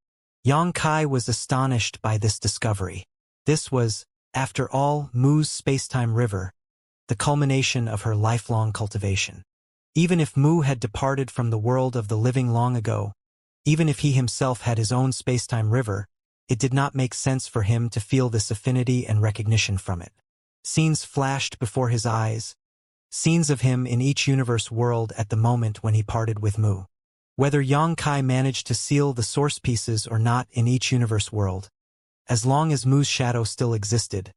Xianxia was astonished by this discovery. This was, after all, Mu's space-time river, the culmination of her lifelong cultivation. Even if Mu had departed from the world of the living long ago, even if he himself had his own space-time river, it did not make sense for him to feel this affinity and recognition from it. Scenes flashed before his eyes, scenes of him in each universe world at the moment when he parted with Mu. Whether Xianxia managed to seal the source pieces or not in each universe world, as long as Mu's shadow still existed,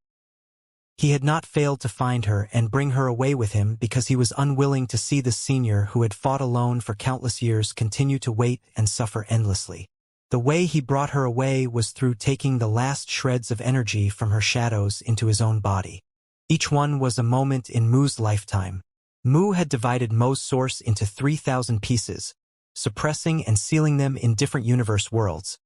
he had not failed to find her and bring her away with him because he was unwilling to see the senior who had fought alone for countless years continue to wait and suffer endlessly. The way he brought her away was through taking the last shreds of energy from her shadows into his own body. Each one was a moment in Mu's lifetime. Mu had divided Mo's source into 3,000 pieces, suppressing and sealing them in different universe worlds,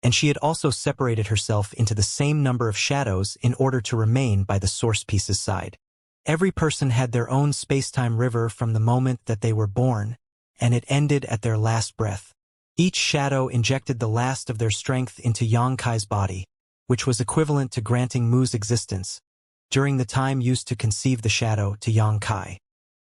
and she had also separated herself into the same number of shadows in order to remain by the source piece's side. Every person had their own space-time river from the moment that they were born, and it ended at their last breath. Each shadow injected the last of their strength into Xianxia's body, which was equivalent to granting Mu's existence, during the time used to conceive the shadow to Xianxia.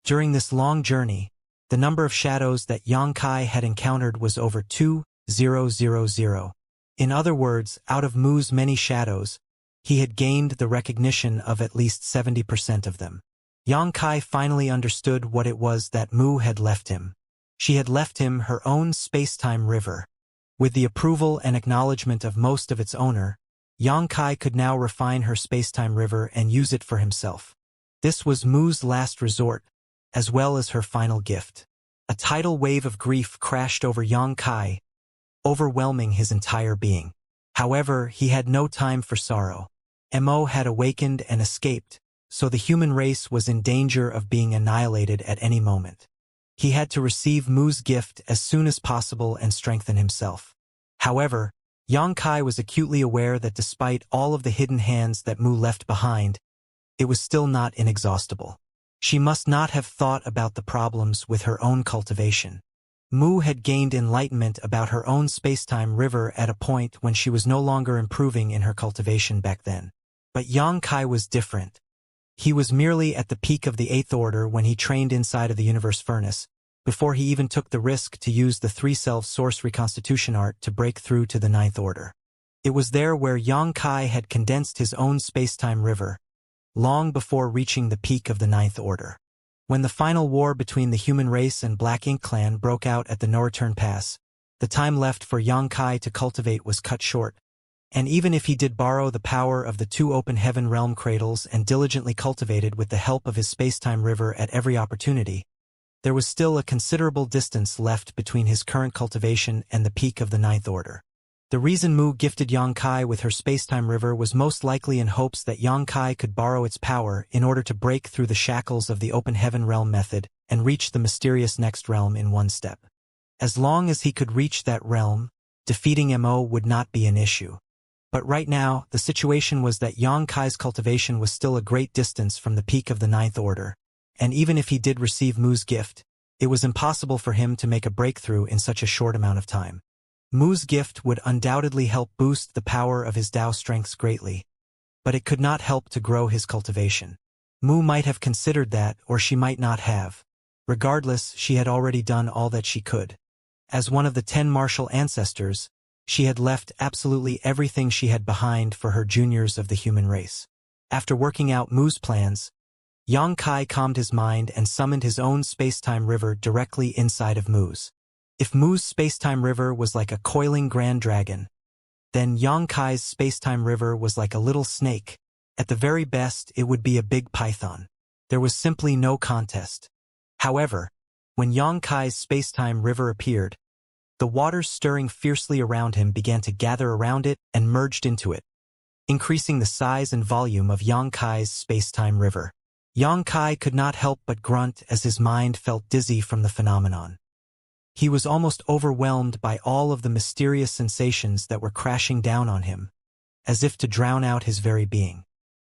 During this long journey, the number of shadows that Xianxia had encountered was over 2,000. In other words, out of Mu's many shadows, he had gained the recognition of at least 70% of them. Xianxia finally understood what it was that Mu had left him. She had left him her own space-time river. With the approval and acknowledgement of most of its owner, Xianxia could now refine her space-time river and use it for himself. This was Mu's last resort, as well as her final gift. A tidal wave of grief crashed over Xianxia, overwhelming his entire being. However, he had no time for sorrow. Mo had awakened and escaped, so the human race was in danger of being annihilated at any moment. He had to receive Mu's gift as soon as possible and strengthen himself. However, Xianxia was acutely aware that despite all of the hidden hands that Mu left behind, it was still not inexhaustible. She must not have thought about the problems with her own cultivation. Mu had gained enlightenment about her own space-time river at a point when she was no longer improving in her cultivation back then. But Xianxia was different. He was merely at the peak of the 8th order when he trained inside of the universe furnace, before he even took the risk to use the 3-self source reconstitution art to break through to the 9th order. It was there where Xianxia had condensed his own space-time river, long before reaching the peak of the 9th order. When the final war between the human race and Black Ink Clan broke out at the No-Return Pass, the time left for Xianxia to cultivate was cut short, and even if he did borrow the power of the 2 open heaven realm cradles and diligently cultivated with the help of his space-time river at every opportunity, there was still a considerable distance left between his current cultivation and the peak of the 9th order. The reason Mu gifted Xianxia with her space-time river was most likely in hopes that Xianxia could borrow its power in order to break through the shackles of the open heaven realm method and reach the mysterious next realm in one step. As long as he could reach that realm, defeating Mo would not be an issue. But right now, the situation was that Yang Kai's cultivation was still a great distance from the peak of the Ninth Order, and even if he did receive Mu's gift, it was impossible for him to make a breakthrough in such a short amount of time. Mu's gift would undoubtedly help boost the power of his Tao strengths greatly, but it could not help to grow his cultivation. Mu might have considered that, or she might not have. Regardless, she had already done all that she could. As one of the 10 martial ancestors, she had left absolutely everything she had behind for her juniors of the human race. After working out Mu's plans, Yang Kai calmed his mind and summoned his own space-time river directly inside of Mu's. If Mu's space-time river was like a coiling grand dragon, then Yang Kai's space-time river was like a little snake. At the very best, it would be a big python. There was simply no contest. However, when Yang Kai's space-time river appeared, the waters stirring fiercely around him began to gather around it and merged into it, increasing the size and volume of Yang Kai's space-time river. Yang Kai could not help but grunt as his mind felt dizzy from the phenomenon. He was almost overwhelmed by all of the mysterious sensations that were crashing down on him, as if to drown out his very being.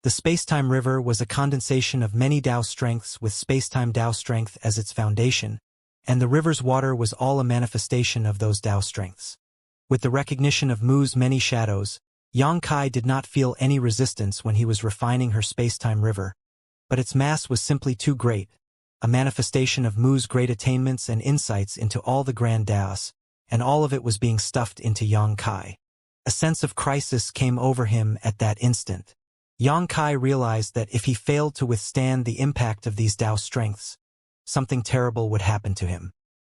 The space-time river was a condensation of many Tao strengths with space-time Tao strength as its foundation, and the river's water was all a manifestation of those Tao strengths. With the recognition of Mu's many shadows, Yang Kai did not feel any resistance when he was refining her space-time river, but its mass was simply too great, a manifestation of Mu's great attainments and insights into all the grand Taos, and all of it was being stuffed into Yang Kai. A sense of crisis came over him at that instant. Yang Kai realized that if he failed to withstand the impact of these Tao strengths, something terrible would happen to him.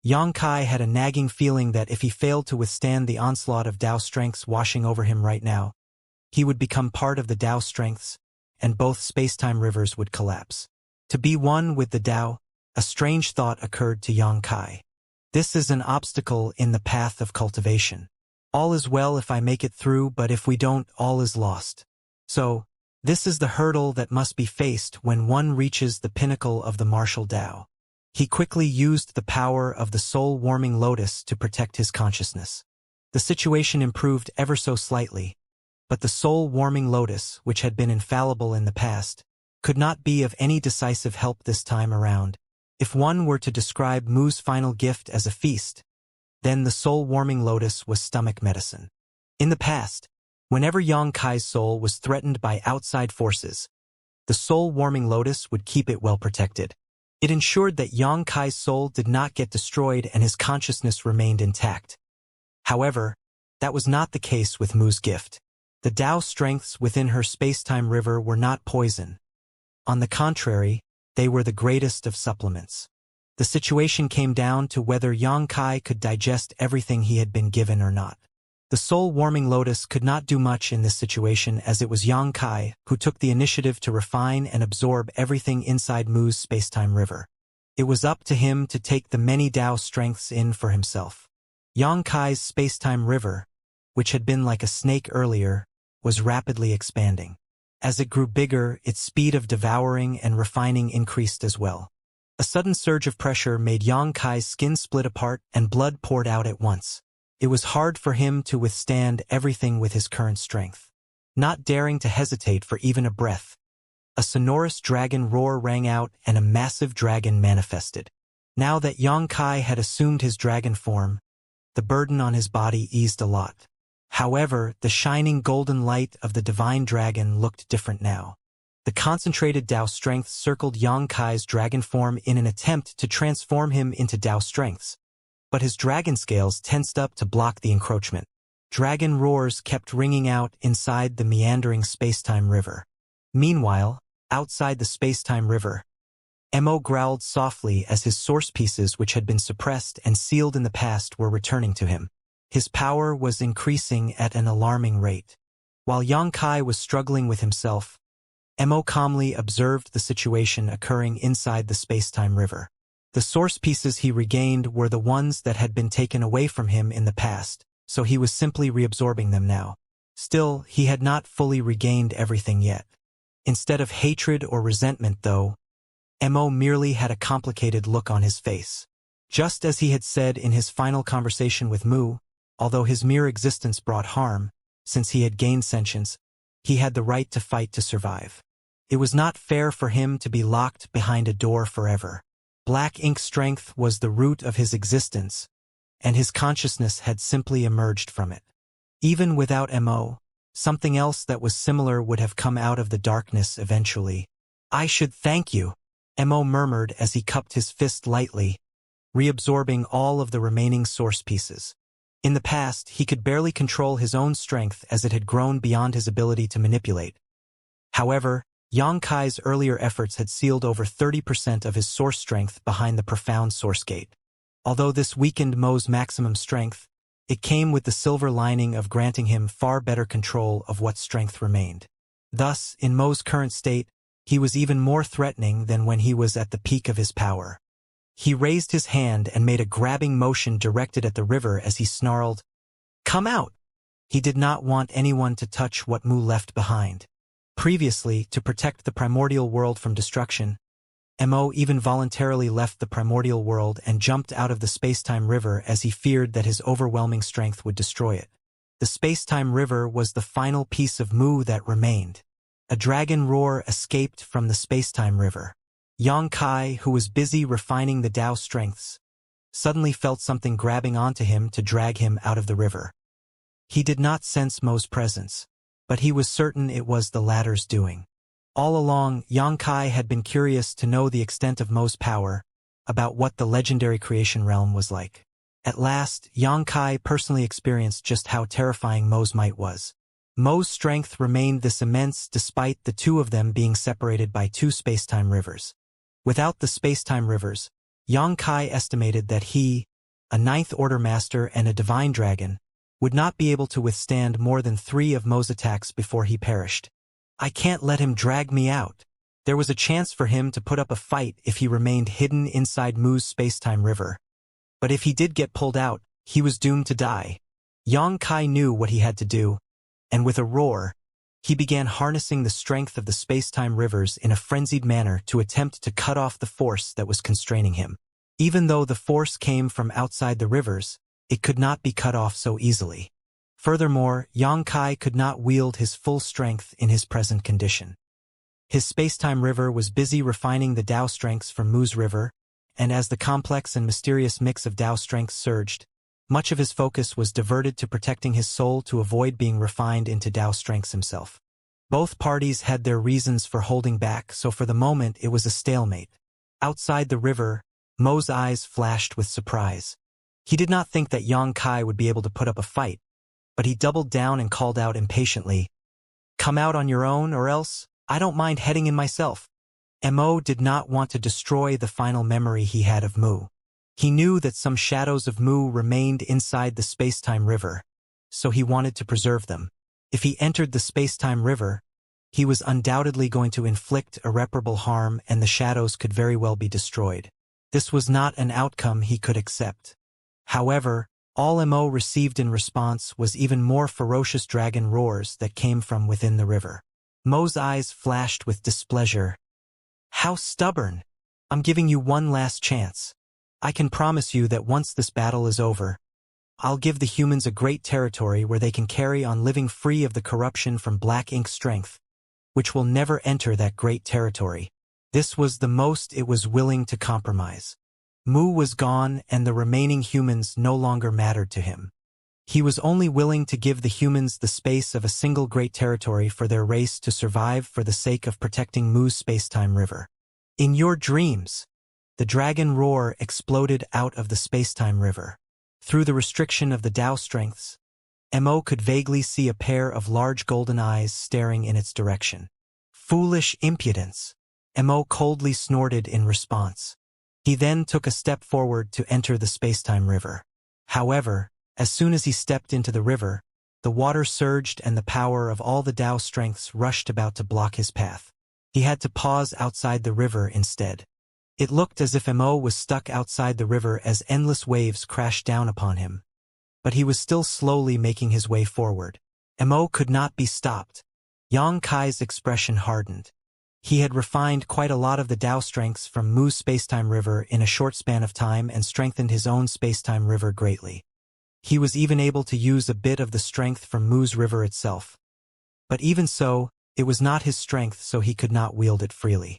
Yang Kai had a nagging feeling that if he failed to withstand the onslaught of Tao strengths washing over him right now, he would become part of the Tao strengths, and both space-time rivers would collapse. To be one with the Tao, a strange thought occurred to Yang Kai. This is an obstacle in the path of cultivation. All is well if I make it through, but if we don't, all is lost. So, this is the hurdle that must be faced when one reaches the pinnacle of the martial Tao. He quickly used the power of the soul-warming lotus to protect his consciousness. The situation improved ever so slightly, but the soul-warming lotus, which had been infallible in the past, could not be of any decisive help this time around. If one were to describe Mu's final gift as a feast, then the soul-warming lotus was stomach medicine. In the past, whenever Yang Kai's soul was threatened by outside forces, the soul-warming lotus would keep it well protected. It ensured that Yang Kai's soul did not get destroyed and his consciousness remained intact. However, that was not the case with Mu's gift. The Tao strengths within her space-time river were not poison. On the contrary, they were the greatest of supplements. The situation came down to whether Yang Kai could digest everything he had been given or not. The soul-warming lotus could not do much in this situation as it was Yang Kai who took the initiative to refine and absorb everything inside Mu's space-time river. It was up to him to take the many Tao strengths in for himself. Yang Kai's space-time river, which had been like a snake earlier, was rapidly expanding. As it grew bigger, its speed of devouring and refining increased as well. A sudden surge of pressure made Yang Kai's skin split apart and blood poured out at once. It was hard for him to withstand everything with his current strength. Not daring to hesitate for even a breath, a sonorous dragon roar rang out and a massive dragon manifested. Now that Yang Kai had assumed his dragon form, the burden on his body eased a lot. However, the shining golden light of the divine dragon looked different now. The concentrated Tao strength circled Yang Kai's dragon form in an attempt to transform him into Tao strengths, but his dragon scales tensed up to block the encroachment. Dragon roars kept ringing out inside the meandering space-time river. Meanwhile, outside the space-time river, Mo growled softly as his source pieces which had been suppressed and sealed in the past were returning to him. His power was increasing at an alarming rate. While Yang Kai was struggling with himself, Mo calmly observed the situation occurring inside the space-time river. The source pieces he regained were the ones that had been taken away from him in the past, so he was simply reabsorbing them now. Still, he had not fully regained everything yet. Instead of hatred or resentment, though, Mo merely had a complicated look on his face. Just as he had said in his final conversation with Mu, Although his mere existence brought harm, since he had gained sentience, he had the right to fight to survive. It was not fair for him to be locked behind a door forever. Black ink strength was the root of his existence, and his consciousness had simply emerged from it. Even without Mo, something else that was similar would have come out of the darkness eventually. "I should thank you," Mo murmured as he cupped his fist lightly, reabsorbing all of the remaining source pieces. In the past, he could barely control his own strength as it had grown beyond his ability to manipulate. However, Xianxia's earlier efforts had sealed over 30% of his source strength behind the profound source gate. Although this weakened Mo's maximum strength, it came with the silver lining of granting him far better control of what strength remained. Thus, in Mo's current state, he was even more threatening than when he was at the peak of his power. He raised his hand and made a grabbing motion directed at the river as he snarled, "Come out!" He did not want anyone to touch what Mu left behind. Previously, to protect the primordial world from destruction, Mo even voluntarily left the primordial world and jumped out of the space-time river as he feared that his overwhelming strength would destroy it. The space-time river was the final piece of Mu that remained. A dragon roar escaped from the space-time river. Xianxia, who was busy refining the Tao strengths, suddenly felt something grabbing onto him to drag him out of the river. He did not sense Mo's presence, but he was certain it was the latter's doing. All along, Xianxia had been curious to know the extent of Mo's power, about what the legendary creation realm was like. At last, Xianxia personally experienced just how terrifying Mo's might was. Mo's strength remained this immense despite the two of them being separated by two space-time rivers. Without the space-time rivers, Xianxia estimated that he, a ninth-order master and a divine dragon, would not be able to withstand more than 3 of Mo's attacks before he perished. "I can't let him drag me out." There was a chance for him to put up a fight if he remained hidden inside Mu's space-time river. But if he did get pulled out, he was doomed to die. Xianxia knew what he had to do, and with a roar, he began harnessing the strength of the space-time rivers in a frenzied manner to attempt to cut off the force that was constraining him. Even though the force came from outside the rivers, it could not be cut off so easily. Furthermore, Xianxia could not wield his full strength in his present condition. His space-time river was busy refining the Tao strengths from Mu's river, and as the complex and mysterious mix of Tao strengths surged, much of his focus was diverted to protecting his soul to avoid being refined into Tao strengths himself. Both parties had their reasons for holding back, so for the moment it was a stalemate. Outside the river, Mo's eyes flashed with surprise. He did not think that Xianxia would be able to put up a fight, but he doubled down and called out impatiently, "Come out on your own, or else, I don't mind heading in myself." Mo did not want to destroy the final memory he had of Mu. He knew that some shadows of Mu remained inside the space-time river, so he wanted to preserve them. If he entered the space-time river, he was undoubtedly going to inflict irreparable harm and the shadows could very well be destroyed. This was not an outcome he could accept. However, all Mo received in response was even more ferocious dragon roars that came from within the river. Mo's eyes flashed with displeasure. "How stubborn! I'm giving you one last chance. I can promise you that once this battle is over, I'll give the humans a great territory where they can carry on living free of the corruption from black ink strength, which will never enter that great territory." This was the most it was willing to compromise. Mu was gone and the remaining humans no longer mattered to him. He was only willing to give the humans the space of a single great territory for their race to survive for the sake of protecting Mu's space-time river. "In your dreams!" The dragon roar exploded out of the space-time river. Through the restriction of the Tao strengths, Mo could vaguely see a pair of large golden eyes staring in its direction. "Foolish impudence!" Mo coldly snorted in response. He then took a step forward to enter the space-time river. However, as soon as he stepped into the river, the water surged and the power of all the Tao strengths rushed about to block his path. He had to pause outside the river instead. It looked as if Mo was stuck outside the river as endless waves crashed down upon him. But he was still slowly making his way forward. Mo could not be stopped. Xianxia's expression hardened. He had refined quite a lot of the Tao strengths from Mu's space-time river in a short span of time and strengthened his own space-time river greatly. He was even able to use a bit of the strength from Mu's river itself. But even so, it was not his strength, so he could not wield it freely.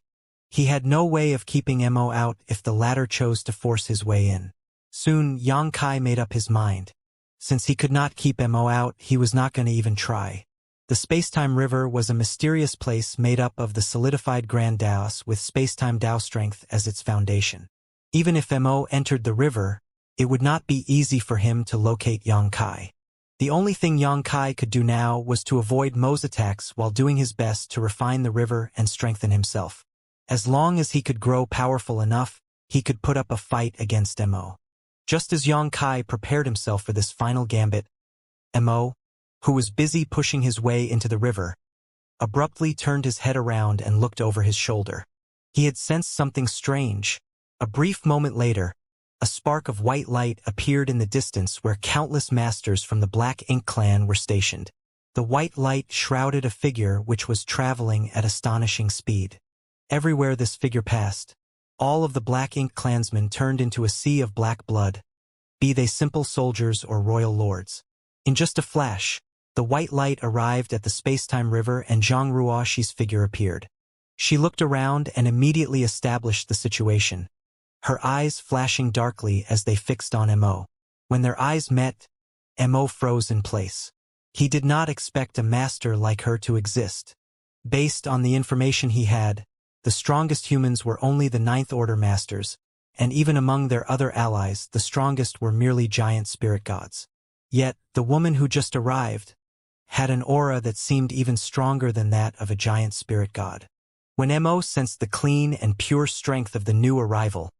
He had no way of keeping Mo out if the latter chose to force his way in. Soon, Yang Kai made up his mind. Since he could not keep Mo out, he was not going to even try. The Spacetime River was a mysterious place made up of the solidified Grand Daos with Spacetime Dao strength as its foundation. Even if Mo entered the river, it would not be easy for him to locate Yang Kai. The only thing Yang Kai could do now was to avoid Mo's attacks while doing his best to refine the river and strengthen himself. As long as he could grow powerful enough, he could put up a fight against Mo. Just as Yang Kai prepared himself for this final gambit, Mo, who was busy pushing his way into the river, abruptly turned his head around and looked over his shoulder. He had sensed something strange. A brief moment later, a spark of white light appeared in the distance where countless masters from the Black Ink clan were stationed. The white light shrouded a figure which was traveling at astonishing speed. Everywhere this figure passed, all of the Black Ink clansmen turned into a sea of black blood, be they simple soldiers or royal lords. In just a flash, the white light arrived at the Spacetime River and Zhang Ruoxi's figure appeared. She looked around and immediately established the situation, her eyes flashing darkly as they fixed on Mo. When their eyes met, Mo froze in place. He did not expect a master like her to exist. Based on the information he had, the strongest humans were only the Ninth Order masters, and even among their other allies, the strongest were merely giant spirit gods. Yet, the woman who just arrived had an aura that seemed even stronger than that of a giant spirit god. When Mo sensed the clean and pure strength of the new arrival,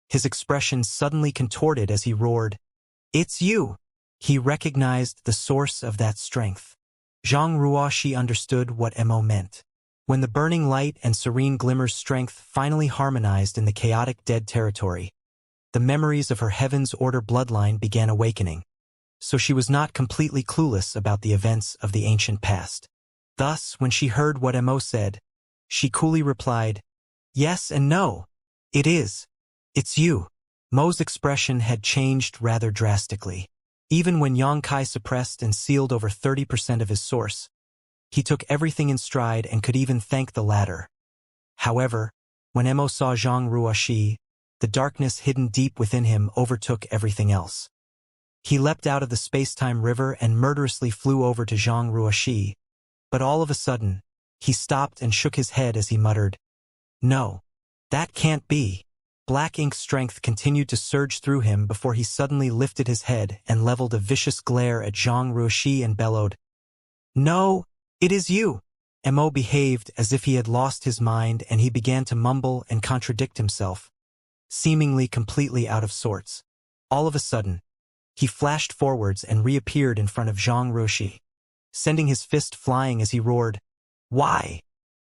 his expression suddenly contorted as he roared, "It's you!" He recognized the source of that strength. Zhang Ruoxi understood what Mo meant. When the burning light and serene glimmer's strength finally harmonized in the chaotic dead territory, the memories of her Heaven's Order bloodline began awakening, so she was not completely clueless about the events of the ancient past. Thus, when she heard what Mo said, she coolly replied, "Yes and no. It is. It's you." Mo's expression had changed rather drastically. Even when Yang Kai suppressed and sealed over 30% of his source, he took everything in stride and could even thank the latter. However, when Mo saw Zhang Ruoxi, the darkness hidden deep within him overtook everything else. He leapt out of the Spacetime River and murderously flew over to Zhang Ruoxi, but all of a sudden, he stopped and shook his head as he muttered, "No, that can't be." Black Ink's strength continued to surge through him before he suddenly lifted his head and leveled a vicious glare at Zhang Ruoxi and bellowed, "No, it is you." Mo behaved as if he had lost his mind, and he began to mumble and contradict himself, seemingly completely out of sorts. All of a sudden, he flashed forwards and reappeared in front of Zhang Ruoxi, sending his fist flying as he roared, "Why?